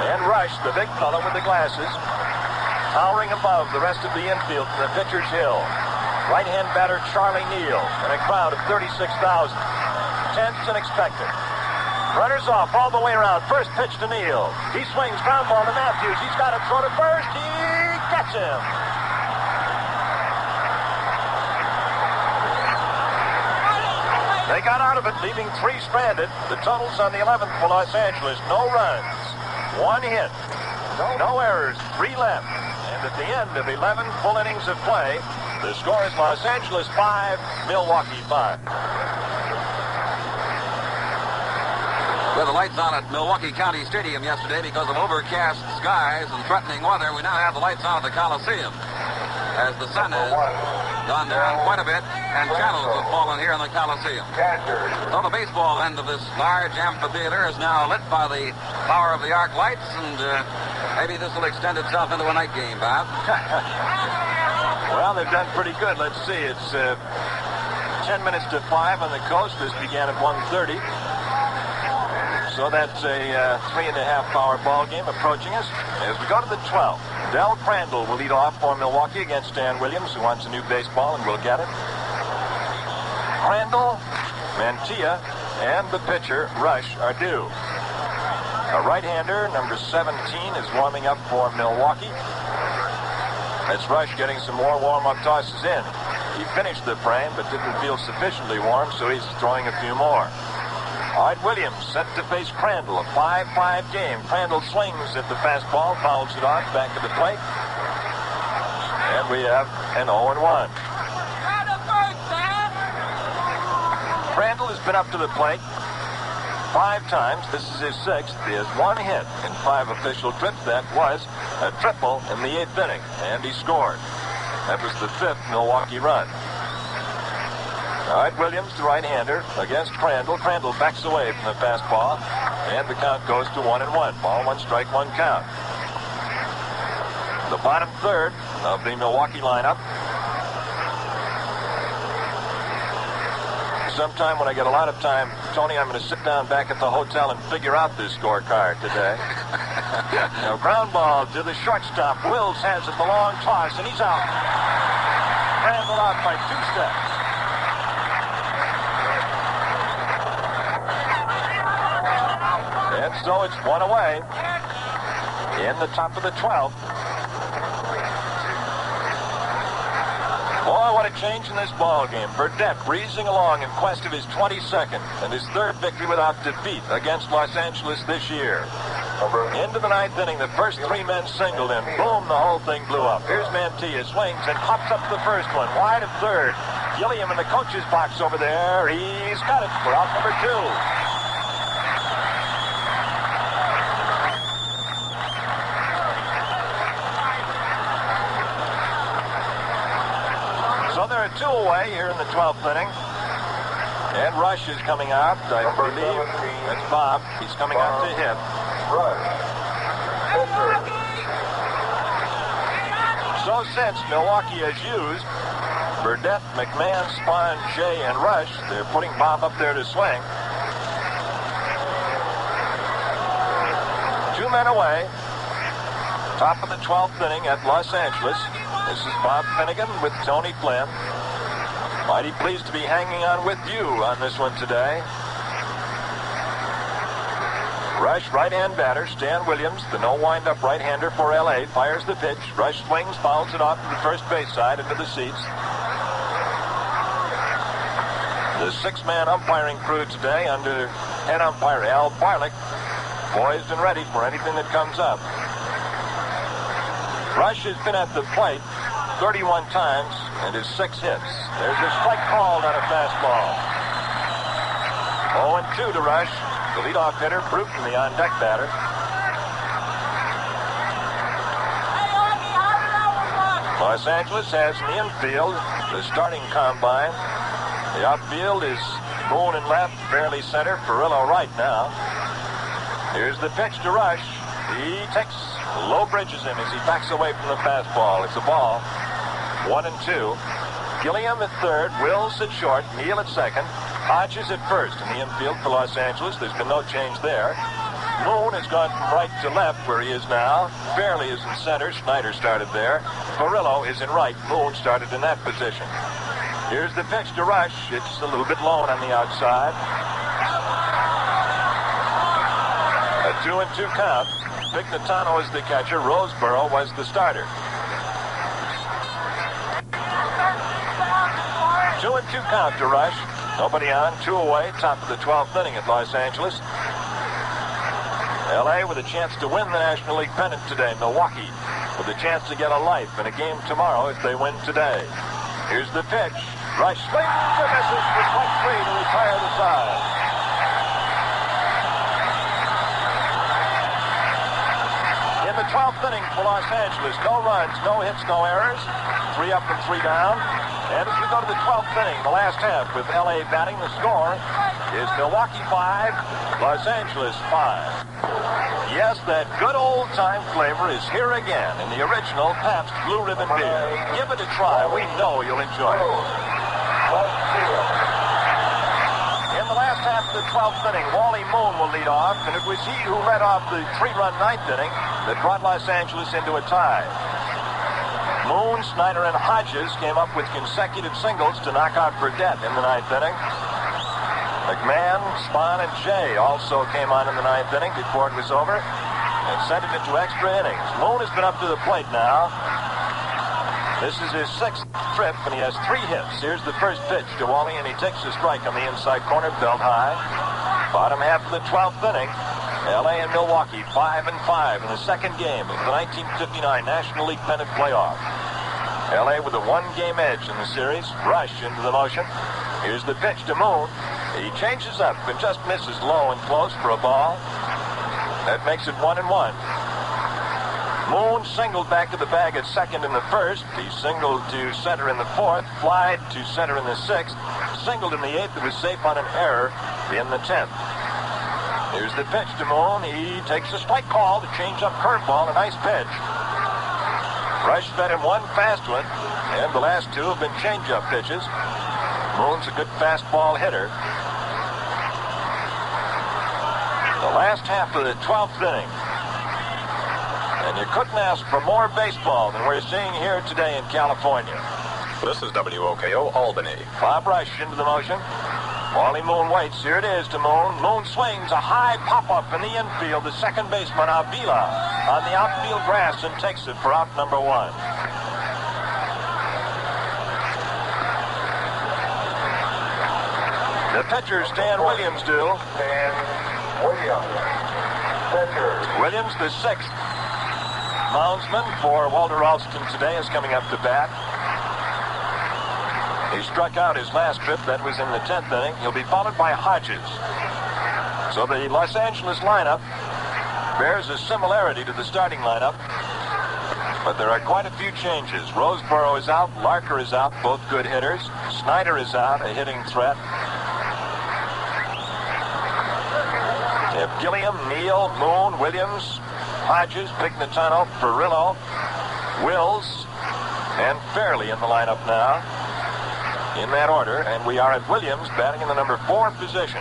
And Rush, the big fellow with the glasses, towering above the rest of the infield from the pitcher's hill. Right-hand batter Charlie Neal and a crowd of 36,000. Tense and expectant. Runners off all the way around. First pitch to Neal. He swings, ground ball to Matthews. He's got it, throw to first. He gets him. They got out of it, leaving 3 stranded. The totals on the 11th for Los Angeles, no runs, 1 hit, no errors, 3 left. And at the end of 11 full innings of play, the score is Los Angeles 5, Milwaukee 5. With the lights on at Milwaukee County Stadium yesterday because of overcast skies and threatening weather, we now have the lights on at the Coliseum as the sun has gone down quite a bit and shadows have fallen here in the Coliseum. So the baseball end of this large amphitheater is now lit by the power of the arc lights, and maybe this will extend itself into a night game, Bob. Well, they've done pretty good. Let's see. It's 10 minutes to 5 on the coast. This began at 1:30. So that's a 3.5-hour ball game approaching us. As we go to the 12th, Del Crandall will lead off for Milwaukee against Stan Williams, who wants a new baseball and will get it. Crandall, Mantilla, and the pitcher, Rush, are due. A right-hander, number 17, is warming up for Milwaukee. That's Rush getting some more warm-up tosses in. He finished the frame, but didn't feel sufficiently warm, so he's throwing a few more. Art Williams set to face Crandall, a 5-5 game. Crandall swings at the fastball, fouls it off, back of the plate. And we have an 0-1. Crandall has been up to the plate 5 times. This is his 6th. He has 1 hit in 5 official trips. That was a triple in the 8th inning, and he scored. That was the 5th Milwaukee run. All right, Williams, the right-hander, against Crandall. Crandall backs away from the fastball, and the count goes to 1-1. Ball 1 strike 1 count. The bottom third of the Milwaukee lineup. Sometime when I get a lot of time, Tony, I'm going to sit down back at the hotel and figure out this scorecard today. Now, ground ball to the shortstop. Wills has it, the long toss, and he's out. Crandall out by 2 steps. And so it's 1 away in the top of the 12th. Boy, what a change in this ball game. Burdette breezing along in quest of his 22nd and his 3rd victory without defeat against Los Angeles this year. Into the 9th inning, the first 3 men singled, and boom, the whole thing blew up. Here's Mantilla, swings and pops up the first one, wide of third. Gilliam in the coach's box over there. He's got it for out number 2. So there are 2 away here in the 12th inning. And Rush is coming out, I believe. That's Bob. He's coming out to hit. So since Milwaukee has used Burdette, McMahon, Spahn, Shea, and Rush, they're putting Bob up there to swing. 2 men away. Top of the 12th inning at Los Angeles. This is Bob Finnegan with Tony Flynn. Mighty pleased to be hanging on with you on this one today. Rush, right-hand batter. Stan Williams, the no-wind-up right-hander for L.A., fires the pitch. Rush swings, fouls it off to the first base side into the seats. The 6-man umpiring crew today under head umpire Al Barlick, poised and ready for anything that comes up. Rush has been at the plate 31 times and his 6 hits. There's a strike called on a fastball. 0-2 to Rush. The leadoff hitter, Bruton, the on-deck batter. Los Angeles has in the infield the starting combine. The outfield is Boone in left, Fairley center, Furillo right now. Here's the pitch to Rush. He takes low bridges him as he backs away from the fastball. It's a ball. 1-2. Gilliam at third, Wills at short, Neal at second, Hodges at first in the infield for Los Angeles. There's been no change there. Moon has gone from right to left where he is now. Fairley is in center. Snyder started there. Furillo is in right. Moon started in that position. Here's the pitch to Rush. It's a little bit low on the outside. A 2-2 count. Pignatano is the catcher. Roseboro was the starter. 2-2 count to Rush. Nobody on, 2 away, top of the 12th inning at Los Angeles. L.A. with a chance to win the National League pennant today. Milwaukee with a chance to get a life in a game tomorrow if they win today. Here's the pitch. Rush swings and misses for strike 3 to retire the side. In the 12th inning for Los Angeles, no runs, no hits, no errors. 3 up and 3 down. And as we go to the 12th inning, the last half with L.A. batting, the score is Milwaukee 5, Los Angeles 5. Yes, that good old-time flavor is here again in the original Pabst Blue Ribbon beer. Give it a try. We know you'll enjoy it. In the last half of the 12th inning, Wally Moon will lead off, and it was he who led off the 3-run 9th inning that brought Los Angeles into a tie. Moon, Snyder, and Hodges came up with consecutive singles to knock out Burdett in the 9th inning. McMahon, Spahn, and Jay also came on in the 9th inning before it was over and sent it into extra innings. Moon has been up to the plate now. This is his 6th trip, and he has 3 hits. Here's the first pitch to Wally, and he takes a strike on the inside corner, belt high. Bottom half of the 12th inning. L.A. and Milwaukee 5-5 in the second game of the 1959 National League pennant playoff. L.A. with a 1-game edge in the series. Rush into the motion. Here's the pitch to Moon. He changes up and just misses low and close for a ball. That makes it 1-1. Moon singled back to the bag at second in the first. He singled to center in the fourth, flied to center in the sixth, singled in the eighth. It was safe on an error in the 10th. Here's the pitch to Moon. He takes a strike call to change up curveball. A nice pitch. Rush fed him one fast one, and the last 2 have been change-up pitches. Moon's a good fastball hitter. The last half of the 12th inning. And you couldn't ask for more baseball than we're seeing here today in California. This is WOKO Albany. Bob Rush into the motion. Wally Moon waits. Here it is to Moon. Moon swings a high pop-up in the infield. The second baseman, Avila, on the outfield grass and takes it for out number 1. The pitcher, Stan Williams, do. Stan Williams. Pitcher. Williams, the 6th moundsman for Walter Alston today, is coming up to bat. He struck out his last trip. That was in the 10th inning. He'll be followed by Hodges. So the Los Angeles lineup bears a similarity to the starting lineup, but there are quite a few changes. Roseboro is out. Larker is out, both good hitters. Snyder is out, a hitting threat. They have Gilliam, Neal, Moon, Williams, Hodges, Pignatano, Furillo, Wills, and Fairley in the lineup now. In that order, and we are at Williams batting in the number 4 position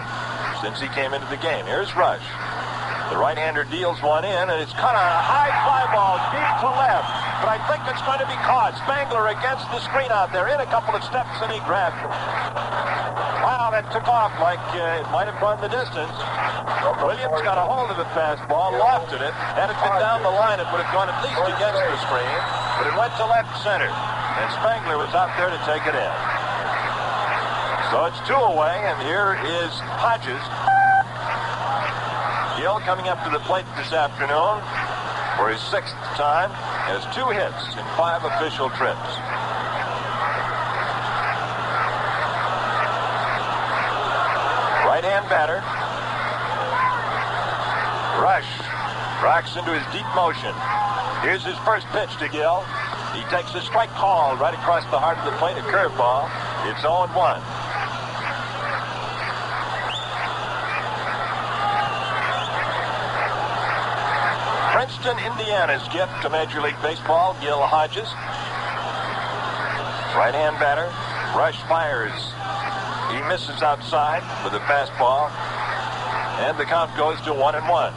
since he came into the game. Here's Rush. The right-hander deals one in, and it's cut on a high fly ball deep to left. But I think it's going to be caught. Spangler against the screen out there, in a couple of steps, and he grabbed it. Wow, that took off like it might have gone the distance. Williams got a hold of the fastball, lofted it. Had it been down the line, it would have gone at least against the screen, but it went to left center, and Spangler was out there to take it in. So it's 2 away, and here is Hodges. Gil coming up to the plate this afternoon for his 6th time. Has 2 hits in 5 official trips. Right-hand batter. Rush rocks into his deep motion. Here's his first pitch to Gil. He takes a strike call right across the heart of the plate, a curveball. It's 0-1. Princeton, Indiana's gift to Major League Baseball, Gil Hodges. Right-hand batter. Rush fires. He misses outside with a fastball. And the count goes to 1-1.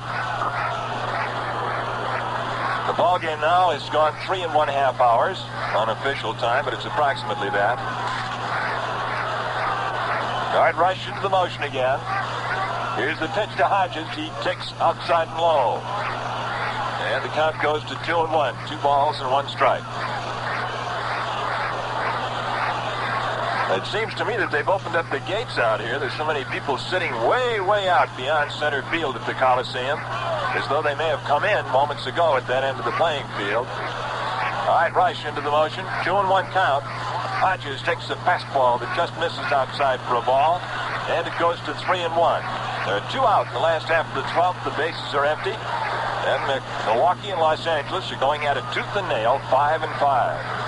The ball game now has gone 3.5 hours on official time, but it's approximately that. All right, Rush into the motion again. Here's the pitch to Hodges. He ticks outside and low. And the count goes to 2-1. 2 balls and 1 strike. It seems to me that they've opened up the gates out here. There's so many people sitting way, way out beyond center field at the Coliseum, as though they may have come in moments ago at that end of the playing field. All right, Rush into the motion. 2-1 count. Hodges takes a fastball that just misses outside for a ball, and it goes to 3-1. There are 2 out in the last half of the 12th. The bases are empty. And Milwaukee and Los Angeles are going at it tooth and nail, 5-5.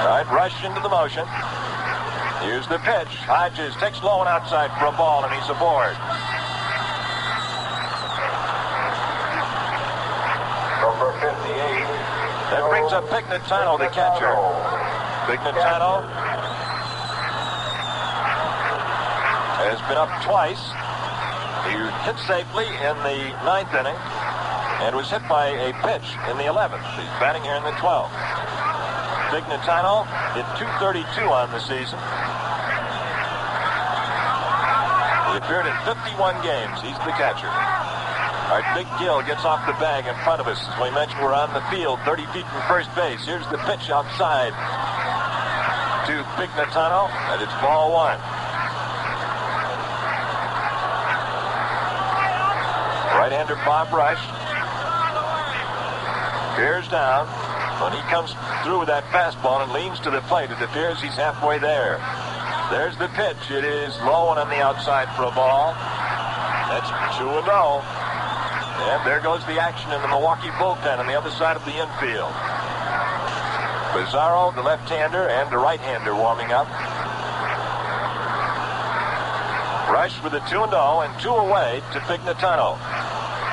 All right, Rush into the motion. Here's the pitch. Hodges takes low and outside for a ball, and he's aboard. Number 58. That brings up Pignatano, the catcher. Pignatano has been up twice. He hit safely in the 9th inning and was hit by a pitch in the 11th. He's batting here in the 12th. Pignatano hit .232 on the season. He appeared in 51 games. He's the catcher. All right, Big Gil gets off the bag in front of us. As we mentioned, we're on the field, 30 feet from first base. Here's the pitch outside to Pignatano, and it's ball 1. Right-hander Bob Rush. Bears down. When he comes through with that fastball and leans to the plate, it appears he's halfway there. There's the pitch. It is low and on the outside for a ball. That's 2-0. And there goes the action in the Milwaukee bullpen on the other side of the infield. Pizarro, the left-hander, and the right-hander warming up. Rush with a 2-0 and 2 away to Pignatano.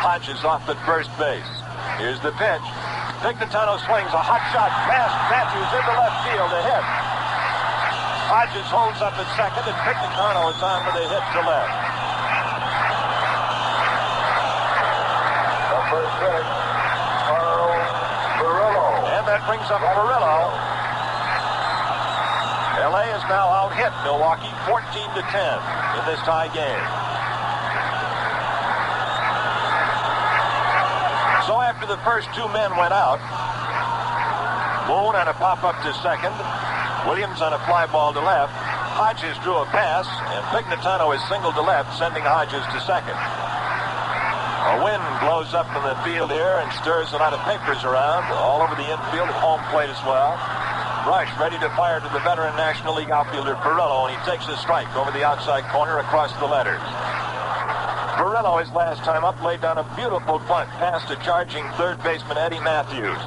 Hodges off at first base. Here's the pitch. Pignatano swings a hot shot past Matthews into left field, a hit. Hodges holds up at second, and Pignatano is on with a hit to left. Number 6, Furillo. And that brings up Furillo. L.A. is now out-hit Milwaukee 14-10 in this tie game. So after the first 2 men went out, Moon on a pop-up to second, Williams on a fly ball to left, Hodges drew a pass, and Pignatano is singled to left, sending Hodges to second. A wind blows up in the field here and stirs a lot of papers around, all over the infield at home plate as well. Rush ready to fire to the veteran National League outfielder Furillo, and he takes a strike over the outside corner across the letters. Furillo, his last time up, laid down a beautiful bunt past a charging third baseman Eddie Matthews.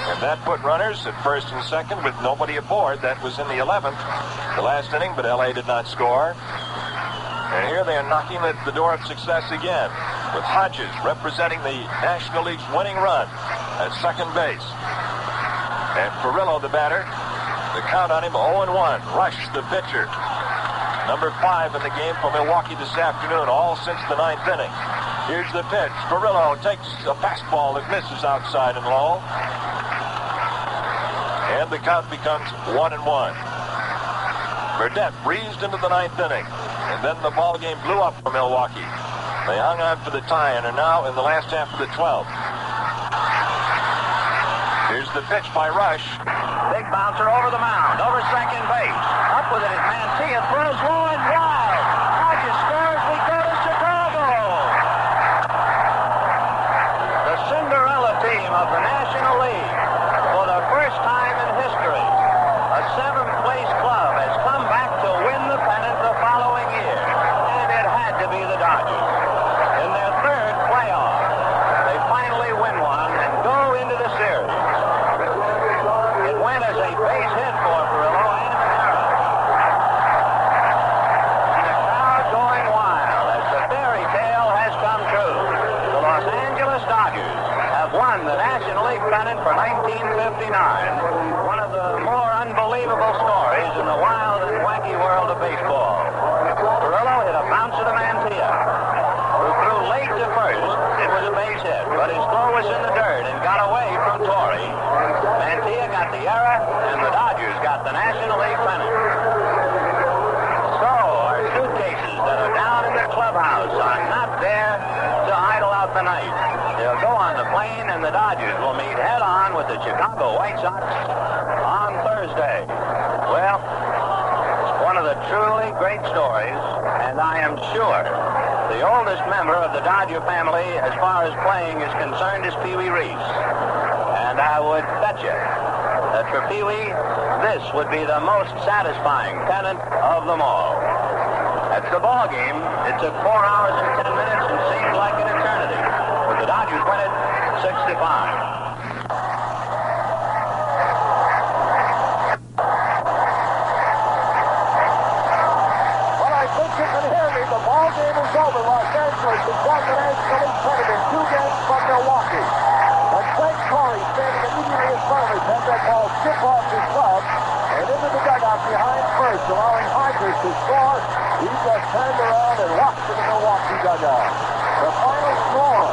And that put runners at first and second with nobody aboard. That was in the 11th, the last inning, but L.A. did not score. And here they are knocking at the door of success again, with Hodges representing the National League's winning run at second base. And Furillo, the batter, the count on him 0-1. Rush, the pitcher. Number 5 in the game for Milwaukee this afternoon, all since the 9th inning. Here's the pitch. Furillo takes a fastball that misses outside and low. And the count becomes 1-1. Burdette breezed into the 9th inning. And then the ball game blew up for Milwaukee. They hung on for the tie and are now in the last half of the 12th. Here's the pitch by Rush. Big bouncer over the mound, over second base. Up with it is Mantilla, throws low and wide. Hodges scores, we go to Chicago. The Cinderella team of the National League, for the first time in history, a 7th-place club has come back to win the pennant the following year. And it had to be the Dodgers. In their 3rd playoff, they finally win one and go into the series. It went as a base hit for Furillo and an error. one of the more unbelievable stories in the wild and wacky world of baseball. Furillo hit a bouncer to Mantilla, who threw late to first. It was a base hit, but his throw was in the dirt and got away from Torrey. Mantilla got the error, and the Dodgers got the National League pennant. So, our suitcases that are down in the clubhouse are not there to idle out the night. They'll go on the plane, and the Dodgers will meet head-on with the Chicago White Sox on Thursday. Well, it's one of the truly great stories, and I am sure the oldest member of the Dodger family as far as playing is concerned is Pee Wee Reese. And I would bet you that for Pee Wee, this would be the most satisfying pennant of them all. At the ball game, it took 4 hours and 10 minutes and seemed like an eternity. But the Dodgers win it 6-5. Well, I think you can hear me. The ball game is over. Los Angeles has won the National League pennant in 2 games from Milwaukee. And Frank Torrey, standing immediately in front of us, had that ball skip off his glove and into the dugout behind first, allowing Hodges to score. He just turned around and walked to the Milwaukee dugout. The final score: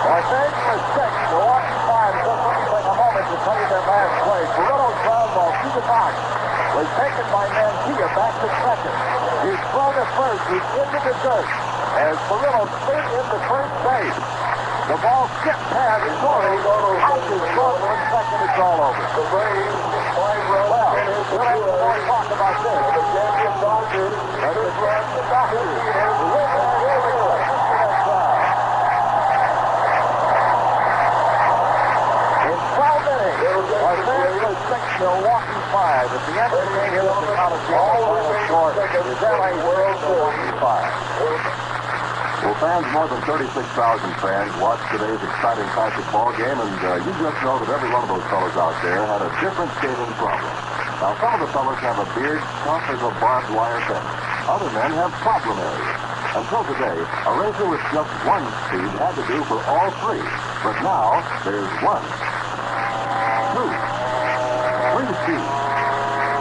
Los Angeles 6, Milwaukee 5. Just let me take a moment to tell you their last play. Furillo's ground ball to the box was taken by Mantilla back to second. His throw to first was into the dirt as Furillo slid into first base. The ball skipped past Torrey. Hodges scored for second. It's all over. Well, we'll have some more talk about this. But it's the Dodgers. The winner is in 12 innings, Los Angeles 6, Milwaukee 5. At the end of the game here at the Coliseum, the final score is L.A. 6, Milwaukee 5. Well, fans, more than 36,000 fans watched today's exciting classic ball game, and you just know that every one of those fellas out there had a different shaving problem. Now, some of the fellas have a beard tough as a barbed wire fence. Other men have problem areas. Until today, a razor with just one speed had to do for all three. But now, there's 1, 2, 3 speeds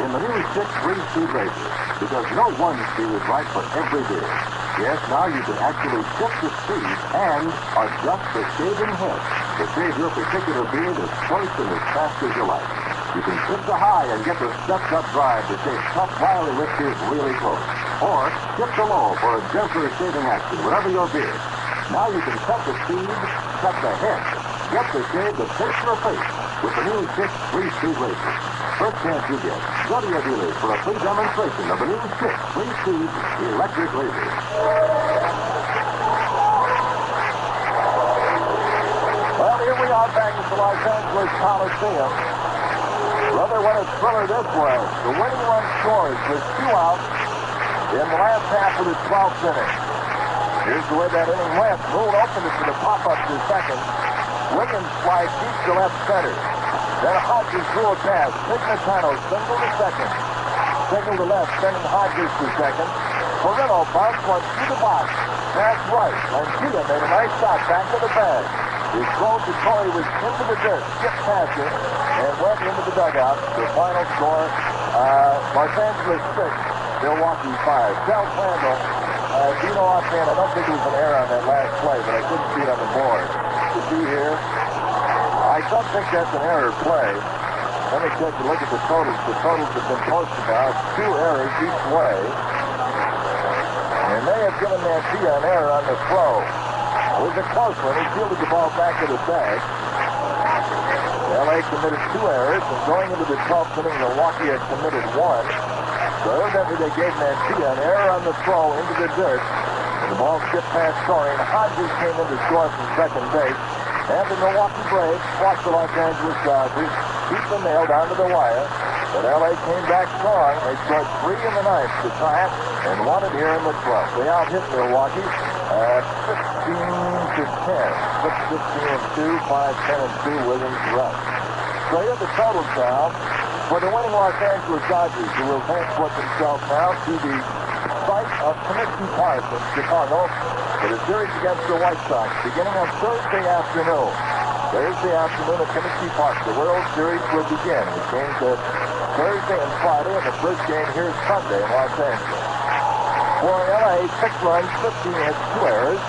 in the new 6 3-speed razor, because no one speed is right for every beard. Yes, now you can actually shift the speed and adjust the shaving head to shave your particular beard as close and as fast as you like. You can shift the high and get the stepped-up drive to shave tough, wiry whiskers really close. Or shift the low for a gentler shaving action, whatever your beard. Now you can set the speed, set the head, get the shave that fits your face with the new 6 3-speed razor. First chance you get. Go to your dealers for a free demonstration of the new 6 3-speed electric razor. Well, here we are back at the Los Angeles Coliseum. Brother, what a thriller this was. The winning run scores with 2 outs in the last half of the 12th inning. Here's the way that inning went. Moon opened it to the pop-up to second. Williams slide deep to left center. Then Hodges drew a pass. Pignatano single to second. Single to left, sending Hodges to second. Furillo bounced one through the box. Pass right. Mantilla made a nice shot back to the bag. His throw to Torrey was into the dirt. Skipped past him and went into the dugout. The final score, Los Angeles 6, Milwaukee 5. Del Crandall, Dino offhand, I don't think there was an error on that last play, but I couldn't see it on the board. To see here, I don't think that's an error play. Let me take a look at the totals. The totals have been posted now. 2 errors each way. And they have given Mantilla an error on the throw. It was a close one. He fielded the ball back to the bag. L.A. committed 2 errors, and going into the 12th inning, Milwaukee had committed 1. So evidently they gave Mantilla an error on the throw into the dirt. And the ball skipped past Torrey, and Hodges came in to score from second base. And the Milwaukee Braves squashed the Los Angeles Dodgers, beat the nail down to the wire. But L.A. came back strong. They scored 3 in the 9th to tie it and won it here in the 12th. They out-hit Milwaukee 15-10. 6-15-2, 5-10-2, Williams run. So here are the totals now for the winning Los Angeles Dodgers, who will transport themselves now to the site of Commission Park in Chicago for the series against the White Sox beginning on Thursday afternoon. Thursday afternoon at Tennessee Park, the World Series will begin. It games Thursday and Friday, and the first game here is Sunday in Los Angeles. For L.A., 6 runs, 15 hits, 2 errors.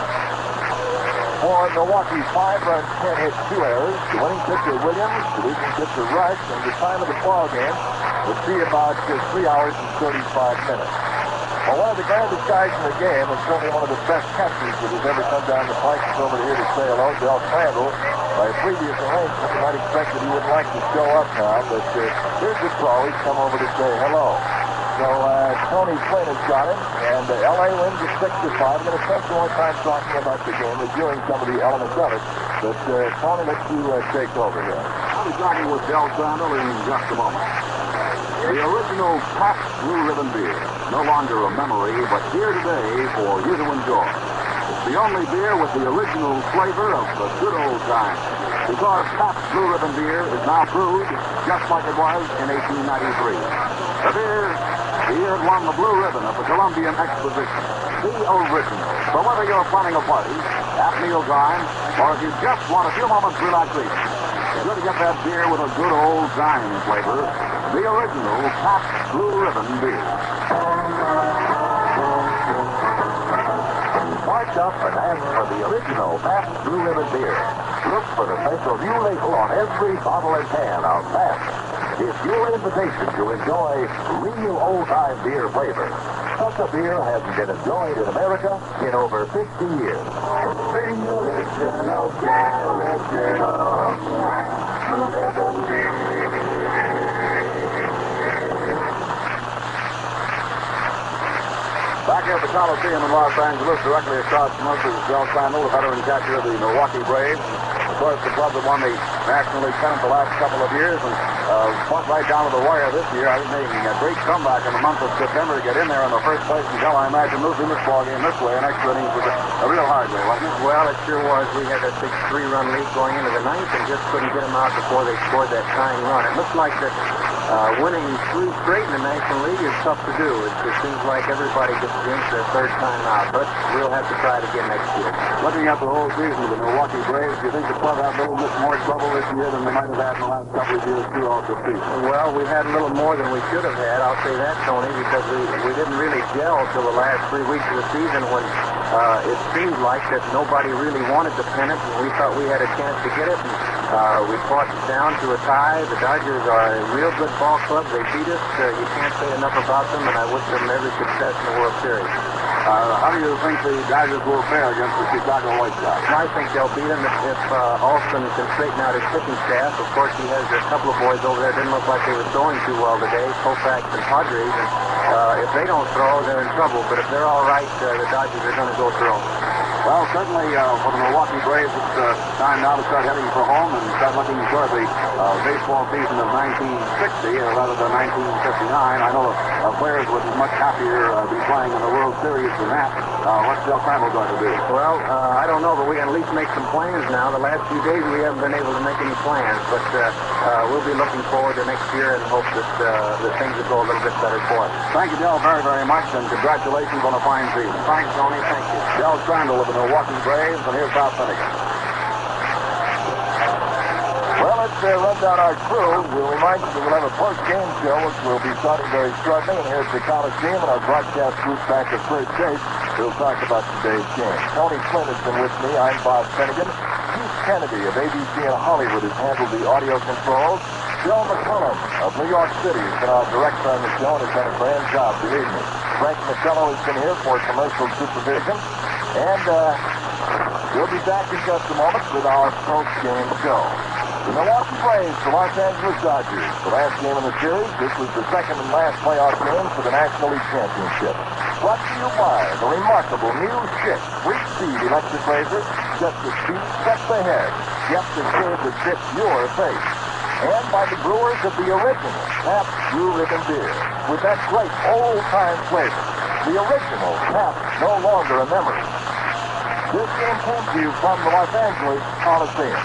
For Milwaukee, 5 runs, 10 hits, 2 errors. The winning pitcher, Williams, the losing pitcher, Rush, and the time of the ball game would be about 3 hours and 35 minutes. Well, one of the grandest guys in the game, and certainly one of the best catchers that has ever come down the pike, is over here to say hello, Del Crandall. By a previous arrangement, you might expect that he wouldn't like to show up now, but here's the pro. He's come over to say hello. So Tony Flynn has got him, and L.A. wins at 6-5. I'm going to spend some more time talking about the game, reviewing some of the elements of it. But Tony, let you take over here. I'll be talking with Del Crandall in just a moment. The original Pabst Blue Ribbon beer, no longer a memory, but here today for you to enjoy. It's the only beer with the original flavor of the good old times. Because Pabst Blue Ribbon beer is now brewed just like it was in 1893. The beer had won the Blue Ribbon of the Columbian Exposition. The original. So whether you're planning a party, at mealtime, or if you just want a few moments relaxation, you're going to get that beer with a good old time flavor. The original Pabst Blue Ribbon beer. March up and ask for the original Pabst Blue Ribbon beer. Look for the special new label on every bottle and can of Pabst. It's your invitation to enjoy real old-time beer flavor. Such a beer hasn't been enjoyed in America in over 50 years. Back here at the Coliseum in Los Angeles, directly across from us is Del Crandall, the veteran catcher of the Milwaukee Braves. Of course, the club that won the National League pennant the last couple of years and fought right down to the wire this year. I think making a great comeback in the month of September to get in there in the first place. And Del, I imagine losing this ball game this way in extra innings was a real hard way, wasn't it? Well, it sure was. We had a big 3-run lead going into the ninth and just couldn't get them out before they scored that tying run. It looks like that winning 3 straight in the National League is tough to do. It seems like everybody gets drinks their third time out, but we'll have to try it again next year. Looking at the whole season of the Milwaukee Braves, do you think the club had a little bit more trouble this year than they might have had in the last couple of years too off the season? Well, we had a little more than we should have had, I'll say that, Tony, because we didn't really gel till the last 3 weeks of the season when it seemed like that nobody really wanted the pennant, and we thought we had a chance to get it. And, we fought down to a tie. The Dodgers are a real good ball club. They beat us. You can't say enough about them, and I wish them every success in the World Series. How do you think the Dodgers will fare against the Chicago White Sox? I think they'll beat them if Alston can straighten out his pitching staff. Of course, he has a couple of boys over there. Didn't look like they were throwing too well today, Koufax and Padres. And if they don't throw, they're in trouble. But if they're all right, the Dodgers are going to go through. Well, certainly for the Milwaukee Braves, it's time now to start heading for home and start looking toward the baseball season of 1960 rather than 1959. I know players would much happier be playing in the World Series than that. What's Del Crandall going to do? Well, I don't know, but we can at least make some plans now. The last few days we haven't been able to make any plans, but we'll be looking forward to next year and hope that things will go a little bit better for us. Thank you, Del, very, very much, and congratulations on a fine season. Thanks, Tony. Thank you. Del Crandall of the Milwaukee Braves, and here's Bob Finnegan. Well, let's run down our crew. We'll remind you that we'll have a post-game show, which will be starting very shortly. And here's the Coliseum and our broadcast group back at first base. We'll talk about today's game. Tony Flynn has been with me. I'm Bob Finnegan. Keith Kennedy of ABC in Hollywood has handled the audio controls. Bill McCullum of New York City has been our director on the show and has done a grand job, believe me. Frank Mantilla has been here for commercial supervision. And we'll be back in just a moment with our post-game show. The Milwaukee Braves, the Los Angeles Dodgers. The last game in the series. This was the second and last playoff game for the National League Championship. Brought to you by the remarkable new Schick 3-speed electric razor. Just the speed, just the head. Yep, the shave that fits your face. And by the brewers of the original Pabst Blue Ribbon beer. With that great old-time flavor. The original Pabst, no longer a memory. This game came to you from the Los Angeles Coliseum.